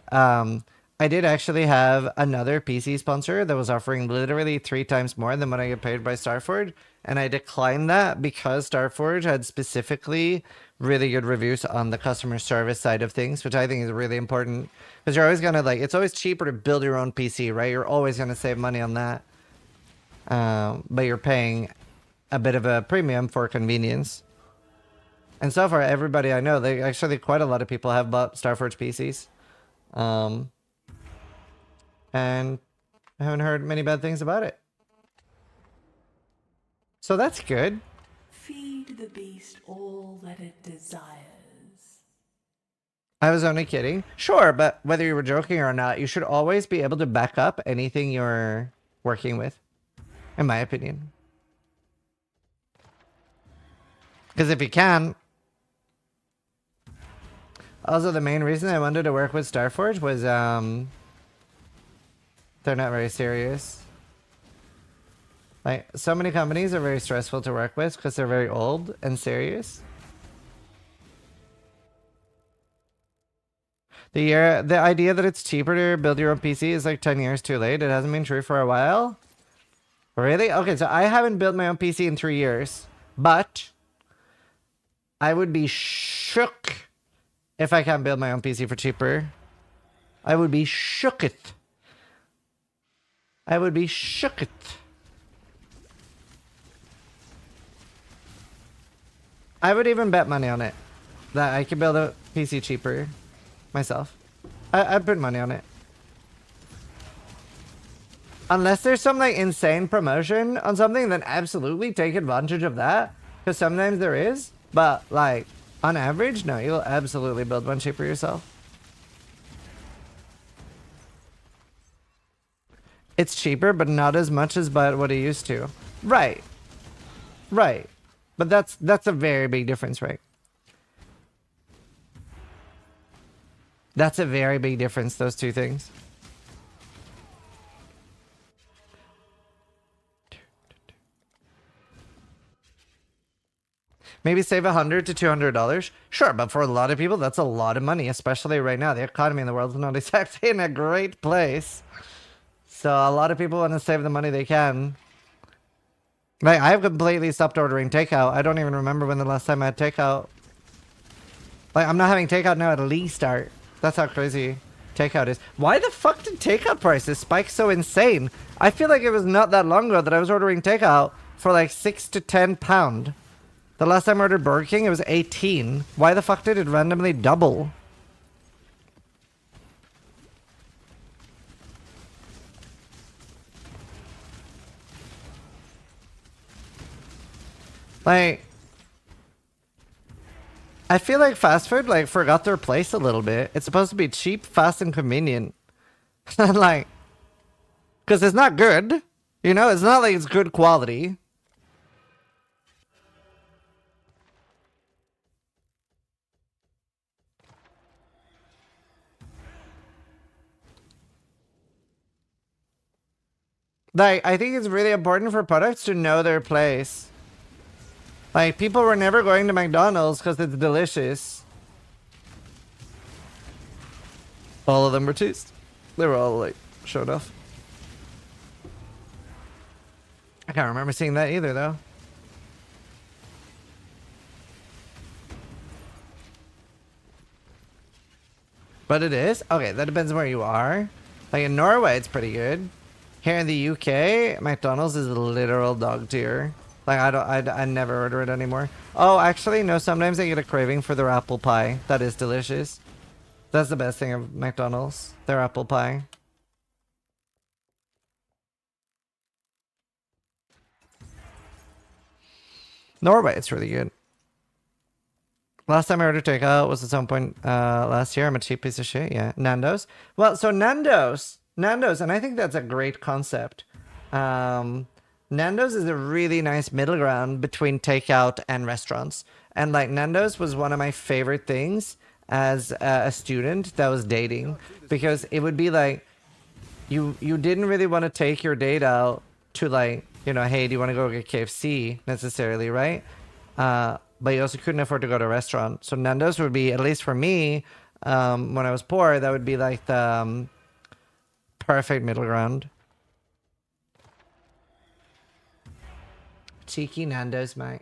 I did actually have another PC sponsor that was offering literally 3 times more than what I get paid by Starforge. And I declined that because Starforge had specifically really good reviews on the customer service side of things, which I think is really important. Because you're always going to like, it's always cheaper to build your own PC, right? You're always going to save money on that. But you're paying a bit of a premium for convenience. And so far, everybody I know, they actually, quite a lot of people have bought Starforge PCs. And I haven't heard many bad things about it. So that's good. Feed the beast all that it desires. I was only kidding. Sure, but whether you were joking or not, you should always be able to back up anything you're working with, in my opinion. Because if you can... Also, the main reason I wanted to work with Starforge was, they're not very serious. Like, so many companies are very stressful to work with because they're very old and serious. The idea that it's cheaper to build your own PC is like 10 years too late. It hasn't been true for a while. Really? Okay, so I haven't built my own PC in 3 years. But I would be shook if I can't build my own PC for cheaper. I would be shooketh. I would be shooketh. I would even bet money on it that I could build a PC cheaper myself. I'd put money on it. Unless there's some like insane promotion on something, then absolutely take advantage of that. Because sometimes there is. But like on average, no, you'll absolutely build one cheaper yourself. It's cheaper, but not as much as what it used to. Right. Right. But that's a very big difference, right? That's a very big difference, those two things. Maybe save $100 to $200. Sure, but for a lot of people, that's a lot of money, especially right now. The economy in the world is not exactly in a great place. So a lot of people want to save the money they can. Like, I've completely stopped ordering takeout. I don't even remember when the last time I had takeout. Like, I'm not having takeout now at least start. That's how crazy takeout is. Why the fuck did takeout prices spike so insane? I feel like it was not that long ago that I was ordering takeout for like £6 to £10. The last time I ordered Burger King, it was 18. Why the fuck did it randomly double? Like, I feel like fast food, like, forgot their place a little bit. It's supposed to be cheap, fast, and convenient. Like, because it's not good. You know, it's not like it's good quality. Like, I think it's really important for products to know their place. Like, people were never going to McDonald's because it's delicious. All of them were cheese. They were all, like, showed off. I can't remember seeing that either, though. But it is? Okay, that depends on where you are. Like, in Norway, it's pretty good. Here in the UK, McDonald's is a literal dog tier. Like, I never order it anymore. Oh, actually, no, sometimes I get a craving for their apple pie. That is delicious. That's the best thing of McDonald's. Their apple pie. Norway, it's really good. Last time I ordered takeout was at some point last year. I'm a cheap piece of shit. Yeah, Nando's. Well, so Nando's, and I think that's a great concept. Nando's is a really nice middle ground between takeout and restaurants. And like Nando's was one of my favorite things as a student that was dating, because it would be like you didn't really want to take your date out to, like, you know, hey, do you want to go get KFC necessarily, right? But you also couldn't afford to go to a restaurant. So Nando's would be, at least for me, when I was poor, that would be like the perfect middle ground. Cheeky Nando's, mate.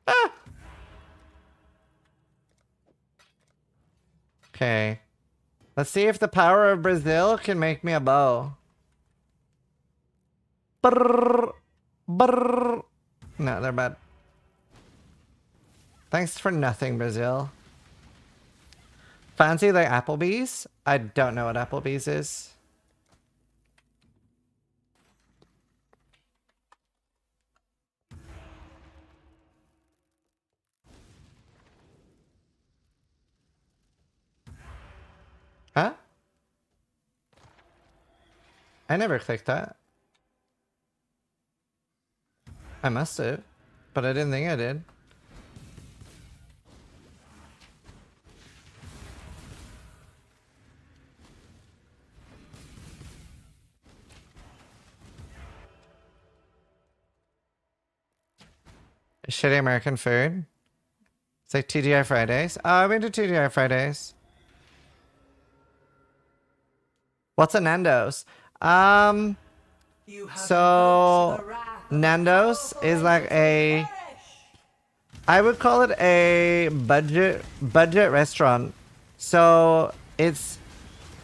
Ah! Okay. Let's see if the power of Brazil can make me a bow. Brrr, brrr. No, they're bad. Thanks for nothing, Brazil. Fancy like Applebee's? I don't know what Applebee's is. Huh? I never clicked that. I must have, but I didn't think I did. Shitty American food. It's like TGI Fridays. Oh, I've been to TGI Fridays. What's a Nando's? So Nando's is like a, I would call it a budget restaurant. So it's,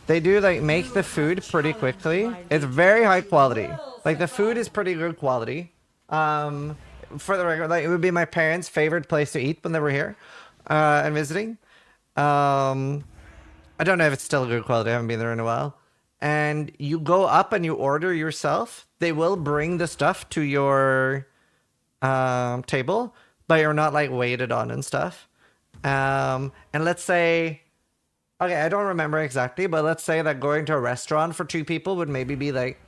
they do like make the food pretty quickly. It's very high quality. Like the food is pretty good quality. For the record, like it would be my parents' favorite place to eat when they were here and visiting. I don't know if it's still good quality. I haven't been there in a while. And you go up and you order yourself. They will bring the stuff to your table, but you're not like waited on and stuff. And let's say, okay, I don't remember exactly, but let's say that going to a restaurant for 2 people would maybe be like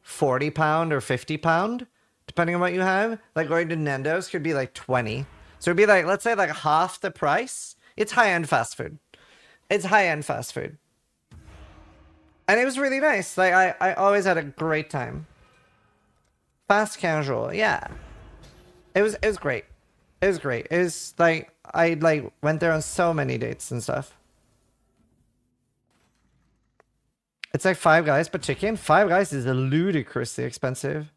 £40 or £50, depending on what you have. Like going to Nando's could be like 20. So it'd be like, let's say like half the price. It's high-end fast food. It's high-end fast food. And it was really nice. Like I always had a great time. Fast casual, yeah. It was great. It was great. It was like I like went there on so many dates and stuff. It's like Five Guys, but chicken. Five Guys is ludicrously expensive.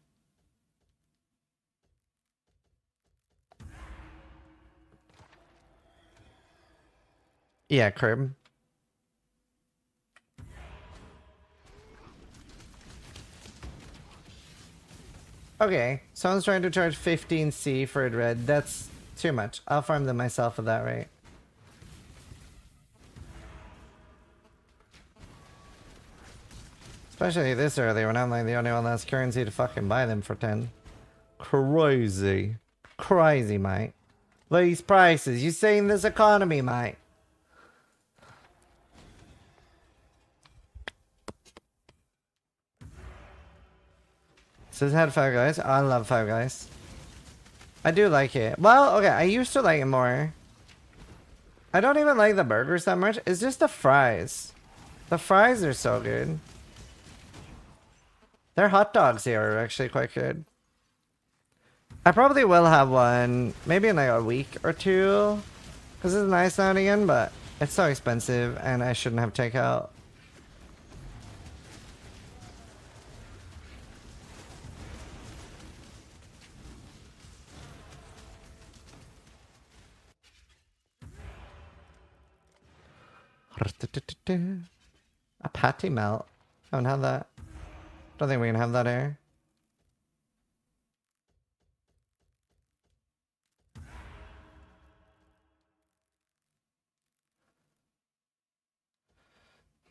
Yeah, crib. Okay, someone's trying to charge 15C for a red. That's too much. I'll farm them myself at that rate. Especially this early when I'm like the only one that's currency to fucking buy them for 10. Crazy. Crazy, mate. These prices. You seen this economy, mate. Says had Five Guys. I love Five Guys. I do like it. Well, okay, I used to like it more. I don't even like the burgers that much. It's just the fries. The fries are so good. Their hot dogs here are actually quite good. I probably will have one maybe in like a week or two. Because it's nice now and again, but it's so expensive and I shouldn't have takeout. A patty melt. I haven't had that. Don't think we can have that here.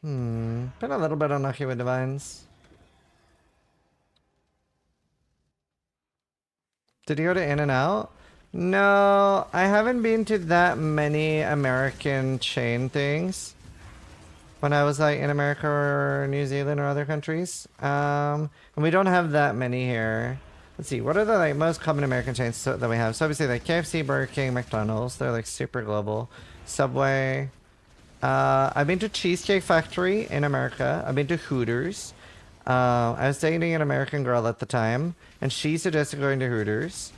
Been a little bit unlucky with divines. Did you go to In-N-Out? No, I haven't been to that many American chain things when I was like in America or New Zealand or other countries. And we don't have that many here. Let's see, what are the like most common American chains that we have? So obviously like KFC, Burger King, McDonald's, they're like super global. Subway. I've been to Cheesecake Factory in America. I've been to Hooters. I was dating an American girl at the time, and she suggested going to Hooters.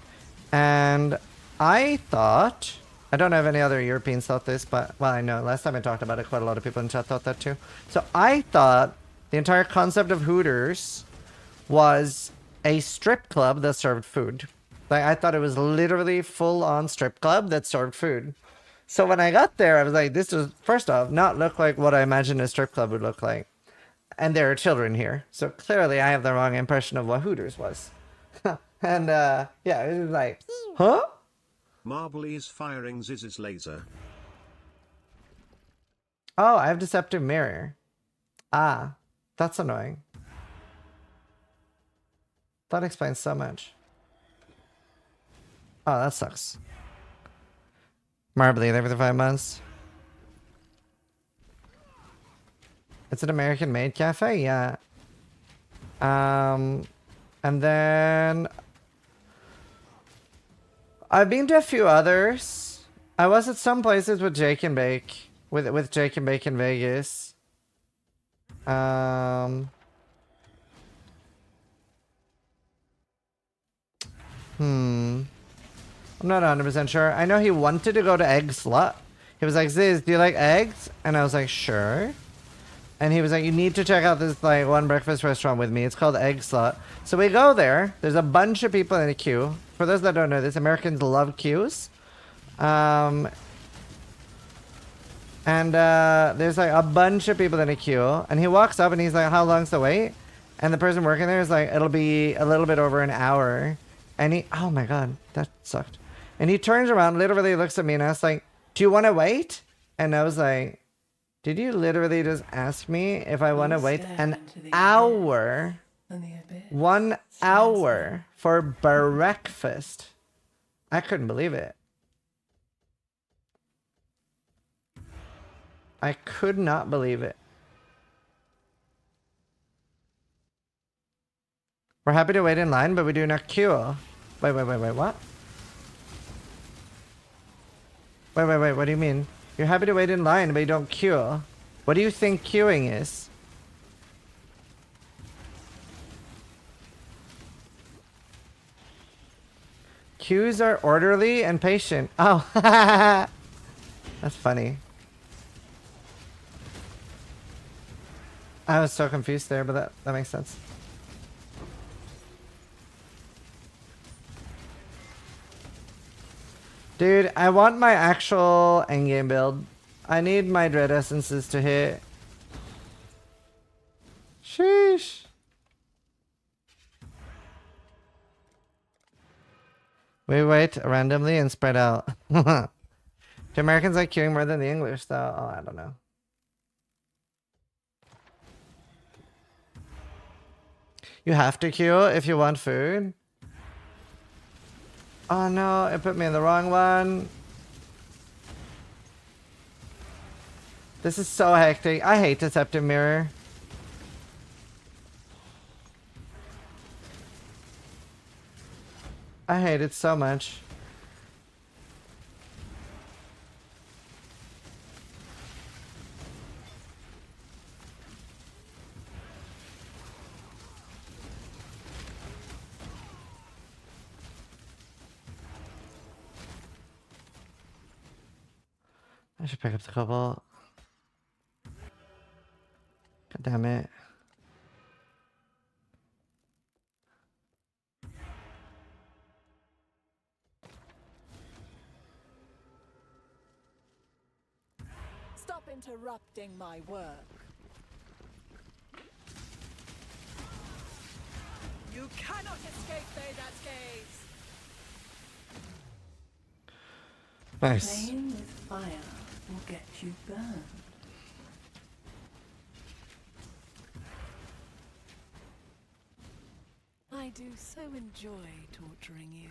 And I thought, I don't know if any other Europeans thought this, but, well, I know, last time I talked about it, quite a lot of people in chat thought that too. So I thought the entire concept of Hooters was a strip club that served food. Like, I thought it was literally full-on strip club that served food. So when I got there, I was like, this does, first off, not look like what I imagined a strip club would look like. And there are children here. So clearly I have the wrong impression of what Hooters was. And, yeah, it was like, huh? Marble is firing Ziz's laser. Oh, I have Deceptive Mirror. Ah, that's annoying. That explains so much. Oh, that sucks. Marbly every 5 months. It's an American-made cafe, yeah. And then I've been to a few others. I was at some places with Jake and Bake, with Jake and Bake in Vegas. I'm not 100% sure. I know he wanted to go to Egg Slut. He was like, Ziz, do you like eggs? And I was like, sure. And he was like, you need to check out this like one breakfast restaurant with me. It's called Egg Slut. So we go there. There's a bunch of people in a queue. For those that don't know this, Americans love queues. There's like a bunch of people in a queue. And he walks up and he's like, how long's the wait? And the person working there is like, it'll be a little bit over an hour. And he, oh my God, that sucked. And he turns around, literally looks at me and asks like, do you want to wait? And I was like, did you literally just ask me if I want to wait an hour? 1 hour for breakfast? I couldn't believe it. I could not believe it. We're happy to wait in line, but we do not queue. Wait, what? Wait, what do you mean? You're happy to wait in line, but you don't queue. What do you think queuing is? Queues are orderly and patient. Oh, that's funny. I was so confused there, but that makes sense. Dude, I want my actual endgame build. I need my Dread Essences to hit. Sheesh. We wait randomly and spread out. Do Americans like queuing more than the English, though? Oh, I don't know. You have to queue if you want food? Oh no, it put me in the wrong one. This is so hectic. I hate Deceptive Mirror. I hate it so much. I should pick up the couple. God damn it. Stop interrupting my work. You cannot escape Vedat's gaze. Nice. Playing with fire will get you burned. I do so enjoy torturing you.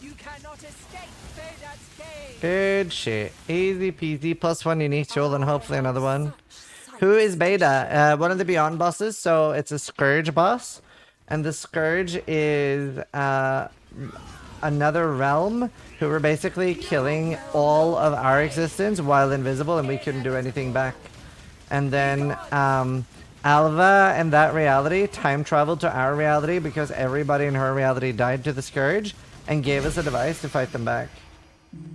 You cannot escape Vedat's gaze. Good shit. Easy peasy. +1 unique tool and hopefully another one. Who is Beta? One of the Beyond bosses. So it's a Scourge boss. And the Scourge is another realm who were basically killing all of our existence while invisible and we couldn't do anything back. And then Alva and that reality time traveled to our reality because everybody in her reality died to the Scourge and gave us a device to fight them back.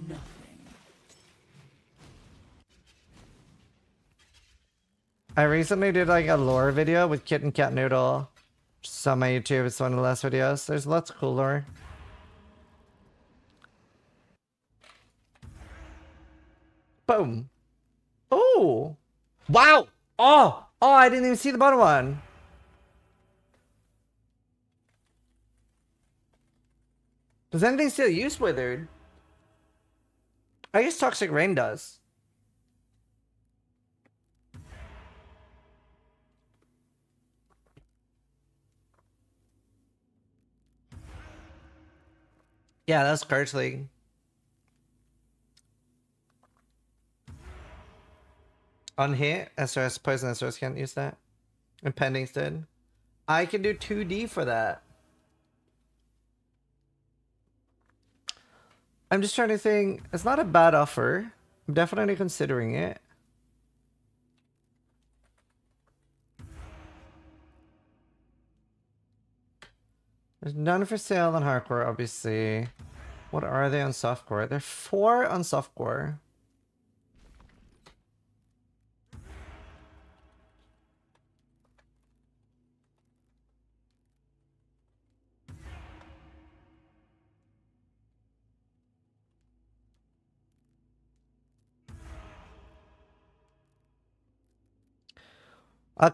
Nothing. I recently did like a lore video with Kit and Cat Noodle. Just on my YouTube. It's one of the last videos. There's lots of cool lore. Boom. Oh. Wow. Oh. Oh, I didn't even see the bottom one. Does anything still use Withered? I guess Toxic Rain does. Yeah, that's Scourge League. On hit, SOS, Poison SOS can't use that. And Pending's dead. I can do 2D for that. I'm just trying to think. It's not a bad offer. I'm definitely considering it. There's none for sale on hardcore, obviously. What are they on softcore? They're 4 on softcore.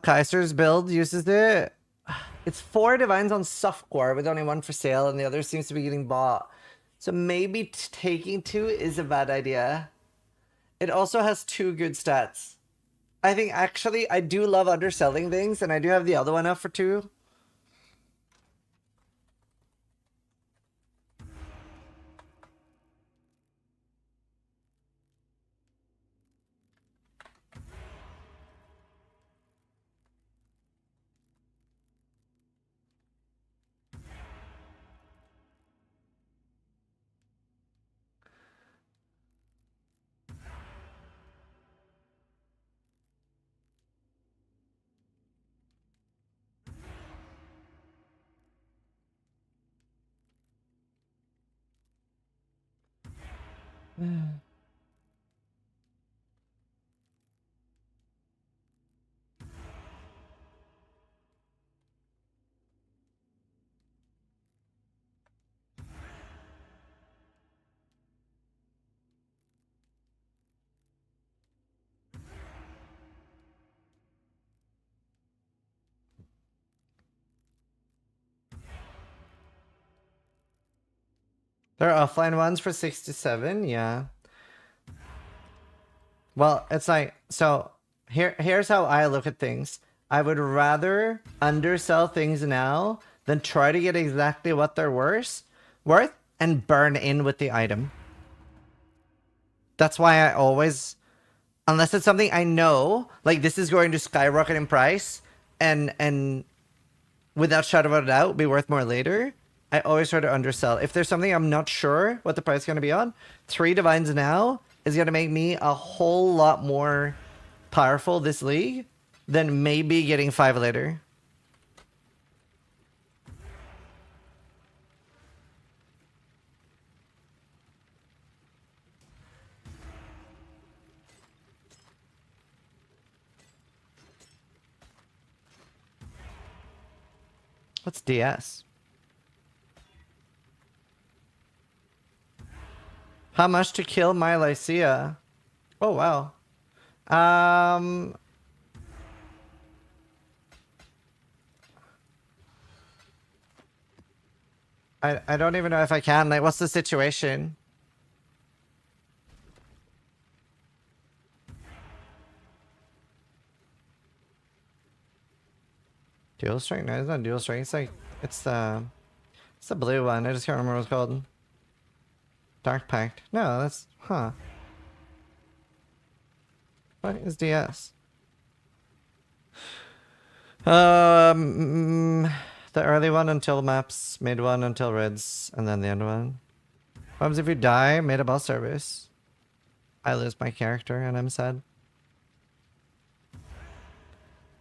Kaiser's build uses it. It's 4 divines on softcore with only 1 for sale and the other seems to be getting bought. So maybe taking 2 is a bad idea. It also has 2 good stats. I think actually I do love underselling things and I do have the other one up for 2. There are offline ones for 67, yeah. Well, it's like, so here's how I look at things. I would rather undersell things now than try to get exactly what they're worth and burn in with the item. That's why I always, unless it's something I know, like this is going to skyrocket in price and without shadow of a doubt be worth more later, I always try to undersell. If there's something I'm not sure what the price is going to be on, 3 divines now is going to make me a whole lot more powerful this league than maybe getting 5 later. What's DS? How much to kill my Lycia? Oh, wow. I don't even know if I can. Like, what's the situation? Dual strength? No, it's not dual strength. It's like, it's the blue one. I just can't remember what it's called. Dark Pact. No, that's, huh. What is DS? The early one until maps, mid one until reds, and then the end one. What happens if you die mid a boss service? I lose my character and I'm sad.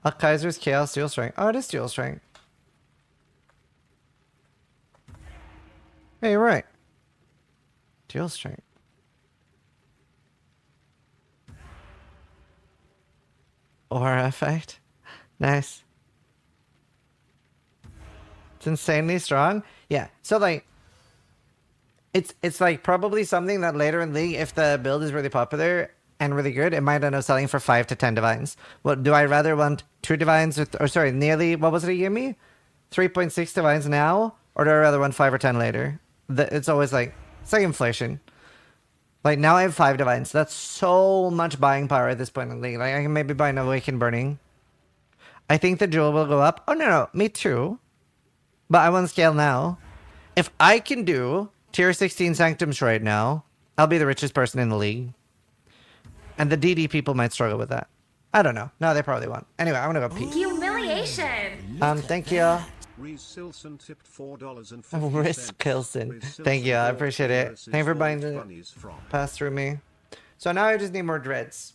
A Kaiser's Chaos Dual Strength. Oh, it is Dual Strength. Hey, you're right. Dual Strength. Aura effect. Nice. It's insanely strong. Yeah. So like it's like probably something that later in League, if the build is really popular and really good, it might end up selling for 5 to 10 divines. What do I rather want 2 divines or sorry, nearly what was it you gave me? 3.6 divines now, or do I rather want 5 or 10 later? It's always like it's like inflation. Like now I have 5 divines. That's so much buying power at this point in the League. Like I can maybe buy an Awakened Burning. I think the jewel will go up. Oh no, me too. But I want to scale now. If I can do tier 16 sanctums right now, I'll be the richest person in the league. And the DD people might struggle with that. I don't know. No, they probably won't. Anyway, I'm gonna go pee. Humiliation. Thank you. Reese Silson tipped $4.50. Risk Kilson. Thank you. I appreciate it. Thank you for buying the pass through me. So now I just need more dreads.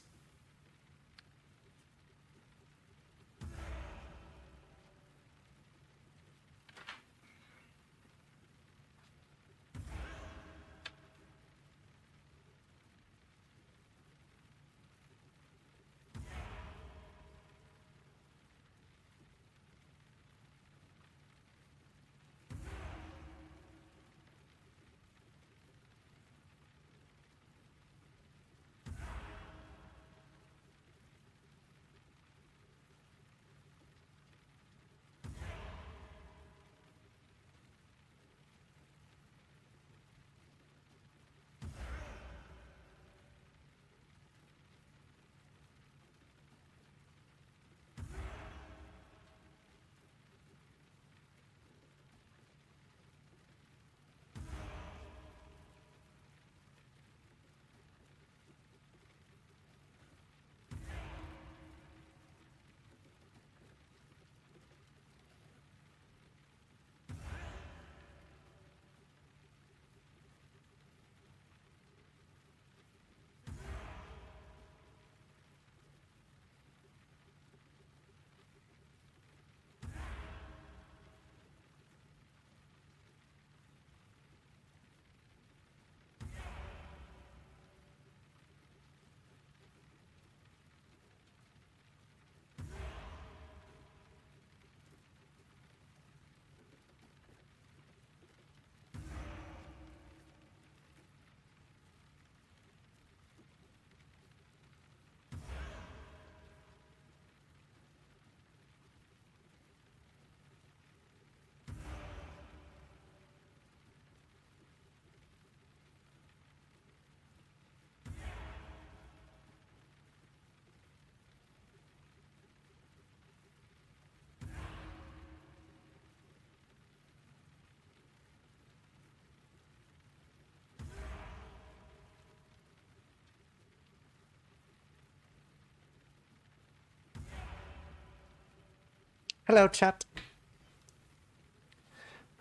Hello, chat.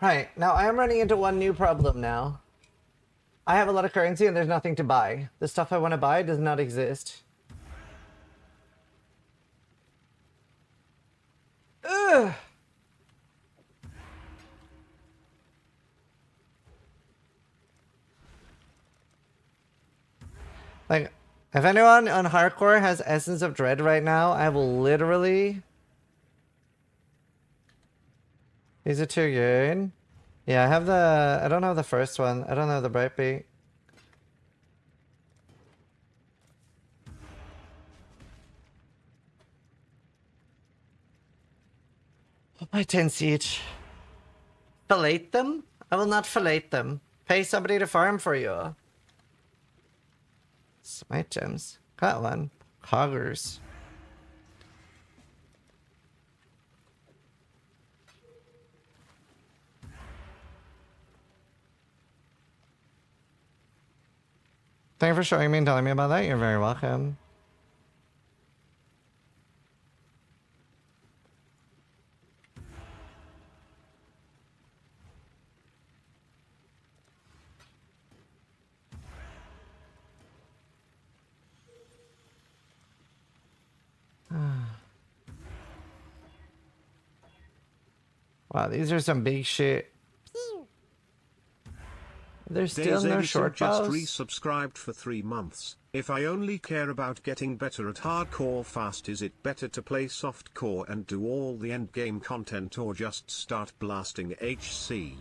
Right, now I am running into one new problem now. I have a lot of currency and there's nothing to buy. The stuff I want to buy does not exist. Ugh! Like, if anyone on hardcore has Essence of Dread right now, I will literally... These are too good. Yeah, I have the... I don't have the first one. I don't have the Brightbeat. My 10 siege. Fillet them? I will not fillet them. Pay somebody to farm for you. Smite gems. Got one. Hoggers. Thank you for showing me and telling me about that. You're very welcome. Wow, these are some big shit. There's still Days no Edison short just bows. resubscribed for 3 months. If I only care about getting better at hardcore fast, is it better to play softcore and do all the endgame content, or just start blasting HC?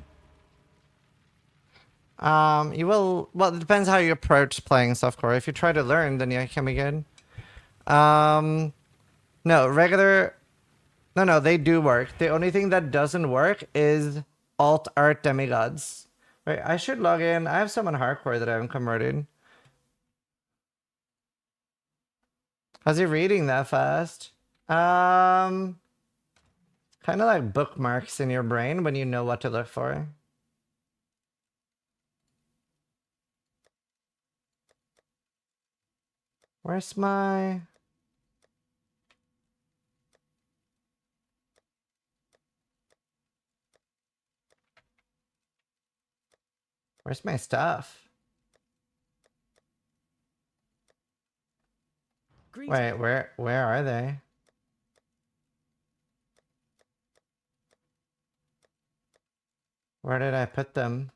You will... Well, it depends how you approach playing softcore. If you try to learn, then yeah, it can be good. No, regular... No, they do work. The only thing that doesn't work is alt art demigods. Right, I should log in. I have some on hardcore that I haven't converted. How's he reading that fast? Kind of like bookmarks in your brain when you know what to look for. Where's my... Where's my stuff? Wait, where are they? Where did I put them?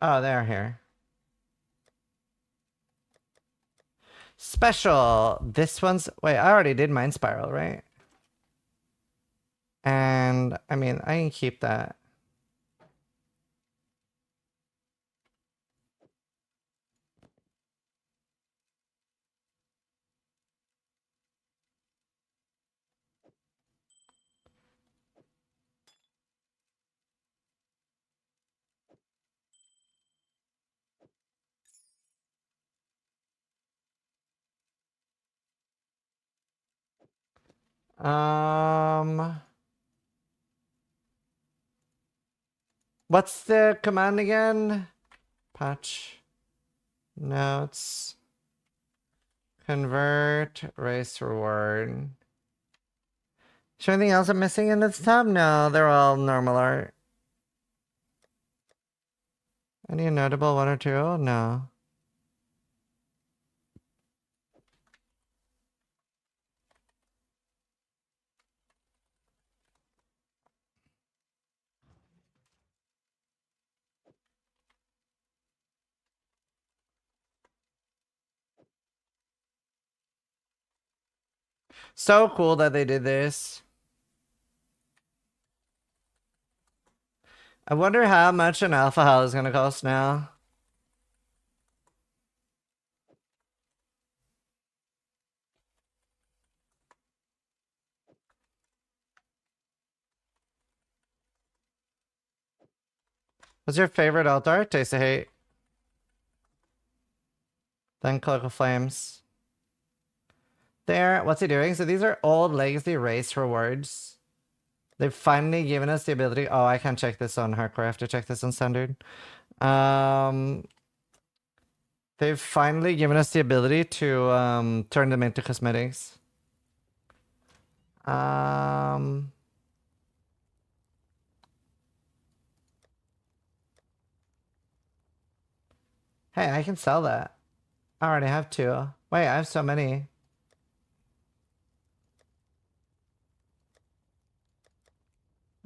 Oh, they're here. Special. This one's... Wait, I already did Mind Spiral, right? And, I mean, I can keep that. What's the command again? Patch. Notes. Convert. Race reward. Is there anything else I'm missing in this tab? No, they're all normal art. Any notable one or two? No. So cool that they did this. I wonder how much an alpha hell is gonna cost now. What's your favorite alt art? Taste of Hate. Then Cloak of Flames. There, what's he doing? So these are old legacy race rewards. They've finally given us the ability. Oh, I can't check this on hardcore. I have to check this on standard. They've finally given us the ability to turn them into cosmetics. Hey, I can sell that. I already have two. Wait, I have so many.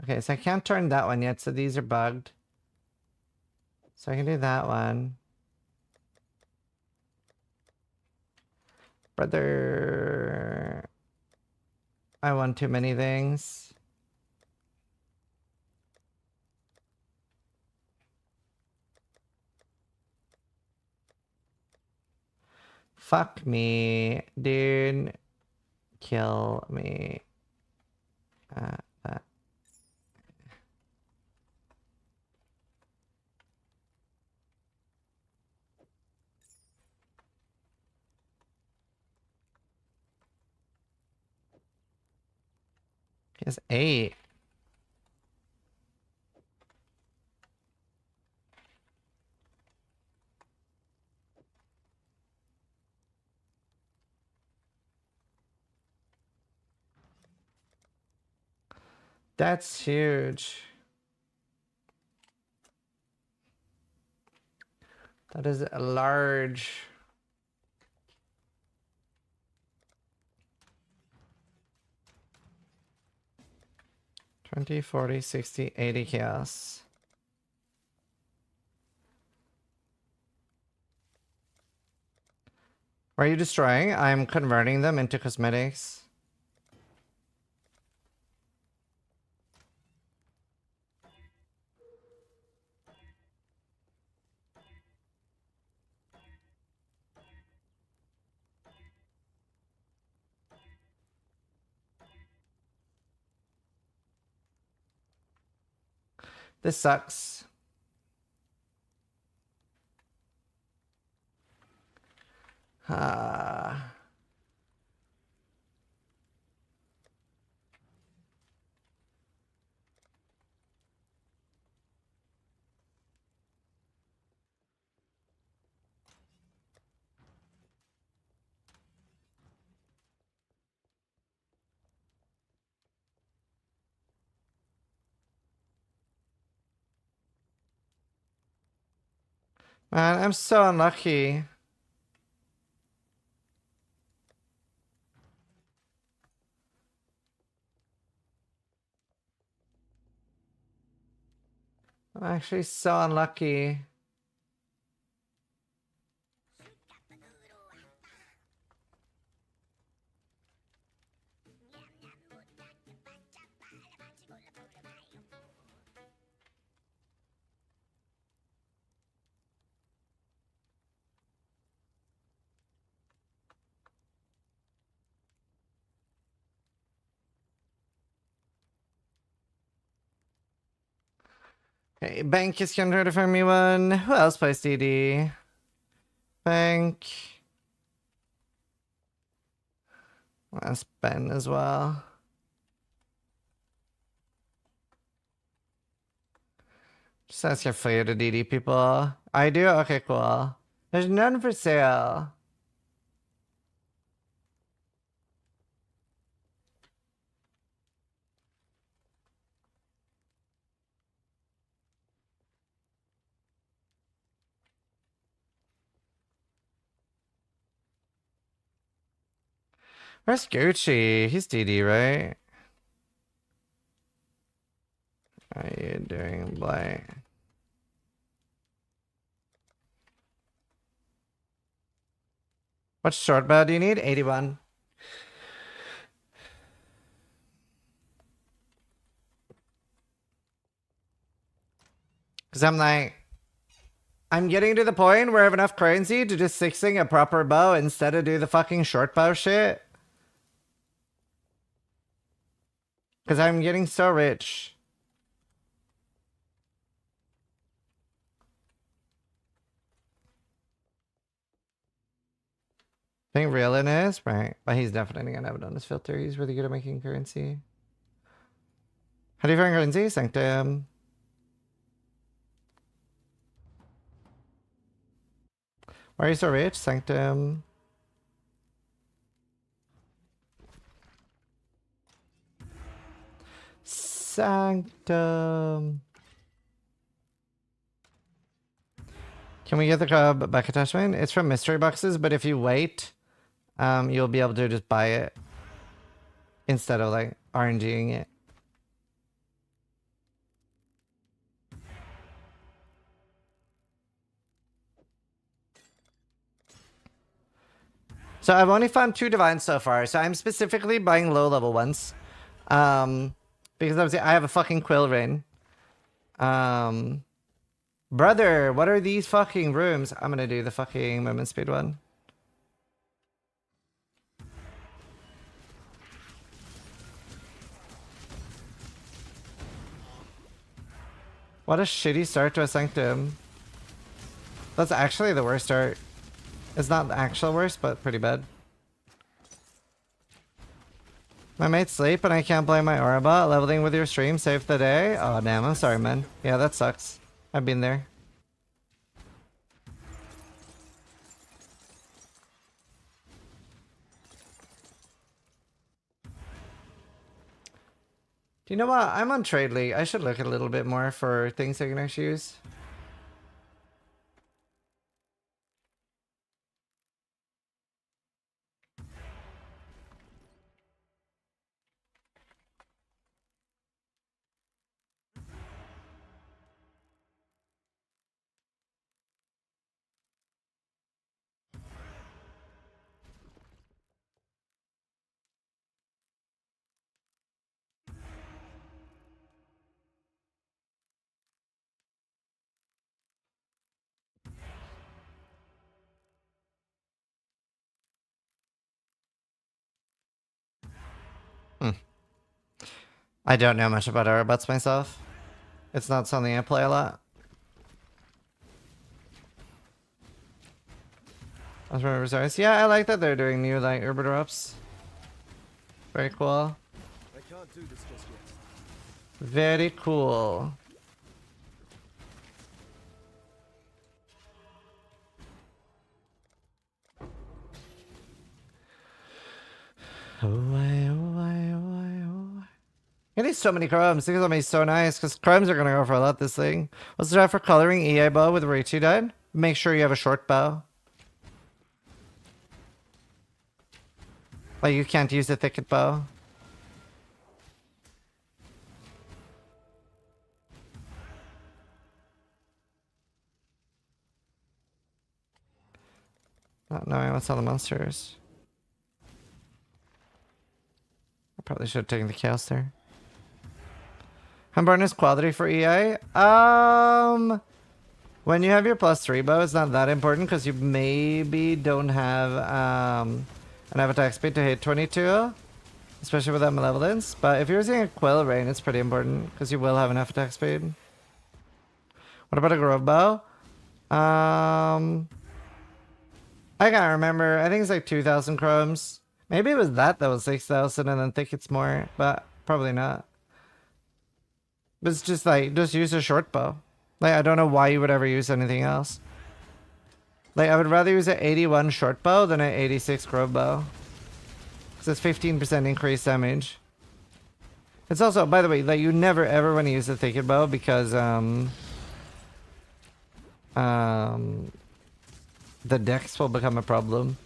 Okay, so I can't turn that one yet, so these are bugged. So I can do that one. Brother, I want too many things. Fuck me, dude. Kill me. Uh, He has 8. That's huge. That is large. $20, $40, $60, $80 chaos. What are you destroying? I'm converting them into cosmetics. This sucks. Ah. Man, I'm so unlucky. I'm actually so unlucky. Okay, Bank is going to notify me one. Who else plays DD? Bank. That's Ben as well. Just asking for you to DD people. I do? Okay, cool. There's none for sale. Where's Gucci? He's DD, right? How are you doing, Blake? What short bow do you need? 81. Because I'm like, I'm getting to the point where I have enough currency to just sixing a proper bow instead of do the fucking short bow shit. Because I'm getting so rich. Think Reelin is? Right. But he's definitely going to have it on his filter. He's really good at making currency. How do you find currency? Why are you so rich, Sanctum? Sanctum. Can we get the crab back attachment? It's from mystery boxes, but if you wait, you'll be able to just buy it instead of like RNGing it. So I've only found 2 divines so far, so I'm specifically buying low level ones. Because obviously I have a fucking quill ring. Brother, what are these fucking rooms? I'm gonna do the fucking movement speed one. What a shitty start to a Sanctum. That's actually the worst start. It's not the actual worst, but pretty bad. My mates sleep and I can't play my aura bot. Leveling with your stream saved the day. Oh damn, I'm sorry, man. Yeah, that sucks. I've been there. Do you know what? I'm on Trade League. I should look a little bit more for things I can actually use. I don't know much about aura bots myself. It's not something I play a lot. Yeah, I like that they're doing new like Uber drops. Very cool. I can't do this just yet. Very cool. Getting so many chromes. These are gonna be so nice because chromes are gonna go for a lot this thing. What's the try for coloring EA bow with Ritu died? Make sure you have a short bow. Like you can't use a thicket bow. Not knowing what's on the monsters. I probably should have taken the chaos there. Humburn is quality for EA. When you have your +3 bow, it's not that important because you maybe don't have an attack speed to hit 22, especially with that malevolence. But if you're using a quill rain, it's pretty important because you will have enough attack speed. What about a grove bow? I can't remember. I think it's like 2,000 chromes. Maybe it was that was 6,000 and then thickets more, but probably not. But it's just like, just use a short bow. Like, I don't know why you would ever use anything else. Like, I would rather use an 81 short bow than an 86 grove bow. Because it's 15% increased damage. It's also, by the way, like, you never ever want to use a thicket bow because, the dex will become a problem.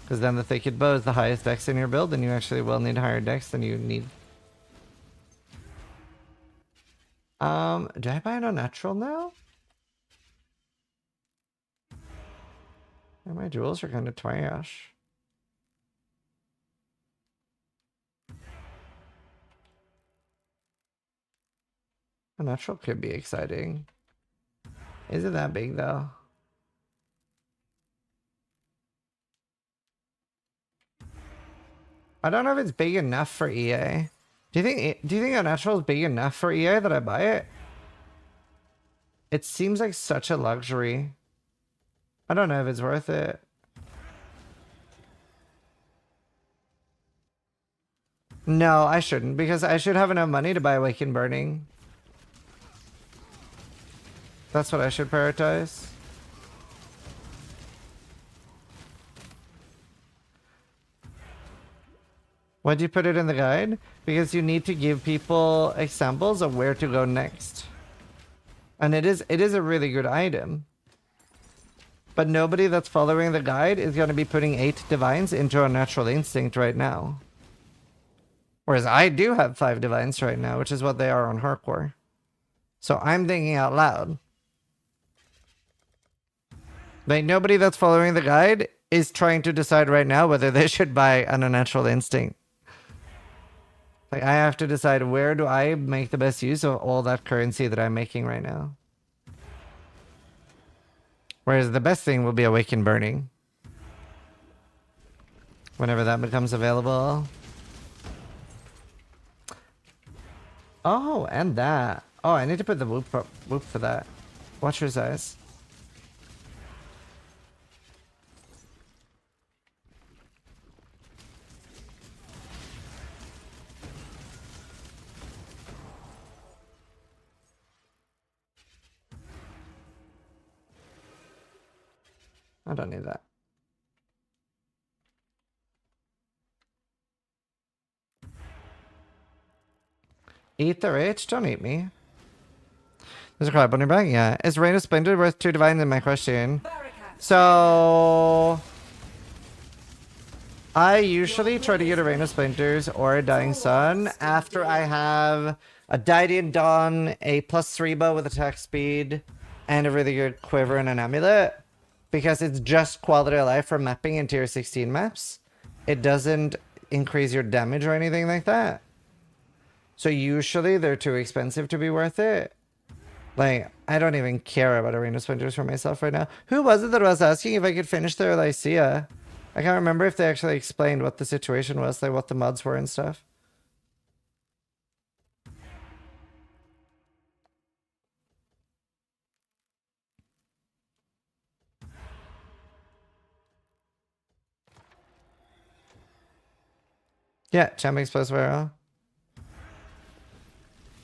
Because then the thicket bow is the highest dex in your build, and you actually will need higher dex than you need. Do I buy it on natural now? Yeah, my jewels are kind of trash. A natural could be exciting. Is it that big though? I don't know if it's big enough for EA. Do you think a natural is big enough for EA that I buy it? It seems like such a luxury. I don't know if it's worth it. No, I shouldn't, because I should have enough money to buy Awakened Burning. That's what I should prioritize. Why do you put it in the guide? Because you need to give people examples of where to go next. And it is a really good item. But nobody that's following the guide is going to be putting 8 divines into a natural instinct right now. Whereas I do have 5 divines right now, which is what they are on hardcore. So I'm thinking out loud. Like, nobody that's following the guide is trying to decide right now whether they should buy an unnatural instinct. Like, I have to decide, where do I make the best use of all that currency that I'm making right now? Whereas the best thing will be Awaken Burning. Whenever that becomes available. Oh, and that. Oh, I need to put the whoop for that. Watcher's Eyes. I don't need that. Eat the rich? Don't eat me. There's a crab on your back? Yeah. Is Rain of Splendor worth 2 divines in my question? So... I usually try to get a Rain of Splinters or a Dying Sun after I have a Dydian Dawn, a +3 bow with attack speed, and a really good quiver and an amulet. Because it's just quality of life for mapping in tier 16 maps. It doesn't increase your damage or anything like that. So usually they're too expensive to be worth it. Like, I don't even care about Arena Splinters for myself right now. Who was it that was asking if I could finish their Lycia? I can't remember if they actually explained what the situation was, like what the mods were and stuff. Yeah, Champion Explosive Arrow.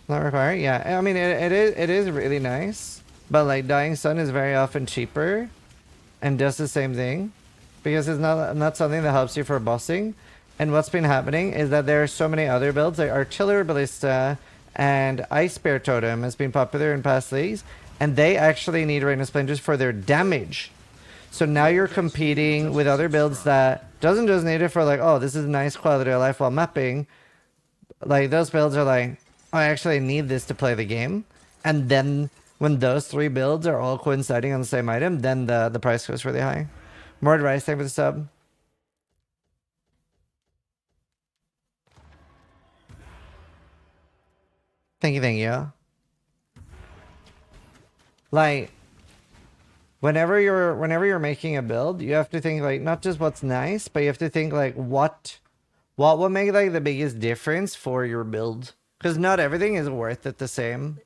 Not required? Yeah, I mean, it is really nice. But, like, Dying Sun is very often cheaper. And does the same thing. Because it's not something that helps you for bossing. And what's been happening is that there are so many other builds. Like, Artillery Ballista and Ice Spear Totem has been popular in past leagues. And they actually need Rain of Splinters for their damage. So now you're competing with other builds that doesn't just need it for, like, oh, this is nice quality of life while mapping. Like, those builds are like, oh, I actually need this to play the game. And then when those 3 builds are all coinciding on the same item, then the price goes really high. More Rice, thank you for the sub. Thank you. Like, whenever you're making a build, you have to think, like, not just what's nice, but you have to think, like, what will make, like, the biggest difference for your build. Because not everything is worth it the same.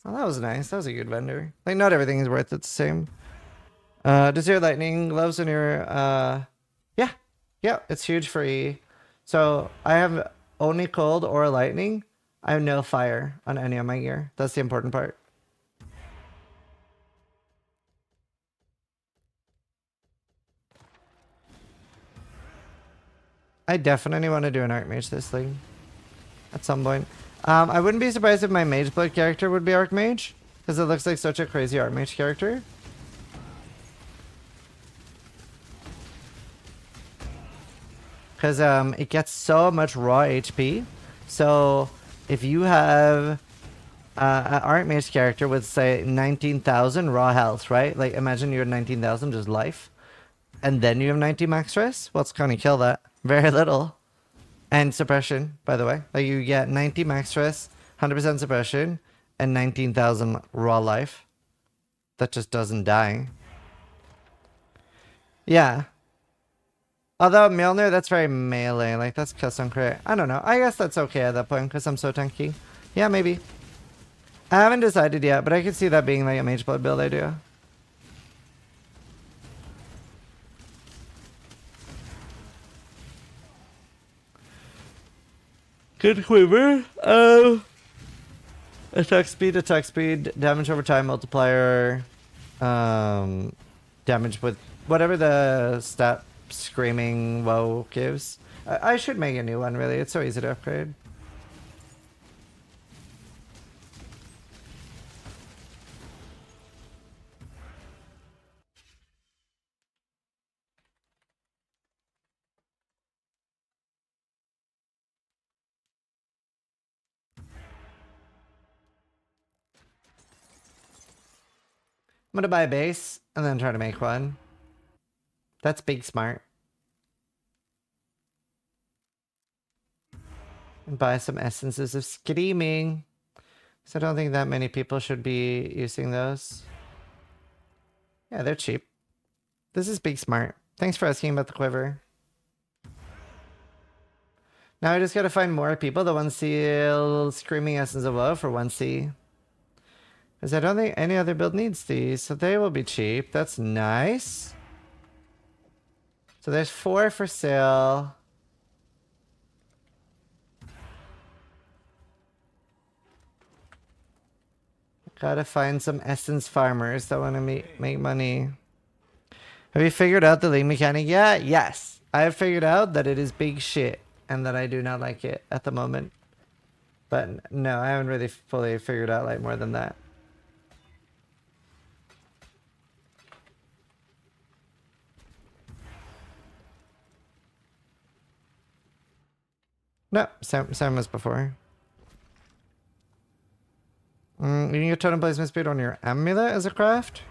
Oh, that was nice. That was a good vendor. Like, not everything is worth it the same. Does your lightning gloves in your... Yeah, it's huge for E. So, I have only cold or lightning. I have no fire on any of my gear. That's the important part. I definitely want to do an Archmage this league. At some point. I wouldn't be surprised if my Mageblood character would be Archmage. Because it looks like such a crazy Archmage character. Because it gets so much raw HP. So if you have an Archmage character with, say, 19,000 raw health, right? Like, imagine you're 19,000 just life. And then you have 90 max stress. What's going to kill that? Very little. And suppression, by the way. Like, you get 90 max stress, 100% suppression, and 19,000 raw life. That just doesn't die. Yeah. Although Mjolnir, that's very melee. Like, that's custom crit. I don't know. I guess that's okay at that point, because I'm so tanky. Yeah, maybe. I haven't decided yet, but I could see that being, like, a Mageblood build idea. Good quiver. Attack speed, damage over time multiplier, damage with whatever the stat screaming woe gives. I should make a new one, really. It's so easy to upgrade. I'm gonna buy a base and then try to make one. That's big smart. And buy some essences of screaming. So I don't think that many people should be using those. Yeah, they're cheap. This is big smart. Thanks for asking about the quiver. Now I just gotta find more people that want to see Screaming Essence of Woe for 1C. Because I don't think any other build needs these, so they will be cheap. That's nice. So there's 4 for sale. Gotta find some essence farmers that want to make money. Have you figured out the league mechanic yet? Yes. I have figured out that it is big shit and that I do not like it at the moment. But no, I haven't really fully figured out like more than that. No, same as before. You can get totem placement speed on your amulet as a craft?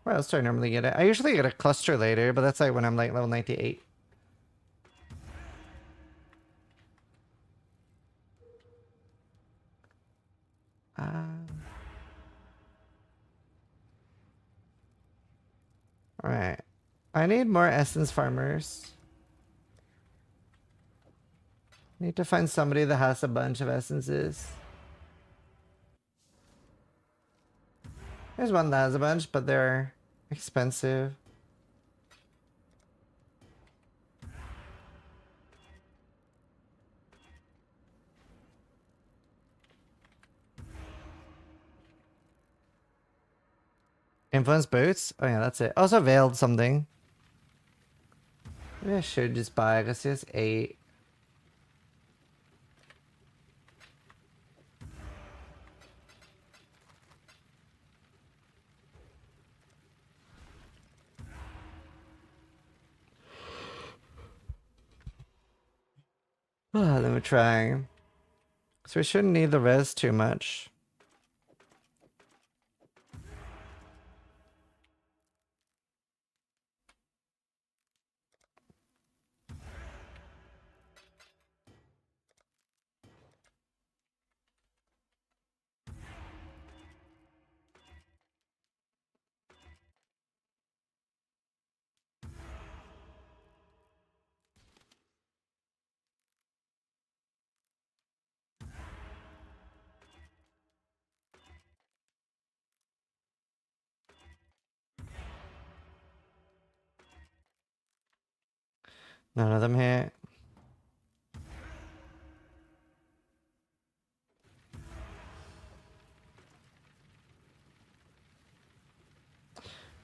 Where else do I normally get it? I usually get a cluster later, but that's like when I'm like level 98. Alright. I need more essence farmers. Need to find somebody that has a bunch of essences. There's one that has a bunch, but they're expensive. Influence boots? Oh yeah, that's it. Also veiled something. Maybe I should just buy, I guess it's 8. Let me try. So we shouldn't need the res too much. None of them hit.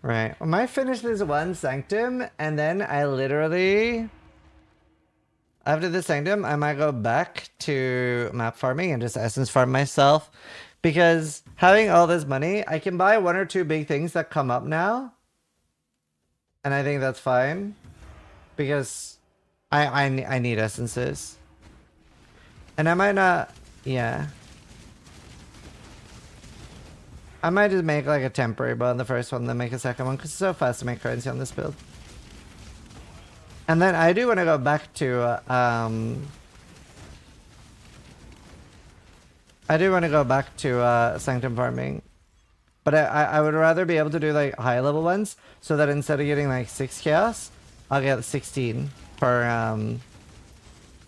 Right. I might finish this one sanctum, and then I literally... After the sanctum, I might go back to map farming and just essence farm myself. Because having all this money, I can buy 1 or 2 big things that come up now. And I think that's fine. Because I need essences. And I might not... Yeah. I might just make like a temporary build on the first one, then make a second one, because it's so fast to make currency on this build. And then I do want to go back to, Sanctum farming. But I would rather be able to do like high level ones, so that instead of getting like 6 chaos, I'll get 16 per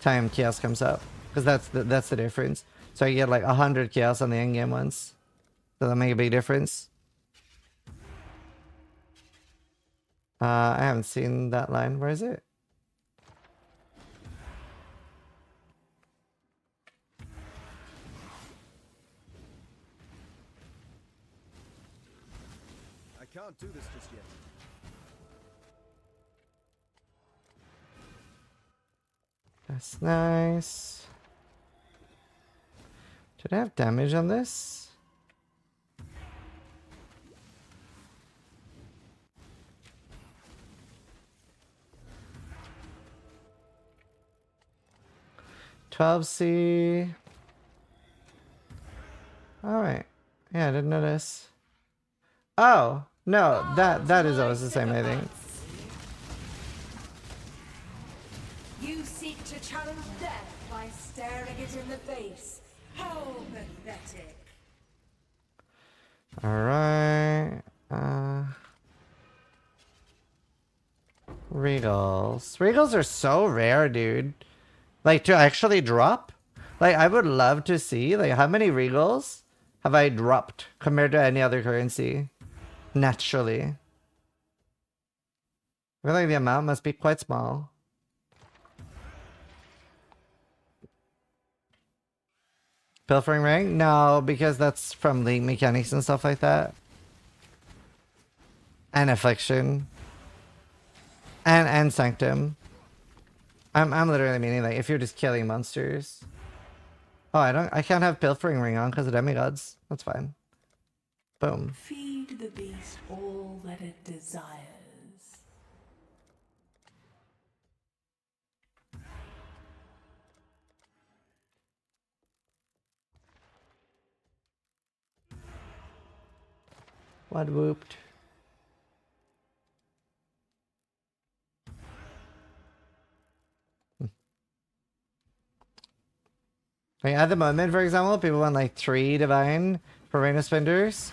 time chaos comes up. Because that's the difference. So I get like 100 chaos on the endgame ones. Does that make a big difference? I haven't seen that line. Where is it? I can't do this just yet. That's nice. Did I have damage on this? $12C. Alright. Yeah, I didn't notice. Oh, no, that is always the same, I think. You seek to challenge death by staring it in the face. How pathetic. Alright. Regals. Regals are so rare, dude. Like, to actually drop? Like, I would love to see, like, how many regals have I dropped compared to any other currency? Naturally. I feel like the amount must be quite small. Pilfering Ring? No, because that's from League mechanics and stuff like that. And Affliction. And Sanctum. I'm literally meaning, like, if you're just killing monsters. Oh, I can't have Pilfering Ring on because of demigods. That's fine. Boom. Feed the beast all that it desires. What whooped? Like at the moment, for example, people want like 3 divine for Rain of Spinders.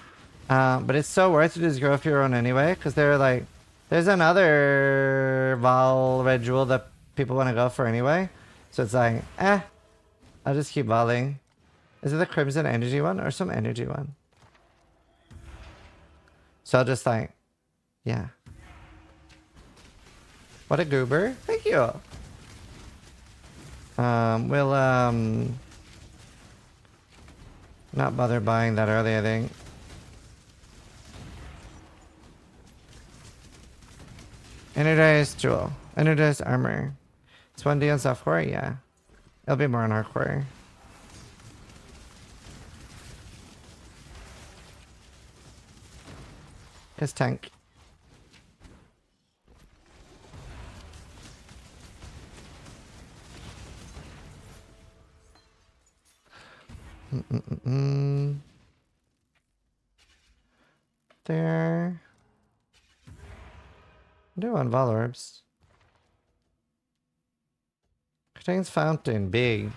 But it's so worth it to just grow up your own anyway, because they're like, there's another Vol Red Jewel that people want to go for anyway. So it's like, I'll just keep volleying. Is it the Crimson Energy one or some energy one? So I'll just like, yeah. What a goober. Thank you. We'll, not bother buying that early, I think. Energized Jewel. Energized Armor. It's 1D on softcore? Yeah. It'll be more on hardcore. His tank. There. Do on Vol Orbs. Contains Fountain. Big.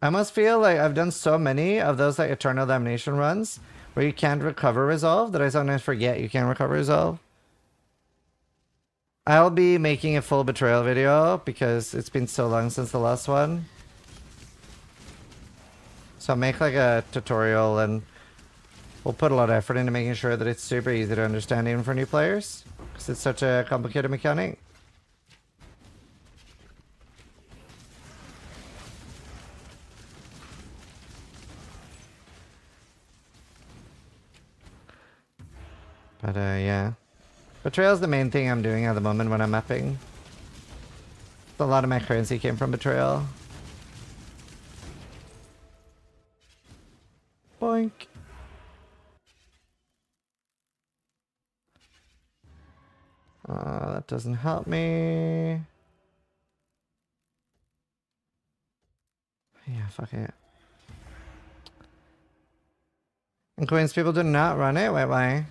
I must feel like I've done so many of those like Eternal Damnation runs where you can't recover Resolve that I sometimes forget you can recover Resolve. I'll be making a full Betrayal video because it's been so long since the last one. So I'll make like a tutorial and we'll put a lot of effort into making sure that it's super easy to understand even for new players because it's such a complicated mechanic. But yeah. Betrayal's the main thing I'm doing at the moment when I'm mapping. A lot of my currency came from Betrayal. Boink. That doesn't help me. Yeah, fuck it. And Queens people do not run it? Wait, why?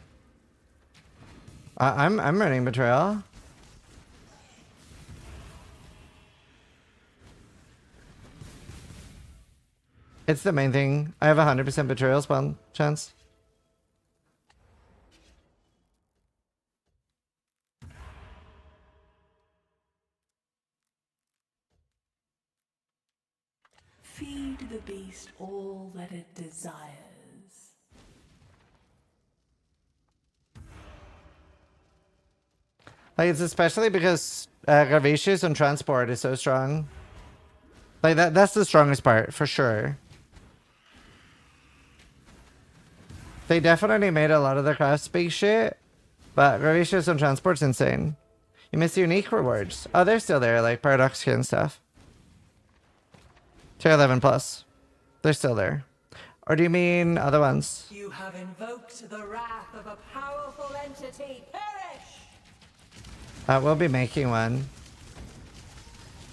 I'm running Betrayal. It's the main thing. I have 100% Betrayal spawn chance. Feed the beast all that it desires. Like, it's especially because Gravatius on transport is so strong. Like, that's the strongest part, for sure. They definitely made a lot of the craft speak shit, but Gravitas and Transport's insane. You miss unique rewards. Oh, they're still there, like Paradoxica and stuff. Tier 11 plus. They're still there. Or do you mean other ones? You have invoked the wrath of a powerful entity. Perish! We'll be making one.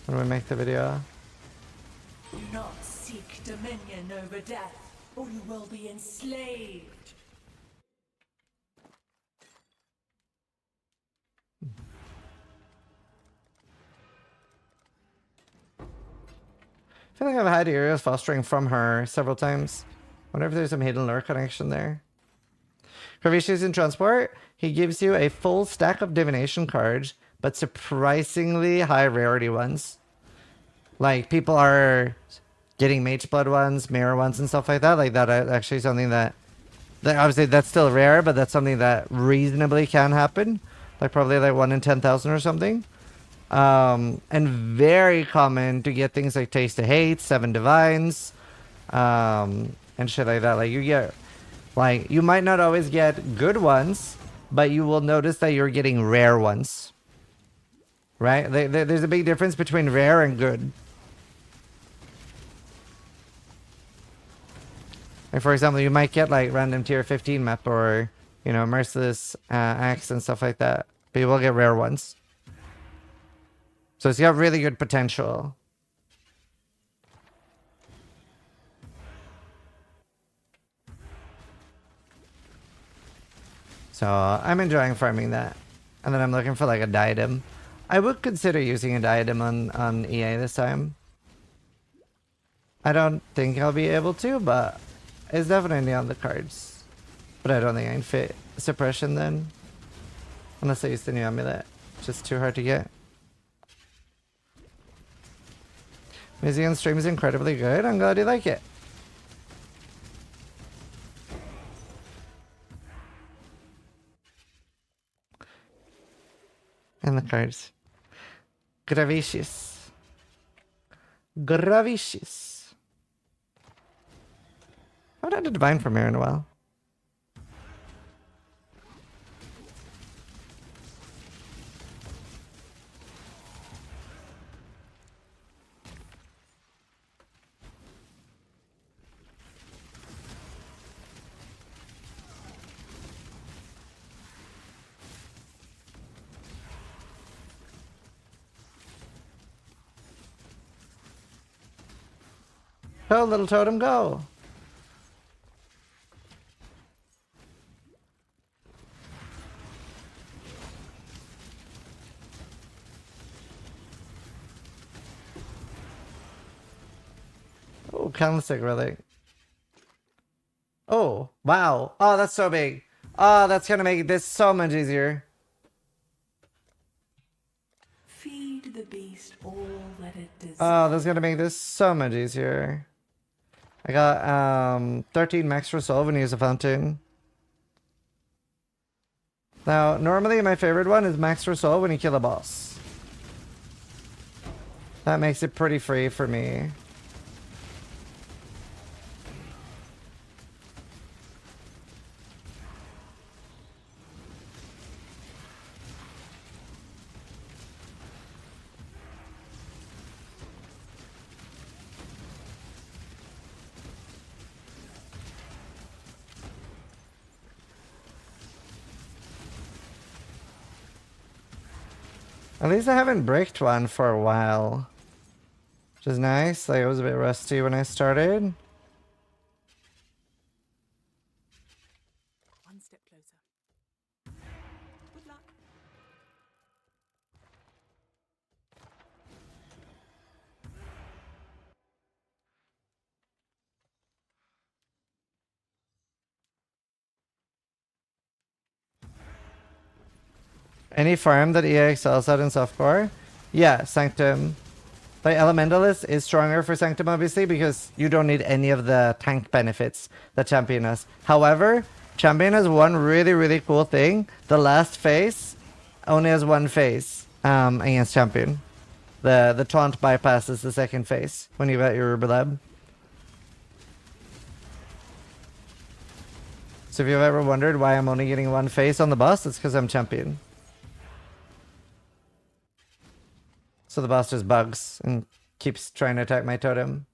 When we make the video. Do not seek dominion over death, or you will be enslaved. I feel like I've had Ariel's fostering from her several times. Wonder if there's some hidden lore connection there. Gravitas in Transport, he gives you a full stack of divination cards, but surprisingly high rarity ones. Like, people are getting Mage Blood ones, Mirror ones, and stuff like that. Like, that actually something that obviously that's still rare, but that's something that reasonably can happen. Like, probably like 1 in 10,000 or something. And very common to get things like Taste of Hate, 7 Divines, and shit like that. Like, you get, like, you might not always get good ones, but you will notice that you're getting rare ones. Right? There's a big difference between rare and good. Like, for example, you might get like random tier 15 map or, you know, Merciless Axe and stuff like that, but you will get rare ones. So it's got really good potential. So I'm enjoying farming that. And then I'm looking for like a diadem. I would consider using a diadem on EA this time. I don't think I'll be able to, but it's definitely on the cards. But I don't think I can fit suppression then. Unless I use the new amulet. It's just too hard to get. Music on stream is incredibly good. I'm glad you like it. And the cards. Gravitas. Gravitas. I haven't had a divine from here in a while. Go, little totem, go. Oh, candlestick relic. Oh, wow. Oh, that's so big. Oh, that's gonna make this so much easier. Feed the beast all that it desires. Oh, that's gonna make this so much easier. I got 13 max resolve when you use a fountain. Now, normally my favorite one is max resolve when you kill a boss. That makes it pretty free for me. At least I haven't bricked one for a while. Which is nice. Like, it was a bit rusty when I started. One step closer. Good luck. Any farm that EA excels at in softcore? Yeah, Sanctum. Like, Elementalist is stronger for Sanctum, obviously, because you don't need any of the tank benefits that Champion has. However, Champion has one really, really cool thing. The last phase only has one phase against Champion. The taunt bypasses the second phase when you got your Ruber Lab. So if you've ever wondered why I'm only getting one face on the boss, it's because I'm champion. So the boss just bugs and keeps trying to attack my totem.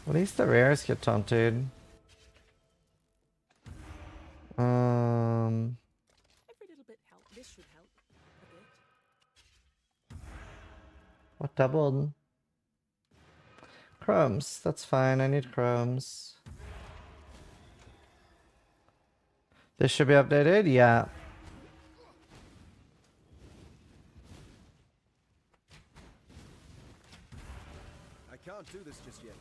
At least the rares get taunted. Every little bit help. This should help a bit. What doubled? Crumbs. That's fine. I need crumbs. This should be updated? Yeah. I can't do this just yet.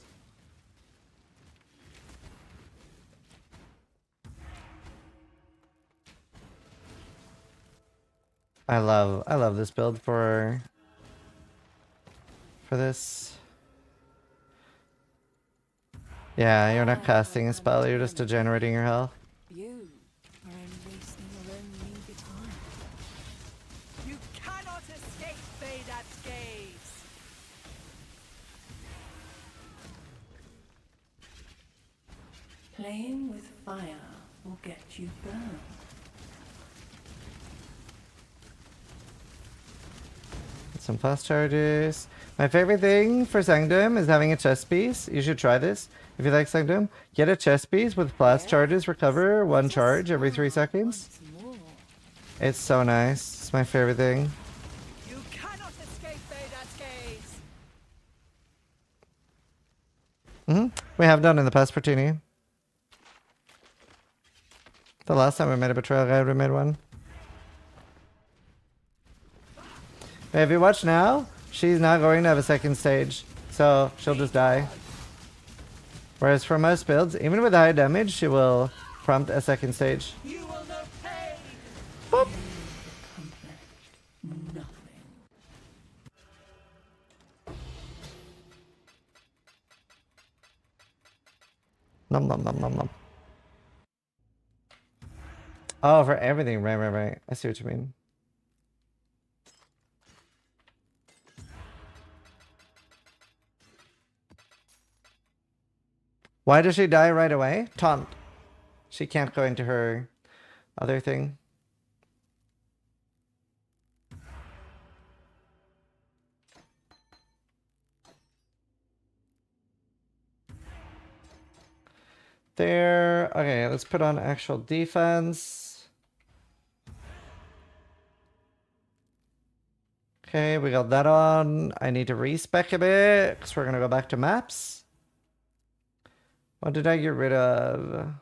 I love this build for this. Yeah, you're not casting a spell, you're just degenerating your health. You are only wasting your own meager time. You cannot escape Vedat's gaze. Playing with fire will get you burned. Some fast charges. My favorite thing for Sanctum is having a chest piece. You should try this. If you like Sanctum, get a chest piece with blast charges, recover one charge every 3 seconds. It's so nice. It's my favorite thing. You cannot escape Vedat's gaze. We have done in the past, Pertini. The last time we made a betrayal guide, we made one. Hey, if you watch now, she's not going to have a second stage, so she'll just die. Whereas for most builds, even with high damage, she will prompt a second stage. You will know pain. Boop. Nothing. Nom nom nom nom nom. Oh, for everything. Right. I see what you mean. Why does she die right away? Taunt. She can't go into her other thing. There. Okay, let's put on actual defense. Okay, we got that on. I need to respec a bit because we're going to go back to maps. What did I get rid of?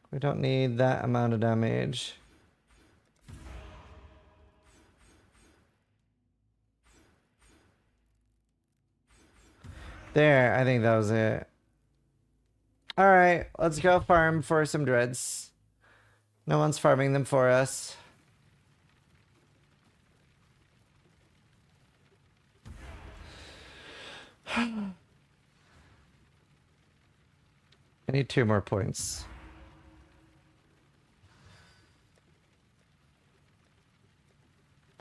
We don't need that amount of damage. There, I think that was it. Alright, let's go farm for some dreads. No one's farming them for us. I need 2 more points.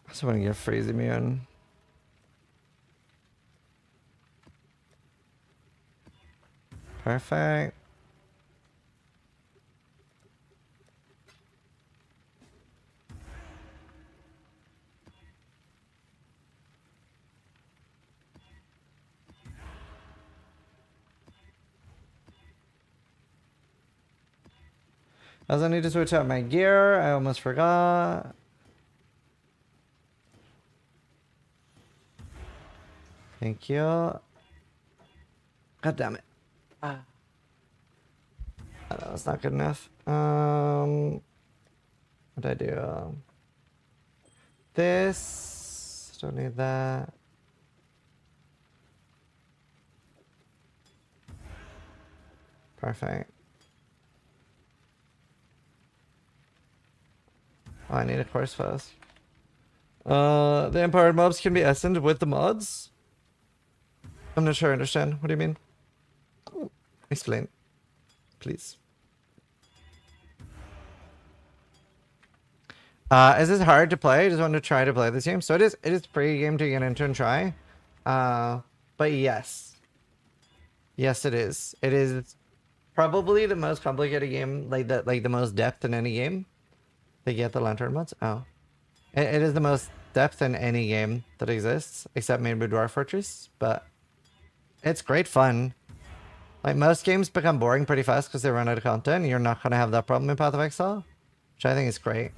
I just want to get freeze immune. Perfect. I also need to switch out my gear. I almost forgot. Thank you. God damn it. That was not good enough. What did I do? This. Don't need that. Perfect. Oh, I need a course fast. The empowered mobs can be essened with the mods? I'm not sure I understand. What do you mean? Explain. Please. Is this hard to play? I just want to try to play this game. So it is free game to get into and try. But yes. Yes, it is. It is probably the most complicated game, like the most depth in any game. They get the lantern mods? Oh. It is the most depth in any game that exists, except maybe Dwarf Fortress, but it's great fun. Like, most games become boring pretty fast because they run out of content. You're not going to have that problem in Path of Exile, which I think is great.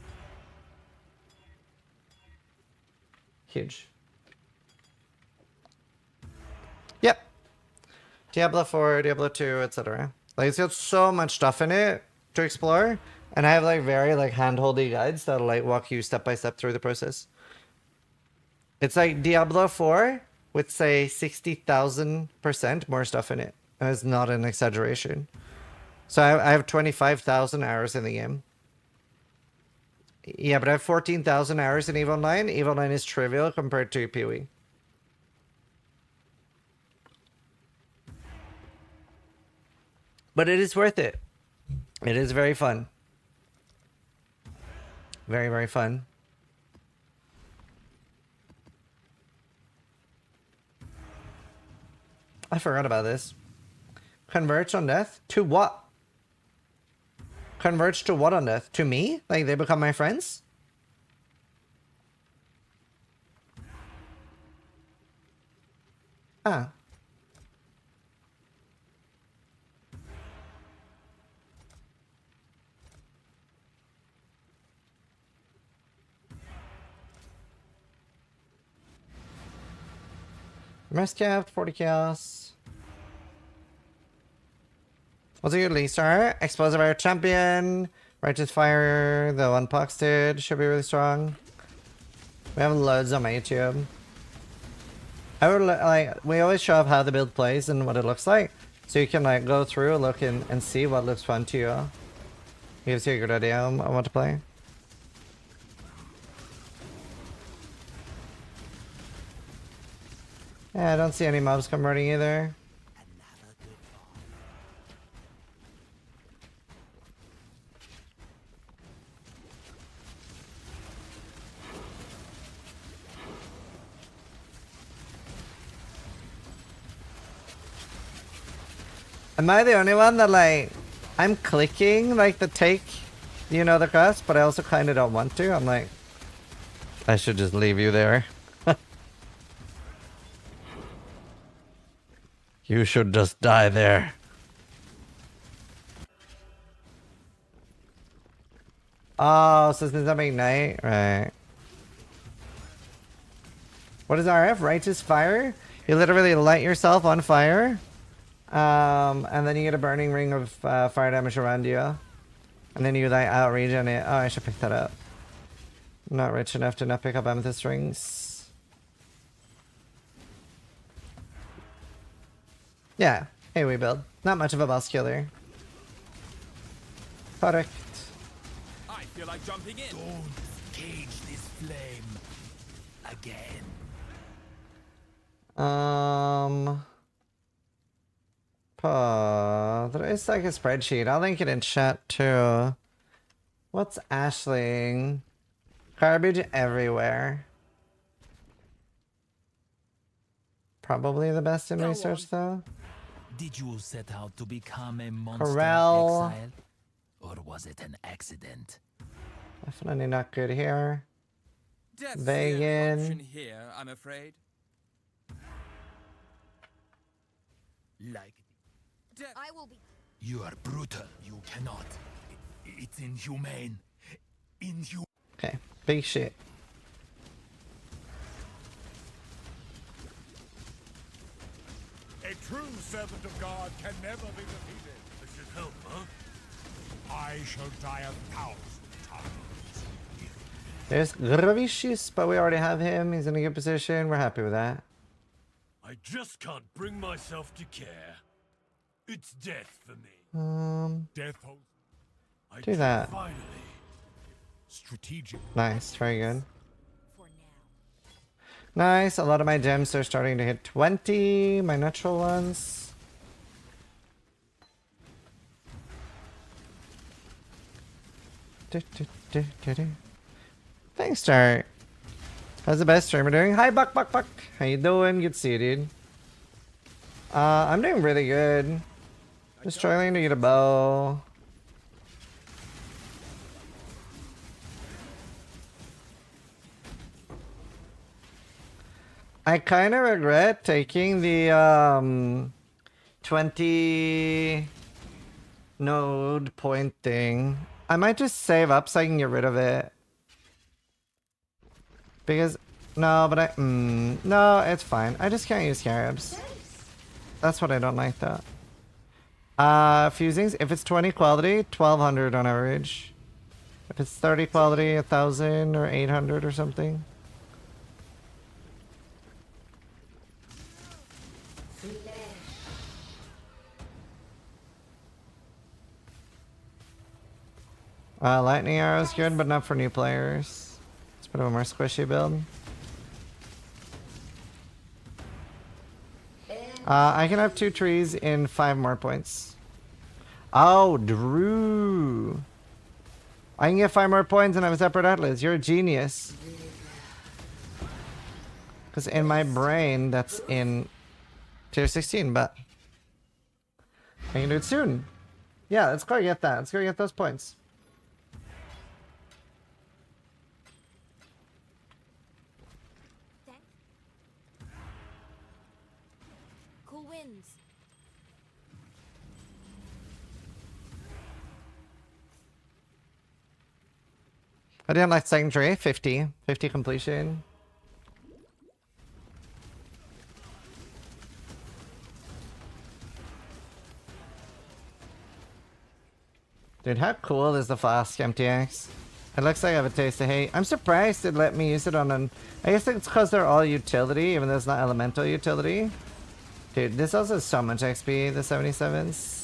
Huge. Yep. Diablo 4, Diablo 2, etc. Like, it's got so much stuff in it to explore. And I have like very like hand-holdy guides that'll like walk you step by step through the process. It's like Diablo 4 with say 60,000% more stuff in it. And it's not an exaggeration. So I have 25,000 hours in the game. Yeah, but I have 14,000 hours in EVE Online. EVE Online is trivial compared to PoE. But it is worth it. It is very fun. Very, very fun. I forgot about this. Converge on death? To what? Converge to what on death? To me? Like they become my friends? Ah. Rest capped, 40 chaos. What's a good lead star? Explosive Air Champion, Righteous Fire, the one Pox did, should be really strong. We have loads on my YouTube. I would like, we always show up how the build plays and what it looks like. So you can like go through, look and see what looks fun to you. Gives you a good idea on what to play. Yeah, I don't see any mobs converting either. Am I the only one that like, I'm clicking like the take, you know, the quest, but I also kind of don't want to. I'm like, I should just leave you there. You should just die there. Oh, so since I'm ignite, right. What is RF? Righteous Fire? You literally light yourself on fire. And then you get a burning ring of fire damage around you. And then you like out regen it. Oh, I should pick that up. I'm not rich enough to not pick up amethyst rings. Yeah, hey, we build. Not much of a boss killer. Correct. I feel like jumping in. Don't cage this flame again. There is like a spreadsheet. I'll link it in chat too. What's Ashling? Garbage everywhere. Probably the best in research though. Did you set out to become a monster Corral. exile? Or was it an accident? Definitely not good here. Death's Vegan. the only option here, I'm afraid. Like Death. I will be. you are brutal. You cannot. It's inhumane. Inhumane. Okay, big shit. A true servant of God can never be defeated. This should help, huh? I shall die 1,000 times. There's Gravicious, but we already have him. He's in a good position. We're happy with that. I just can't bring myself to care. It's death for me. Death holds. Do that. Finally. Strategic. Nice, very good. Nice, a lot of my gems are starting to hit 20, my natural ones. Thanks, Chart. How's the best streamer doing? Hi, Buck. How you doing? Good to see you, dude. I'm doing really good. Just struggling to get a bow. I kind of regret taking the 20 node point thing. I might just save up so I can get rid of it. Because no, but no, it's fine. I just can't use scarabs. That's what I don't like though. Fusings, if it's 20 quality, 1200 on average. If it's 30 quality, 1000 or 800 or something. Lightning arrow is good, but not for new players. It's a bit of a more squishy build. I can have 2 trees in 5 more points. Oh, Drew. I can get 5 more points and have a separate atlas. You're a genius. Because in my brain, that's in tier 16, but I can do it soon. Yeah, let's go get that. Let's go get those points. Cool winds. I didn't like second tree. 50 completion. Dude, how cool is the flask MTX? It looks like I have a taste of hate. I'm surprised it let me use it on an... I guess it's because they're all utility, even though it's not elemental utility. Dude, this also has so much XP, the 77s.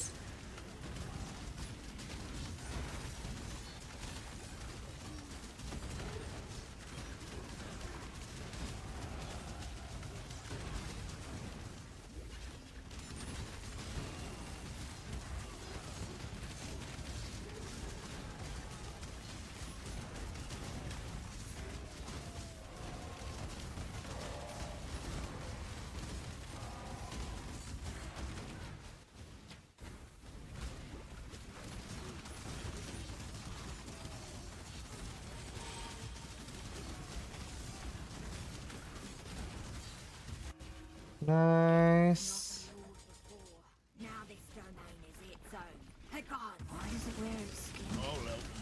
Nice.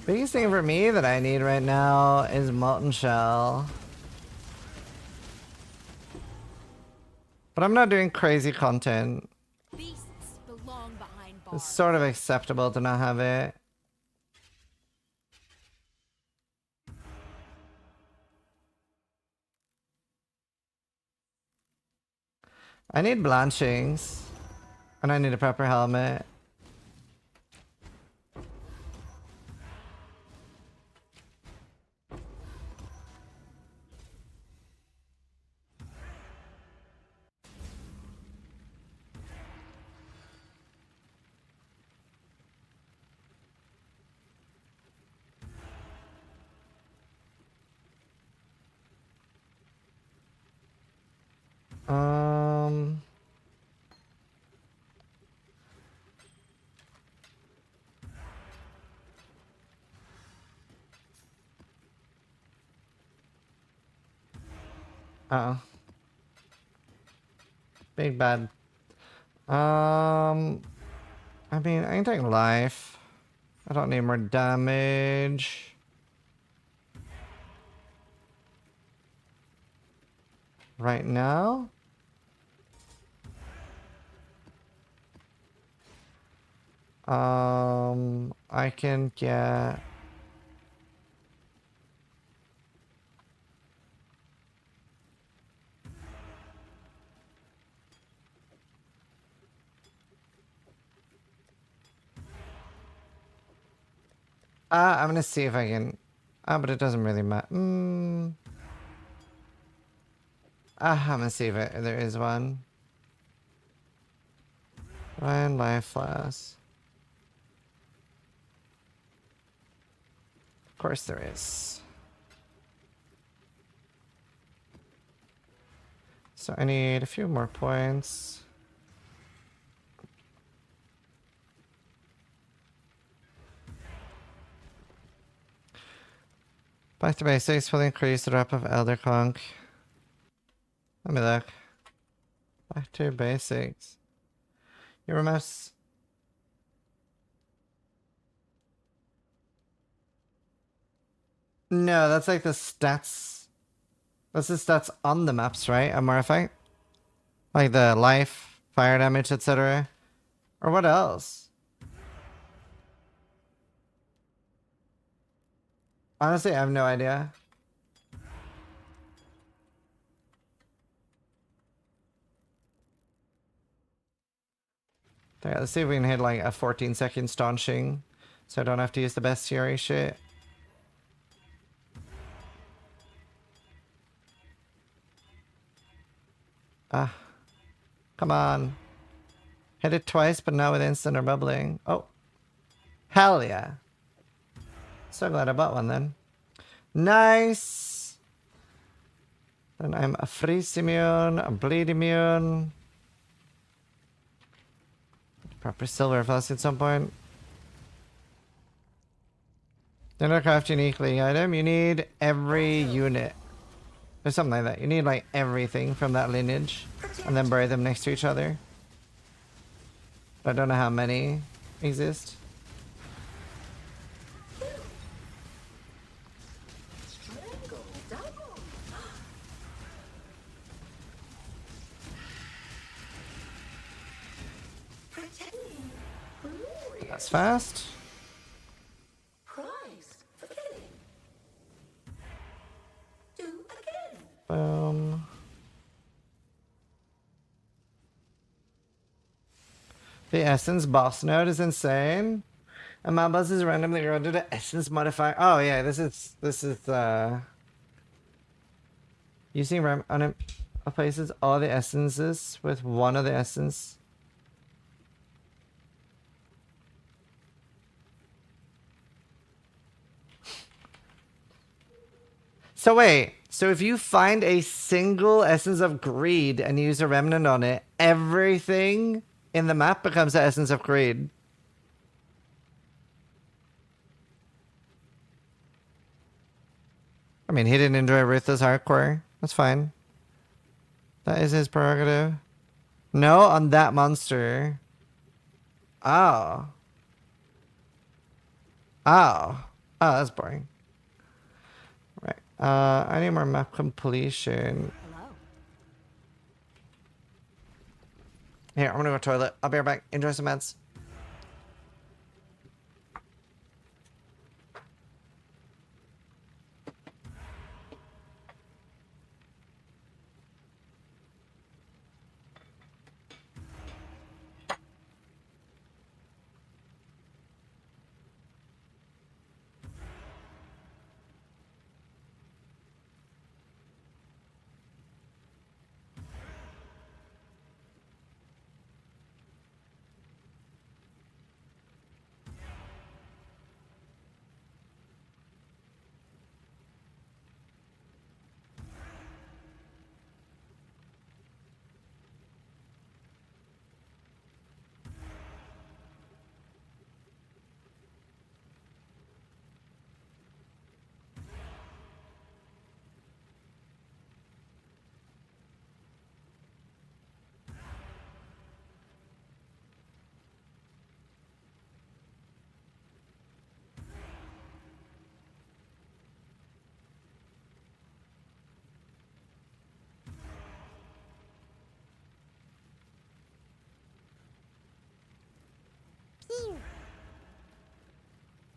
Biggest thing for me that I need right now is Molten Shell. But I'm not doing crazy content. It's sort of acceptable to not have it. I need blanchings. And I need a proper helmet. Uh-oh. Big bad. I mean, I can take life. I don't need more damage. Right now? I can get... I'm gonna see if I can... but it doesn't really matter. I'm gonna see if there is one. Ryan Life Flask. Of course there is. So I need a few more points. Back to basics will increase the drop of Elder Conch. Let me look. Back to basics. Your mouse. No, that's like the stats. That's the stats on the maps, right? A Morphic? Like the life, fire damage, etc. Or what else? Honestly, I have no idea. Okay, let's see if we can hit like a 14-second staunching. So I don't have to use the bestiary shit. Come on. Hit it twice, but not with instant or bubbling. Oh. Hell yeah. So glad I bought one then. Nice. Then I'm a freeze immune, a bleed immune. Proper silver flask at some point. Dinnercraft uniquely item. You need every unit. Or something like that. You need like everything from that lineage. And then bury them next to each other. But I don't know how many exist. That's fast. Boom. The essence boss node is insane. And my buzz is randomly eroded to essence modifier. Oh yeah, this is using RAM on it replaces all the essences with one of the essence. So wait, so if you find a single essence of greed and use a remnant on it, everything in the map becomes the essence of greed. I mean, he didn't enjoy Ruthless Hardcore. That's fine. That is his prerogative. No, on that monster. Oh. Oh. Oh, that's boring. Right. I need more map completion. Hello. Here, I'm gonna go to the toilet. I'll be right back. Enjoy some meds.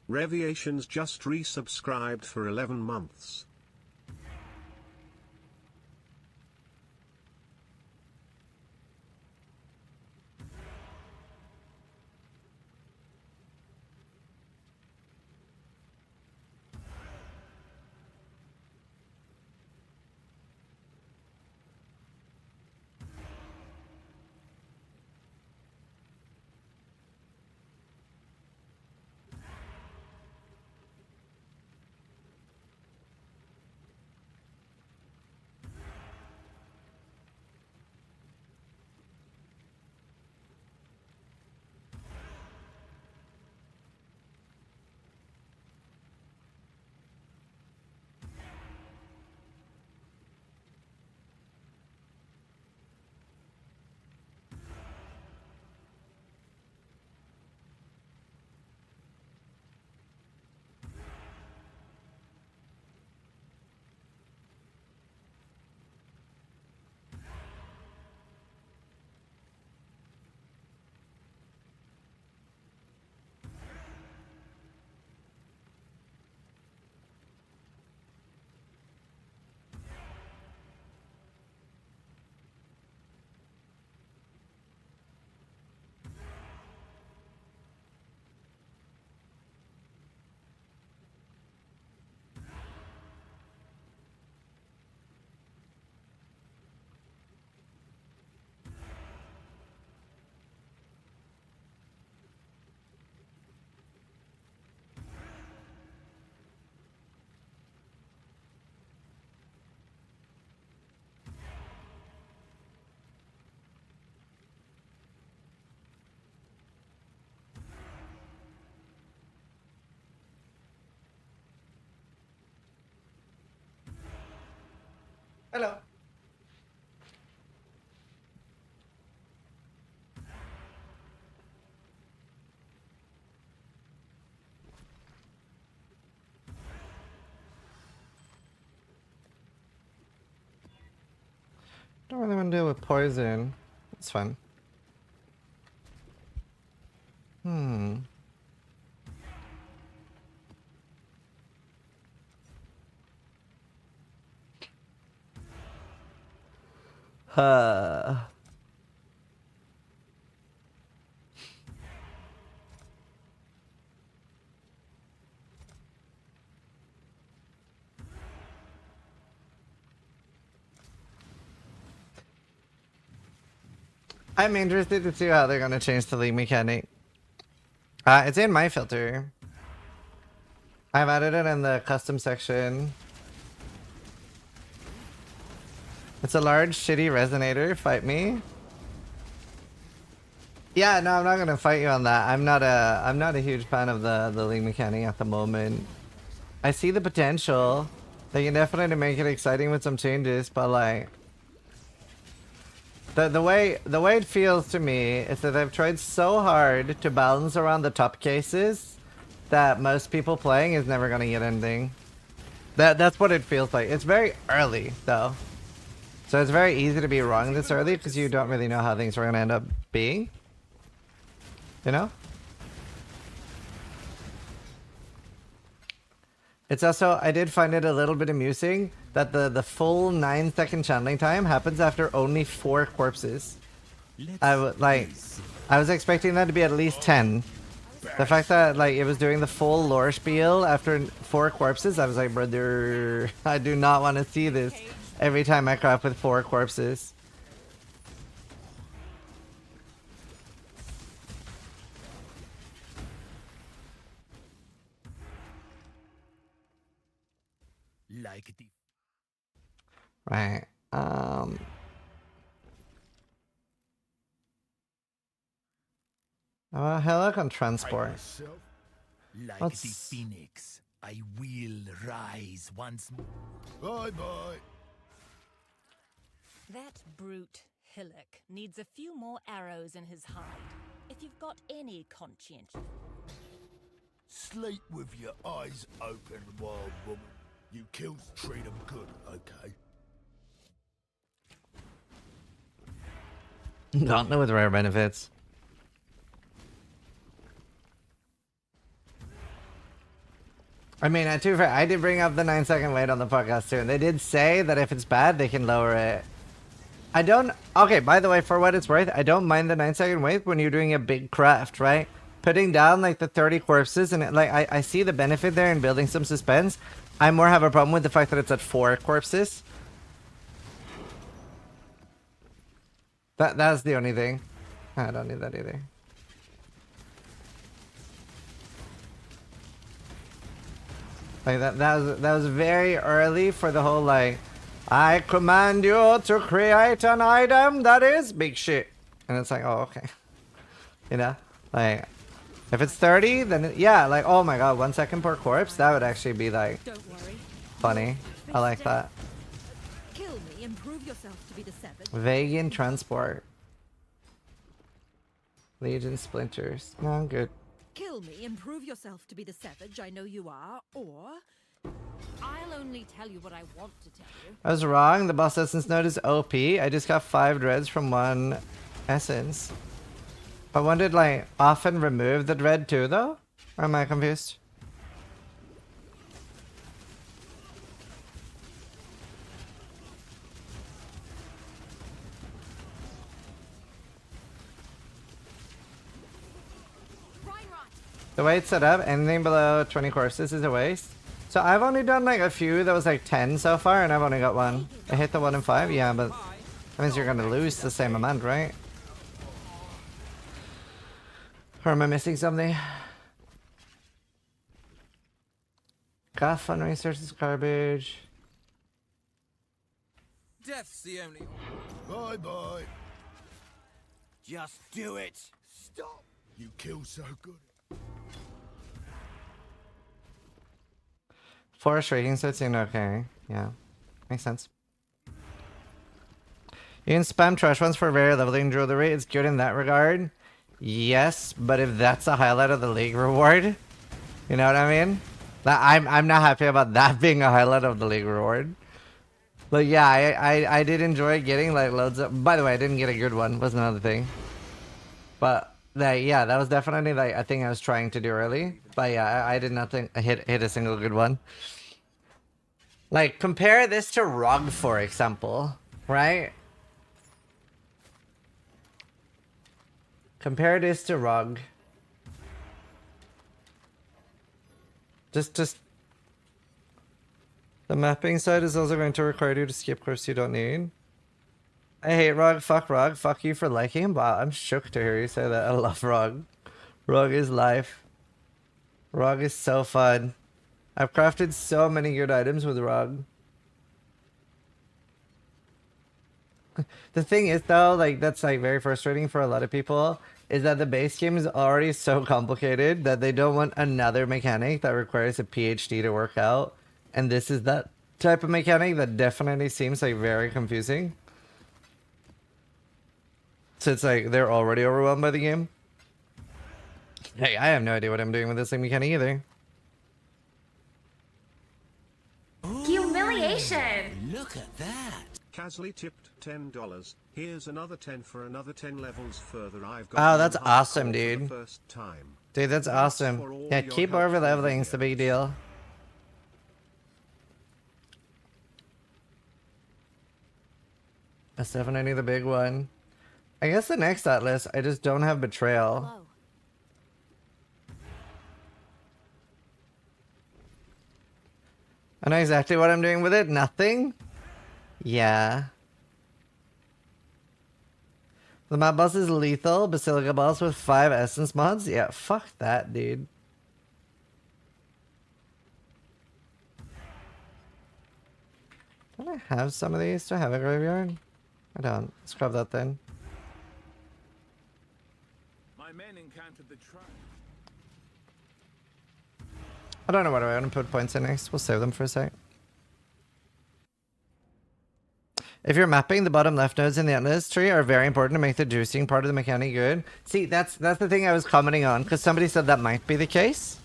Reviations just resubscribed for 11 months. Hello. Don't really want to deal with poison. It's fun. Uh, I'm interested to see how they're gonna change the league mechanic. It's in my filter. I've added it in the custom section. It's a large shitty resonator. Fight me. Yeah, no, I'm not gonna fight you on that. I'm not a huge fan of the league mechanic at the moment. I see the potential. They can definitely make it exciting with some changes, but like the way it feels to me is that they've tried so hard to balance around the top cases that most people playing is never gonna get anything. That's what it feels like. It's very early though. So it's very easy to be wrong this early because you don't really know how things are gonna end up being. You know? It's also, I did find it a little bit amusing that the full 9-second channeling time happens after only 4 corpses. I was expecting that to be at least 10. The fact that like it was doing the full lore spiel after 4 corpses, I was like, brother, I do not want to see this every time I craft with 4 corpses. Like the Right. Hella on transport. myself, like Let's- the phoenix, I will rise once more. Bye bye. That brute Hillock needs a few more arrows in his hide. If you've got any conscience. Sleep with your eyes open, wild woman. You kills treat 'em good, okay? Don't know with rare benefits. I mean, to be fair, I did bring up the 9-second wait on the podcast too, and they did say that if it's bad, they can lower it. I don't... Okay, by the way, for what it's worth, I don't mind the 9-second wait when you're doing a big craft, right? Putting down, like, the 30 corpses, and, I see the benefit there in building some suspense. I more have a problem with the fact that it's at 4 corpses. That's the only thing. I don't need that either. Like that was very early for the whole like, I command you to create an item that is big shit, and it's like, oh okay, you know, like if it's 30, then yeah, like oh my god, 1 second per corpse, that would actually be like funny. I like that. Kill me and prove yourself to be the seventh. Vegan transport. Legion splinters. No, I'm good. Kill me and prove yourself to be the savage I know you are, or I'll only tell you what I want to tell you. I was wrong. The boss essence node is OP. I just got 5 dreads from 1 essence. But one did like often remove the dread too though? Or am I confused? The way it's set up, anything below 20 courses is a waste. So I've only done like a few that was like 10 so far, and I've only got 1. I hit the 1 in 5, yeah, but that means you're gonna lose the same amount, right? Or am I missing something? Got fun resources garbage. Death's the only... Bye bye. Just do it. Stop. You kill so good. Forest rating, so it seemed okay. Yeah, makes sense. You can spam trash ones for very leveling jewelry. It's good in that regard. Yes, but if that's a highlight of the league reward, you know what I mean? I'm not happy about that being a highlight of the league reward. But yeah, I did enjoy getting like loads of... By the way, I didn't get a good one. Was another thing. But yeah, that was definitely like a thing I was trying to do early. But yeah, I did not think I hit a single good one. Like compare this to Rug, for example, right? Compare this to Rug. Just the mapping side is also going to require you to skip course you don't need. I hate Rug, fuck you for liking him. Wow, I'm shook to hear you say that. I love Rug. Rug is life. Rug is so fun. I've crafted so many good items with Rug. The thing is though, like that's like very frustrating for a lot of people, is that the base game is already so complicated that they don't want another mechanic that requires a PhD to work out. And this is that type of mechanic that definitely seems like very confusing. So it's like they're already overwhelmed by the game. Hey, I have no idea what I'm doing with this thing mechanic either. Humiliation! Look at that. Casley tipped $10. Here's another 10 for another 10 levels further. I've got Oh, that's awesome, for the dude. first time. Dude, that's awesome. Yeah, keep over leveling. It's the big deal. That's definitely the big one. I guess the next atlas, I just don't have betrayal. Hello. I know exactly what I'm doing with it. Nothing? Yeah. The map boss is lethal. Basilica boss with 5 essence mods? Yeah, fuck that, dude. Don't I have some of these? Do I have a graveyard? I don't. Let's grab that then. My men encountered the trap. I don't know what I want to put points in next. We'll save them for a sec. If you're mapping, the bottom left nodes in the Atlas tree are very important to make the juicing part of the mechanic good. See, that's the thing I was commenting on, because somebody said that might be the case.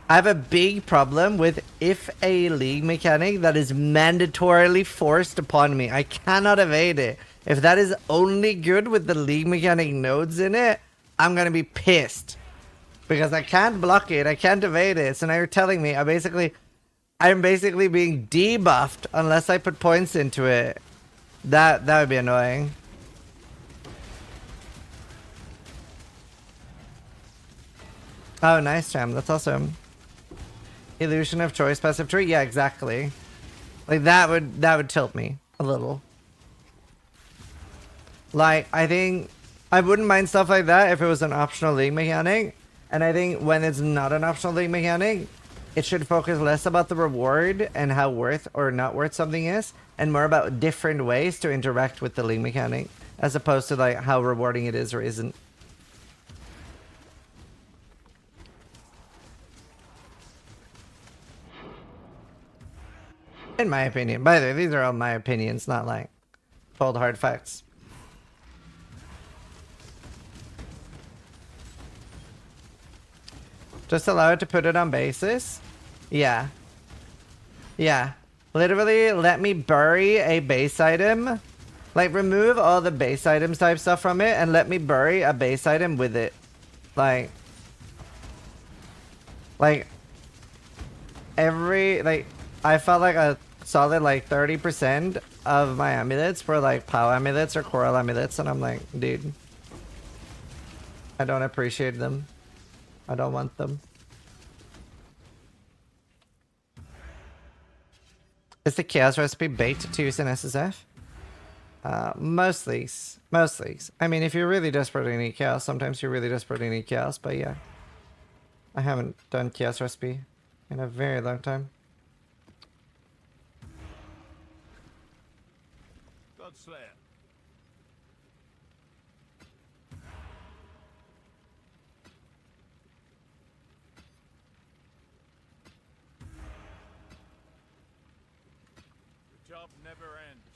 I have a big problem with if a league mechanic that is mandatorily forced upon me. I cannot evade it. If that is only good with the league mechanic nodes in it, I'm going to be pissed. Because I can't block it, I can't evade it. So now you're telling me I'm basically being debuffed unless I put points into it. That would be annoying. Oh, nice, Jam. That's awesome. Illusion of choice, passive tree. Yeah, exactly. Like that would tilt me a little. Like I think I wouldn't mind stuff like that if it was an optional league mechanic. And I think when it's not an optional league mechanic, it should focus less about the reward and how worth or not worth something is, and more about different ways to interact with the league mechanic, as opposed to like how rewarding it is or isn't. In my opinion. By the way, these are all my opinions, not like cold hard facts. Just allow it to put it on basis? Yeah. Yeah. Literally, let me bury a base item. Like, remove all the base items type stuff from it and let me bury a base item with it. Like, I felt like a solid, like, 30% of my amulets were, like, POW amulets or coral amulets, and I'm like, dude, I don't appreciate them. I don't want them. Is the chaos recipe baked to use in SSF? Most leagues. Most leagues. I mean, if you're really desperately need chaos, sometimes you really desperately need chaos, but yeah. I haven't done chaos recipe in a very long time. Godslayer. The job never ends.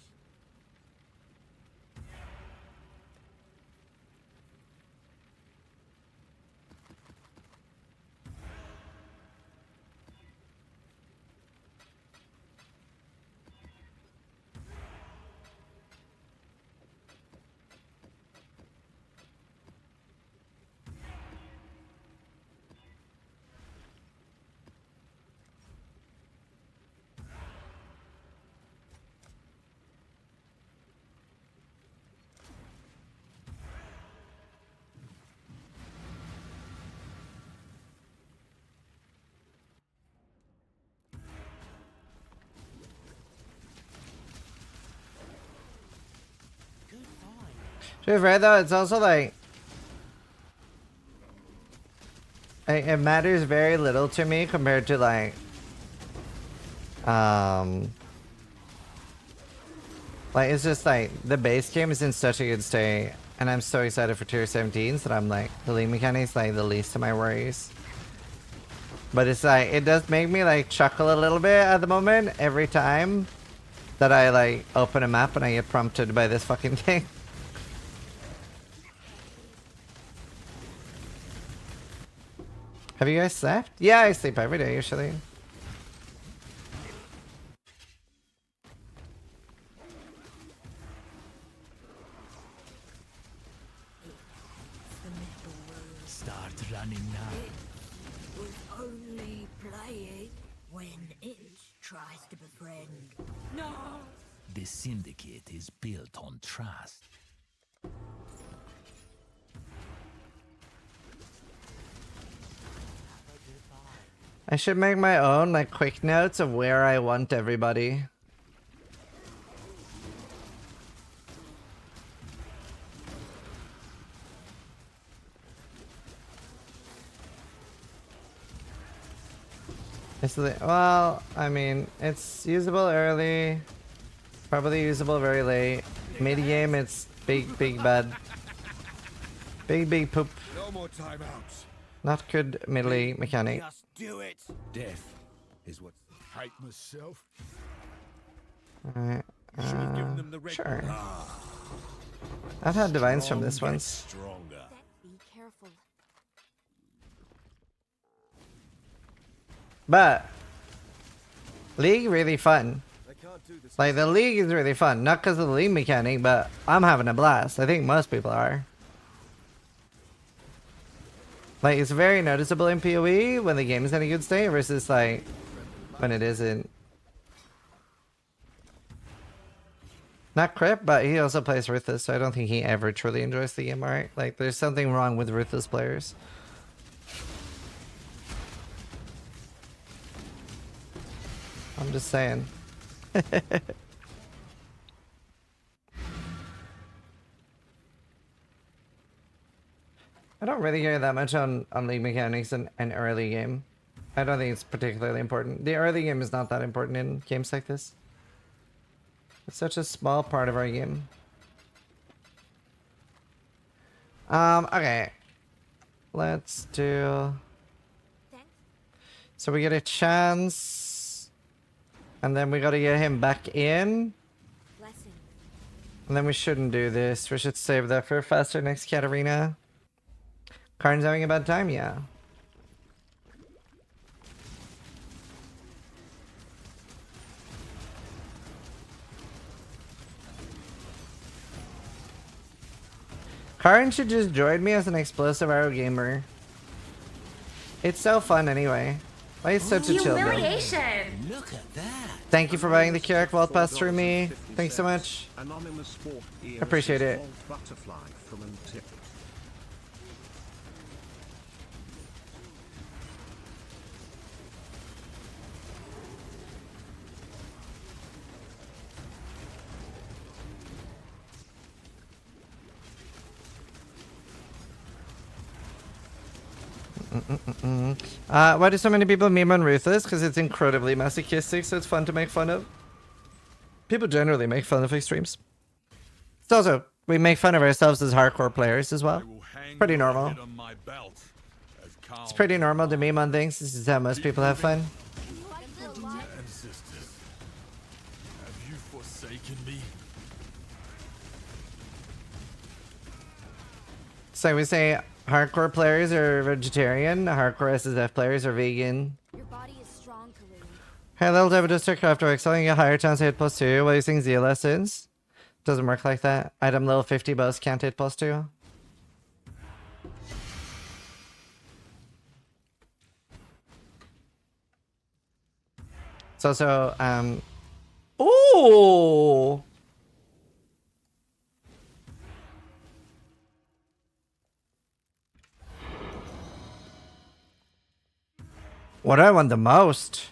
To be fair though, it's also like it matters very little to me compared to like it's just like the base game is in such a good state and I'm so excited for tier 17s that I'm like the league mechanics like the least of my worries. But it's like it does make me like chuckle a little bit at the moment every time that I like open a map and I get prompted by this fucking thing. Have you guys slept? Yeah, I sleep every day usually. Start running now. Was only playing when it tries to befriend. No! The syndicate is built on trust. I should make my own like quick notes of where I want everybody. Well, I mean, it's usable early, probably usable very late. Mid game, it's big bad, big poop. No more timeouts. Not good middly mechanic. Just do it. Death is what fight myself. Alright, Should have given them the red. sure. I've had divines from this Strong once. gets stronger. Be careful. But league really fun. They can't do this. Like the league is really fun, not because of the league mechanic, but I'm having a blast. I think most people are. Like, it's very noticeable in PoE when the game is in a good state versus, like, when it isn't. Not Crip, but he also plays Ruthless, so I don't think he ever truly enjoys the game, alright? Like, there's something wrong with Ruthless players. I'm just saying. I don't really care that much on league mechanics in an early game. I don't think it's particularly important. The early game is not that important in games like this. It's such a small part of our game. Okay. Let's do... So we get a chance. And then we gotta get him back in. And then we shouldn't do this. We should save that for faster next Katarina. Karn's having a bad time, yeah. Karn should just join me as an explosive arrow gamer. It's so fun anyway. Like, it's such a chill build. Look at that. Thank you for buying the Kirak Vault Pass through me. Thanks so much. Appreciate it. Butterfly from Antip. Why do so many people meme on Ruthless? Because it's incredibly masochistic, so it's fun to make fun of. People generally make fun of extremes. It's also, we make fun of ourselves as hardcore players as well. It's pretty normal. It's pretty normal to meme on things. This is how most people have fun. Ancestors, have you forsaken me? So we say hardcore players are vegetarian, hardcore SSF players are vegan. Your body is strong, Kareem. Hey, little David, just took after excelling a higher chance to hit +2 while using Z lessons. Doesn't work like that. Item level 50 bows can't hit +2. It's also, ooh! What I want the most?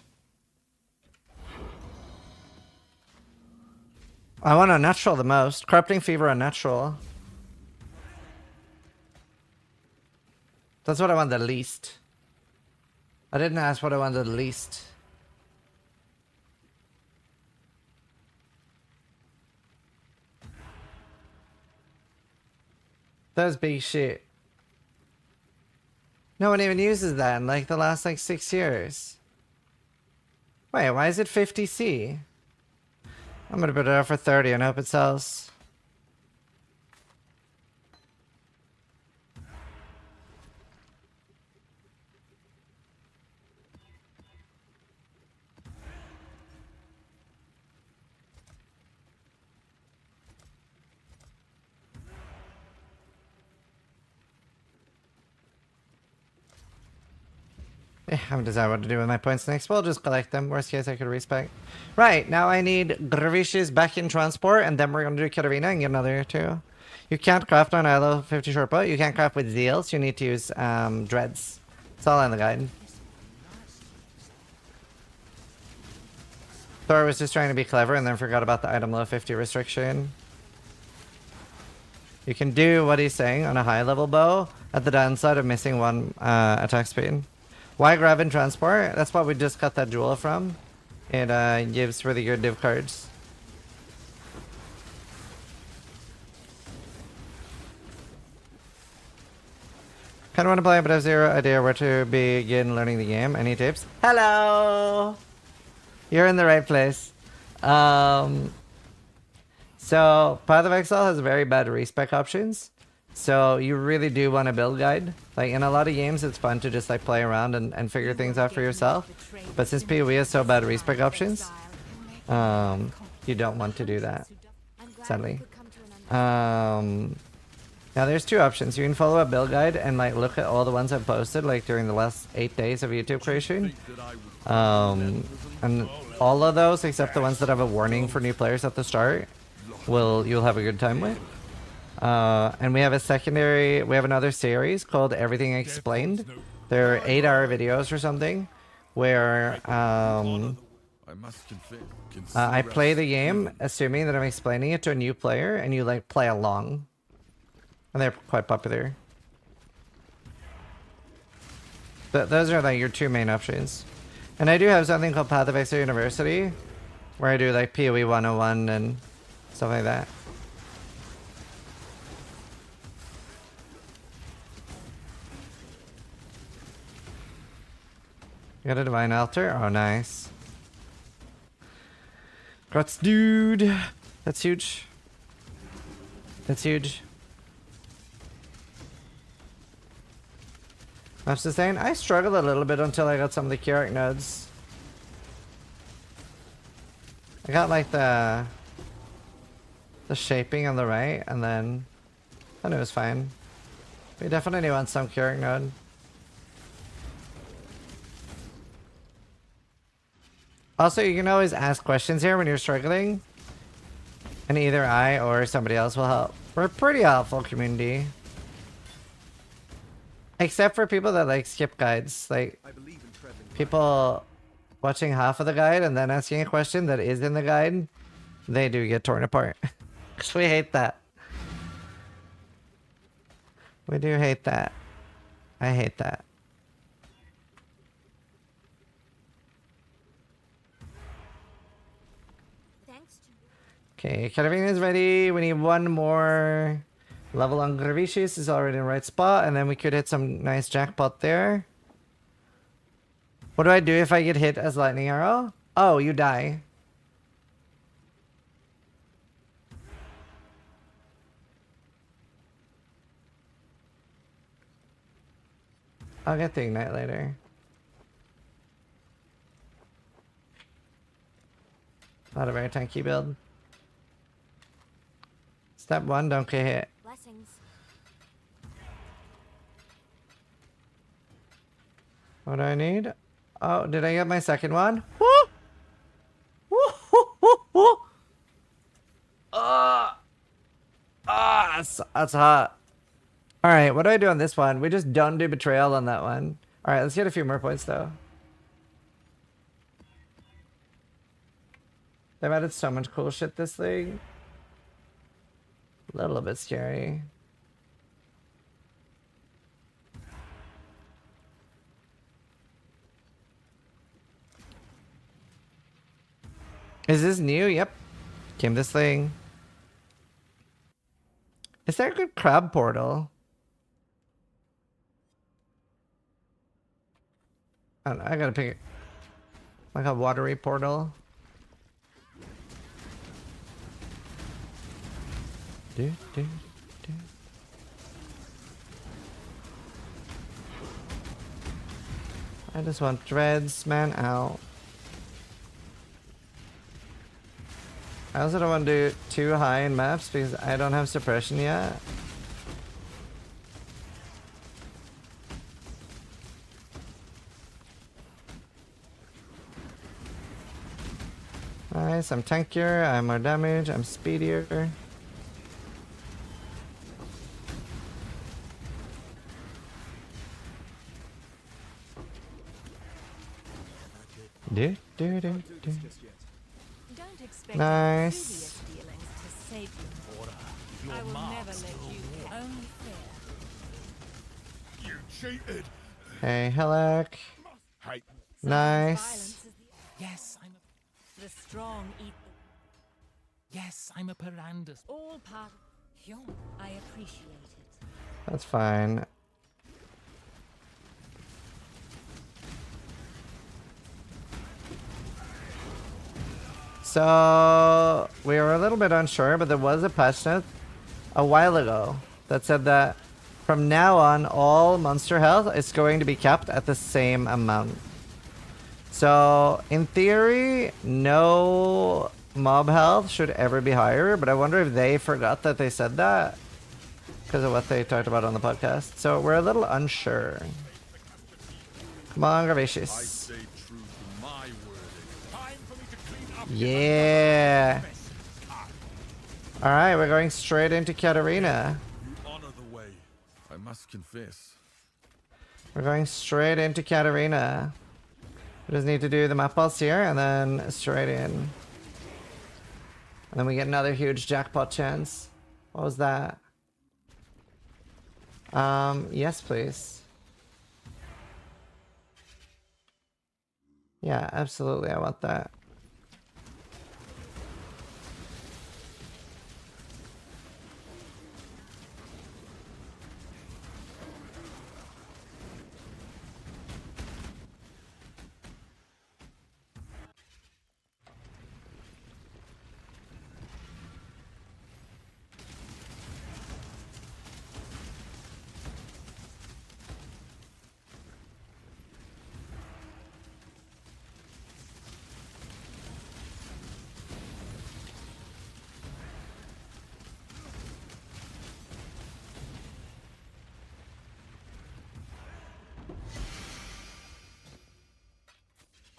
I want a natural the most. Corrupting Fever unnatural. That's what I want the least. I didn't ask what I wanted the least. That was big shit. No one even uses that in like the last like 6 years. Wait, why is it 50C? I'm gonna put it out for 30 and hope it sells. I haven't decided what to do with my points next. We'll just collect them. Worst case, I could respec. Right, now I need Gravish's back in transport, and then we're going to do Katarina and get another 2. You can't craft on ILO 50 short bow. You can't craft with Zeals. You need to use Dreads. It's all in the guide. Thor was just trying to be clever and then forgot about the item low 50 restriction. You can do what he's saying on a high level bow at the downside of missing 1 attack speed. Why grab and transport? That's what we just got that jewel from. It gives really good div cards. Kinda wanna play but I have zero idea where to begin learning the game. Any tips? Hello! You're in the right place. So Path of Exile has very bad respec options. So you really do want a build guide. Like in a lot of games it's fun to just like play around and figure things out for yourself. But since PoE has so bad respec options, you don't want to do that. Sadly. Now there's two options. You can follow a build guide and like look at all the ones I've posted like during the last 8 days of YouTube creation. And all of those except the ones that have a warning for new players at the start you'll have a good time with. And we have another series called Everything Explained. They're 8-hour videos or something where I play the game assuming that I'm explaining it to a new player and you like play along. And they're quite popular. But those are like your two main options. And I do have something called Path of Exo University where I do like PoE 101 and stuff like that. You got a Divine Altar? Oh, nice. Grots, dude! That's huge. That's huge. I'm saying I struggled a little bit until I got some of the Keurig nodes. I got like the shaping on the right, and then it was fine. We definitely want some Keurig node. Also, you can always ask questions here when you're struggling, and either I or somebody else will help. We're a pretty helpful community. Except for people that like skip guides, like people watching half of the guide and then asking a question that is in the guide, they do get torn apart. Cause we hate that. We do hate that. I hate that. Okay, Katarina is ready. We need one more level on Gravicious. Is already in the right spot, and then we could hit some nice jackpot there. What do I do if I get hit as lightning arrow? Oh, you die. I'll get the ignite later. Not a very tanky build. Step 1, don't get hit. Blessings. What do I need? Oh, did I get my second one? Woo! Woo! Woo! Woo! Woo! That's hot. Alright, what do I do on this one? We just don't do betrayal on that one. Alright, let's get a few more points though. They've added so much cool shit this league. A little bit scary. Is this new? Yep. Came this thing. Is there a good crab portal? I don't know, I gotta pick it. Like a watery portal. Do, do, do. I just want dreads, man, out. I also don't want to do too high in maps because I don't have suppression yet. Nice, I'm tankier, I'm more damage, I'm speedier. Do, do, do, do. Don't expect Nice. previous dealings to save you. I will never let you only fear. You cheated. Hey, Helek. Hey. Nice. Yes, The strong eat I'm a Pirandus. all part of human. I appreciate it. That's fine. So we were a little bit unsure, but there was a patch note a while ago that said that from now on, all monster health is going to be kept at the same amount. So in theory, no mob health should ever be higher, but I wonder if they forgot that they said that. because of what they talked about on the podcast. So we're a little unsure. Come on, Gracious. Yeah. Alright, we're going straight into Katarina. Honor the way. I must confess. We're going straight into Katarina. We just need to do the map pulse here and then straight in. And then we get another huge jackpot chance. What was that? Yes, please. Yeah, absolutely. I want that.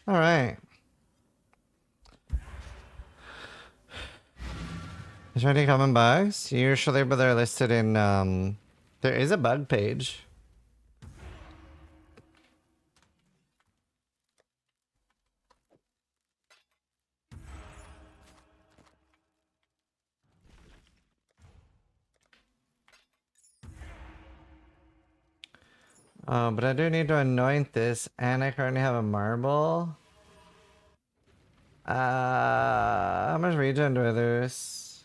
All right. Is there any common bugs? Usually, but they're listed in, there is a bug page. Oh, but I do need to anoint this, and I currently have a marble. How much regen do I lose?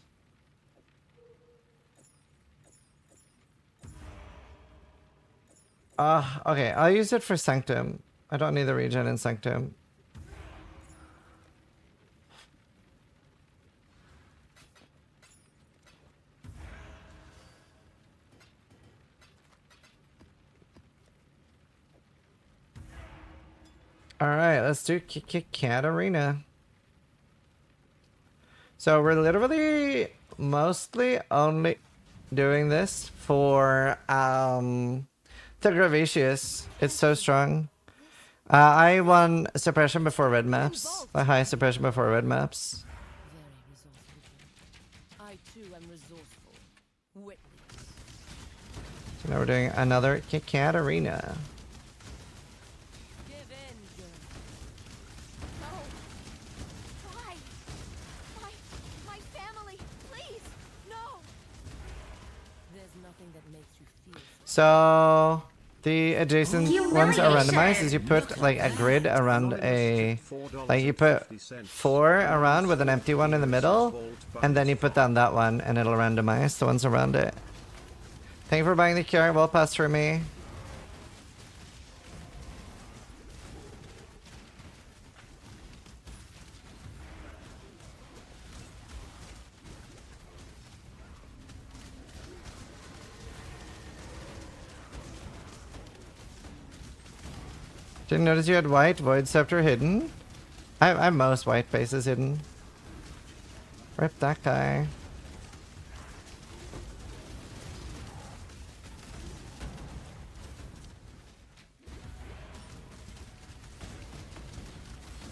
Okay, I'll use it for Sanctum. I don't need the regen in Sanctum. Alright, let's do Katarina. So we're literally mostly only doing this for the Gravicious. It's so strong. I won suppression before red maps. A high suppression before red maps. I too am resourceful. Witness. So now we're doing another Katarina. So the adjacent ones are randomized as you put like a grid around a, like you put 4 around with an empty one in the middle, and then you put down that one and it'll randomize the ones around it. Thank you for buying the cure, well passed for me. Didn't notice you had white Void Scepter hidden. I have most white faces hidden. Rip that guy.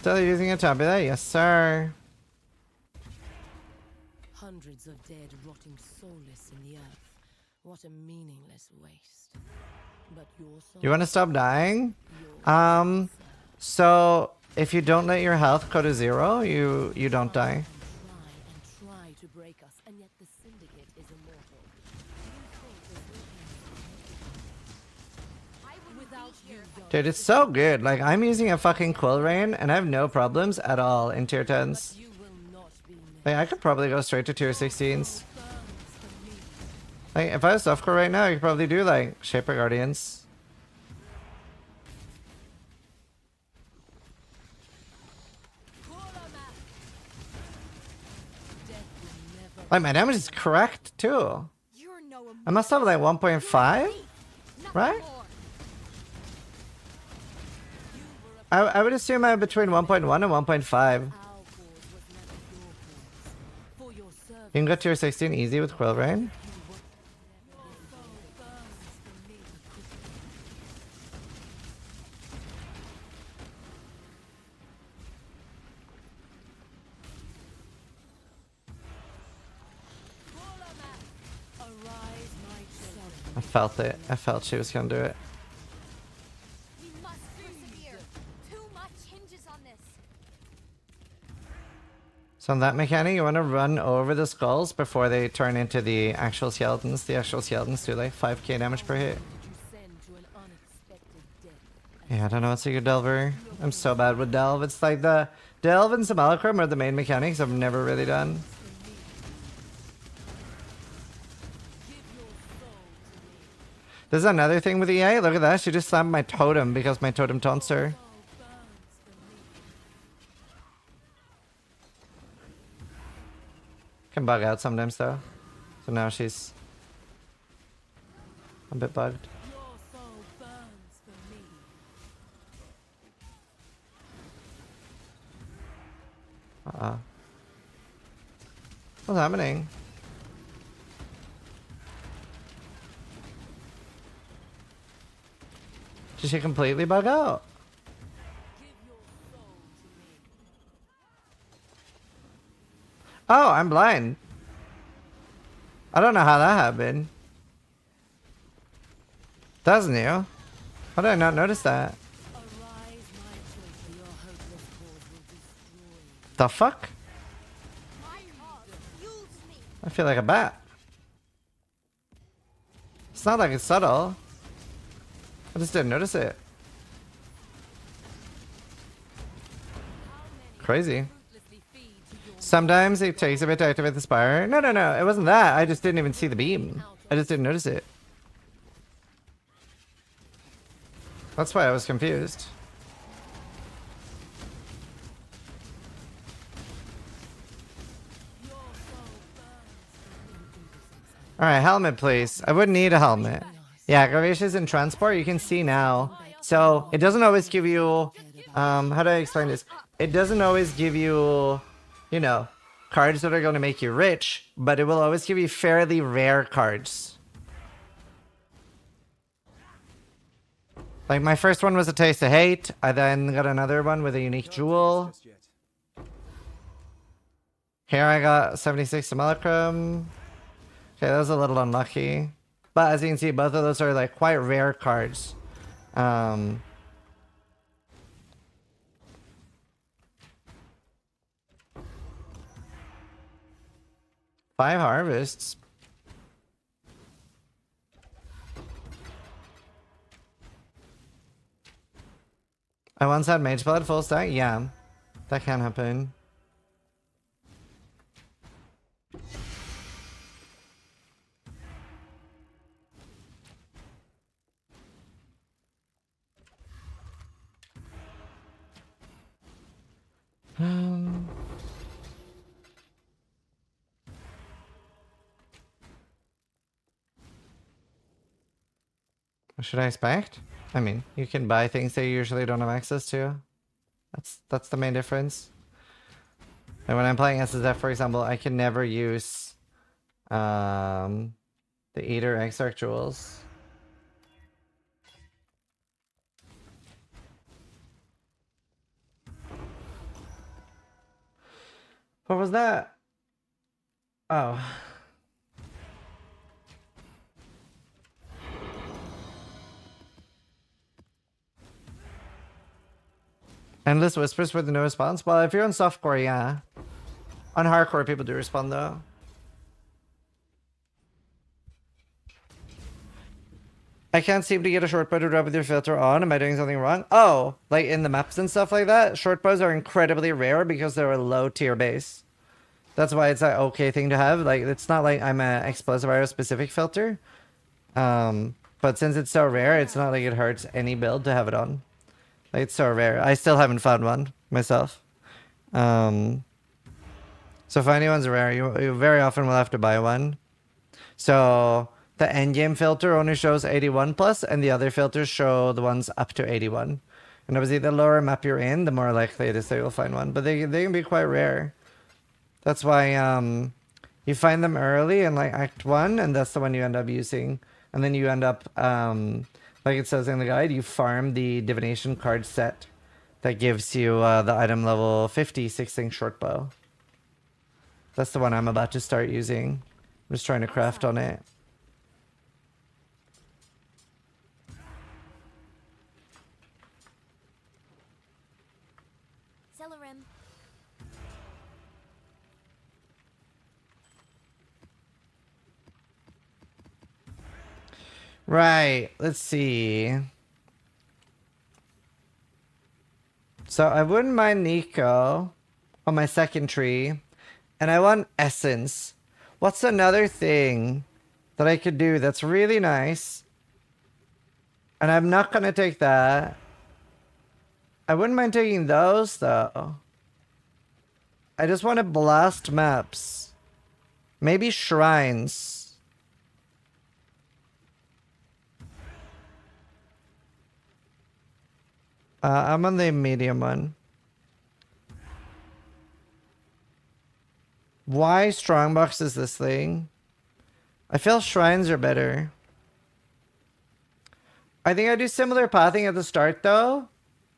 Still using a tabula? Yes, sir. Hundreds of dead, rotting soulless in the earth. What a meaningless waste. But your soul, You want to stop dying? So if you don't let your health go to 0, you don't die. try to break us, and yet the syndicate is immortal. Without you, Dude, it's so good. Like, I'm using a fucking Quill Rain, and I have no problems at all in tier 10s. Like, I could probably go straight to tier 16s. Like, if I was softcore right now, I could probably do, like, Shaper Guardians. Like, my damage is correct, too. I must have, like, 1.5? Right? I would assume I'm between 1.1 and 1.5. You can go tier 16 easy with Quill Rain. felt it. I felt she was gonna do it. We must persevere. Too much hinges on this. So on that mechanic, you want to run over the skulls before they turn into the actual skeletons. The actual skeletons do like 5k damage per hit. Yeah, I don't know what's a good Delver. I'm so bad with Delve. It's like the Delve and Simulacrum are the main mechanics I've never really done. There's another thing with EA. Look at that. She just slammed my totem because my totem taunts her. Can bug out sometimes though. So now she's a bit bugged. What's happening? Did she completely bug out? Oh, I'm blind. I don't know how that happened. That's new. How did I not notice that? The fuck? I feel like a bat. It's not like it's subtle. I just didn't notice it. Crazy. Sometimes it takes a bit to activate the spire. No, no, no. It wasn't that. I just didn't even see the beam. I just didn't notice it. That's why I was confused. Alright, helmet please. I would need a helmet. Yeah, aggravations in transport, you can see now. So, it doesn't always give you... how do I explain this? It doesn't always give you, you know, cards that are going to make you rich, but it will always give you fairly rare cards. Like, my first one was a Taste of Hate. I then got another one with a unique jewel. Here I got 76 Simulacrum. Okay, that was a little unlucky. But as you can see, both of those are like quite rare cards. 5 harvests. I once had Mage Blood full stack? Yeah. That can happen. What should I expect? I mean, you can buy things that you usually don't have access to. That's the main difference. And when I'm playing SSF, for example, I can never use the Eater Exarch jewels. What was that? Oh. Endless whispers with no response? Well, if you're on softcore, yeah. On hardcore, people do respond, though. I can't seem to get a short bow to drop with your filter on. Am I doing something wrong? Oh, like in the maps and stuff like that? Short bows are incredibly rare because they're a low tier base. That's why it's an okay thing to have. Like, it's not like I'm an explosive arrow specific filter. But since it's so rare, it's not like it hurts any build to have it on. Like, it's so rare. I still haven't found one myself. So finding one's rare. You very often will have to buy one. So the endgame filter only shows 81 plus, and the other filters show the ones up to 81. And obviously, the lower map you're in, the more likely it is that you'll find one. But they can be quite rare. That's why you find them early in like Act 1, and that's the one you end up using. And then you end up, like it says in the guide, you farm the divination card set that gives you the item level 50 6-inch short bow. That's the one I'm about to start using. I'm just trying to craft on it. Zizaran. Right. Let's see. So I wouldn't mind Nico on my second tree. And I want Essence. What's another thing that I could do that's really nice? And I'm not going to take that. I wouldn't mind taking those, though. I just want to blast maps. Maybe shrines. I'm on the medium one. Why strongbox is this thing? I feel shrines are better. I think I do similar pathing at the start though.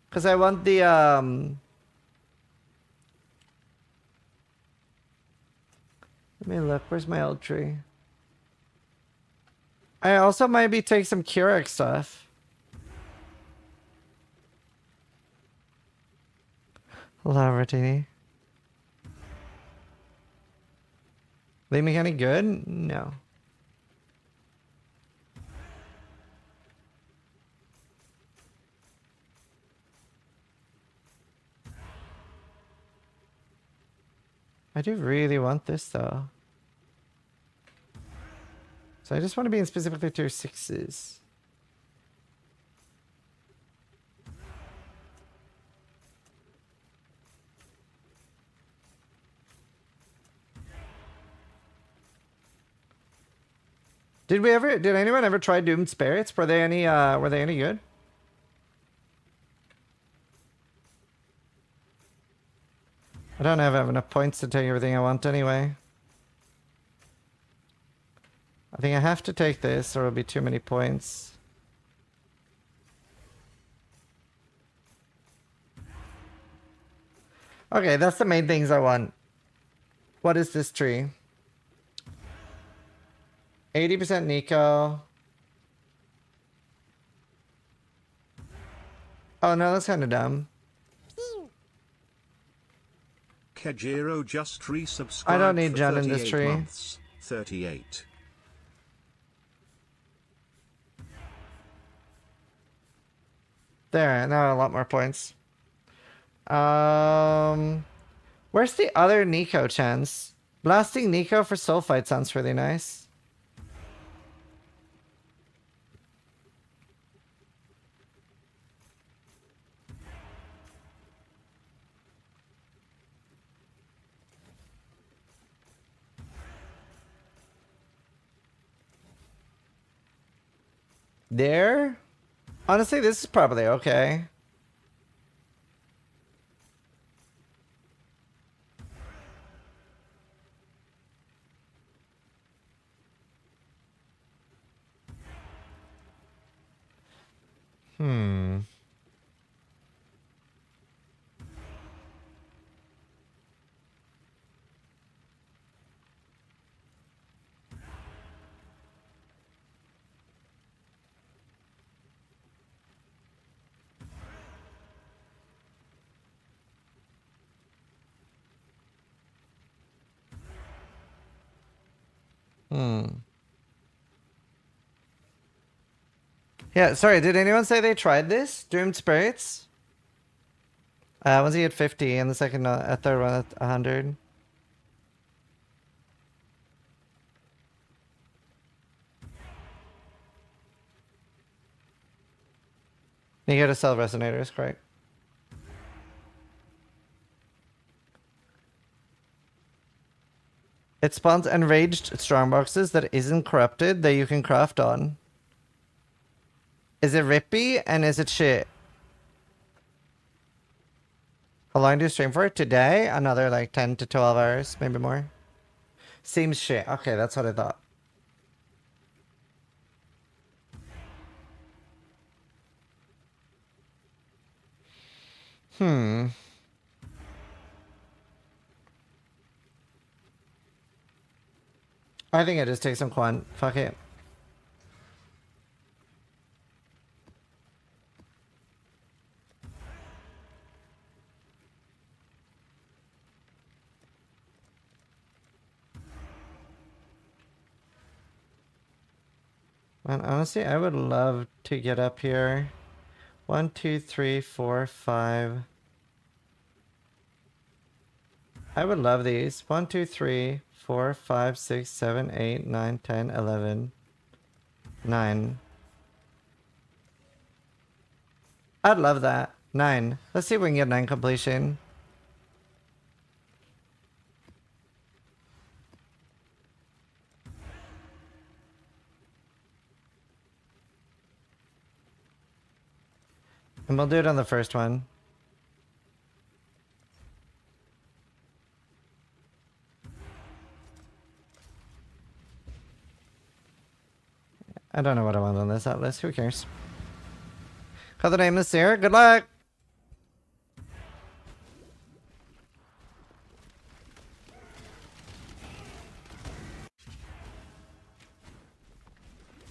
Because I want the let me look, where's my old tree? I also maybe take some Keurig stuff. Hello, Rotini. Leave me any good? No. I do really want this though. So I just want to be in specifically tier 6s. Did anyone ever try Doomed Spirits? Were they any good? I don't have enough points to take everything I want anyway. I think I have to take this or it'll be too many points. Okay, that's the main things I want. What is this tree? 80% Nico. Oh no, that's kind of dumb. Kejiro just resubscribed. I don't need for Jen in this 38 tree. months. 38. There, now a lot more points. Where's the other Nico chance? Blasting Nico for soul fight sounds really nice. There? Honestly, this is probably okay. Hmm. Hmm. Yeah, sorry, did anyone say they tried this? Doomed Spirits? Was he at 50 and the second, third one at 100? You gotta sell resonators, correct? It spawns enraged strongboxes that isn't corrupted that you can craft on. Is it rippy and is it shit? How long do you stream for? Today? Another like 10 to 12 hours, maybe more. Seems shit. Okay, that's what I thought. Hmm. I think I just take some quant. Fuck it. And honestly, I would love to get up here. 1, 2, 3, 4, 5. I would love these. 1, 2, 3, 4, 5, 6, 7, 8, 9, 10, 11, 9. I'd love that. 9. Let's see if we can get 9 completion. And we'll do it on the first one. I don't know what I want on this atlas. Who cares? Call the nameless here. Good luck!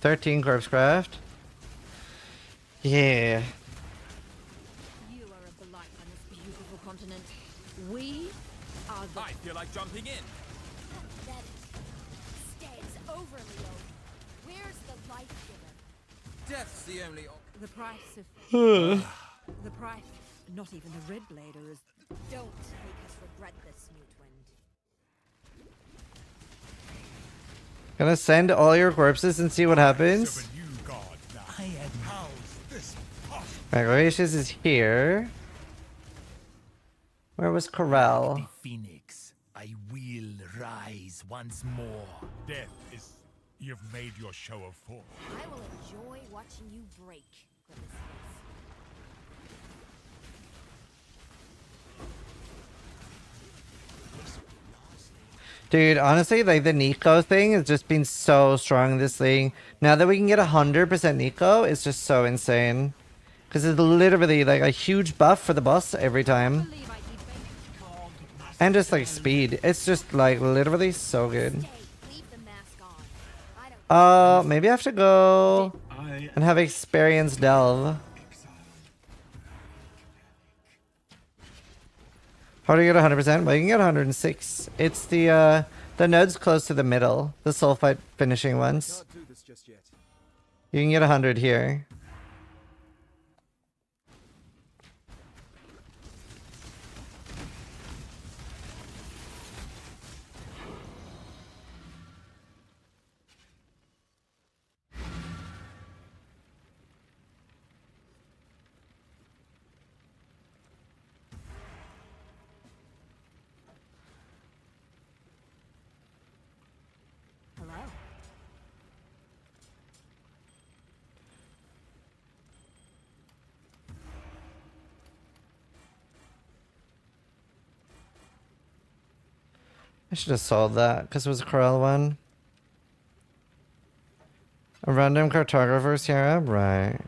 $13 corpse craft. Yeah. You are a blight on this beautiful continent. We are the... I feel like jumping in. Pathetic. Stays over, Leo. Where's the life giver? Death's the only The price of... the price. Not even the red blader is... Don't make us regret this, Mutwind. Gonna send all your corpses and see what happens. Gracious is here. Where was Corral? Phoenix, I will rise once more. Death is... You've made your show of force. I will enjoy watching you break, Grimaces. Dude, honestly, like the Nico thing has just been so strong in this thing. Now that we can get 100% Nico, it's just so insane. Because it's literally like a huge buff for the boss every time. And just like speed. It's just like literally so good. Leave the mask on. Maybe I have to go and have experience delve. How do you get 100%? Well, you can get 106. It's the nodes close to the middle. The sulfite finishing ones. Can't do this just yet. You can get 100 here. Hello? I should have solved that because it was a Corel one. A random cartographer, Sierra? Right.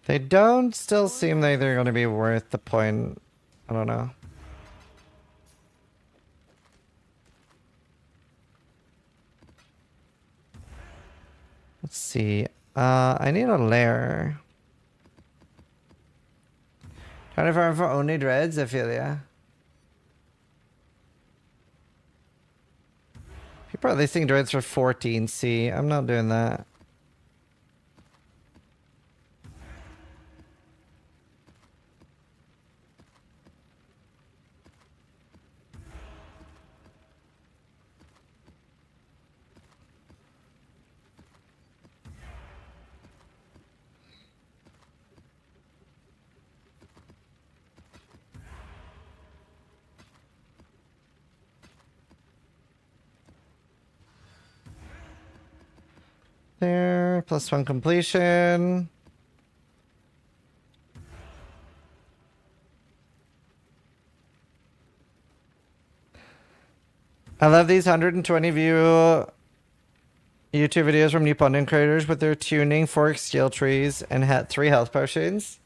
They don't still seem like they're going to be worth the point. I don't know. Let's see. I need a lair. Trying to farm for only dreads? I feel ya. People are listing dreads for 14C. I'm not doing that. There, +1 completion. I love these 120 view YouTube videos from new content creators with their tuning, 4 skill trees, and 3 health potions.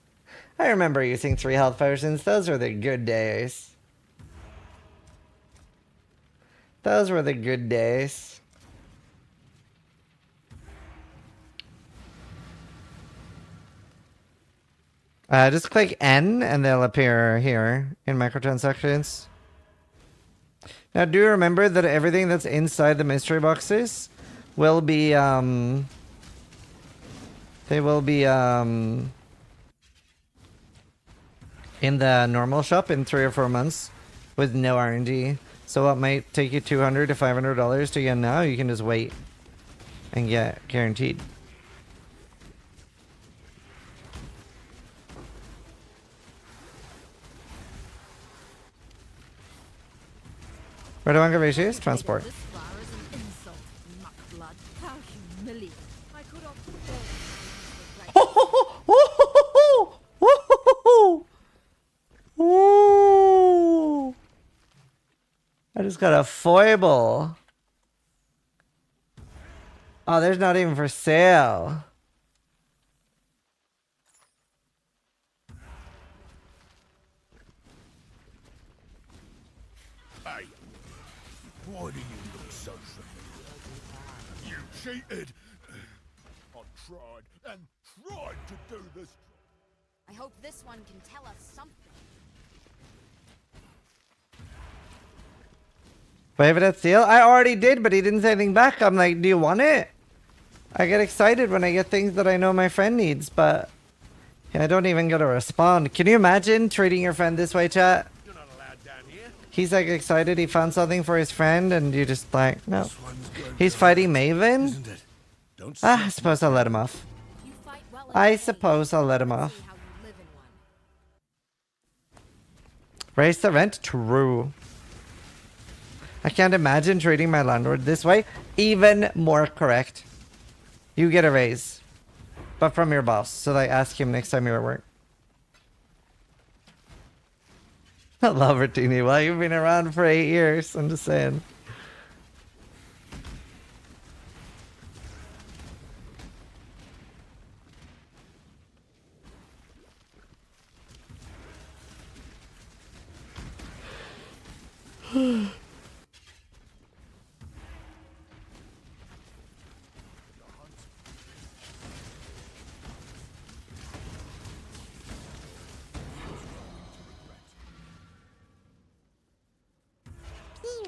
I remember using 3 health potions. Those were the good days. Those were the good days. Just click N and they'll appear here in microtransactions. Now do remember that everything that's inside the mystery boxes will be They will be in the normal shop in 3 or 4 months with no RNG. So what might take you $200 to $500 to get now, you can just wait and get guaranteed. Where do I go, Vicious? Transport. This flower is an insult, muckblood. How humiliating. I could often Ooh. I just got a foible. Oh, there's not even for sale. Hey, why do you look so familiar? You cheated! I tried and tried to do this. I hope this one can tell us something. Wave it at Steel? I already did, but he didn't say anything back. I'm like, do you want it? I get excited when I get things that I know my friend needs, but yeah, I don't even get a respond. Can you imagine treating your friend this way, chat? You're not allowed down here. He's like excited he found something for his friend, and you just like, no. He's fighting Maven? Isn't it? Don't I suppose I'll let him off. You fight well I suppose I'll let him off. see how you live in one. Raise the rent? True. I can't imagine treating my landlord this way. Even more correct. You get a raise. But from your boss. So like ask him next time you're at work. I love Bertini. Well, you've been around for 8 years. I'm just saying.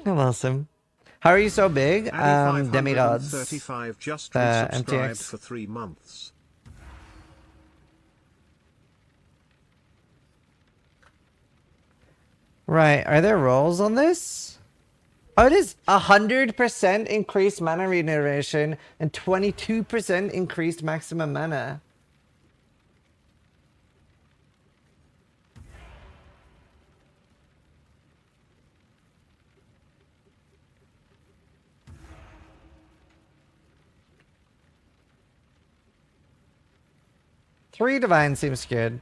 Awesome. How are you so big? Demigods. 35 just MTX. resubscribed for 3 months. Right. Are there rolls on this? Oh, it is 100% increased mana regeneration and 22% increased maximum mana. Three divine seems good.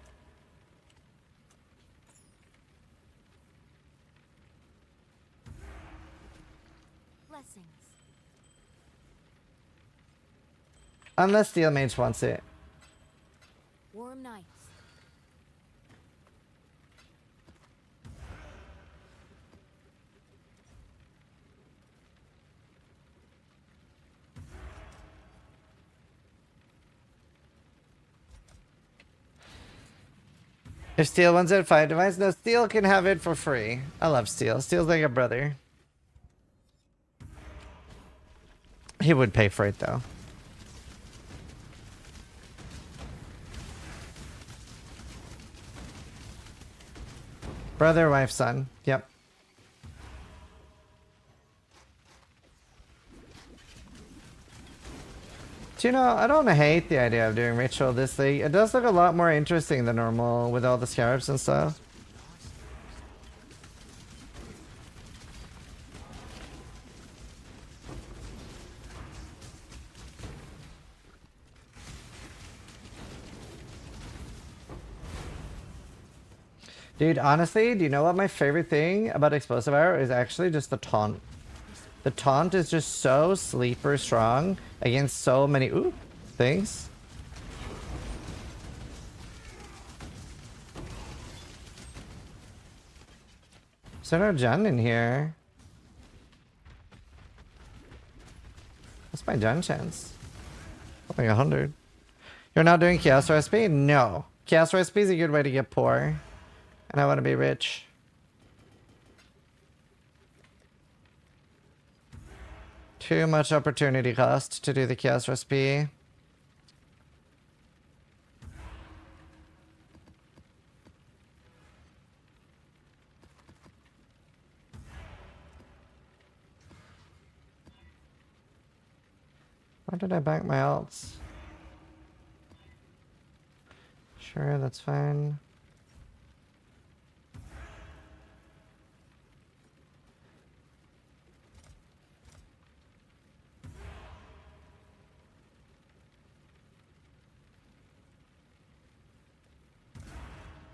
Blessings. Unless Steel Mage wants it. Warm nights. If Steel wants it, 5 divines. No, Steel can have it for free. I love Steel. Steel's like a brother. He would pay for it though. Brother, wife, son. Yep. Do you know, I don't hate the idea of doing ritual this league. It does look a lot more interesting than normal with all the scarabs and stuff. Dude, honestly, do you know what my favorite thing about Explosive Arrow is actually just the taunt. The taunt is just so sleeper strong against so many things. Is there no Jun in here? What's my Jun chance? Like 100. You're not doing Chaos Recipe? No. Chaos Recipe is a good way to get poor. And I want to be rich. Too much opportunity cost to do the Chaos Recipe. Why did I bank my alts? Sure, that's fine.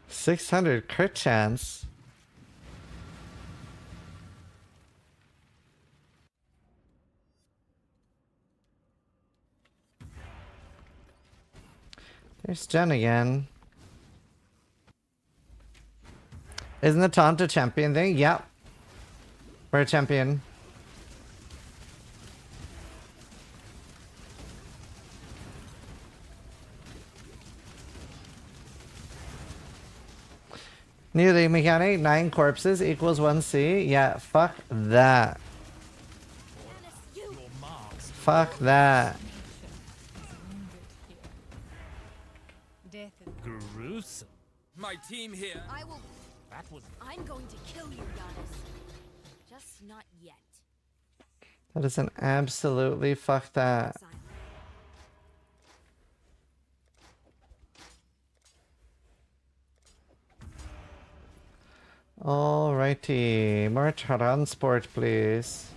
$600 crit chance. There's Jen again. Isn't the taunt a champion thing? Yep. We're a champion. New league mechanic, 9 corpses equals 1C. Yeah, fuck that. Fuck that. Death is Gruesome. My team here. I will. That was I'm going to kill you, Giannis. Just not yet. That is an absolutely fuck that. Silent. Alrighty, more transport, please.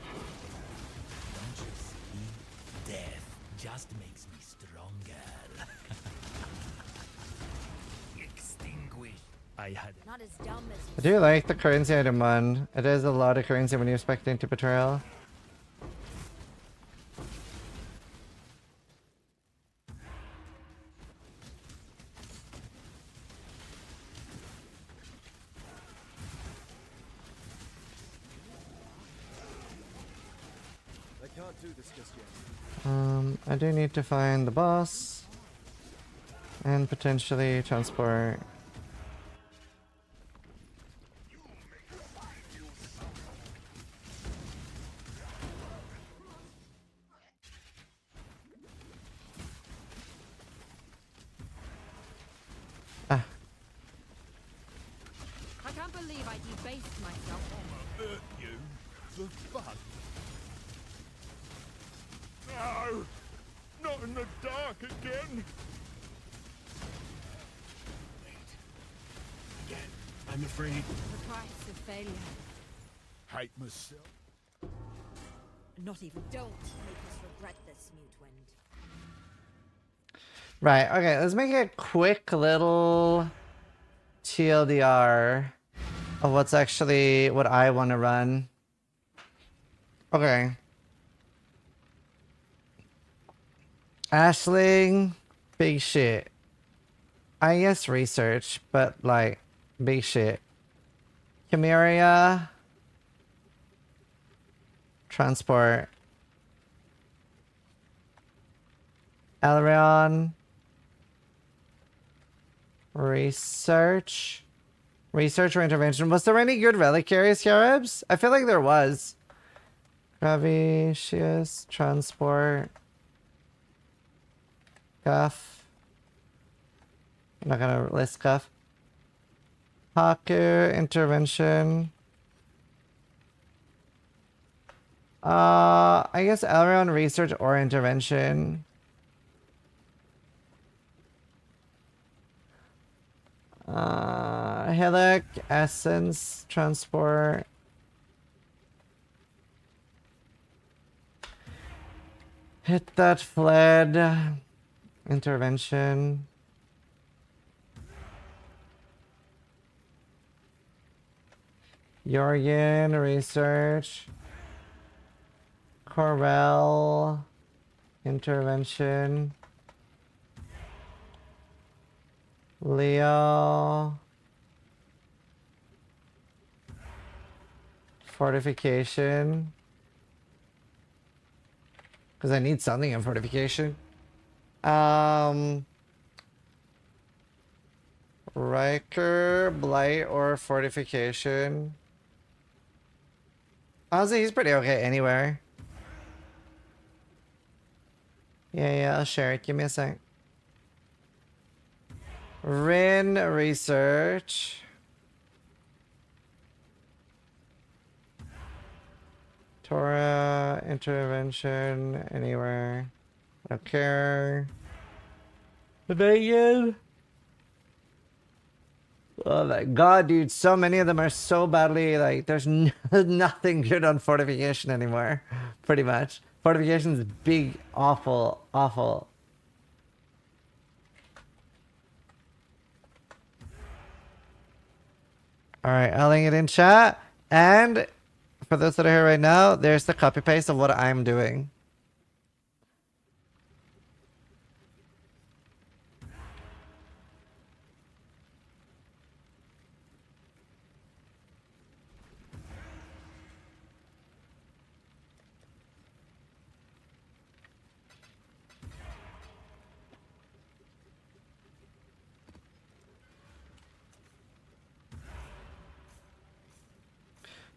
don't you see? Death just makes me stronger. Extinguish. I had Not as dumb as I do like the currency item one. It is a lot of currency when you're expecting to betrayal. I can't do this just yet. I do need to find the boss and potentially transport. Ah, I can't believe I debased myself. Hurt you for fun. No! Not in the dark again! Again, I'm afraid. The price of failure. Hate myself. Not even. don't make us regret this, Mutwind. right, okay, let's make a quick little TLDR of what's actually what I want to run. Okay. Ashling, big shit. I guess research, but like, big shit. Chimeria, transport. Elrion, research. Research or intervention. Was there any good reliquary scarabs? I feel like there was. Gravious, transport. Cuff. I'm not gonna list Cuff. Haku, intervention. I guess Elrond research or intervention. Hillock, essence, transport. Hit that fled. Intervention. Jorgen, research. Corel, intervention. Leo, fortification. Because I need something in fortification. Riker, blight, or fortification. Honestly, he's pretty okay anywhere. Yeah, I'll share it. Give me a sec. Rin, research. Torah, intervention, anywhere. Don't care. The bacon. Oh my god, dude, so many of them are so badly, like, there's nothing good on fortification anymore, pretty much. Fortification's big, awful, awful. Alright, I'll link it in chat, and for those that are here right now, there's the copy paste of what I'm doing.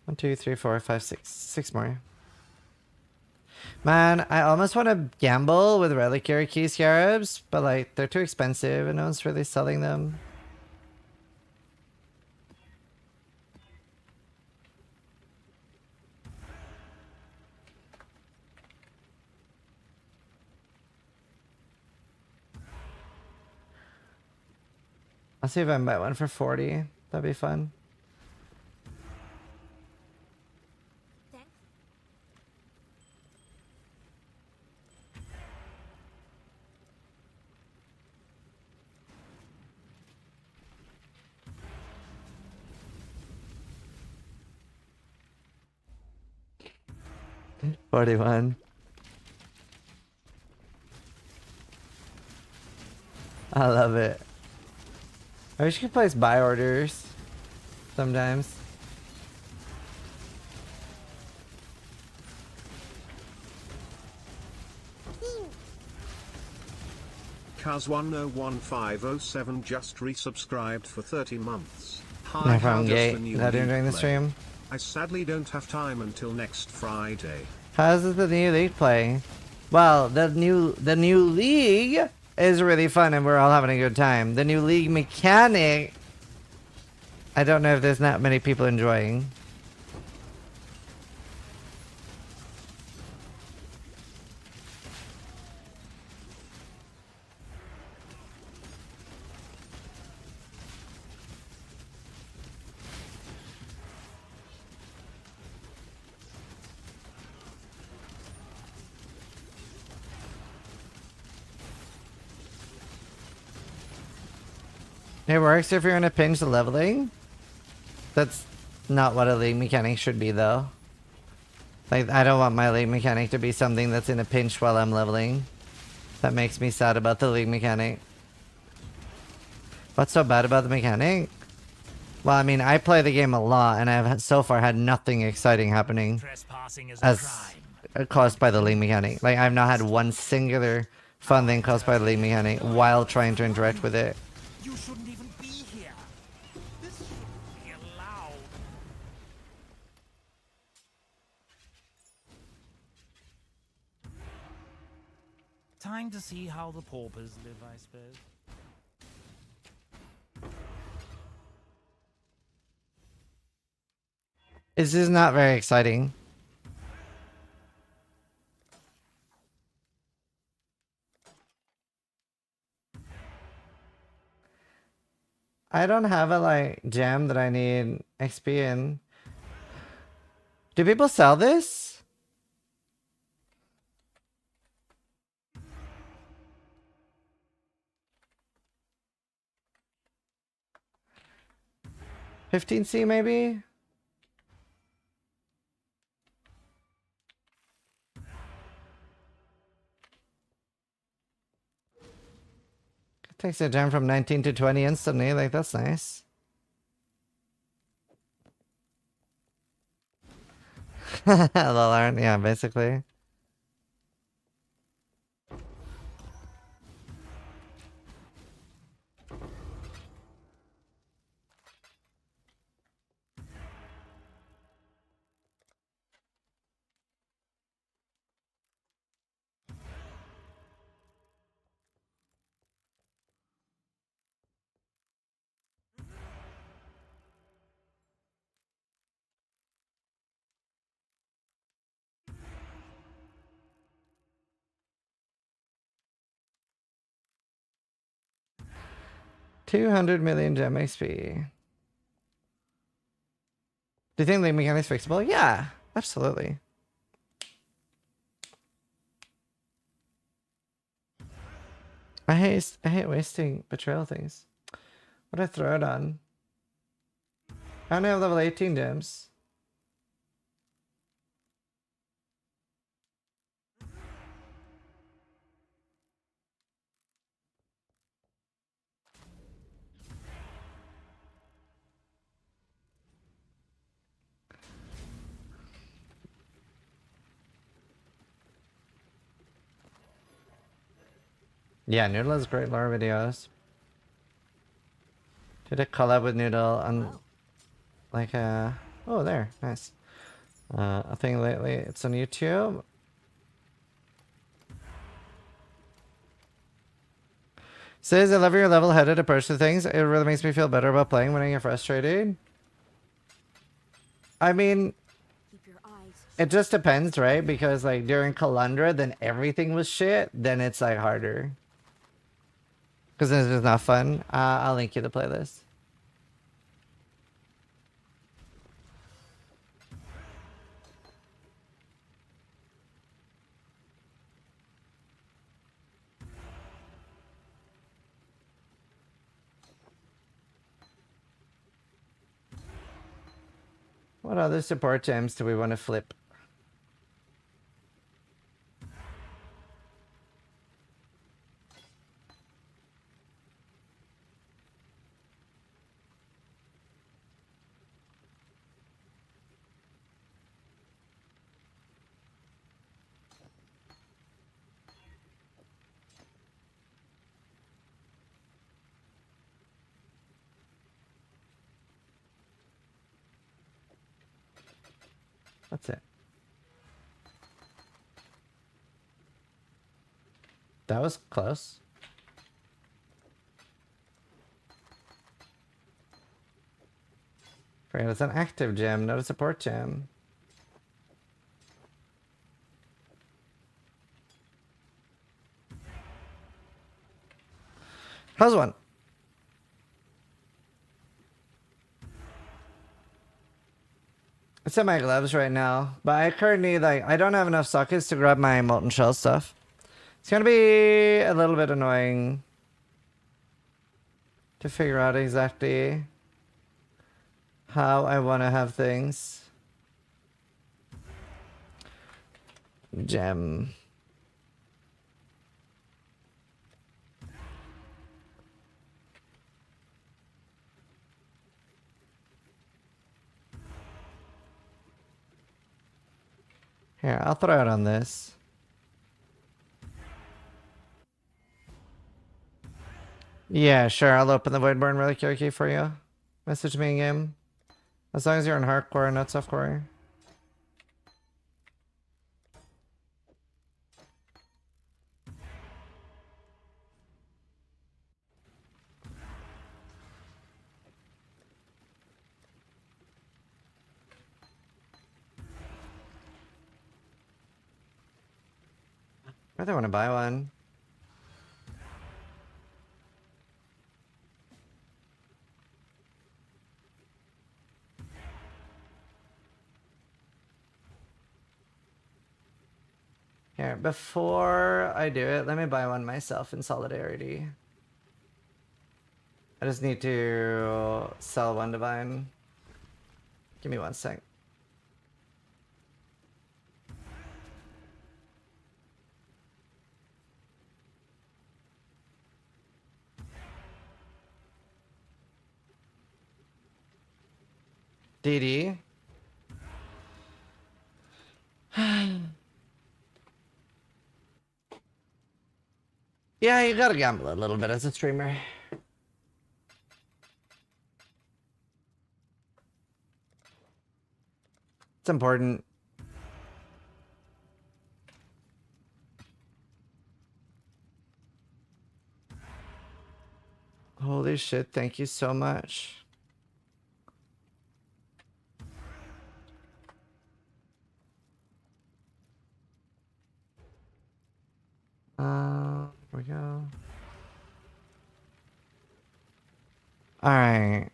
One, two, three, four, five, six. Six more. Man, I almost want to gamble with reliquary key scarabs, but like they're too expensive and no one's really selling them. I'll see if I can buy one for 40. That'd be fun. Thanks. 41. I love it. I wish you could place buy orders sometimes. Kaz101507 just resubscribed for 30 months. No Hi, how problem, does Gate. the new Not league during the play? stream. I sadly don't have time until next Friday. How's the new league play? Well, the new league is really fun and we're all having a good time. The new league mechanic, I don't know if there's not many people enjoying. It works if you're in a pinch leveling. That's not what a league mechanic should be, though. Like, I don't want my league mechanic to be something that's in a pinch while I'm leveling. That makes me sad about the league mechanic. What's so bad about the mechanic? Well, I mean, I play the game a lot, and I've so far had nothing exciting happening as caused by the league mechanic. Like, I've not had one singular fun thing caused by the league mechanic while trying to interact with it. You shouldn't even be here. This shouldn't be allowed. Time to see how the paupers live, I suppose. This is not very exciting. I don't have a like gem that I need XP in. Do people sell this? $15C maybe? Takes a gem from 19 to 20 instantly, like that's nice. Lol, yeah, basically. 200 million gem XP. Do you think the mechanic's fixable? Yeah, absolutely. I hate wasting betrayal things. What do I throw it on? I only have level 18 gems. Yeah, Noodle has great lore videos. Did a collab with Noodle on like oh there, nice. I think lately it's on YouTube. Says I love your level-headed approach to things. It really makes me feel better about playing when I get frustrated. I mean, it just depends, right? Because like during Calandra, then everything was shit. Then it's like harder. Because then it's just not fun. I'll link you the playlist. What other support gems do we want to flip? That's it. That was close. Forget it's an active gem, not a support gem. How's one? It's in my gloves right now, but I currently like I don't have enough sockets to grab my molten shell stuff. It's gonna be a little bit annoying to figure out exactly how I want to have things. Gem. Here, I'll throw it on this. Yeah, sure. I'll open the Voidborn really quickly for you. Message me in game. As long as you're in hardcore and not softcore. I really want to buy one. Here, before I do it, let me buy one myself in solidarity. I just need to sell one divine. Give me 1 sec. DD. Yeah, you gotta gamble a little bit as a streamer. It's important. Holy shit, thank you so much. Here we go. Alright.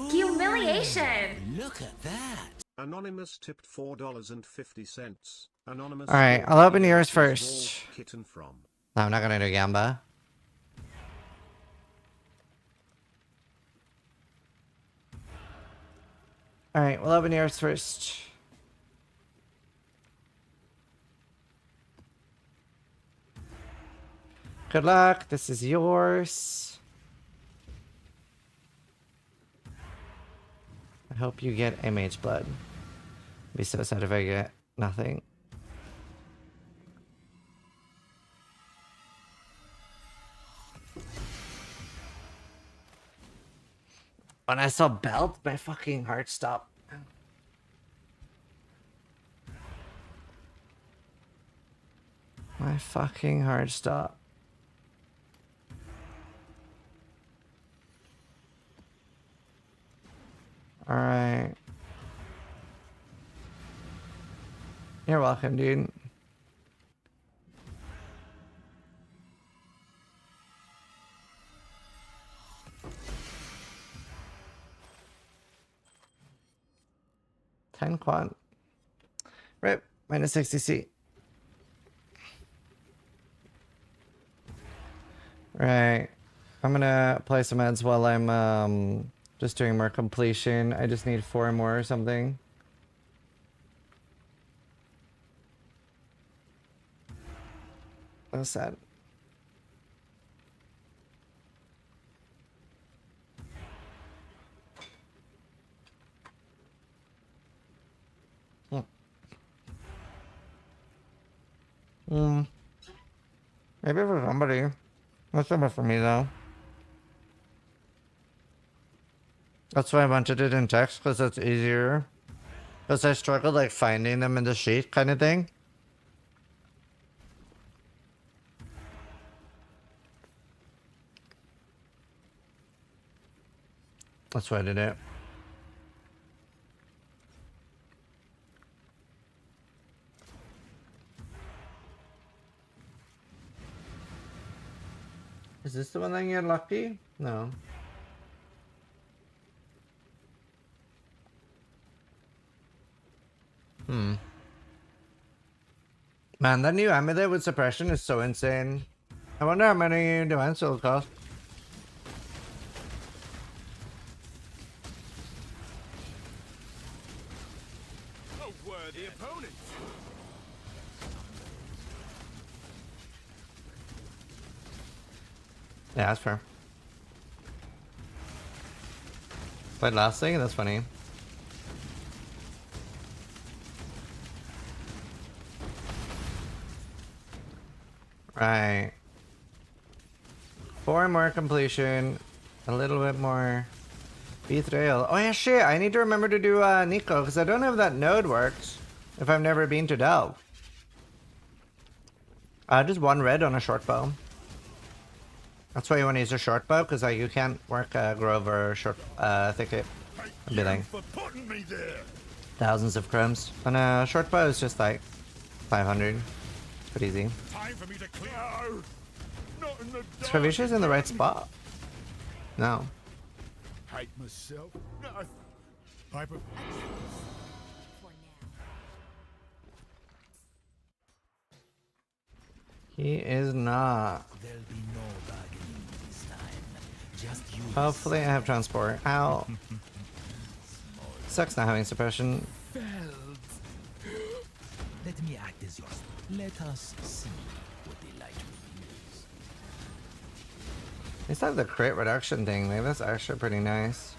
Humiliation! Look at that. Anonymous tipped $4.50. Anonymous. Alright, I'll open yours Ball first. Kitten from. No, I'm not gonna do Gamba. Alright, we'll open yours first. Good luck. This is yours. I hope you get a mage blood. I'd be so sad if I get nothing. When I saw belt, my fucking heart stopped. My fucking heart stopped. Alright. You're welcome, dude. Ten quant. Rip. Minus 60C. Right. I'm gonna play some ads while I'm just doing more completion. I just need 4 more or something. That's sad. Maybe for somebody. Not so much for me though. That's why I wanted it in text, because it's easier. Because I struggled like finding them in the sheet kind of thing. That's why I did it. Is this the one that you get lucky? No. Man, that new amulet with suppression is so insane. I wonder how many divines it'll cost. A worthy opponent. Yeah, that's fair. But last thing, that's funny. Right. 4 more completion. A little bit more betrayal. Oh yeah, shit. I need to remember to do Nico, because I don't know if that node works if I've never been to Delve. Just 1 red on a short bow. That's why you want to use a short bow, because you can't work grove or short thicket. It'd be like thousands of chromes. And a short bow is just like 500. Pretty easy. Time for me to clear. Not in the dark. Trevisha's in the right spot. No. Hate myself. No. Hyper. He is not. There'll be no bargaining this time. Just you. Hopefully I have transport. Ow. Sucks not having suppression. Let me act as yours. Let us see what the light reveals. It's like the crit reduction thing. Like, that's actually pretty nice.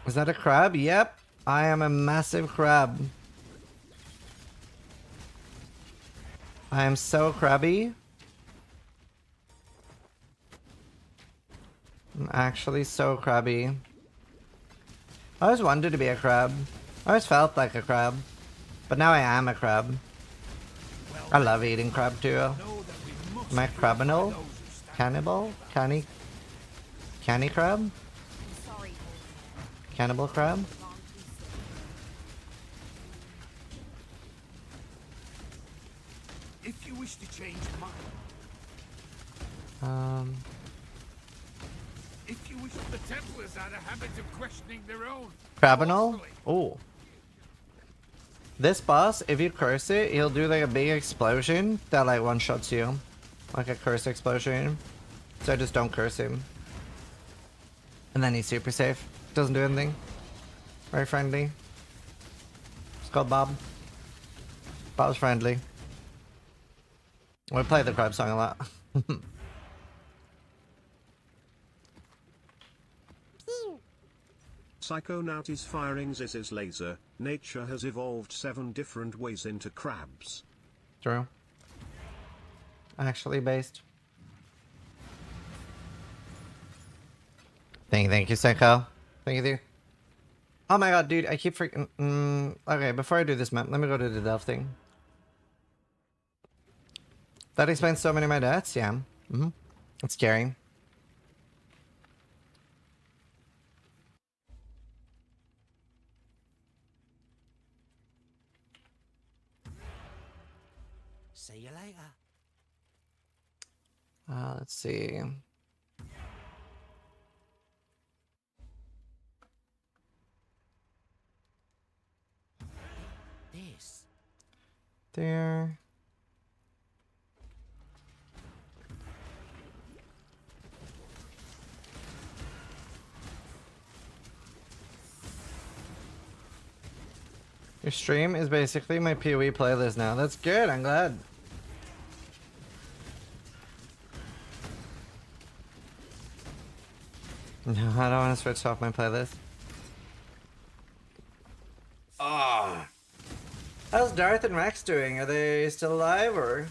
Is that a crab? Yep. I am a massive crab. I am so crabby. I'm actually so crabby. I always wanted to be a crab. I always felt like a crab. But now I am a crab. I love eating crab too. Am I crabinal? Cannibal? Canny crab? Cannibal crab? If you wish to change your mind, if you wish, the Templars had a habit of questioning their own. Crabinal? Oh. This boss, if you curse it, he'll do like a big explosion that like one-shots you. Like a curse explosion. So just don't curse him. And then he's super safe. Doesn't do anything. Very friendly. It's called Bob. Bob's friendly. We play the crab song a lot. Psychonauts firing Ziz's laser. Nature has evolved 7 different ways into crabs. True. Actually based. Thank you, Psycho. Thank you, dude. Oh my god, dude, I keep freaking... okay, before I do this map, let me go to the Delve thing. That explains so many of my deaths, yeah. It's scary. See you later. Let's see. This. There. Your stream is basically my PoE playlist now. That's good, I'm glad. No, I don't want to switch off my playlist. Ah. How's Darth and Rex doing? Are they still alive or?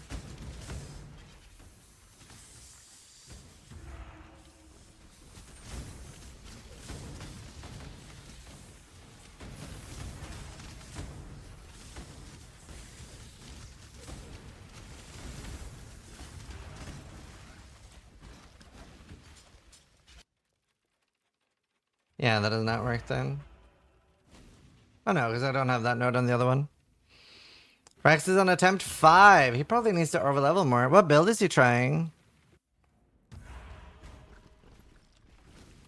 Yeah, that does not work then. Oh no, because I don't have that note on the other one. Rex is on attempt 5. He probably needs to overlevel more. What build is he trying?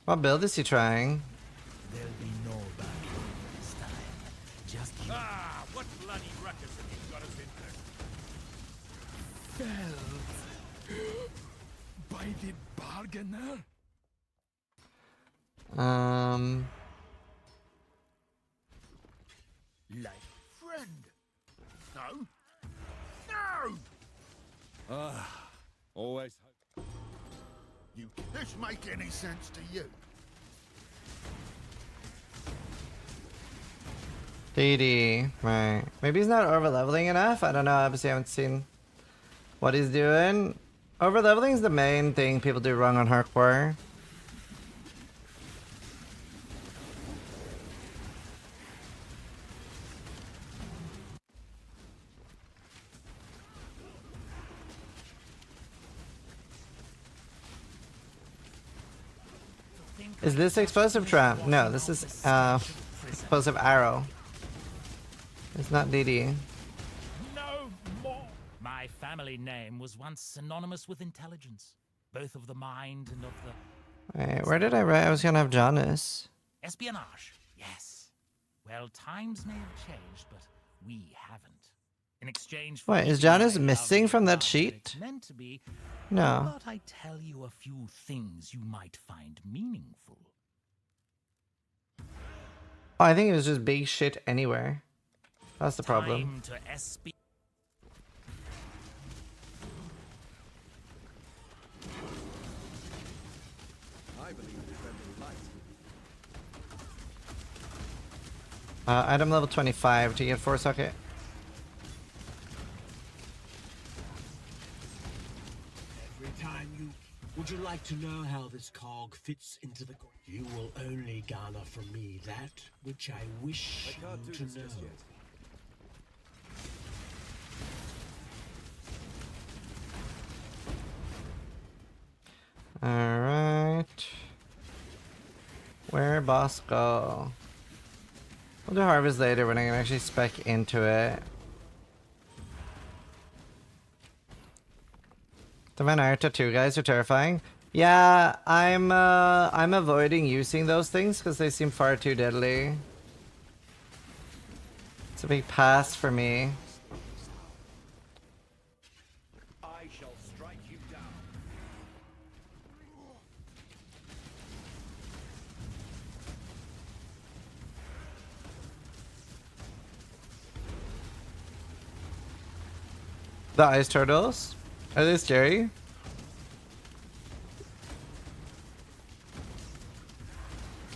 What build is he trying? There'll be no battle this time. Just you. Ah, what bloody ruckus have you got us into? Felled by the bargainer? Like friend. No. No! Always hope. You this make any sense to you? DD, right. Maybe he's not overleveling enough? I don't know, obviously I haven't seen what he's doing. Overleveling is the main thing people do wrong on hardcore. Is this explosive trap? No, this is explosive arrow. It's not DD. No more! My family name was once synonymous with intelligence, both of the mind and of the... Wait, where did I write I was gonna have Jonas? Espionage, yes. Well, times may have changed, but we haven't. In exchange for... Wait, is Jonas missing from that sheet? Meant to be. No. But I tell you a few things you might find meaningful. Oh, I think it was just big shit anywhere. That's the problem. Time to SP. I believe in defending light. Item level 25 to get 4 socket. Every time you... Would you like to know how this cog fits into the... You will only garner from me that which I wish I can't you do to this know. just yet. Alright. Where boss go? We'll do harvest later when I can actually spec into it. The Van Arta 2 guys are terrifying. Yeah, I'm avoiding using those things because they seem far too deadly. It's a big pass for me. I shall strike you down. The ice turtles? Are they scary?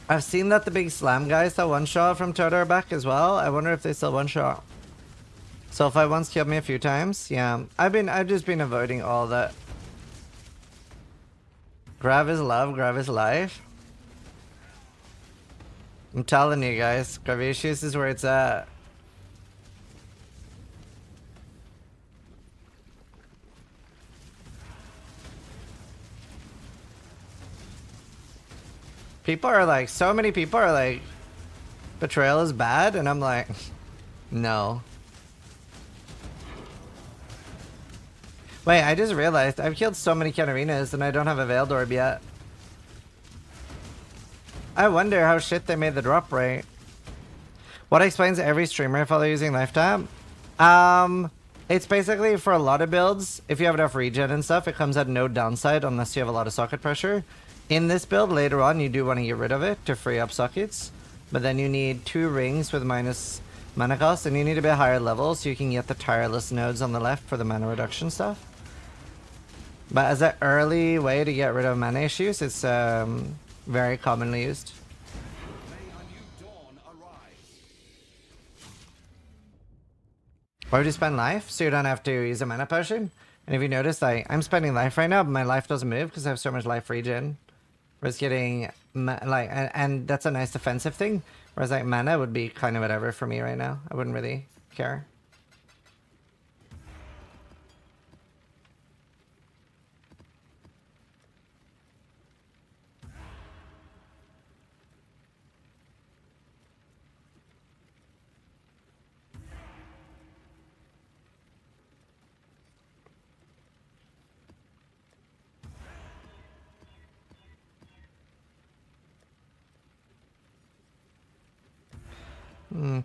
I've seen that the big slam guys that one-shot from Turtle are back as well. I wonder if they still one-shot. Sulfite once killed me a few times. Yeah, I've just been avoiding all that. Grav is love, Grav is life. I'm telling you guys, Gravicious is where it's at. People are like, so many people are like, betrayal is bad, and I'm like, no. Wait, I just realized I've killed so many Canarinas and I don't have a Veiled Orb yet. I wonder how shit they made the drop rate. What explains every streamer I follow using Lifetime? It's basically for a lot of builds, if you have enough regen and stuff, it comes at no downside unless you have a lot of socket pressure. In this build, later on, you do want to get rid of it to free up sockets. But then you need 2 rings with minus mana cost, and you need a bit higher level so you can get the tireless nodes on the left for the mana reduction stuff. But as an early way to get rid of mana issues, it's very commonly used. Why would you spend life? So you don't have to use a mana potion? And if you notice, like, I'm spending life right now, but my life doesn't move because I have so much life regen. Whereas getting, like, and that's a nice defensive thing. Whereas, like, mana would be kind of whatever for me right now. I wouldn't really care.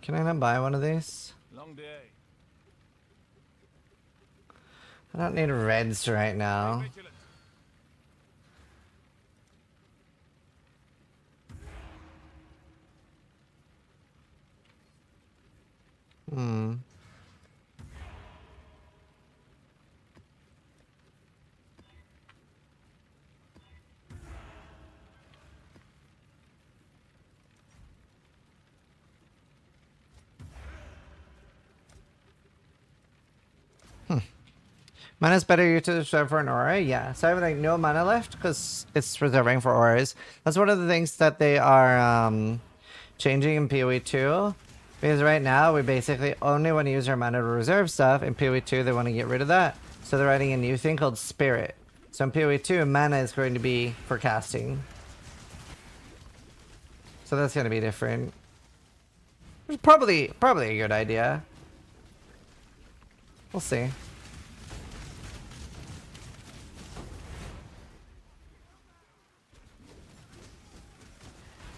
Can I not buy one of these? Long day. I don't need reds right now. Mana's better used to reserve for an aura? Yeah. So I have like no mana left because it's reserving for auras. That's one of the things that they are changing in PoE 2. Because right now we basically only want to use our mana to reserve stuff. In PoE 2 they want to get rid of that. So they're writing a new thing called Spirit. So in PoE 2 mana is going to be for casting. So that's going to be different. It's probably a good idea. We'll see.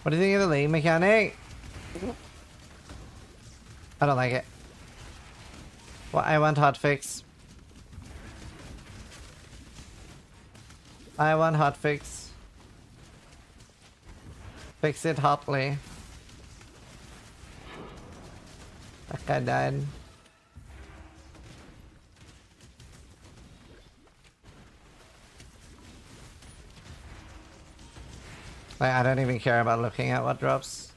What do you think of the lane mechanic? I don't like it. Well, I want hotfix. I want hotfix. Fix it hotly. That guy died. Like, I don't even care about looking at what drops.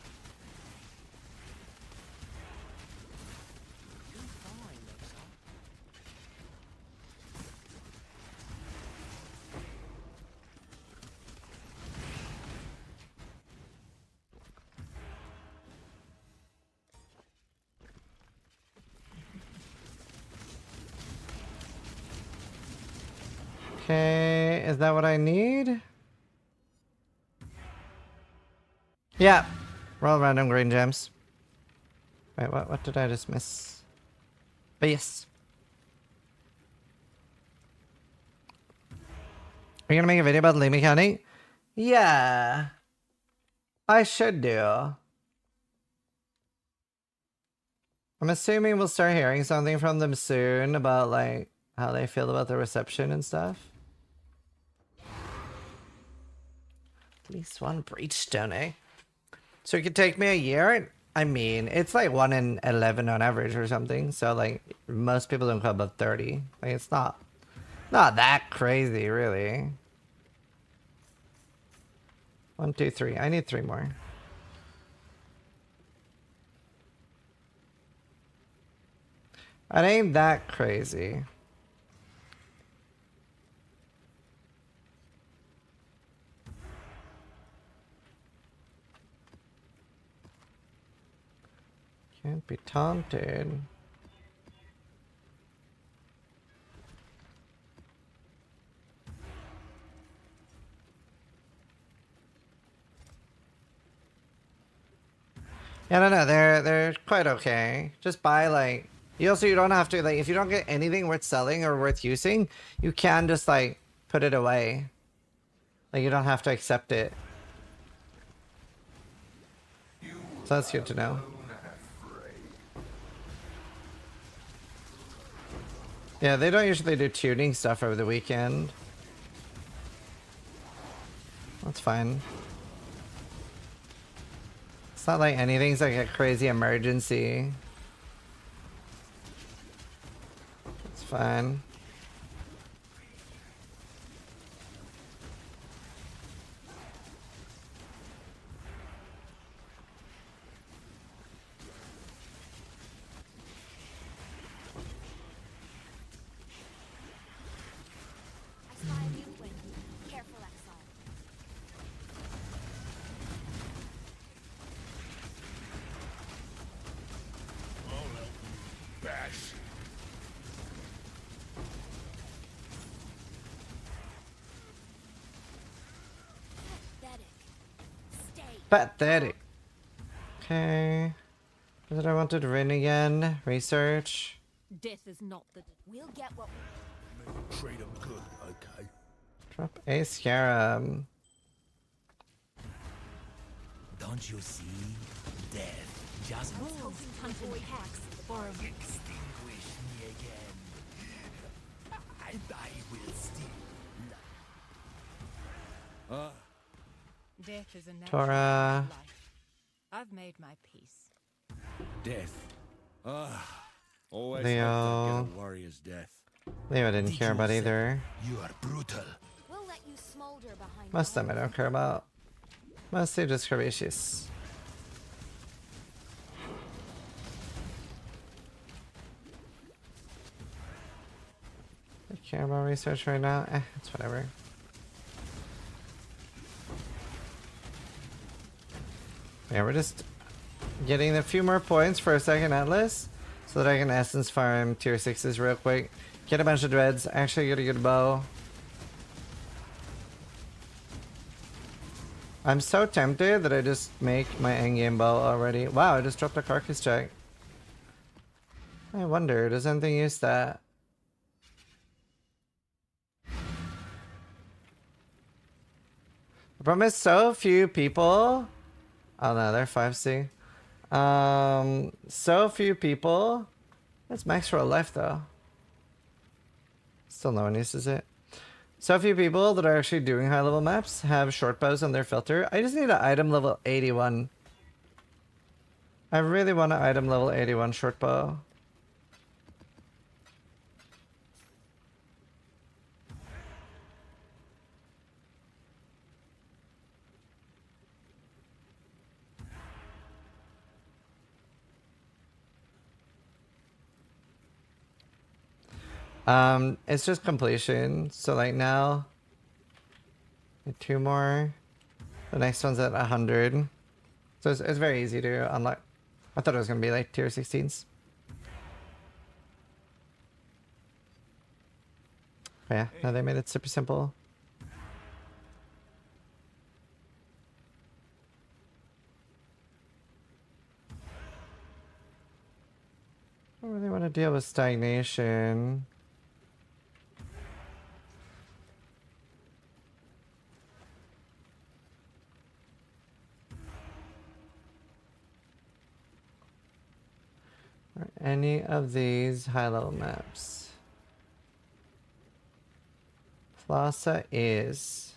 Okay, is that what I need? Yeah. Roll random green gems. Wait, what did I just miss? But yes. Are you gonna make a video about Lee mechanic? Yeah. I should do. I'm assuming we'll start hearing something from them soon about like how they feel about the reception and stuff. At least one breachstone, eh? So it could take me a year? I mean, it's like 1 in 11 on average or something. So like most people don't go above 30. Like it's not that crazy, really. 1, 2, 3. I need 3 more. It ain't that crazy. Can't be taunted. Yeah, no, they're quite okay. Just buy like you don't have to like if you don't get anything worth selling or worth using, you can just like put it away. Like you don't have to accept it. So that's good to know. Yeah, they don't usually do tuning stuff over the weekend. That's fine. It's not like anything's like a crazy emergency. It's fine. I spy a new twin. Careful, exile. Bash. Pathetic. Stay. Pathetic. Okay. What did I want to win again? Research. Death is not the. We'll get what we Treat them good, okay? Drop a scarab. Don't you see? Death just Wolves hunt in packs for a extinguish me again. And I will still. Death is a natural Tora. part of life. I've made my peace. Death. Always Leo. hope they get a warrior's death. Leo I didn't care about either. You are brutal. We'll let you smolder behind Most of them I don't care about. Mostly just herbaceous. I care about research right now. It's whatever. Yeah, we're just getting a few more points for a second atlas so that I can essence farm tier 6s real quick. Get a bunch of dreads. Actually get a good bow. I'm so tempted that I just make my endgame bow already. Wow, I just dropped a carcass check. I wonder, does anything use that? The problem is so few people. Oh no, they're 5C. So few people. That's max roll life though. Still no one uses it. So few people that are actually doing high level maps have short bows on their filter. I just need an item level 81. I really want an item level 81 short bow. It's just completion. So like now, 2 more. The next one's at 100. So it's very easy to unlock. I thought it was gonna be like tier 16s. But yeah, no, they made it super simple. Gotta deal with stagnation. Are any of these high-level maps? Plaza is.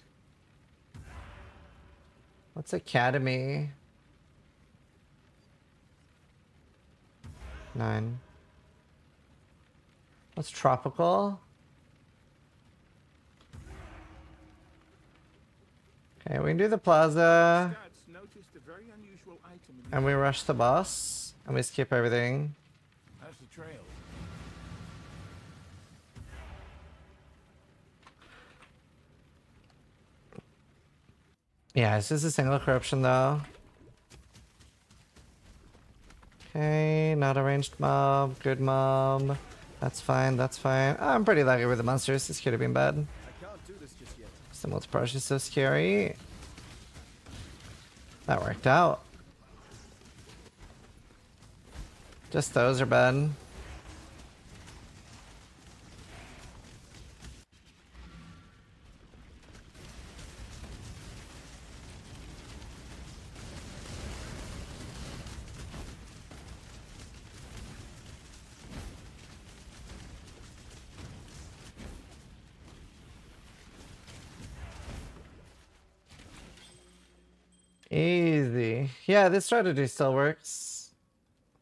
What's Academy? 9. What's Tropical? Okay, we can do the Plaza. And we rush the boss. And we skip everything. That's the trail. Yeah, it's just a single corruption though. Okay, not a ranged mob. Good mob. That's fine, that's fine. Oh, I'm pretty lucky with the monsters. This could have been bad. I can't do this just yet. The multi-brush is so scary. That worked out. Just those are bad. Easy. Yeah, this strategy still works.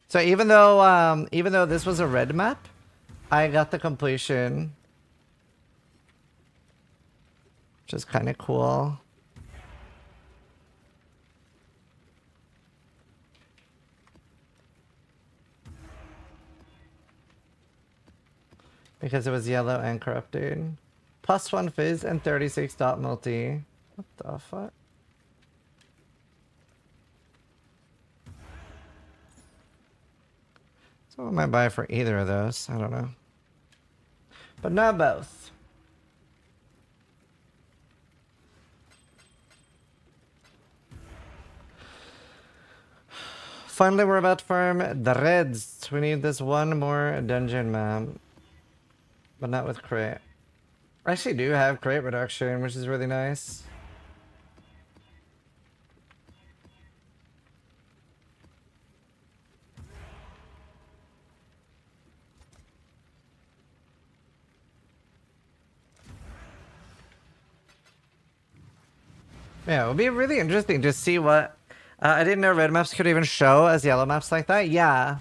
So even though this was a red map, I got the completion. Which is kind of cool. Because it was yellow and corrupted. +1 fizz and 36 dot multi. What the fuck? So what might buy for either of those? I don't know. But not both. Finally, we're about to farm the reds. We need this one more dungeon map. But not with crate. I actually do have crate reduction, which is really nice. Yeah, it would be really interesting to see what... I didn't know red maps could even show as yellow maps like that. Yeah.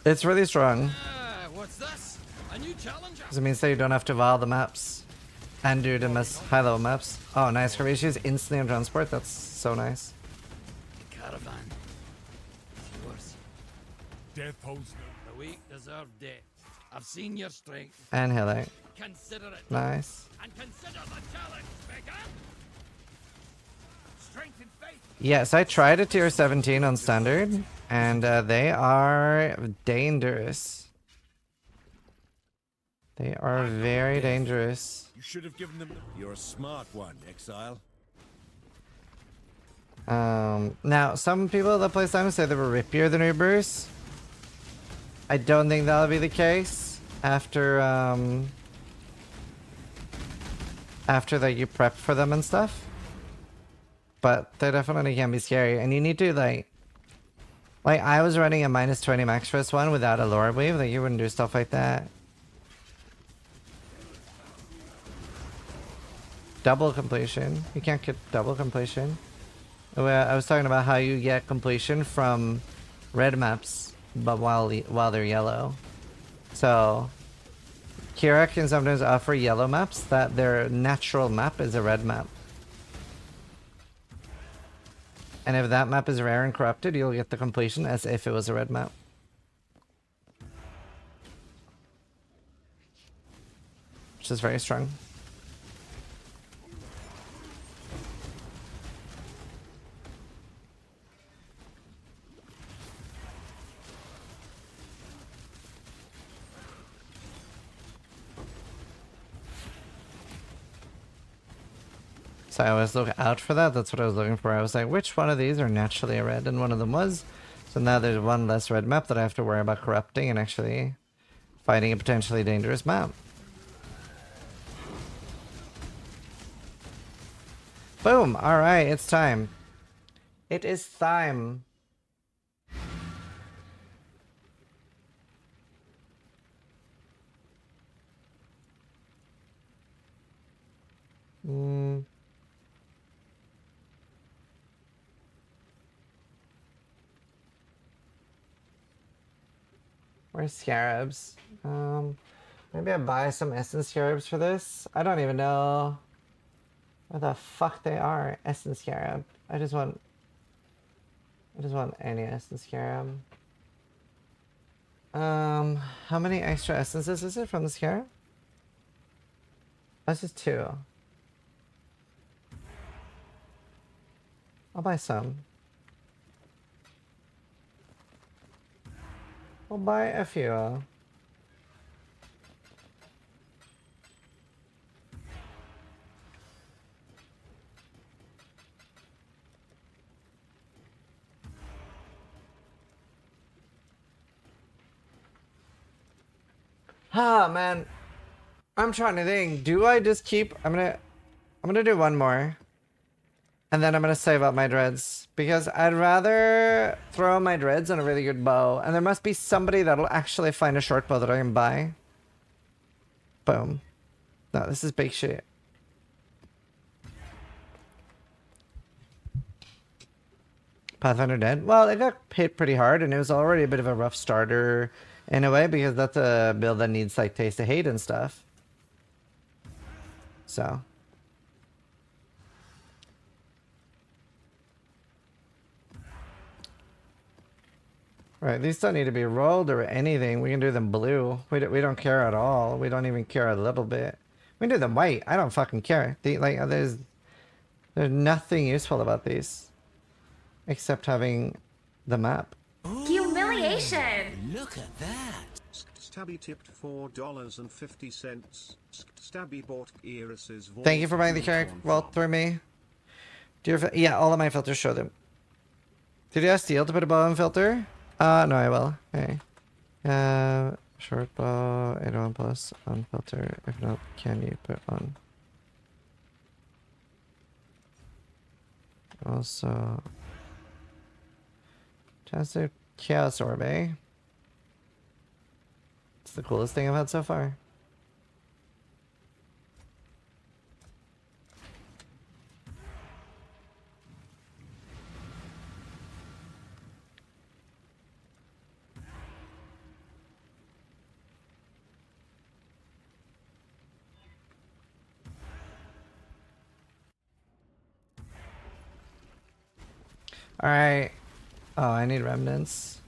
It's really strong. What's this? A new challenger? Because it means that you don't have to vial the maps. And do them as high-level maps. Oh, nice. Horatio's instantly on transport. That's so nice. Caravan. Yours. Death holds The weak deserve death. I've seen your strength. And Hilly. Consider it. Nice. And consider the challenge, Becca. Strength and faith. Yes, I tried a tier 17 on standard. And they are dangerous. They are very dangerous. You should have given them. You're a smart one, Exile. Now, some people that play Simon say they were rippier than Ubers. I don't think that'll be the case after that you prep for them and stuff. But they definitely can be scary, and you need to like I was running a -20 max for this one without a lore wave. Like you wouldn't do stuff like that. Double completion. You can't get double completion. I was talking about how you get completion from red maps, but while they're yellow. So Kira can sometimes offer yellow maps that their natural map is a red map. And if that map is rare and corrupted, you'll get the completion as if it was a red map. Which is very strong. So I always look out for that. That's what I was looking for. I was like, which one of these are naturally a red? And one of them was. So now there's one less red map that I have to worry about corrupting and actually fighting a potentially dangerous map. Boom! Alright, it's time. It is time. Where's scarabs? Maybe I buy some essence scarabs for this. I don't even know where the fuck they are. Essence scarab. I just want any essence scarab. How many extra essences is it from the scarab? That's just 2. I'll buy some. I'll buy a few. Ah, man. I'm trying to think. Do I just keep... I'm gonna do one more. And then I'm gonna save up my dreads. Because I'd rather throw my dreads on a really good bow. And there must be somebody that'll actually find a short bow that I can buy. Boom. No, this is big shit. Pathfinder dead? Well, it got hit pretty hard, and it was already a bit of a rough starter in a way, because that's a build that needs like Taste of Hate and stuff. So. Right, these don't need to be rolled or anything. We can do them blue. We don't care at all. We don't even care a little bit. We can do them white. I don't fucking care. There's nothing useful about these. Except having the map. Humiliation! Look at that. Stabby tipped $4.50. Stabby bought Iris's voice. Thank you for buying the character. Well, through me. Yeah, all of my filters show them. Did you ask Steel to put a bow on filter? No, I will. Okay. Short bow, 801 plus on filter. If not, can you put on? Also, Fantastic Chaos Orb, eh? It's the coolest thing I've had so far. Alright. Oh, I need remnants.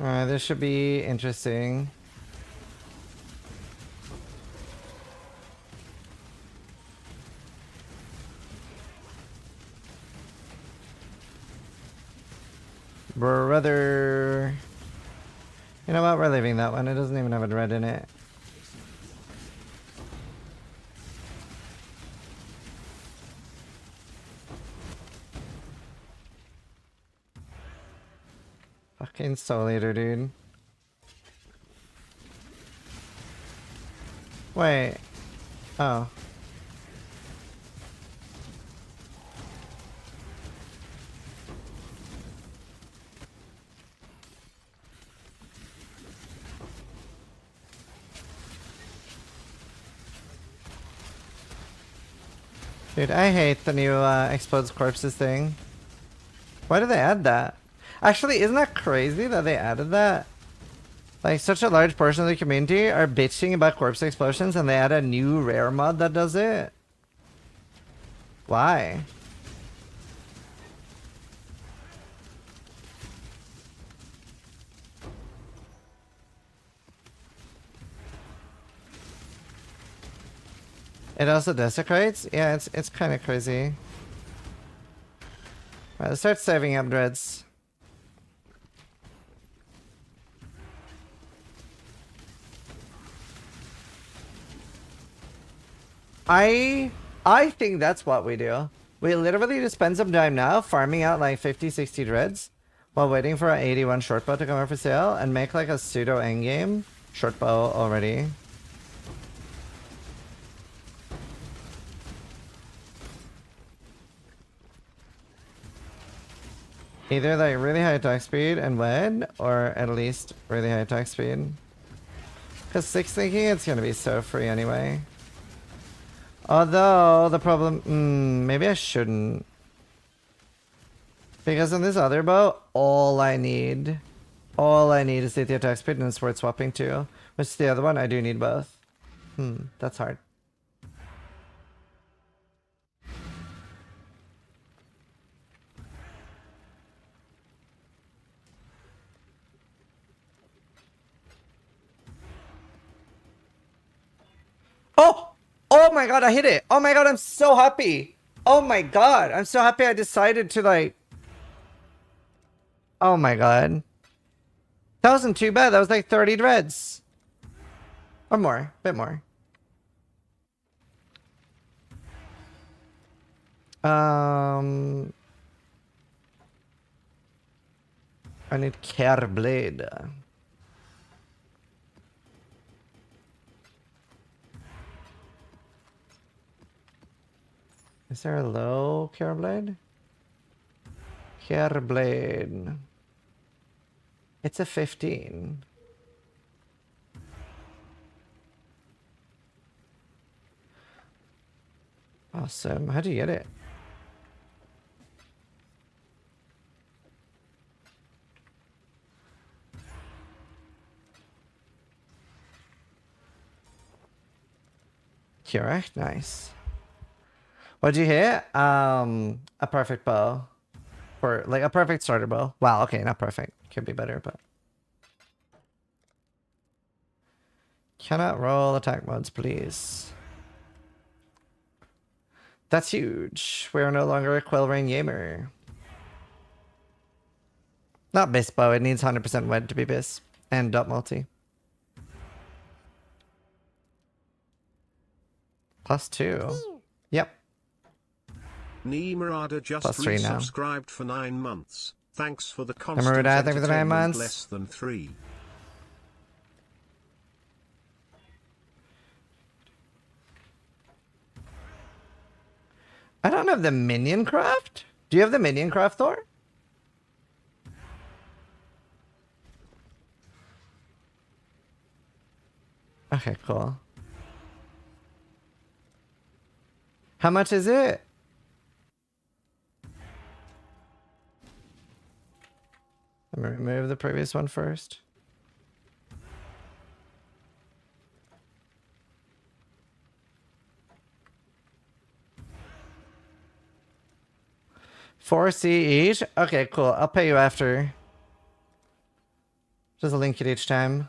Alright, this should be interesting. Brother. You know what? We're leaving that one. It doesn't even have a red in it. Fucking Soul Eater, dude. Wait. Oh. Dude, I hate the new Explodes Corpses thing. Why did they add that? Actually, isn't that crazy that they added that? Like, such a large portion of the community are bitching about corpse explosions and they add a new rare mod that does it? Why? It also desecrates? Yeah, it's kind of crazy. Alright, let's start saving up dreads. I think that's what we do. We literally just spend some time now farming out like 50, 60 dreads while waiting for our 81 short bow to come out for sale and make like a pseudo endgame short bow already. Either like really high attack speed and wed, or at least really high attack speed. Because 6 thinking it's gonna be so free anyway. Although the problem, maybe I shouldn't. Because on this other bow, all I need is the attack speed and it's worth swapping to. Which the other one, I do need both. That's hard. Oh! Oh my god, I hit it! Oh my god, I'm so happy! Oh my god, I'm so happy I decided to like... Oh my god. That wasn't too bad, that was like 30 dreads. Or more, a bit more. I need Care Blade. Is there a low Care Blade? Care Blade. It's a 15. Awesome. How do you get it? Correct. Nice. What'd you hit? A perfect bow. For like a perfect starter bow. Wow, okay, not perfect. Could be better, but cannot roll attack modes, please. That's huge. We are no longer a Quill Rain gamer. Not Bisp bow, it needs 100% wed to be Bisp. And dot multi. +2. Yep. Nemarada just +3 now. resubscribed for 9 months. Thanks for the constant Nemarada, thank you for the 9 entertainment, months. less than 3. I don't have the minion craft. Do you have the minion craft, Thor? Okay, cool. How much is it? Let me remove the previous one first. $4C each? Okay, cool. I'll pay you after. Just link it each time.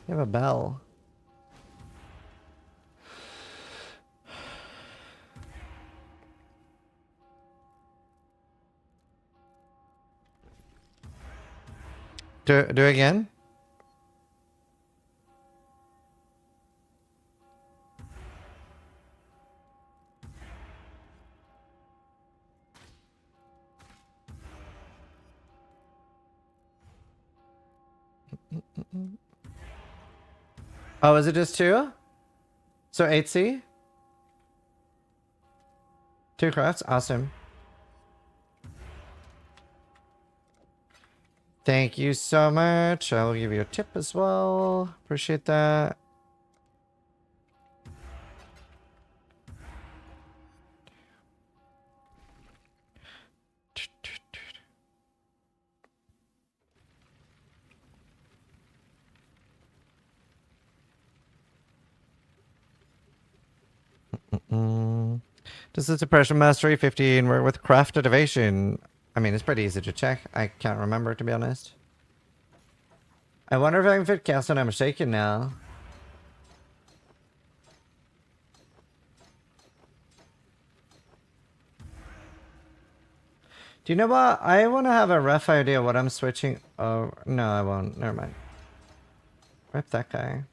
You have a bell. Do again? Oh, is it just 2? So 8C? 2 crafts? Awesome. Thank you so much. I'll give you a tip as well. Appreciate that. This is Depression Mastery 15. We're with Craft Activation. I mean, it's pretty easy to check. I can't remember, to be honest. I wonder if I can fit cast when I'm shaking now. Do you know what? I want to have a rough idea what I'm switching. Oh, no, I won't. Never mind. Rip that guy.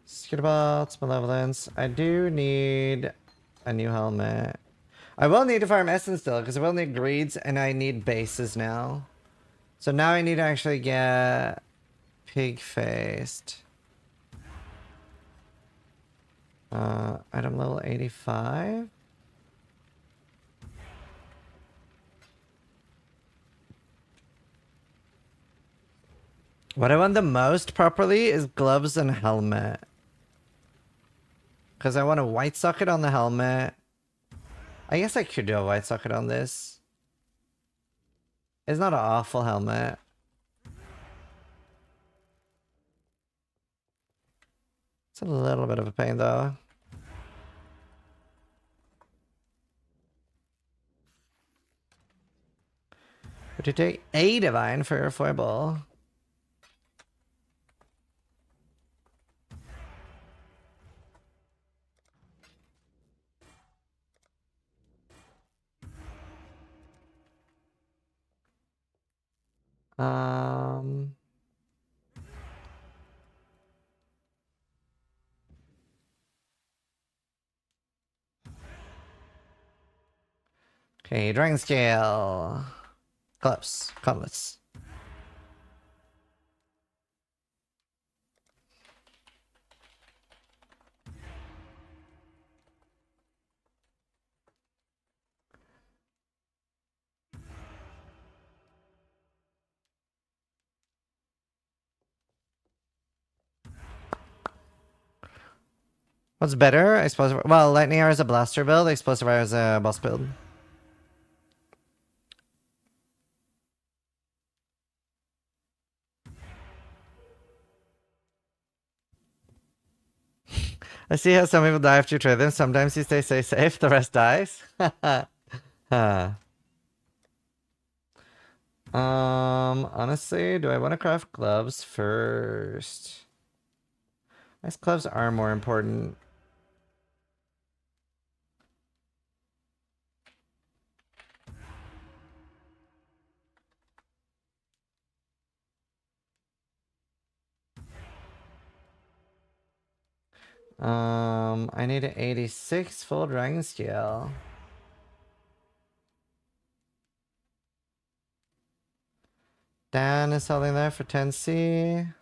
Skitterbots, Malevolence. I do need a new helmet. I will need to farm essence still, because I will need greeds, and I need bases now. So now I need to actually get pig-faced. Item level 85. What I want the most properly is gloves and helmet. Because I want a white socket on the helmet. I guess I could do a white socket on this. It's not an awful helmet. It's a little bit of a pain though. Would you take a divine for your foible? Okay, dragon scale. Close. Cutlass. What's better? Explosive. Well, lightning arrow is a blaster build. Explosive arrow is a boss build. I see how some people die after you trade them. Sometimes you stay safe, the rest dies. Honestly, do I want to craft gloves first? I guess gloves are more important. I need an 86 full dragon scale. Dan is holding there for 10C.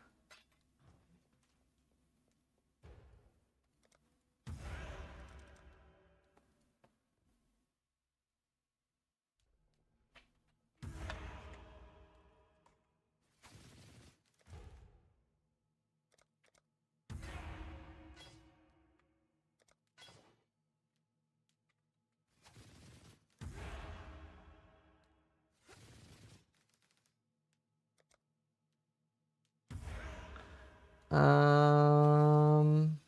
Um,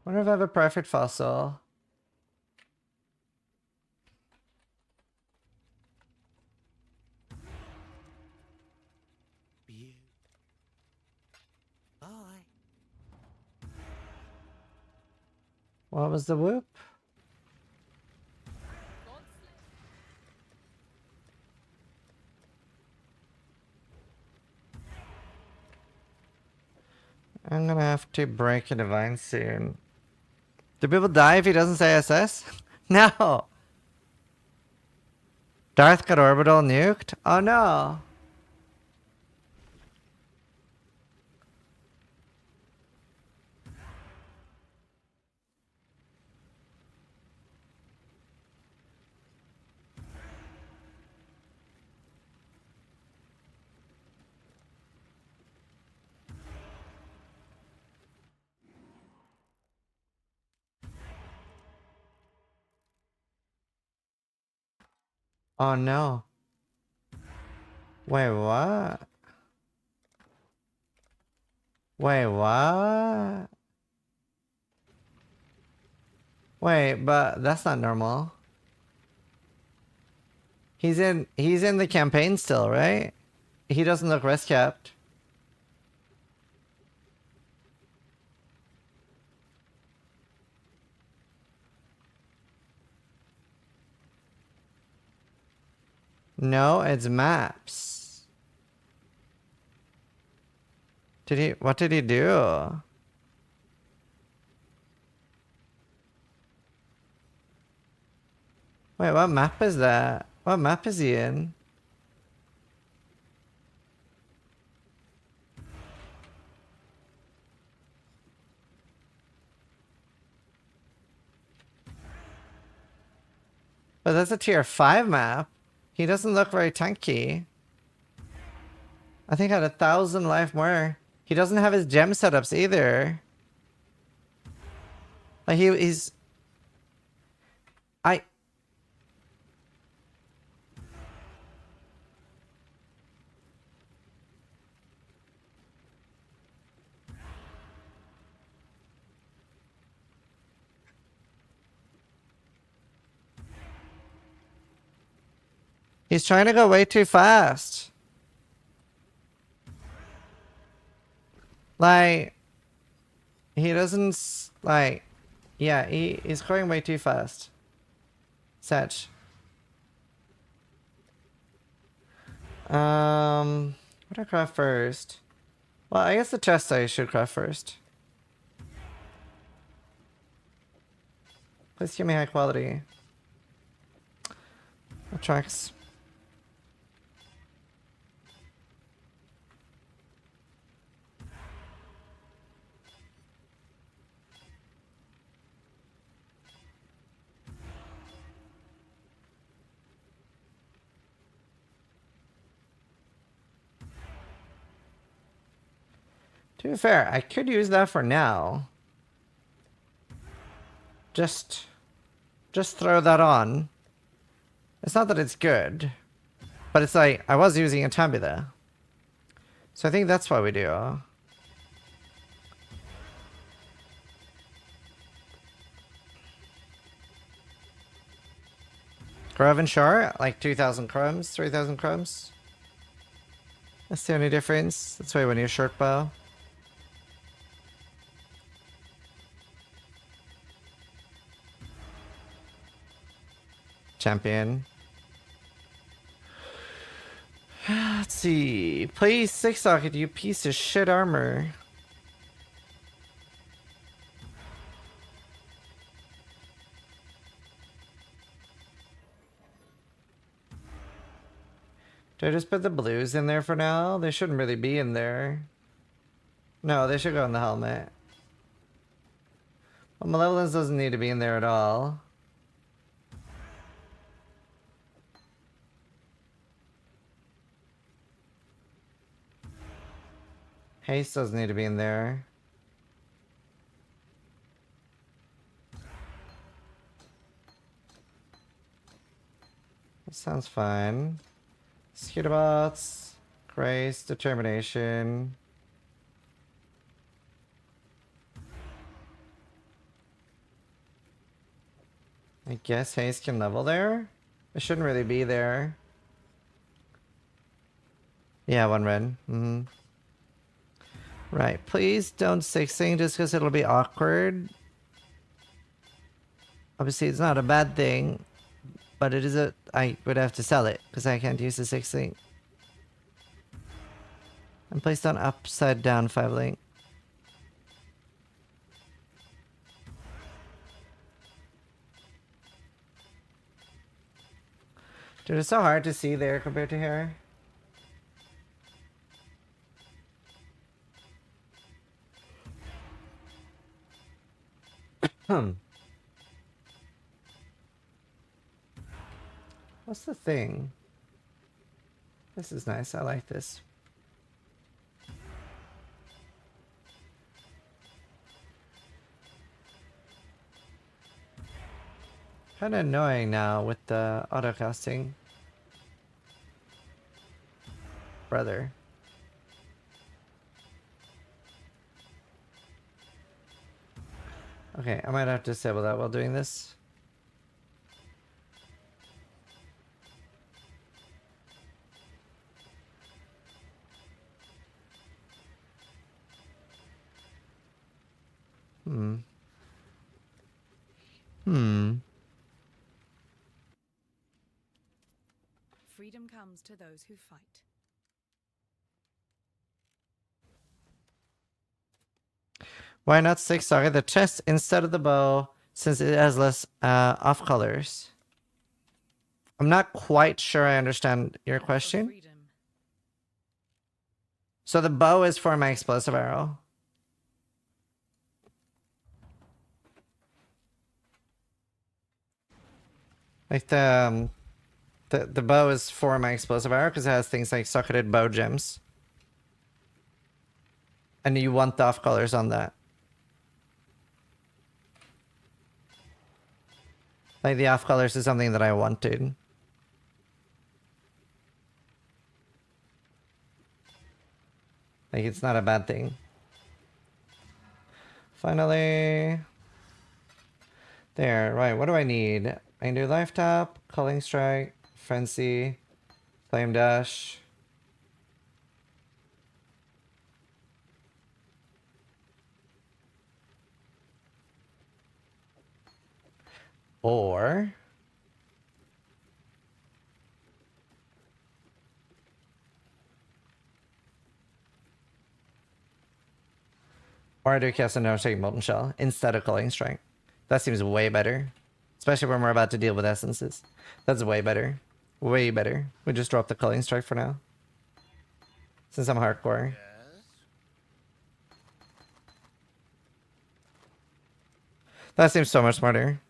wonder if I have a perfect fossil. What was the whoop? I'm gonna have to break a divine soon. Do people die if he doesn't say SS? No! Darth got orbital nuked? Oh no! Oh no. Wait, what? Wait, what? Wait, but that's not normal. He's in the campaign still, right? He doesn't look rest capped. No, it's maps. What did he do? Wait, what map is that? What map is he in? But that's a tier 5 map. He doesn't look very tanky. I think I had 1,000 life more. He doesn't have his gem setups either. Like he's... He's trying to go way too fast. Like, he doesn't, like, yeah, he's going way too fast. Satch. What do I craft first? Well, I guess the chest I should craft first. Please give me high quality. Attracts. To be fair, I could use that for now. Just throw that on. It's not that it's good, but it's like, I was using a tabula. So I think that's what we do. Grove and Shore, like 2,000 crumbs, 3,000 crumbs. That's the only difference. That's why when you short bow. Champion. Let's see. Play 6 socket, you piece of shit armor. Do I just put the blues in there for now? They shouldn't really be in there. No, they should go in the helmet. Well, Malevolence doesn't need to be in there at all. Haste doesn't need to be in there. That sounds fine. Skitterbots, Grace, Determination. I guess Haste can level there? It shouldn't really be there. Yeah, 1 red. Right, please don't 6-ing just because it'll be awkward. Obviously, it's not a bad thing, but it is a... I would have to sell it because I can't use the 6-link. And placed on upside down 5-link. Dude, it's so hard to see there compared to here. What's the thing? This is nice. I like this. Kind of annoying now with the auto casting. brother. Okay, I might have to disable that while doing this. Freedom comes to those who fight. Why not stick Saga the chest instead of the bow, since it has less off colors? I'm not quite sure I understand your question. So the bow is for my explosive arrow. Like the bow is for my explosive arrow because it has things like socketed bow gems. And you want the off colors on that. Like the off colors is something that I wanted. Like it's not a bad thing. Finally. There, right, what do I need? I can do life tap, culling strike, frenzy, flame dash. Or I do cast a no-shake molten shell instead of culling strike. That seems way better. Especially when we're about to deal with essences. That's way better. Way better. We just drop the culling strike for now. Since I'm hardcore. That seems so much smarter.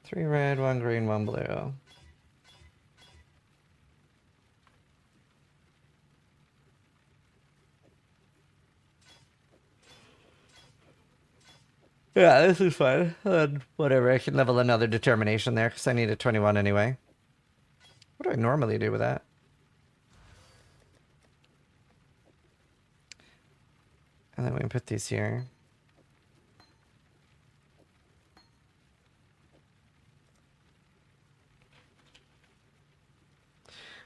Three red, one green, one blue. Yeah, this is fine. Whatever, I can level another determination there because I need a 21 anyway. What do I normally do with that? And then we can put these here.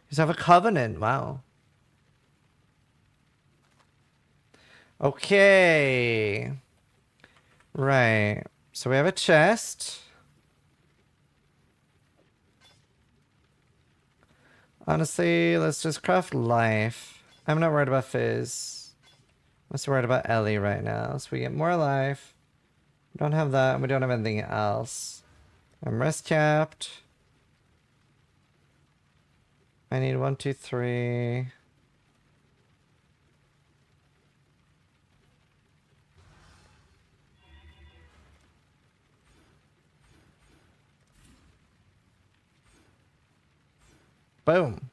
You have a covenant. Wow. Okay. Right. So we have a chest. Honestly, let's just craft life. I'm not worried about Fizz. I'm just worried about Ellie right now. So we get more life. We don't have that, and we don't have anything else. I'm rest capped. I need 1, 2, 3. Boom.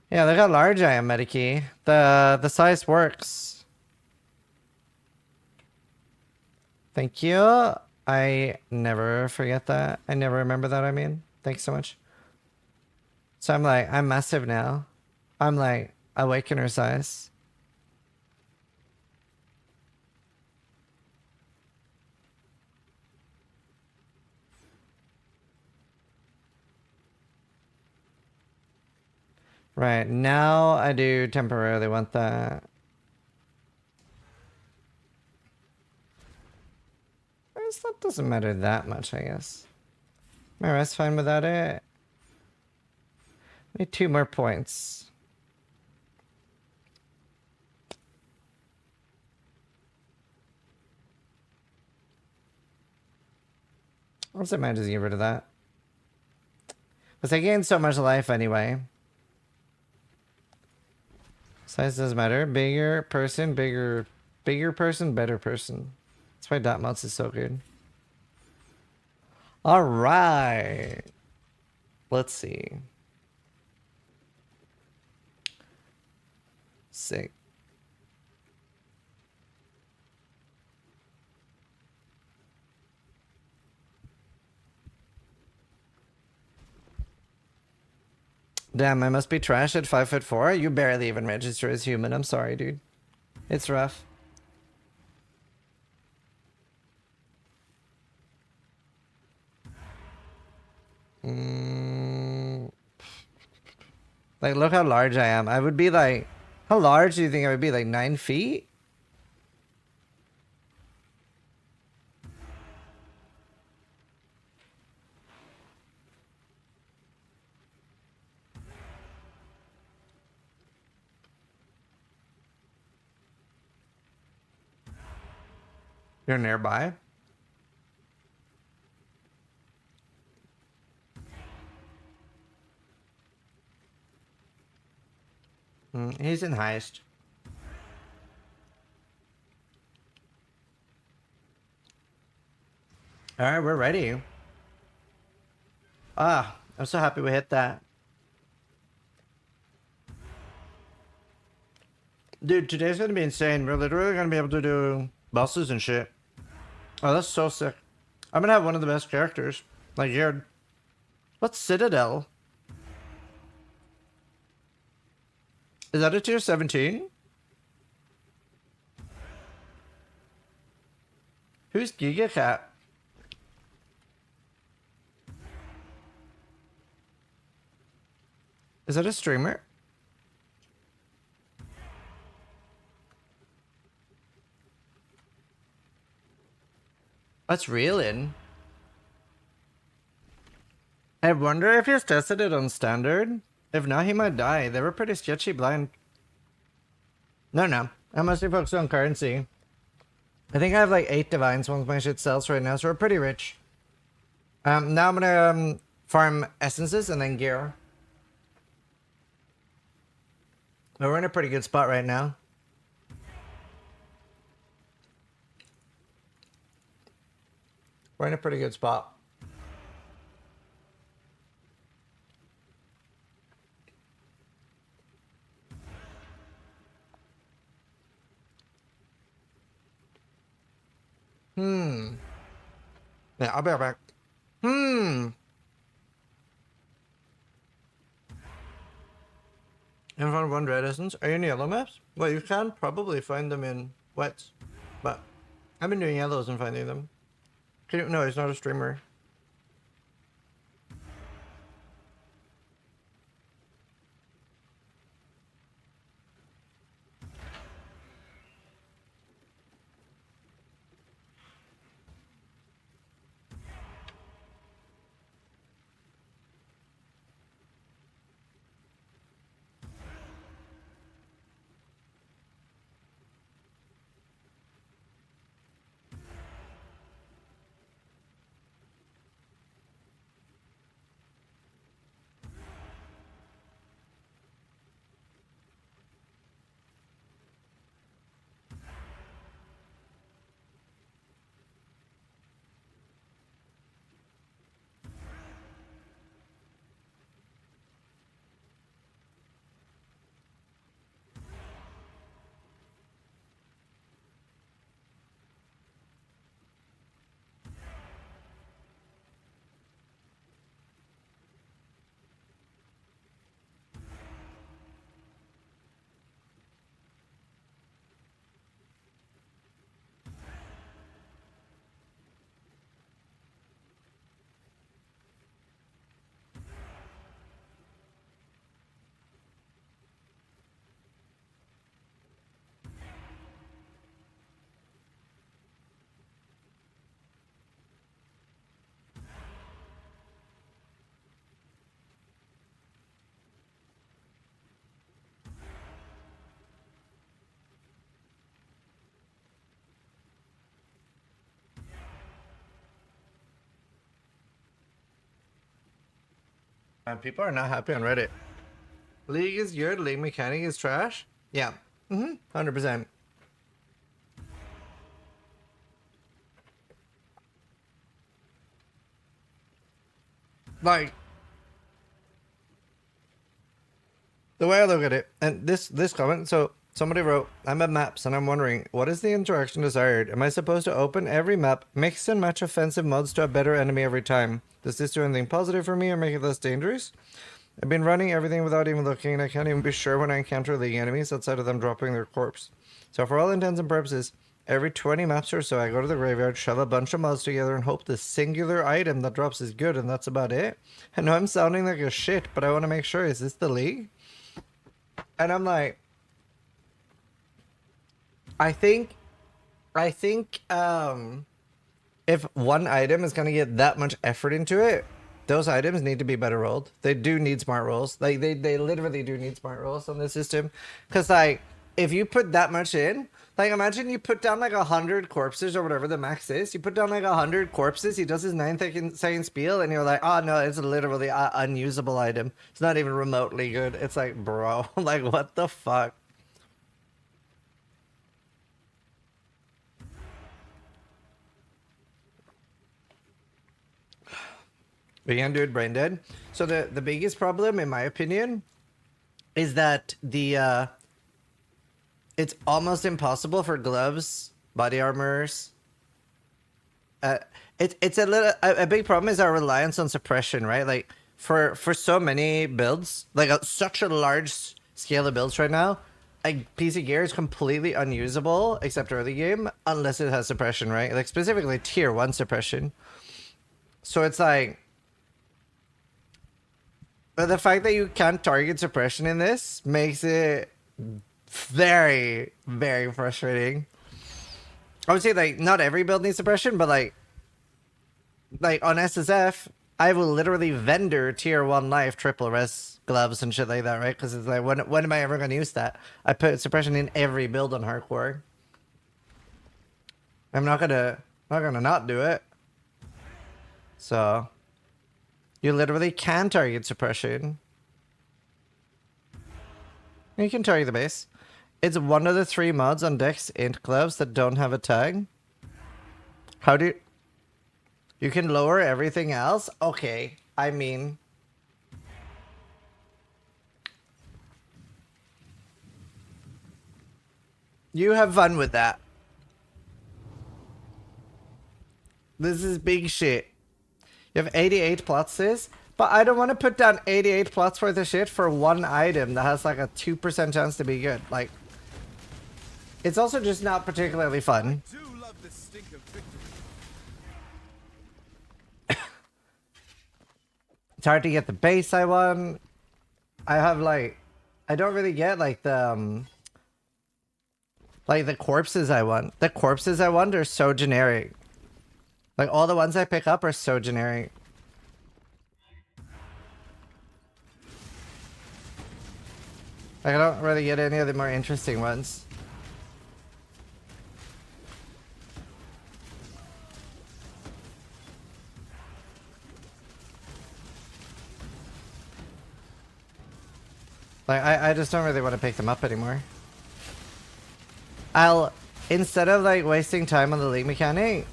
Yeah, they got large I am Medikey. The size works. Thank you. I never forget that. I never remember that, I mean. Thanks so much. So I'm massive now. I'm like Awakener size. Right, now I do temporarily want that. I guess that doesn't matter that much, I guess. My rest fine without it. I need 2 more points. Also might just get rid of that. Because I gained so much life anyway. Size doesn't matter. Bigger person, bigger person, better person. That's why dot mods is so good. Alright. Let's see. Sick. Damn, I must be trash at 5'4". You barely even register as human. I'm sorry, dude. It's rough. Like, look how large I am. I would be like... How large do you think I would be? Like 9 feet? You're nearby? He's in heist. Alright, we're ready. Ah, I'm so happy we hit that. Dude, today's gonna be insane. We're literally gonna be able to do bosses and shit. Oh, that's so sick. I'm gonna have one of the best characters. Like, you're... What's Citadel? Is that a tier 17? Who's Giga Cat? Is that a streamer? That's reeling. I wonder if he's tested it on standard. If not, he might die. They were pretty sketchy blind. No. I mostly focus on currency. I think I have like 8 divines once my shit sells right now, so we're pretty rich. Now I'm gonna farm essences and then gear. But we're in a pretty good spot right now. We're in a pretty good spot. Yeah, I'll be right back. And found 1 red essence. Are you in yellow maps? Well, you can probably find them in wets. But I've been doing yellows and finding them. Can you, no, he's not a streamer. People are not happy on Reddit. League is good, league mechanic is trash? Yeah. 100%. Like, the way I look at it, and this comment, so somebody wrote, I'm at maps and I'm wondering, what is the interaction desired? Am I supposed to open every map, mix and match offensive mods to a better enemy every time? Does this do anything positive for me or make it less dangerous? I've been running everything without even looking, and I can't even be sure when I encounter league enemies outside of them dropping their corpse. So for all intents and purposes, every 20 maps or so, I go to the graveyard, shove a bunch of mods together, and hope the singular item that drops is good, and that's about it. I know I'm sounding like a shit, but I want to make sure, is this the league? And I'm like, I think, if one item is going to get that much effort into it, those items need to be better rolled. They do need smart rolls. Like, they literally do need smart rolls on this system. Because, like, if you put that much in, like, imagine you put down, like, 100 corpses or whatever the max is. You put down, like, 100 corpses, he does his 9-second spiel, and you're like, oh, no, it's literally an unusable item. It's not even remotely good. It's like, bro, like, what the fuck? We can do it brain dead. So the biggest problem, in my opinion, is that the it's almost impossible for gloves, body armors. It's a big problem is our reliance on suppression, right? Like for so many builds, like such a large scale of builds right now, a piece of gear is completely unusable except early game unless it has suppression, right? Like specifically tier 1 suppression. So it's like, but the fact that you can't target suppression in this makes it very, very frustrating. I would say, like, not every build needs suppression, but like on SSF, I will literally vendor tier 1 life triple res gloves and shit like that, right? Because it's like, when am I ever going to use that? I put suppression in every build on hardcore. I'm not gonna not do it. So you literally can target suppression. You can target the base. It's one of the 3 mods on Dex Int gloves that don't have a tag. How do you... You can lower everything else? Okay, I mean... You have fun with that. This is big shit. You have 88 plots, but I don't want to put down 88 plots worth of shit for one item that has like a 2% chance to be good. Like, it's also just not particularly fun. I do love the stink of victory. It's hard to get the base I want. I have like, I don't really get like the corpses I want. The corpses I want are so generic. Like, all the ones I pick up are so generic. Like, I don't really get any of the more interesting ones. Like, I just don't really want to pick them up anymore. Instead of, like, wasting time on the league mechanic,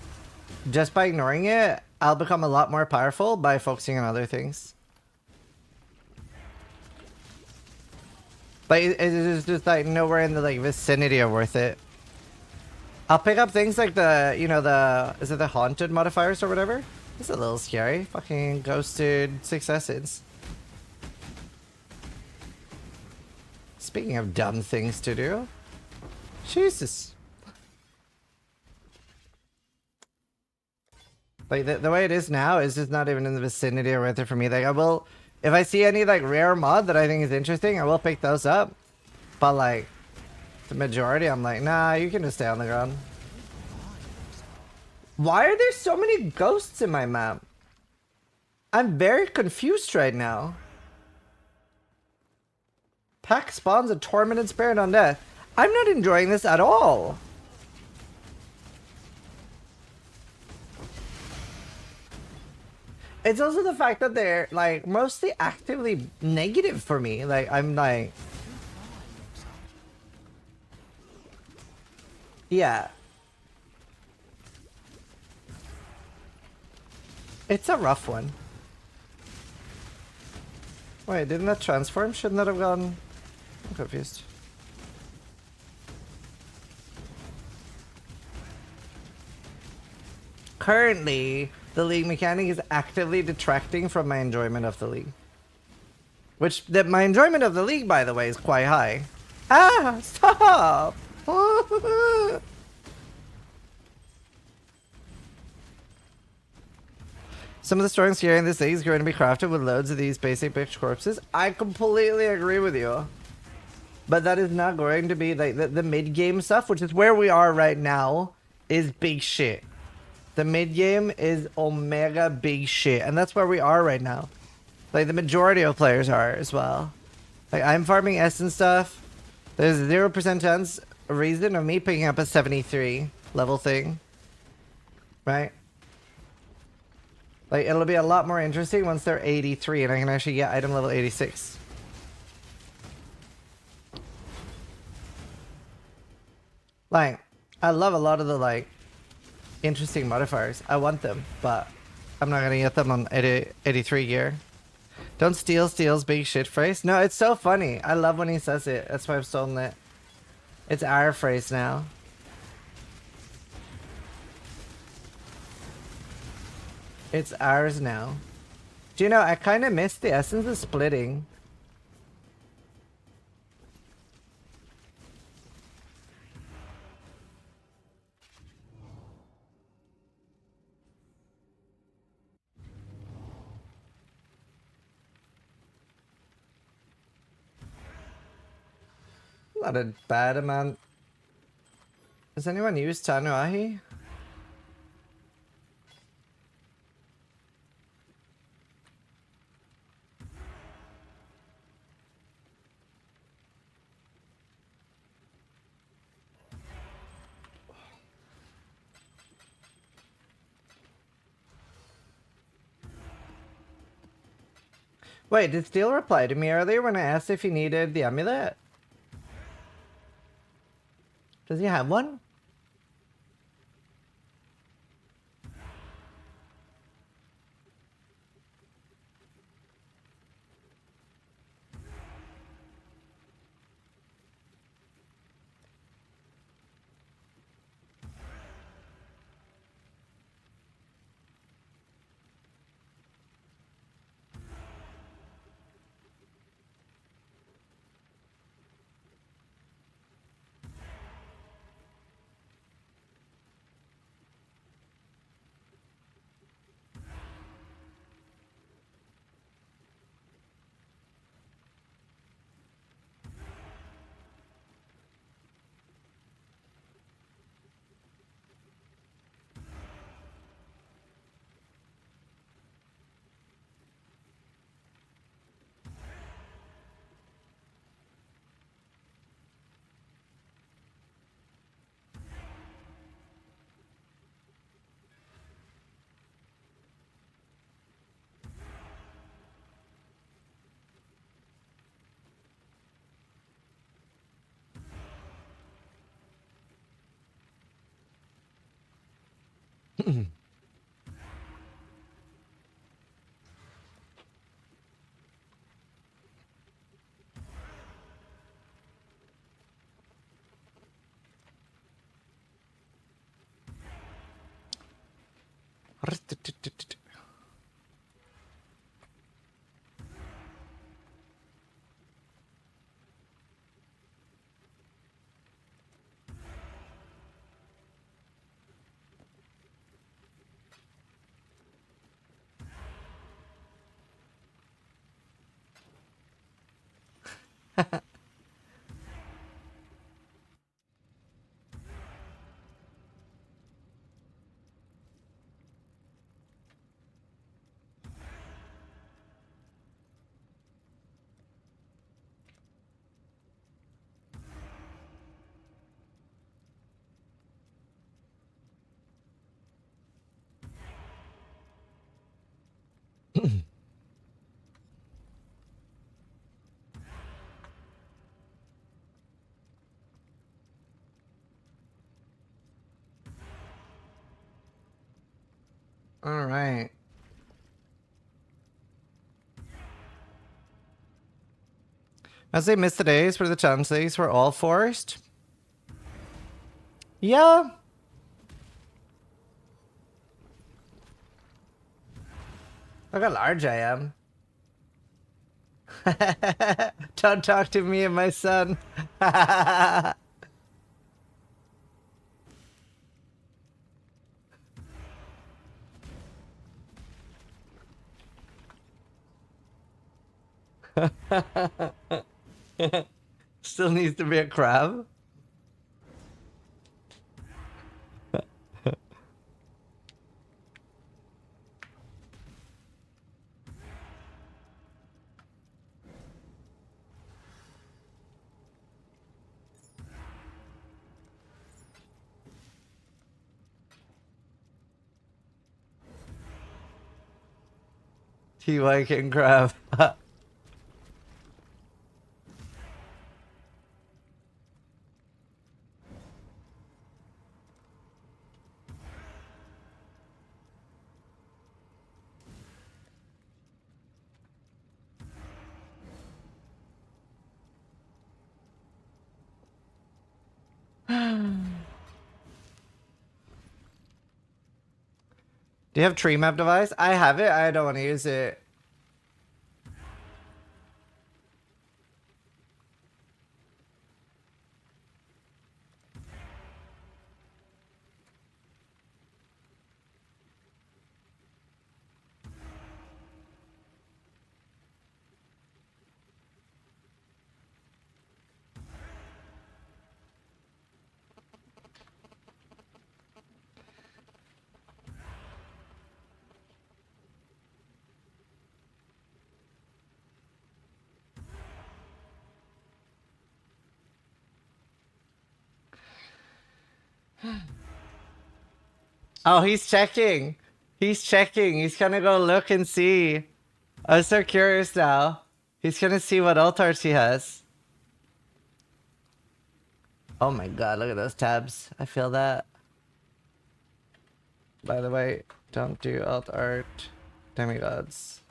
just by ignoring it, I'll become a lot more powerful by focusing on other things. But it is just like nowhere in the like vicinity of worth it. I'll pick up things like the, you know, is it the haunted modifiers or whatever? It's a little scary. Fucking ghosted successes. Speaking of dumb things to do. Jesus. Like, the way it is now is just not even in the vicinity or worth it for me. Like, I will... If I see any, like, rare mod that I think is interesting, I will pick those up. But, like, the majority, I'm like, nah, you can just stay on the ground. Why are there so many ghosts in my map? I'm very confused right now. Pack spawns a tormented spirit on death. I'm not enjoying this at all. It's also the fact that they're, like, mostly actively negative for me. Like, I'm like... Yeah. It's a rough one. Wait, didn't that transform? Shouldn't that have gone... I'm confused. Currently, the league mechanic is actively detracting from my enjoyment of the league. Which, my enjoyment of the league, by the way, is quite high. Ah, stop! Some of the strong scary in this league is going to be crafted with loads of these basic bitch corpses. I completely agree with you. But that is not going to be like the mid-game stuff, which is where we are right now, is big shit. The mid-game is omega big shit. And that's where we are right now. Like, the majority of players are as well. Like, I'm farming S and stuff. There's a 0% chance, a reason of me picking up a 73 level thing. Right? Like, it'll be a lot more interesting once they're 83 and I can actually get item level 86. Like, I love a lot of the, like, interesting modifiers. I want them, but I'm not gonna get them on 83 gear. Don't steal Steel's big shit phrase. No, it's so funny. I love when he says it. That's why I've stolen it. It's our phrase now. It's ours now. Do you know, I kind of miss the essence of splitting. Not a bad amount. Does anyone use Tanuahi? Wait, did Steel reply to me earlier when I asked if he needed the amulet? Does he have one? All right. As they missed the days where the challenge leagues were all forced. Yeah. Look how large I am. Don't talk to me and my son. Still needs to be a crab. TY King Crab. Do you have tree map device? I have it. I don't want to use it. Oh, he's checking. He's checking. He's gonna go look and see. I'm so curious now. He's gonna see what alt art he has. Oh my god, look at those tabs. I feel that. By the way, don't do alt art demigods.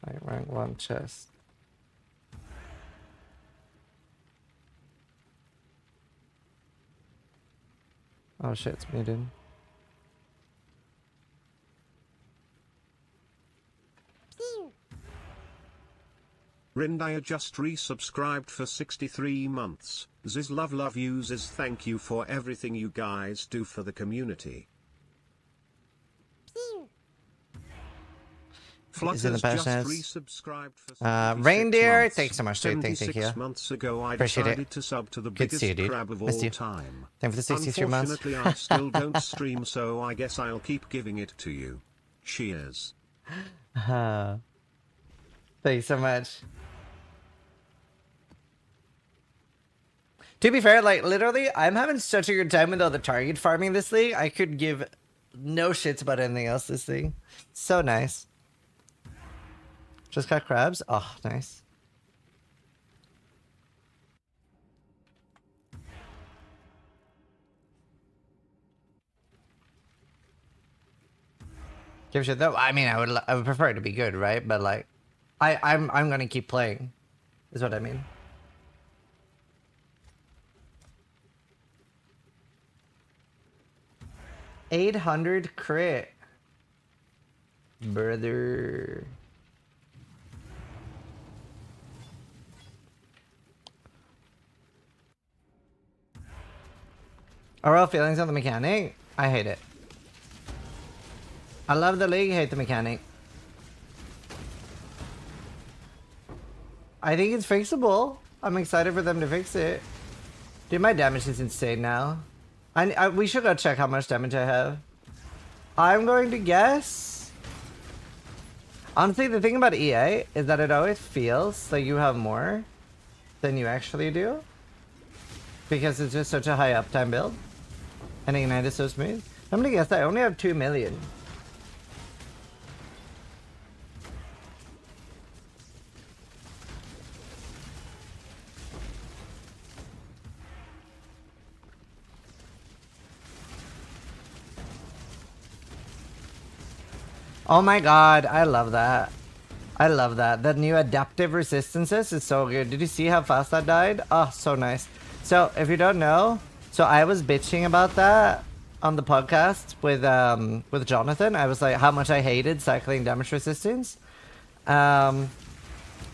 Like rank 1 chest. Oh shit, it's muted. Rindaya just resubscribed for 63 months. Ziz love uses thank you for everything you guys do for the community. Flutter's just resubscribed for Reindeer, months. thanks so much, dude. Thank you. 76 months ago, I Appreciate decided it. to sub to the Good to biggest see you, dude. crab of Missed all you. time. Thank you for the 63 months. Unfortunately, I still don't stream, so I guess I'll keep giving it to you. Cheers. Thank you so much. To be fair, like, literally, I'm having such a good time with all the target farming this league. I could give no shits about anything else this league. So nice. Just got crabs? Oh, nice. Give a shit though. I mean, I would prefer it to be good, right? But like, I'm gonna keep playing, is what I mean. $800 crit, brother. Overall feelings on the mechanic? I hate it. I love the league, hate the mechanic. I think it's fixable. I'm excited for them to fix it. Dude, my damage is insane now. We should go check how much damage I have. I'm going to guess. Honestly, the thing about EA is that it always feels like you have more than you actually do. Because it's just such a high uptime build. And Ignite is so smooth. I'm gonna guess I only have 2 million. Oh my god, I love that. I love that. The new adaptive resistances is so good. Did you see how fast that died? Oh, so nice. So, if you don't know, so I was bitching about that on the podcast with Jonathan. I was like, how much I hated cycling damage resistance. And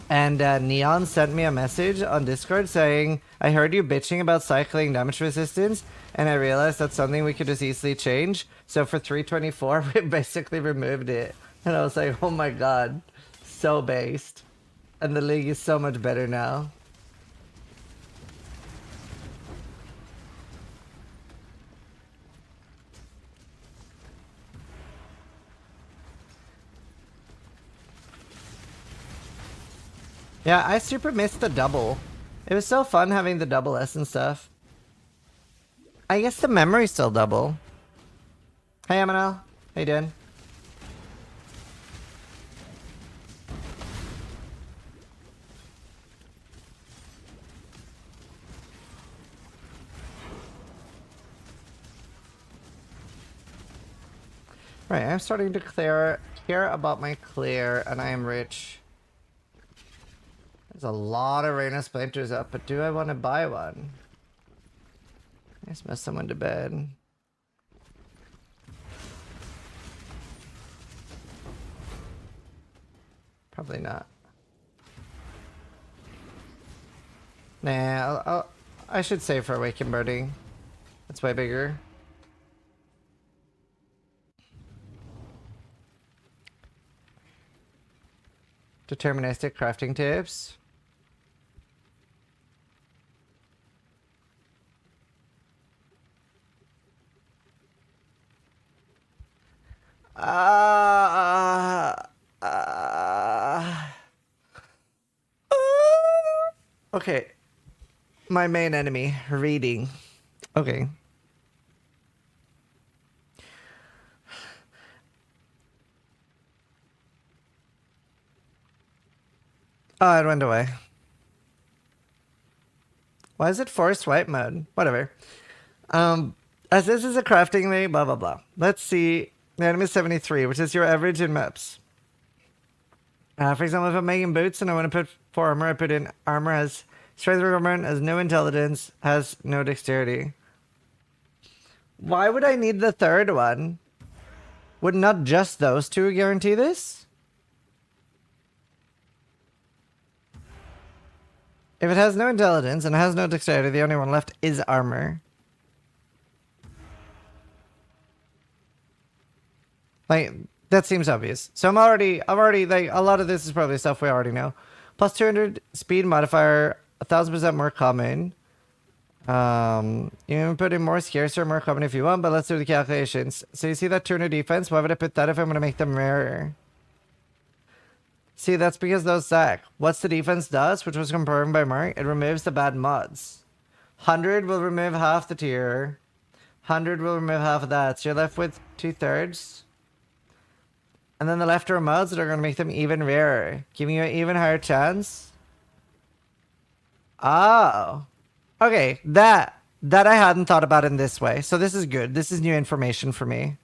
Neon sent me a message on Discord saying, I heard you bitching about cycling damage resistance, and I realized that's something we could just easily change. So for 324, we basically removed it. And I was like, oh my god, so based. And the league is so much better now. Yeah, I super missed the double. It was so fun having the double S and stuff. I guess the memory's still double. Hey, Eminel. How you doing? Right, I'm starting to care about my clear, and I am rich. There's a lot of Reina Splinters up, but do I want to buy one? I just mess someone to bed. Probably not. Nah, I should save for Awakened Birding. That's way bigger. Deterministic crafting tips. Okay. My main enemy, reading. Okay. Oh, it went away. Why is it forced wipe mode? Whatever. As this is a crafting thing, blah, blah, blah. Let's see. The enemy is 73, which is your average in maps. For example, if I'm making boots and I want to put 4 armor, I put in armor has strength requirement, has no intelligence, has no dexterity. Why would I need the third one? Would not just those two guarantee this? If it has no intelligence and has no dexterity, the only one left is armor. Like, that seems obvious. So I'm already, like, a lot of this is probably stuff we already know. Plus 200 speed modifier, 1000% more common. You can put in more scarce or more common if you want, but let's do the calculations. So you see that 200 defense? Why would I put that if I'm going to make them rarer? See, that's because those stack. What's the defense does, which was confirmed by Mark? It removes the bad mods. 100 will remove half the tier. 100 will remove half of that. So you're left with 2/3. And then the leftover mods that are going to make them even rarer, giving you an even higher chance. Oh. Okay, that I hadn't thought about in this way. So this is good. This is new information for me.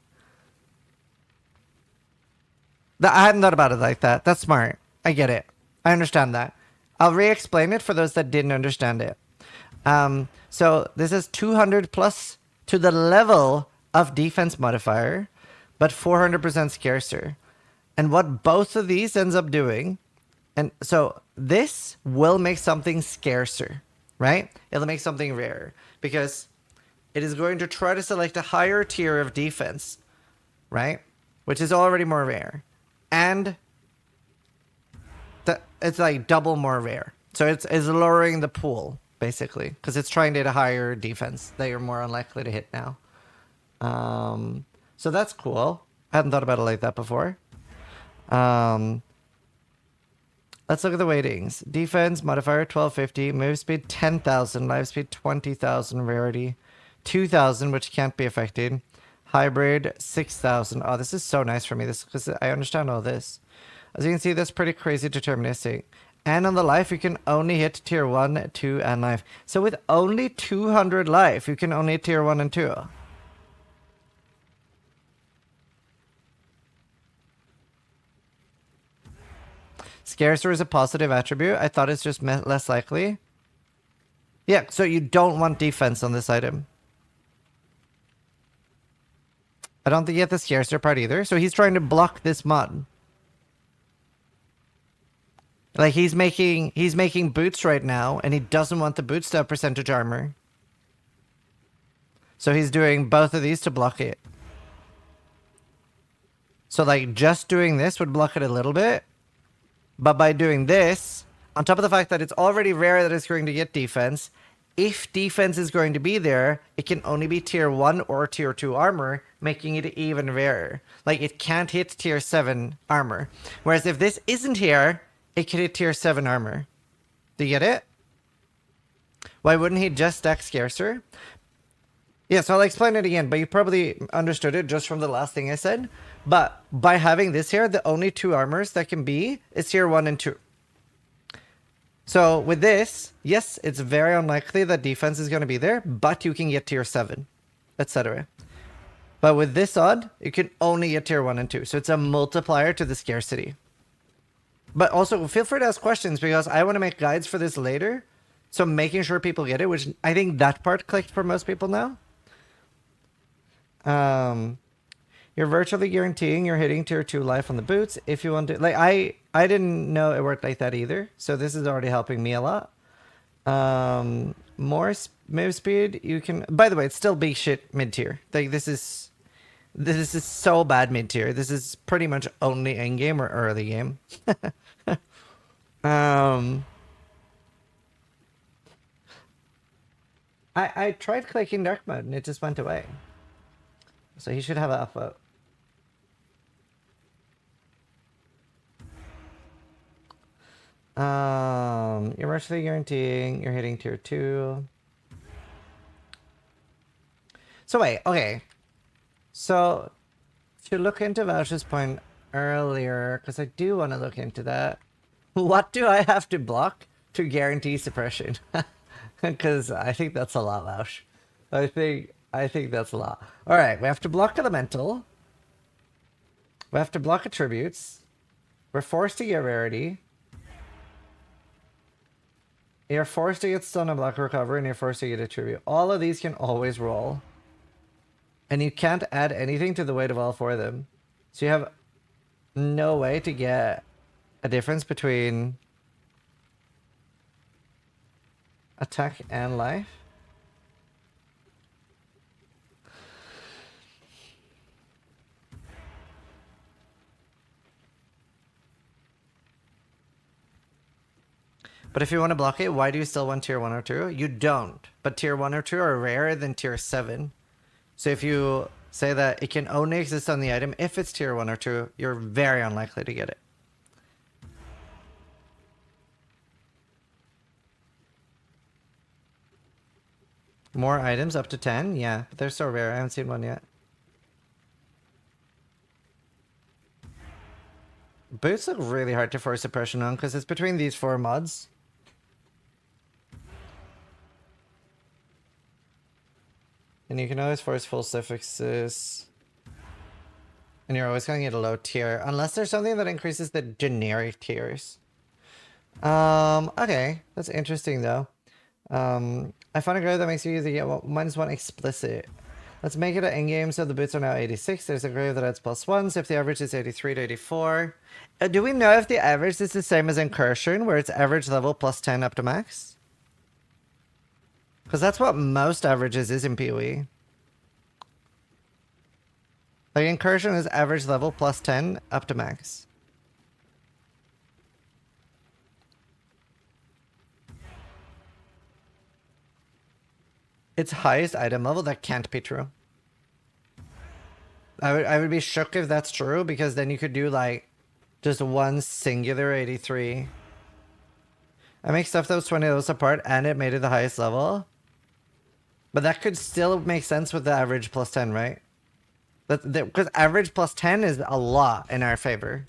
I hadn't thought about it like that. That's smart. I get it. I understand that. I'll re-explain it for those that didn't understand it. So this is 200 plus to the level of defense modifier, but 400% scarcer. And what both of these ends up doing, and so this will make something scarcer, right? It'll make something rarer because it is going to try to select a higher tier of defense, right? Which is already more rare. And it's like double more rare. So it's lowering the pool, basically, because it's trying to hit a higher defense that you're more unlikely to hit now. So that's cool. I hadn't thought about it like that before. Let's look at the weightings. Defense modifier 1250, move speed 10,000, life speed 20,000, rarity 2,000, which can't be affected. Hybrid 6,000. Oh, this is so nice for me. This because I understand all this. As you can see, that's pretty crazy deterministic. And on the life, you can only hit tier 1, 2, and life. So with only 200 life, you can only hit tier 1 and 2. Scarcer is a positive attribute. I thought it's just less likely. Yeah, so you don't want defense on this item. I don't think you get the scarcer part either. So he's trying to block this mod. Like he's making boots right now, and he doesn't want the boots to have percentage armor. So he's doing both of these to block it. So like just doing this would block it a little bit. But by doing this, on top of the fact that it's already rare that it's going to get defense, if defense is going to be there, it can only be tier 1 or tier 2 armor, making it even rarer. Like it can't hit tier 7 armor. Whereas if this isn't here, it can hit tier 7 armor. Do you get it? Why wouldn't he just stack scarcer? Yeah, so I'll explain it again, but you probably understood it just from the last thing I said. But by having this here, the only 2 armors that can be is tier 1 and 2. So with this, yes, it's very unlikely that defense is going to be there, but you can get tier 7, etc. But with this odd, you can only get tier 1 and 2. So it's a multiplier to the scarcity. But also, feel free to ask questions because I want to make guides for this later. So making sure people get it, which I think that part clicked for most people now. You're virtually guaranteeing you're hitting tier 2 life on the boots if you want to. Like I didn't know it worked like that either. So this is already helping me a lot. More move speed. You can. By the way, it's still big shit mid tier. Like this is so bad mid tier. This is pretty much only end game or early game. I tried clicking dark mode and it just went away. So he should have an upvote. You're virtually guaranteeing you're hitting tier 2. So wait, okay. So to look into Vouch's point earlier, because I do want to look into that. What do I have to block to guarantee suppression? Because I think that's a lot, Vouch. I think that's a lot. Alright, we have to block elemental. We have to block attributes. We're forced to get rarity. You're forced to get stun and block recover, and you're forced to get attribute. All of these can always roll. And you can't add anything to the weight of all 4 of them. So you have no way to get a difference between attack and life. But if you want to block it, why do you still want tier 1 or 2? You don't. But tier 1 or 2 are rarer than tier 7. So if you say that it can only exist on the item if it's tier 1 or 2, you're very unlikely to get it. More items up to 10? Yeah, but they're so rare. I haven't seen one yet. Boots look really hard to force suppression on because it's between these 4 mods. And you can always force full suffixes. And you're always going to get a low tier. Unless there's something that increases the generic tiers. Okay. That's interesting though. I found a grave that makes you get -1 explicit. Let's make it an endgame so the boots are now 86. There's a grave that adds +1. So if the average is 83 to 84. Do we know if the average is the same as Incursion, where it's average level +10 up to max? Because that's what most averages is in PoE. Like Incursion is average level +10 up to max. It's highest item level. That can't be true. I would be shook if that's true, because then you could do like just one singular 83. I make stuff that was 20 levels apart and it made it the highest level. But that could still make sense with the average +10, right? Because average +10 is a lot in our favor.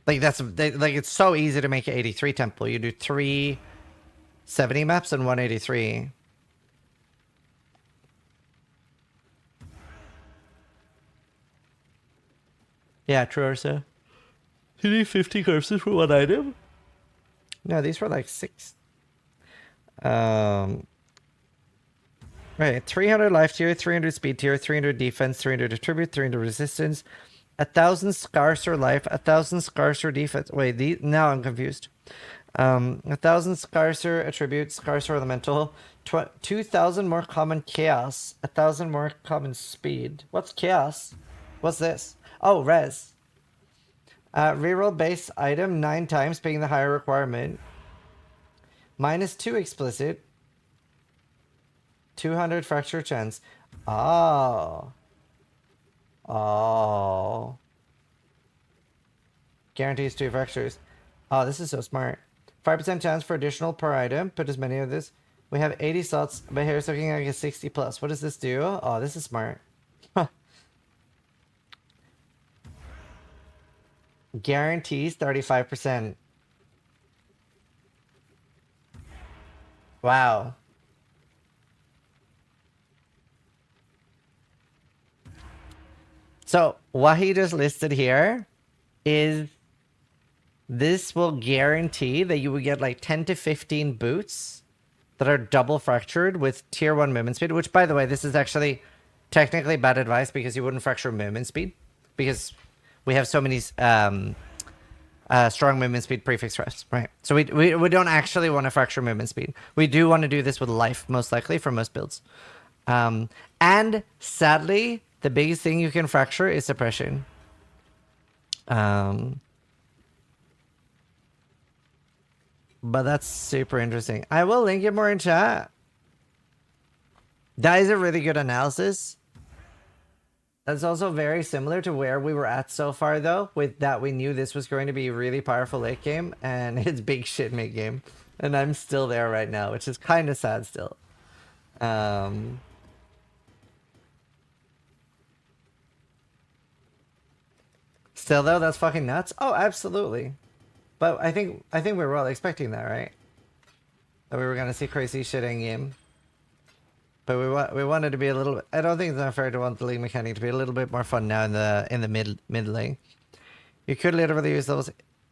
Like it's so easy to make an 83 temple. You do 3 70 maps and 183. Yeah, true, Ursa. You need 50 corpses for one item? No, these were like 6. Right, 300 life tier, 300 speed tier, 300 defense, 300 attribute, 300 resistance, 1,000 scarcer life, 1,000 scarcer defense. Wait, now I'm confused. 1,000 scarcer attribute, scarcer elemental, 2,000 more common chaos, 1,000 more common speed. What's chaos? What's this? Oh, res. Reroll base item 9 times, paying the higher requirement. -2 explicit. 200 fracture chance. Oh. Oh. Guarantees 2 fractures. Oh, this is so smart. 5% chance for additional per item. Put as many of this. We have 80 slots, but here's looking like a 60 plus. What does this do? Oh, this is smart. Guarantees 35%. Wow. So what he just listed here is this will guarantee that you will get like 10 to 15 boots that are double fractured with tier 1 movement speed, which by the way, this is actually technically bad advice because you wouldn't fracture movement speed because we have so many strong movement speed prefix refs, right? So we don't actually want to fracture movement speed. We do want to do this with life, most likely, for most builds. And sadly, the biggest thing you can fracture is suppression. But that's super interesting. I will link it more in chat. That is a really good analysis. That's also very similar to where we were at so far, though, with that we knew this was going to be a really powerful late game, and it's big shit mid game. And I'm still there right now, which is kind of sad still. Still, though, that's fucking nuts. Oh, absolutely. But I think we were all expecting that, right? That we were gonna see crazy shit in game. But we wanted to be a little bit, I don't think it's unfair to want the league mechanic to be a little bit more fun now in the mid lane. You could literally use those.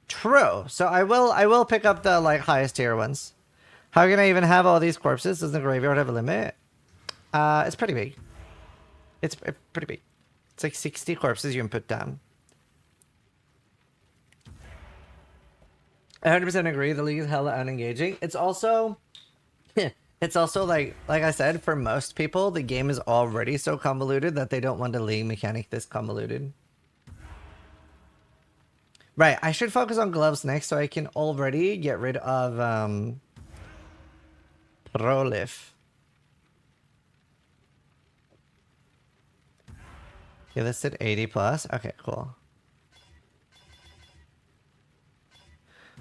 True. So I will pick up the like highest tier ones. How can I even have all these corpses? Doesn't the graveyard have a limit? It's pretty big. It's pretty big. It's like 60 corpses you can put down. 100% agree. The league is hella unengaging. It's also, it's also like I said, for most people, the game is already so convoluted that they don't want a league mechanic this convoluted. Right. I should focus on gloves next, so I can already get rid of Prolif. You listed 80 plus. Okay, cool.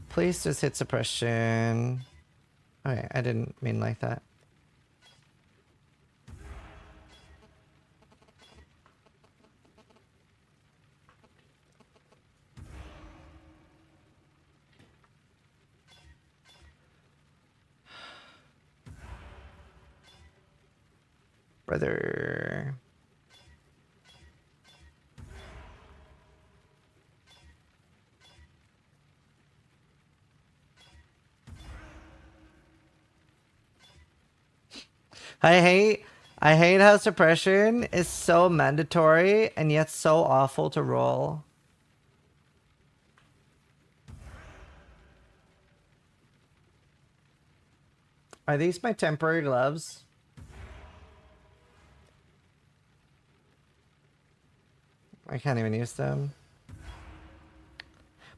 Please just hit suppression. Okay, I didn't mean like that. Brother. I hate how suppression is so mandatory and yet so awful to roll. Are these my temporary gloves? I can't even use them.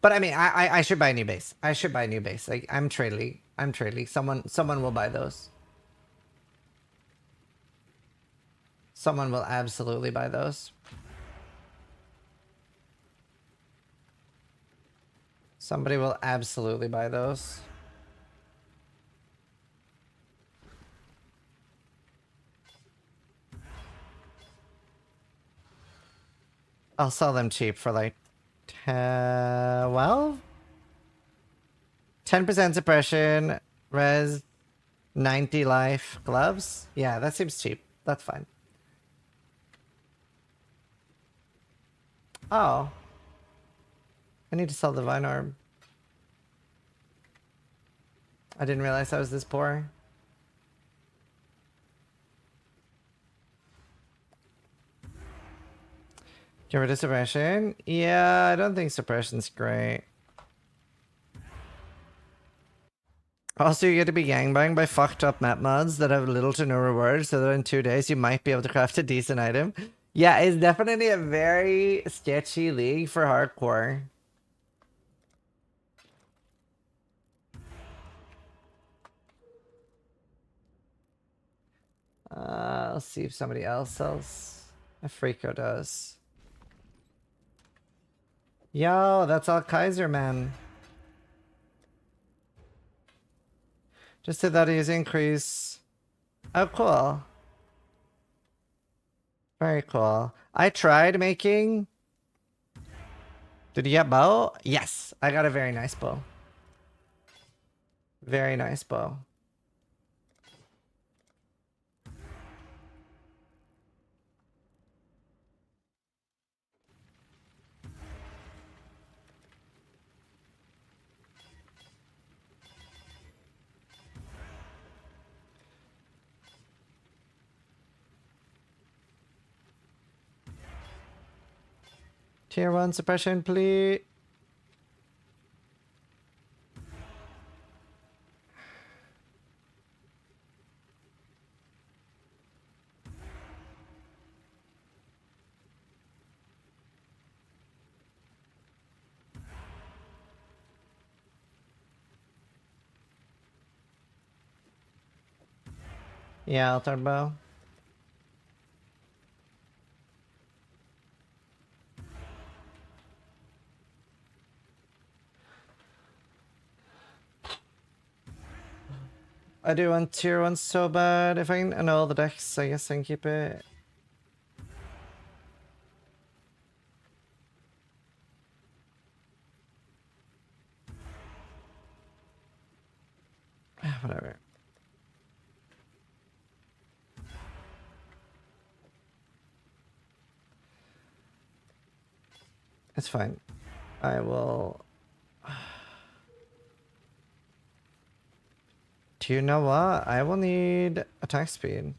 But I mean, I should buy a new base. I should buy a new base. Like I'm trade league. Someone will buy those. Someone will absolutely buy those. Somebody will absolutely buy those. I'll sell them cheap for like 12? 10% suppression, res, 90 life, gloves. Yeah, that seems cheap. That's fine. Oh. I need to sell the Vine Orb. I didn't realize I was this poor. Get rid of suppression? Yeah, I don't think suppression's great. Also, you get to be gangbanged by fucked up map mods that have little to no reward, so that in 2 days you might be able to craft a decent item. Yeah, it's definitely a very sketchy league for hardcore. Let's see if somebody else sells. A Freako does. Yo, that's all Kaiser, man. Just did that is increase. Oh, cool. Very cool. I tried making... Did you get bow? Yes, I got a very nice bow. Very nice bow. Tier 1 suppression, please. Yeah, I'll turn bow. I do want tier 1 so bad. If I can annul the decks, I guess I can keep it. Whatever. It's fine. I will... Do you know what? I will need attack speed.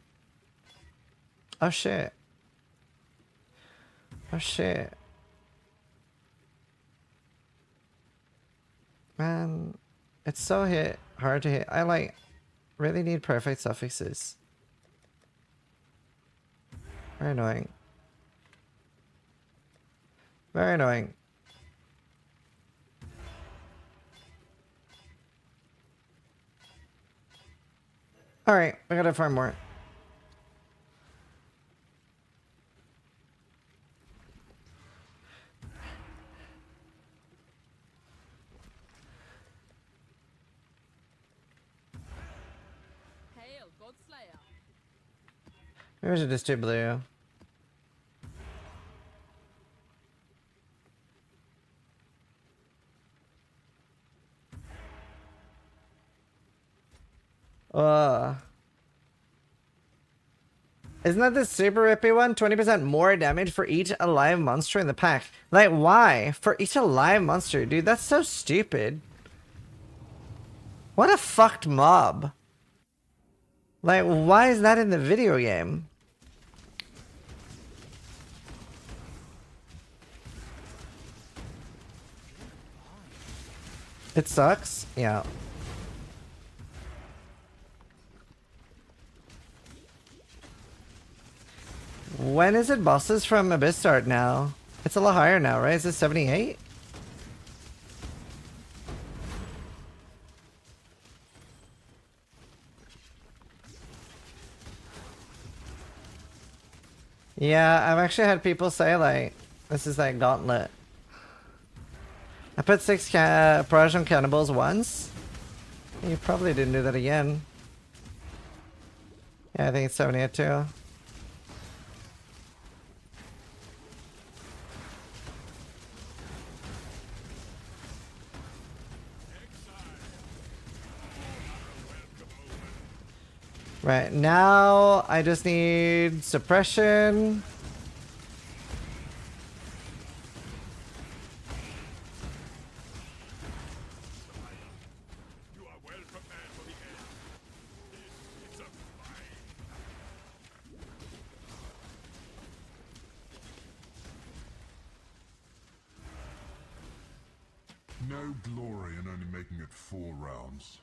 Oh shit. Oh shit. Man, it's so hard to hit. I like really need perfect suffixes. Very annoying. Very annoying. Alright, I gotta farm more. Hail, Godslayer. Maybe I should just do blue. Isn't that the super rippy one? 20% more damage for each alive monster in the pack. Like, why? For each alive monster, dude, that's so stupid. What a fucked mob. Like, why is that in the video game? It sucks? Yeah. When is it bosses from Abyss start now? It's a lot higher now, right? Is it 78? Yeah, I've actually had people say, like, this is like Gauntlet. I put 6 Proj on Cannibals once. You probably didn't do that again. Yeah, I think it's 78 too. Right, now I just need suppression. no glory in only making it 4 rounds.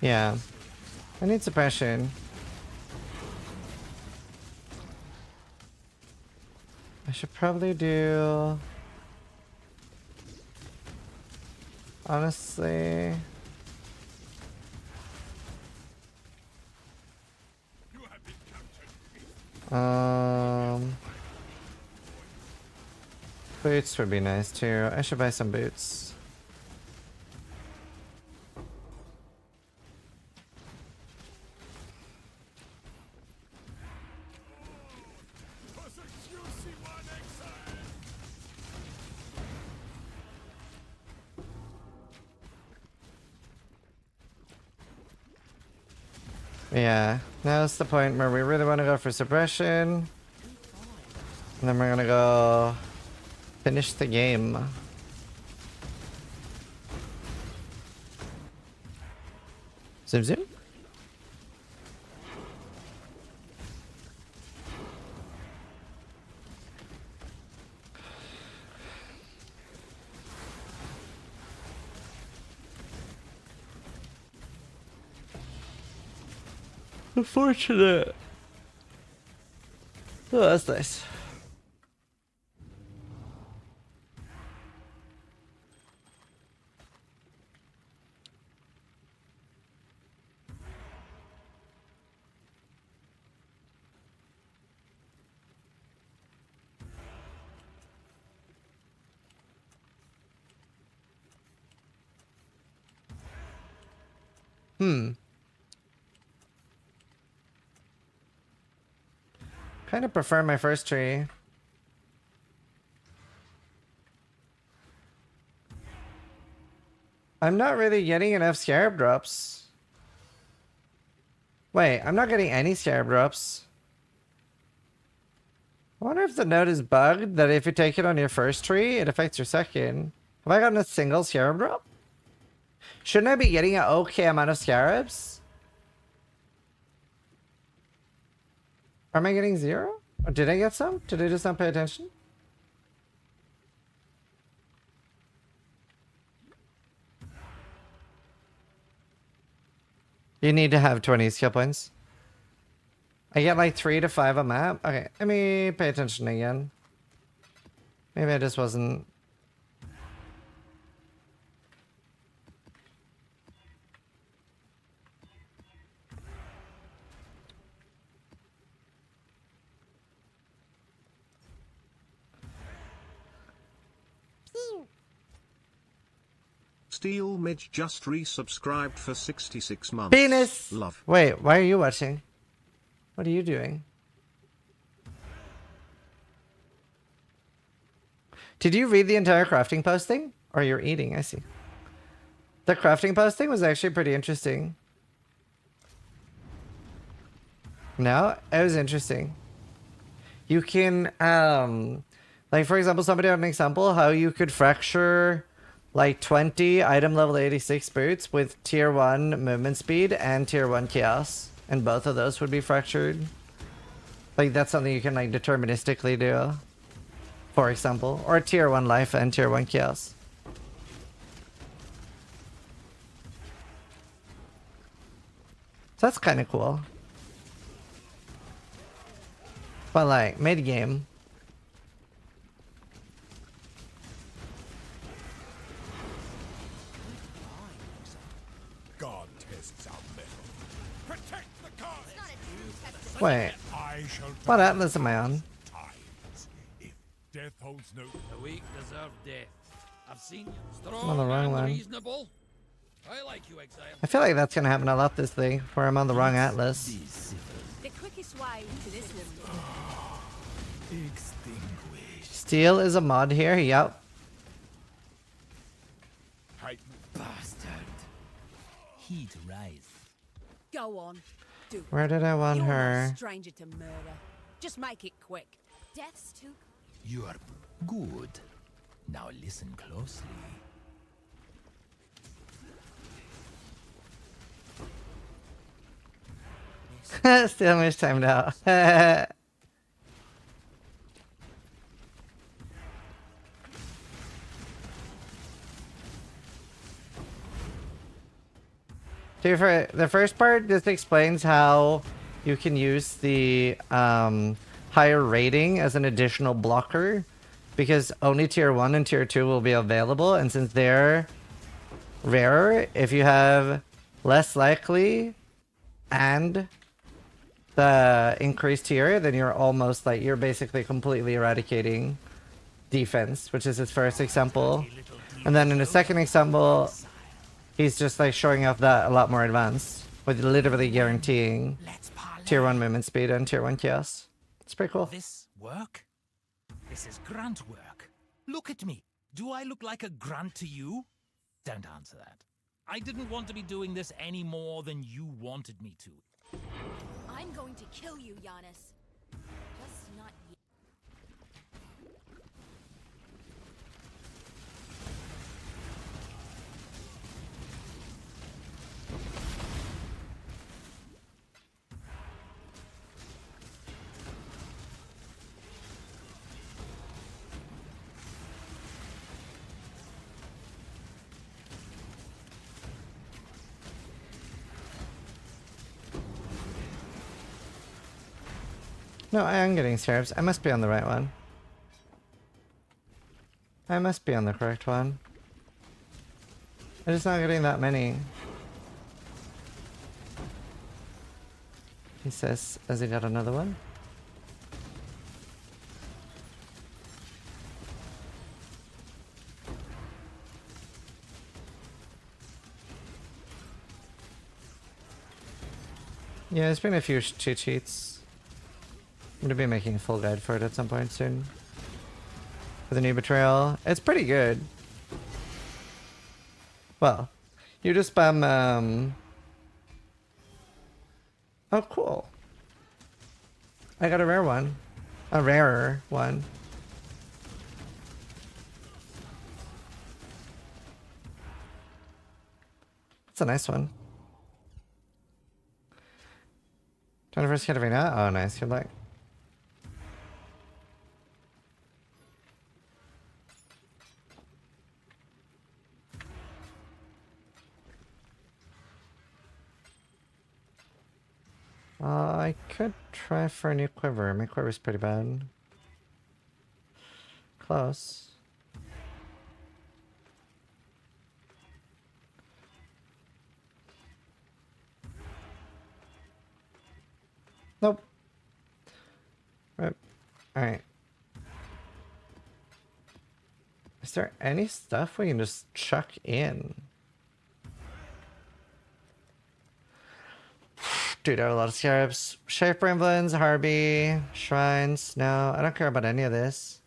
Yeah. I need suppression. I should probably do... Honestly... Boots would be nice too. I should buy some boots. Yeah, now's the point where we really want to go for suppression. And then we're gonna go finish the game. Zoom zoom. Unfortunate. Oh, that's nice. Kind of prefer my first tree. I'm not really getting enough scarab drops. Wait, I'm not getting any scarab drops. I wonder if the node is bugged, that if you take it on your first tree, it affects your second. Have I gotten a single scarab drop? Shouldn't I be getting an okay amount of scarabs? Am I getting 0? Or did I get some? Did I just not pay attention? You need to have 20 skill points. I get like 3 to 5 a map. Okay, let me pay attention again. Maybe I just wasn't... Steel Midge just resubscribed for 66 months. Penis! Love. Wait, why are you watching? What are you doing? Did you read the entire crafting posting? Or you're eating, I see. The crafting posting was actually pretty interesting. No, it was interesting. You can, like for example, somebody had an example how you could fracture like 20 item level 86 boots with tier 1 movement speed and tier 1 chaos. And both of those would be fractured. Like that's something you can like deterministically do. For example. Or tier 1 life and tier 1 chaos. So that's kind of cool. But like mid game. God tests our metal. Protect the god. Wait. I shall What atlas am I on? tides. If death holds no. The weak deserve death. I've seen you. I'm on the Strong wrong and one. reasonable. I like you, exile. I feel like that's gonna happen a lot this thing, where I'm on the wrong atlas. The quickest way to this one. Extinguished. Steel is a mod here, yep. Height. Bastard. Heat rise. Go on. Do it. Where did I want You're her? no stranger to murder. Just make it quick. Death's too. You are good. Now listen closely. Still much time now. Dude, for the first part, this explains how you can use the higher rating as an additional blocker, because only tier 1 and tier 2 will be available, and since they're rarer, if you have less likely and the increased tier, then you're almost like, you're basically completely eradicating defense, which is his first example. And then in the second example, he's just like showing off that a lot more advanced, with literally guaranteeing tier 1 movement speed and tier 1 chaos. It's pretty cool. This work? This is grunt work. Look at me. Do I look like a grunt to you? Don't answer that. I didn't want to be doing this any more than you wanted me to. I'm going to kill you, Giannis. Just not yet. No, I am getting serifs. I must be on the right one. I must be on the correct one. I'm just not getting that many. He says, has he got another one? Yeah, there's been a few cheat sheets. I'm gonna be making a full guide for it at some point soon. For the new betrayal. It's pretty good. Well, you just spam, oh, cool. I got a rare one. A rarer one. That's a nice one. 21st Katarina? Oh, nice. Good luck. I could try for a new quiver. My quiver's pretty bad. Close. Nope. Right. Alright. Is there any stuff we can just chuck in? Dude, I have a lot of scarabs. Shape Bramblins, Harby, Shrines. No, I don't care about any of this.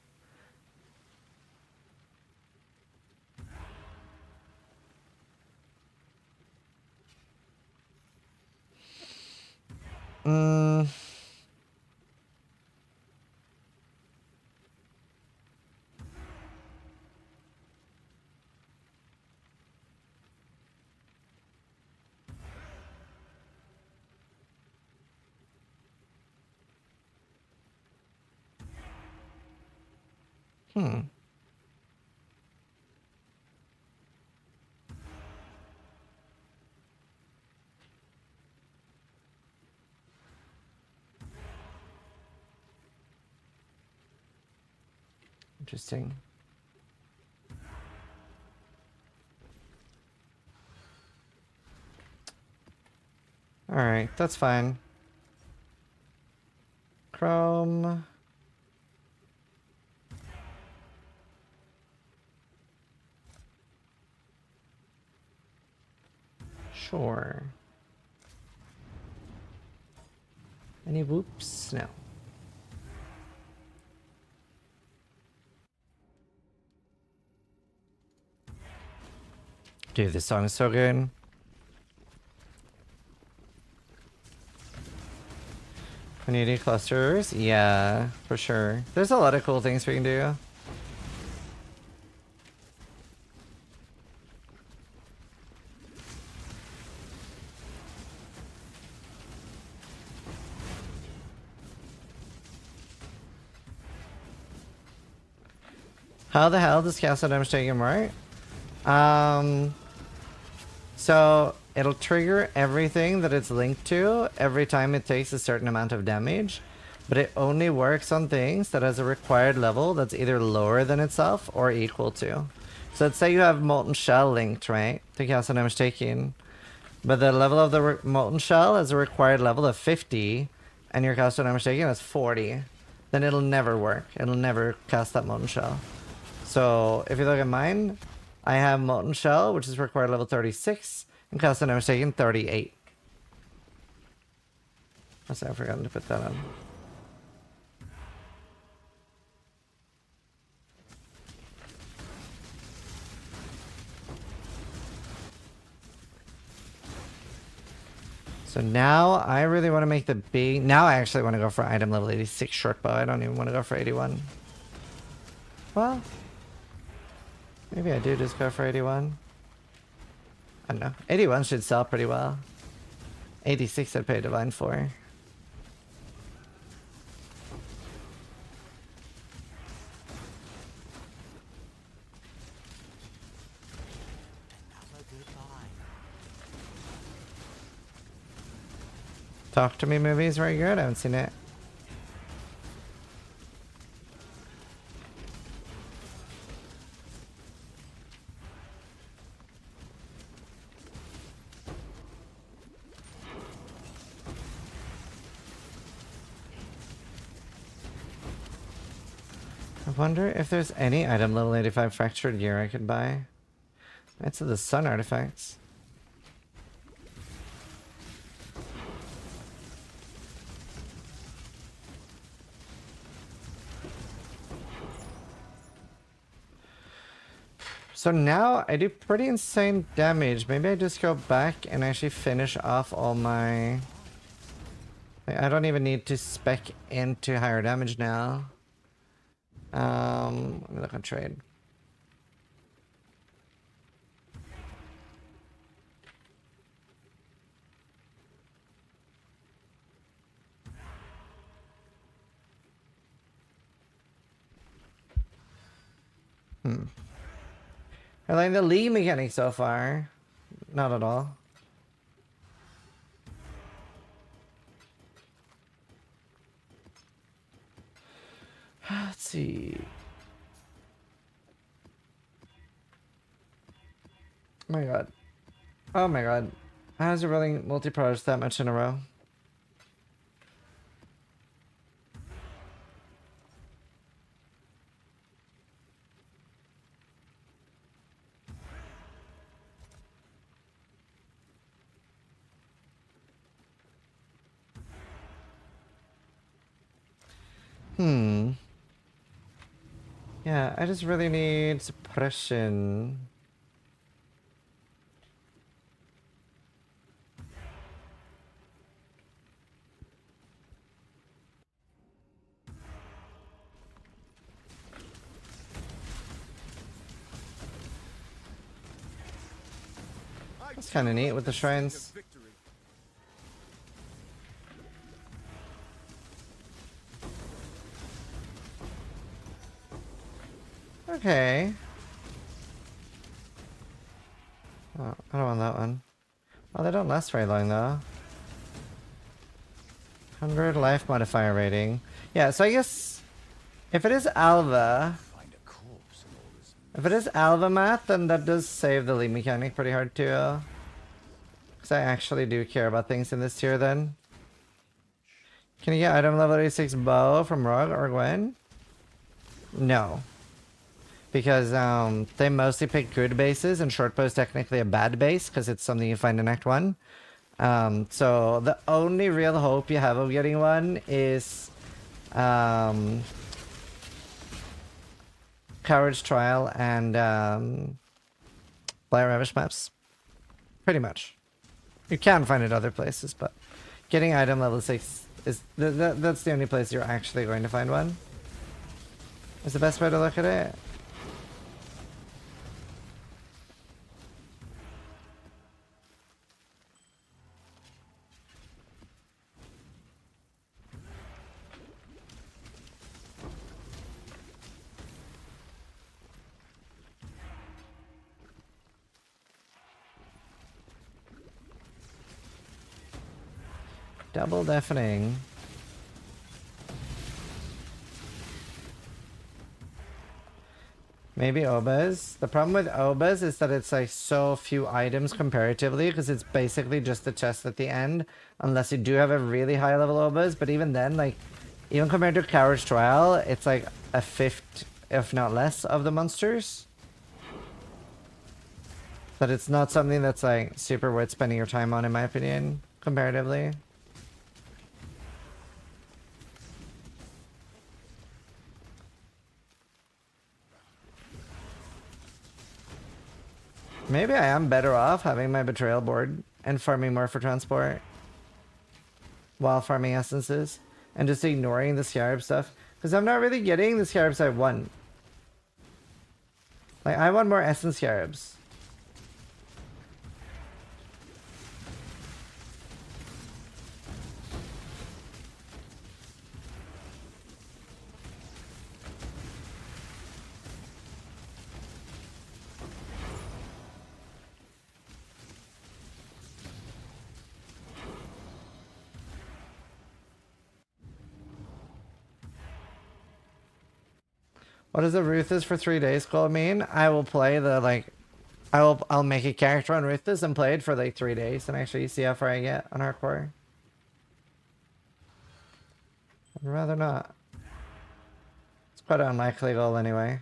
Interesting. Alright, that's fine. Chrome. Sure. Any whoops? No. Dude, this song is so good. Community clusters? Yeah, for sure. There's a lot of cool things we can do. How the hell does castle damage taken work? So it'll trigger everything that it's linked to every time it takes a certain amount of damage, but it only works on things that has a required level that's either lower than itself or equal to. So let's say you have Molten Shell linked, right, to castle damage taken, but the level of the Molten Shell has a required level of 50, and your castle damage taken is 40. Then it'll never work. It'll never cast that Molten Shell. So if you look at mine, I have Molten Shell, which is required level 36, and castle damage taken 38. I forgot to put that on. So now I really want to make the big... Now I actually want to go for item level 86 short bow. I don't even want to go for 81. Well, maybe I do just go for 81. I don't know. 81 should sell pretty well. 86 I'd pay Divine for. Talk to Me movie is very good. I haven't seen it. I wonder if there's any item level 85 fractured gear I could buy. That's the sun artifacts. So now I do pretty insane damage. Maybe I just go back and actually finish off all my... I don't even need to spec into higher damage now. Let me look on trade. I like the league mechanic so far. Not at all. Let's see. Oh my god. Oh my god. How is it rolling multi-pros that much in a row? Yeah, I just really need suppression. That's kind of neat with the shrines. Okay. Oh, I don't want that one. Oh, they don't last very long though. 100 life modifier rating. Yeah, so I guess if it is Alva, if it is Alva math, then that does save the lead mechanic pretty hard too. Because I actually do care about things in this tier then. Can you get item level 86 bow from Rogue or Gwen? No. Because they mostly pick good bases, and short bow is technically a bad base because it's something you find in Act 1. So the only real hope you have of getting one is Courage Trial and Blight Ravish maps. Pretty much. You can find it other places, but getting item level 6 is that's the only place you're actually going to find one. Is the best way to look at it. Double deafening. Maybe Obas. The problem with Obas is that it's like so few items comparatively because it's basically just the chest at the end. Unless you do have a really high level Obas. But even then, like, even compared to Coward's Trial, it's like a fifth, if not less, of the monsters. But it's not something that's like super worth spending your time on, in my opinion, comparatively. Maybe I am better off having my betrayal board and farming more for transport while farming essences and just ignoring the Scarab stuff because I'm not really getting the Scarabs I want. Like, I want more essence Scarabs. What does a Ruthless for 3 days call mean? I will play the, like, I'll make a character on Ruthless and play it for like 3 days and actually see how far I get on hardcore. I'd rather not. It's quite an unlikely goal anyway.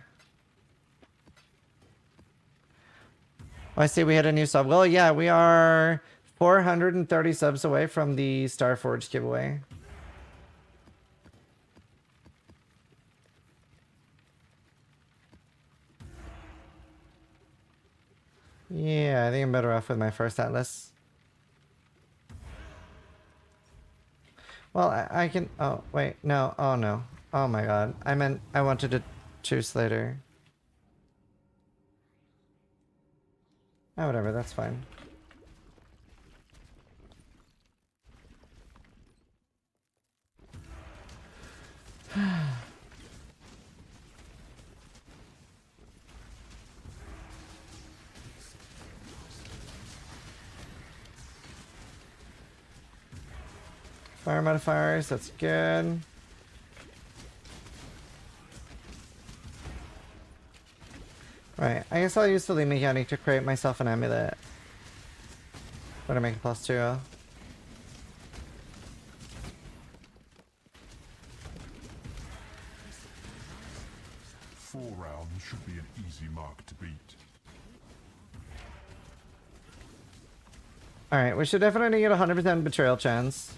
Oh, I see we hit a new sub goal. Yeah, we are 430 subs away from the Starforge giveaway. Yeah, I think I'm better off with my first Atlas. Well, I can... Oh, wait. No. Oh, no. Oh, my God. I meant I wanted to choose later. Oh, whatever. That's fine. Fire modifiers, that's good. Right, I guess I'll use the lead mechanic to create myself an amulet. Or to make a +2. 4 rounds should be an easy mark to beat. Alright, we should definitely get a 100% betrayal chance.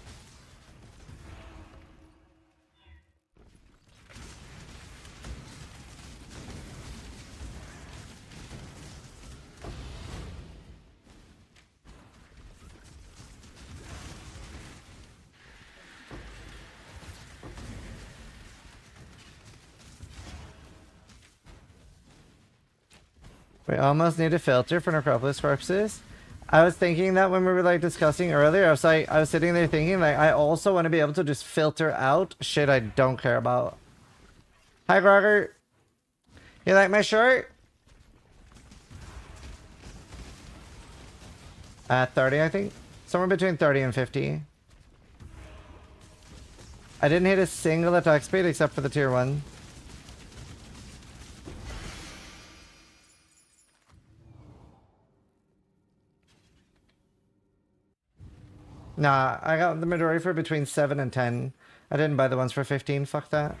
We almost need a filter for Necropolis corpses. I was thinking that when we were like discussing earlier, I was sitting there thinking like I also want to be able to just filter out shit I don't care about. Hi Groger. You like my shirt? 30 I think. Somewhere between 30 and 50. I didn't hit a single attack speed except for the tier 1. Nah, I got the majority for between 7 and 10. I didn't buy the ones for 15. Fuck that.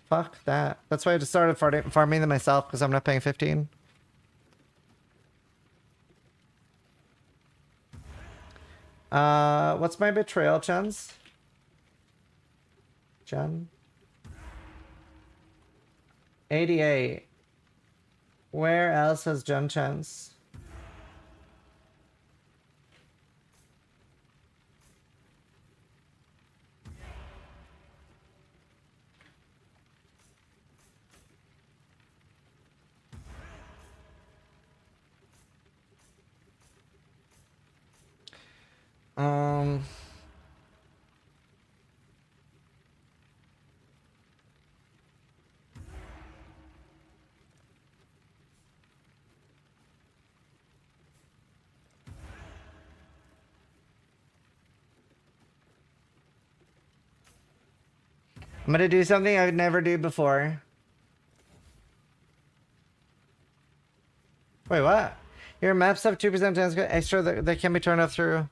Fuck that. That's why I just started farming them myself, because I'm not paying 15. What's my betrayal chance? John? 88. Where else has John chance? I'm gonna do something I would never do before. Wait, what? Your maps have 2% chance extra that can be turned off through.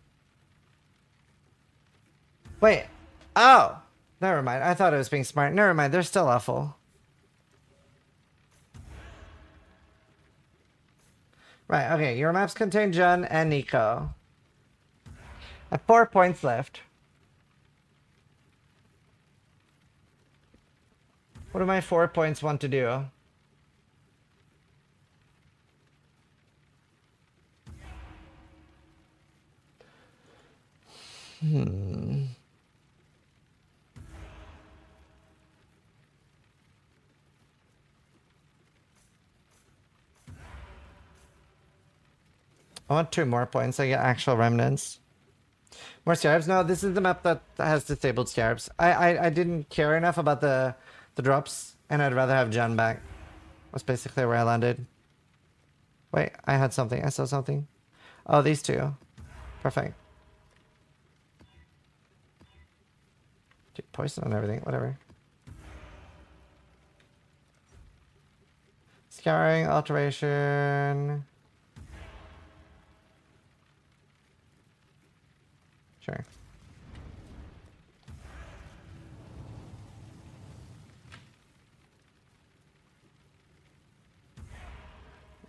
Wait. Oh! Never mind. I thought it was being smart. Never mind. They're still awful. Right, okay. Your maps contain Jun and Nico. I have 4 points left. What do my 4 points want to do? I want 2 more points. I get actual remnants. More scarabs? No, this is the map that has disabled scarabs. I didn't care enough about the drops, and I'd rather have Jun back. That's basically where I landed. Wait, I had something. I saw something. Oh, these 2. Perfect. Dude, poison on everything. Whatever. Scouring, alteration. Sure.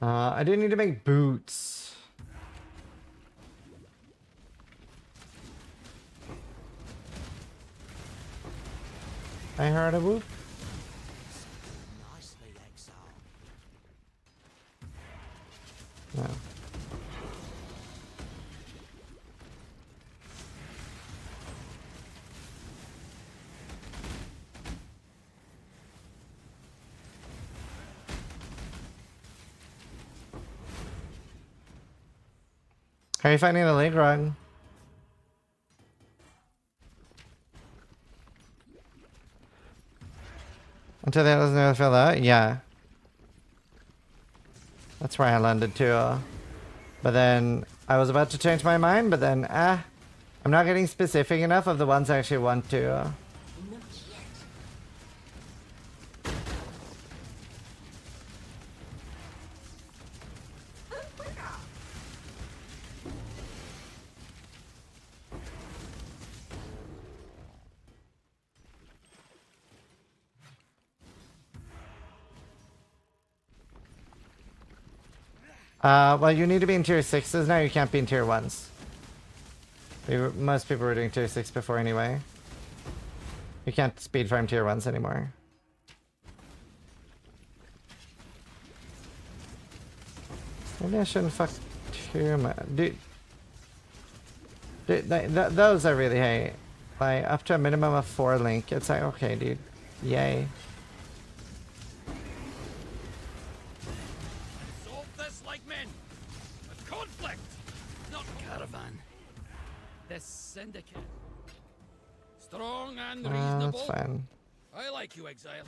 I do need to make boots. I heard a whoop. Nicely, exile. No. How are you finding the link run? Until that doesn't ever fill out? Yeah. That's where I landed too. But then I was about to change my mind, but then I'm not getting specific enough of the ones I actually want to. Well, you need to be in tier 6s now. You can't be in tier 1s. Most people were doing tier 6 before anyway. You can't speed farm tier 1s anymore. Maybe I shouldn't fuck too much. Dude, those I really hate. Like, up to a minimum of 4 link. It's like, okay, dude. Yay. The syndicate. Strong and reasonable. That's fine. I like you, exile.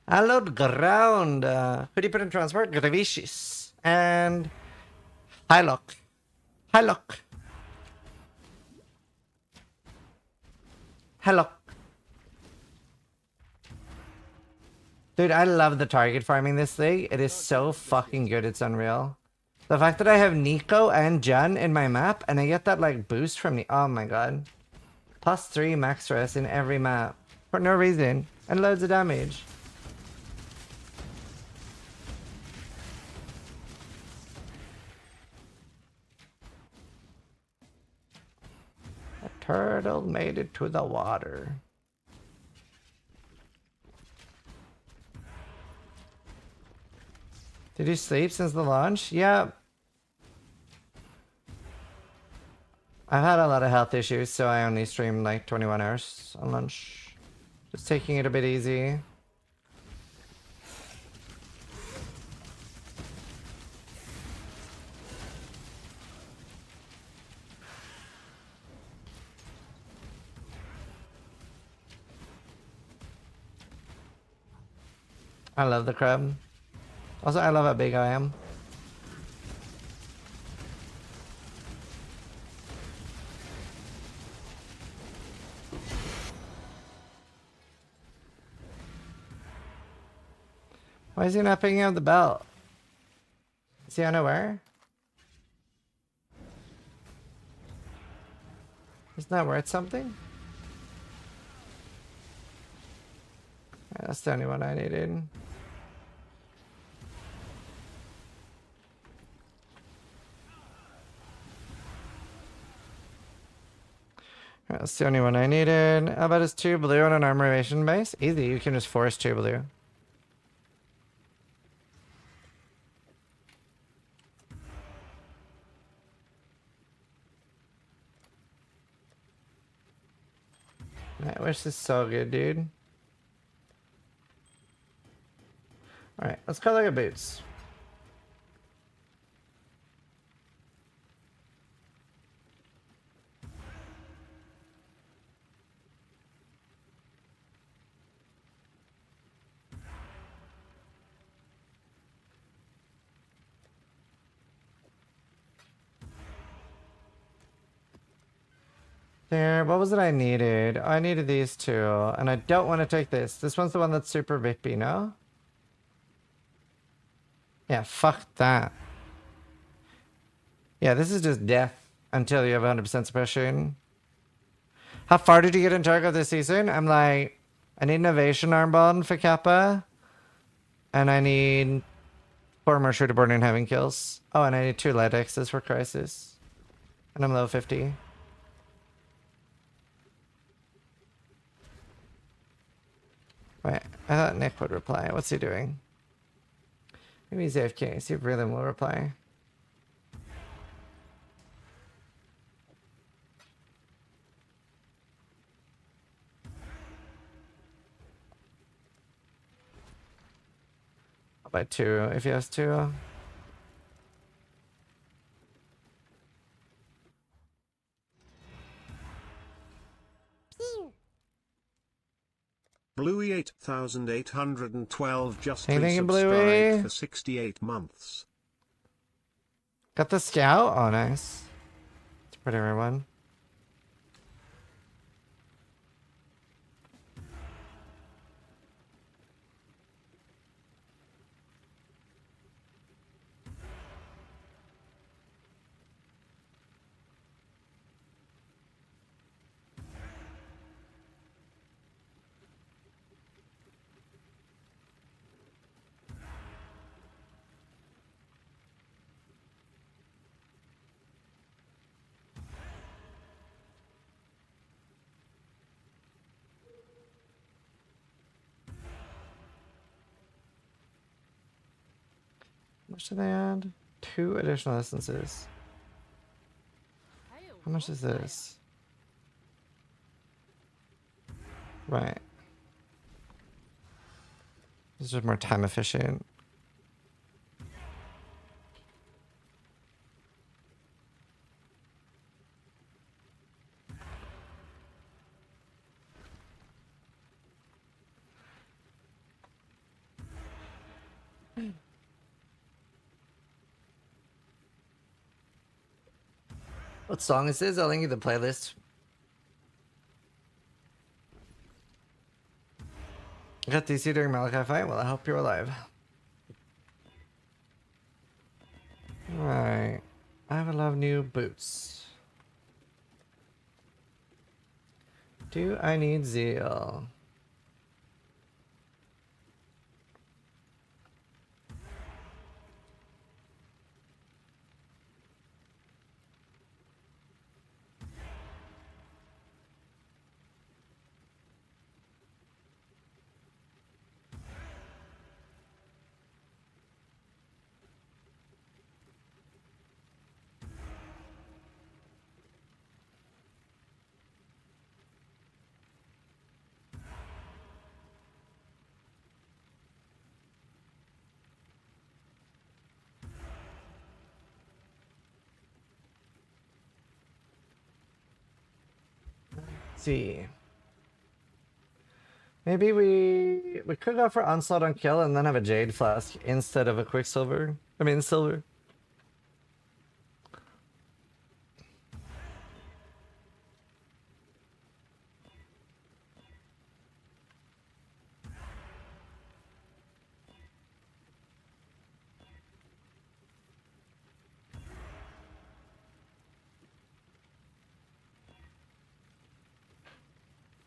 Hallowed ground. Who do you put in transport? Gravicious. And Hylock. Hylock. Hylock. Dude, I love the target farming this league. It is so fucking good. It's unreal. The fact that I have Nico and Jun in my map and I get that like boost from the oh my god. +3 max stress in every map. For no reason. And loads of damage. Turtle made it to the water. Did you sleep since the launch? Yeah. I've had a lot of health issues, so I only stream like 21 hours on lunch. Just taking it a bit easy. I love the crab. Also, I love how big I am. Why is he not picking up the belt? Is he unaware? Isn't that worth something? Yeah, that's the only one I needed. That's the only one I needed. How about his 2 blue on an armoration base? Easy, you can just force 2 blue. I wish this is so good, dude. Alright, let's call like a boots. There, what was it I needed? I needed these 2, and I don't want to take this. This one's the one that's super VIPy, no? Yeah, fuck that. Yeah, this is just death until you have 100% suppression. How far did you get in Tarkov this season? I'm like, I need an Innovation Armband for Kappa. And I need 4 more shooter board and having kills. Oh, and I need 2 light X's for Crisis. And I'm level 50. Wait, I thought Nick would reply. What's he doing? Maybe he's AFK. See if Rhythm will reply. I'll buy 2 if he has 2. Bluey 8812 just Anything in resubscribed Bluey? for 68 months. Got the scout? Oh, nice. It's a pretty rare one. How much do they add? 2 additional essences. How much is this? Right. This is just more time efficient. What song is this? I'll link you the playlist. I got DC during Malachi fight? Well, I hope you're alive. Right. I would love new boots. Do I need zeal? see. Maybe we could go for Onslaught on kill and then have a Jade Flask instead of a Quicksilver. I mean Silver.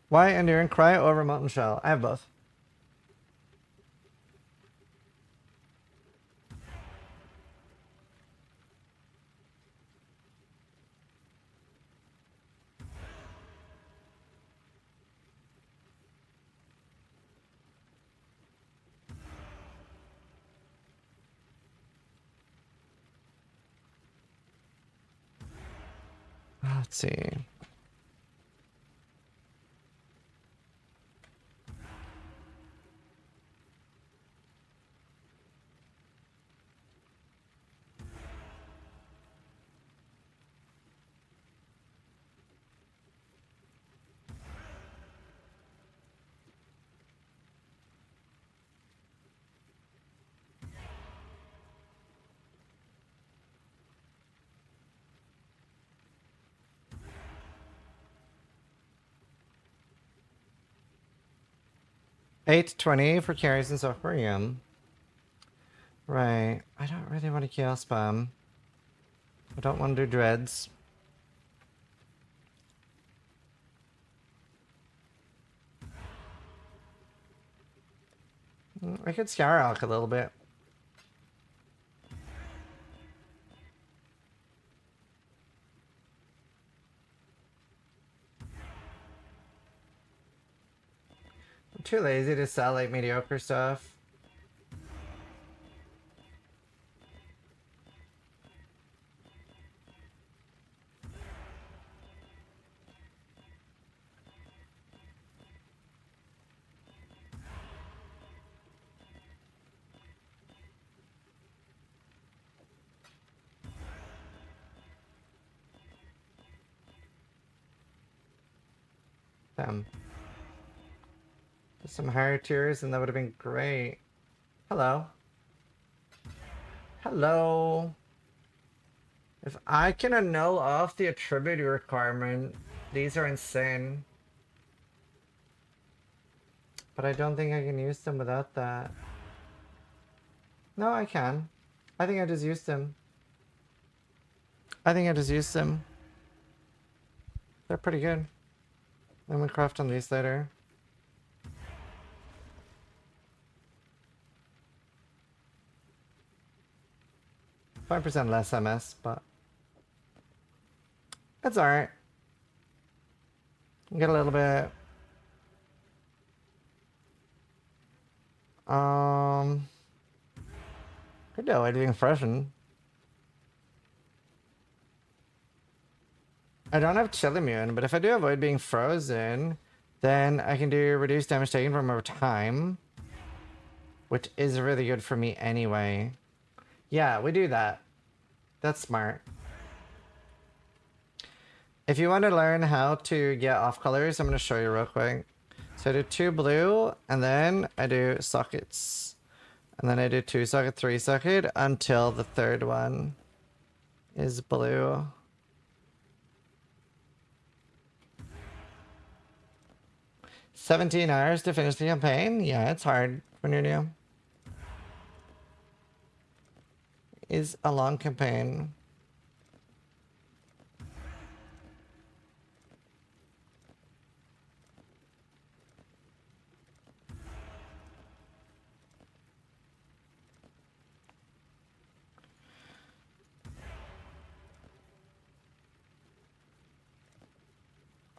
Why Enduring Cry over Molten Shell? I have both. Let's see. $8.20 for carries and software. Right. I don't really want to chaos spam. I don't want to do dreads. I could scour Alk a little bit. I'm too lazy to sell like mediocre stuff. Damn. Some higher tiers and that would have been great. Hello. Hello. If I can annul off the attribute requirement, these are insane. But I don't think I can use them without that. No, I can. I think I just used them. They're pretty good. Then we craft on these later. %5 less MS, but that's alright. Get a little bit. Could do it being frozen. I don't have chill immune, but if I do avoid being frozen, then I can do reduced damage taken from over time, which is really good for me anyway. Yeah, we do that. That's smart. If you want to learn how to get off colors, I'm going to show you real quick. So I do 2 blue, and then I do sockets. And then I do 2 socket, 3 socket, until the third one is blue. $17 hours to finish the campaign? Yeah, it's hard when you're new. Is a long campaign.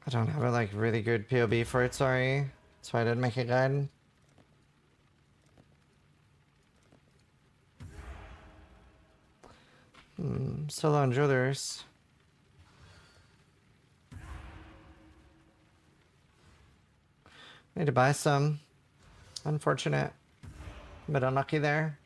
I don't have a like really good POB for it, sorry. That's why I didn't make a guide. Solo and Jewelers. Need to buy some. Unfortunate. But unlucky there.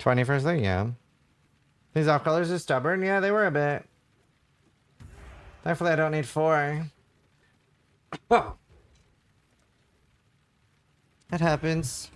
21st thing, yeah. These off colors are stubborn? Yeah, they were a bit. Thankfully, I don't need 4. Oh. It happens.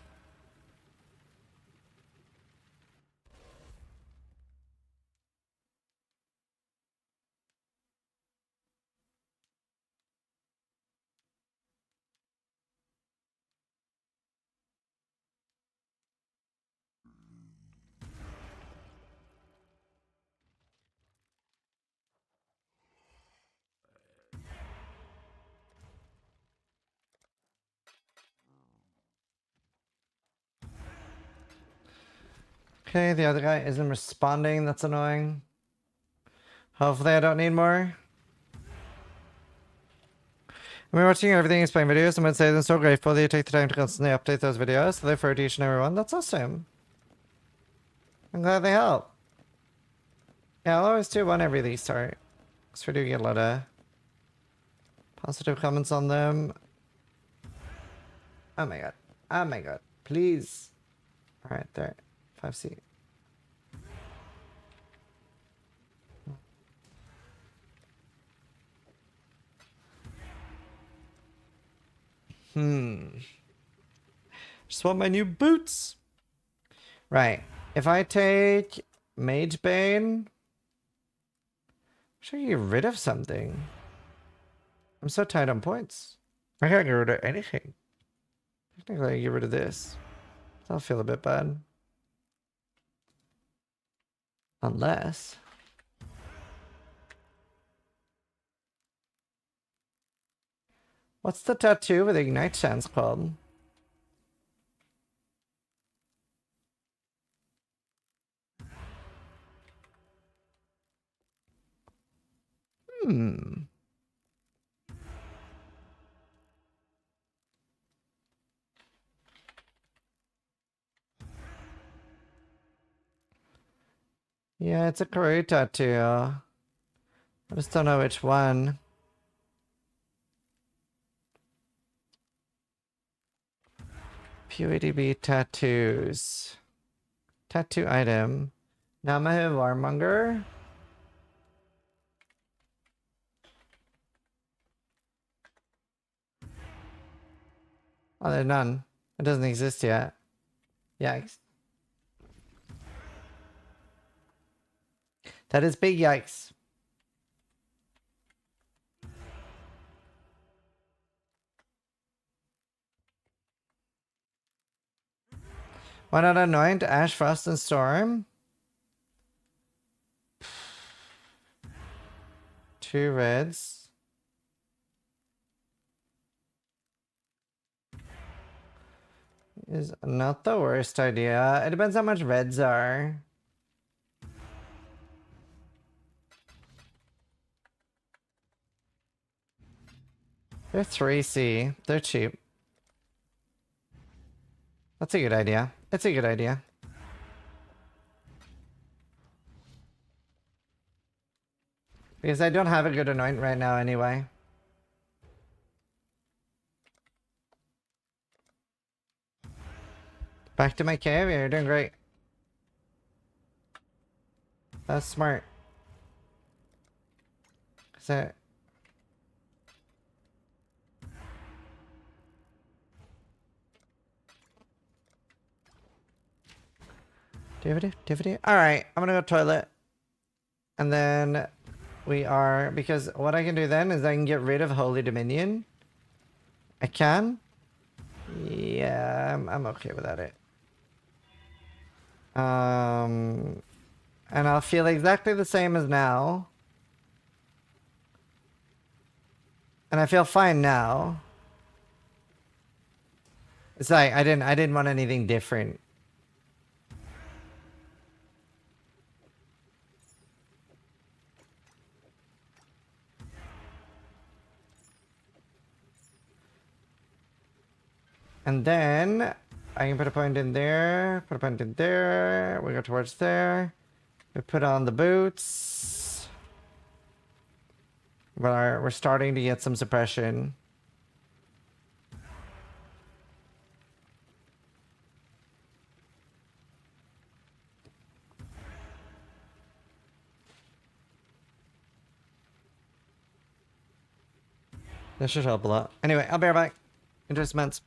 Okay, the other guy isn't responding. That's annoying. Hopefully I don't need more. I'm watching everything explain videos. I would say I'm so grateful that you take the time to constantly update those videos. So they refer to each and every one. That's awesome. I'm glad they help. Yeah, I'll always do one every restart. Because we do get a lot of positive comments on them. Oh my god. Oh my god. Please. Alright, there. 5C. Just want my new boots. Right. If I take Mage Bane, should I get rid of something? I'm so tight on points. I can't get rid of anything. Technically, I get rid of this. I'll feel a bit bad. Unless... What's the tattoo with Ignite Chance called? Yeah, it's a Korea tattoo. I just don't know which one. PODB tattoos. Tattoo item. Namahe Warmonger. Oh, there's none. It doesn't exist yet. Yikes. That is big yikes. Why not anoint Ash, Frost, and Storm? 2 reds. Is not the worst idea. It depends how much reds are. They're 3C. They're cheap. That's a good idea. It's a good idea. Because I don't have a good anoint right now anyway. Back to my cave. Yeah, you're doing great. That's smart. So... Divity. Alright, I'm gonna go toilet. And then we are... Because what I can do then is I can get rid of Holy Dominion. I can? Yeah, I'm okay without it. And I'll feel exactly the same as now. And I feel fine now. It's like I didn't want anything different. And then I can put a point in there, put a point in there, we go towards there. We put on the boots. We're starting to get some suppression. That should help a lot. Anyway, I'll be right back. Enjoy some months.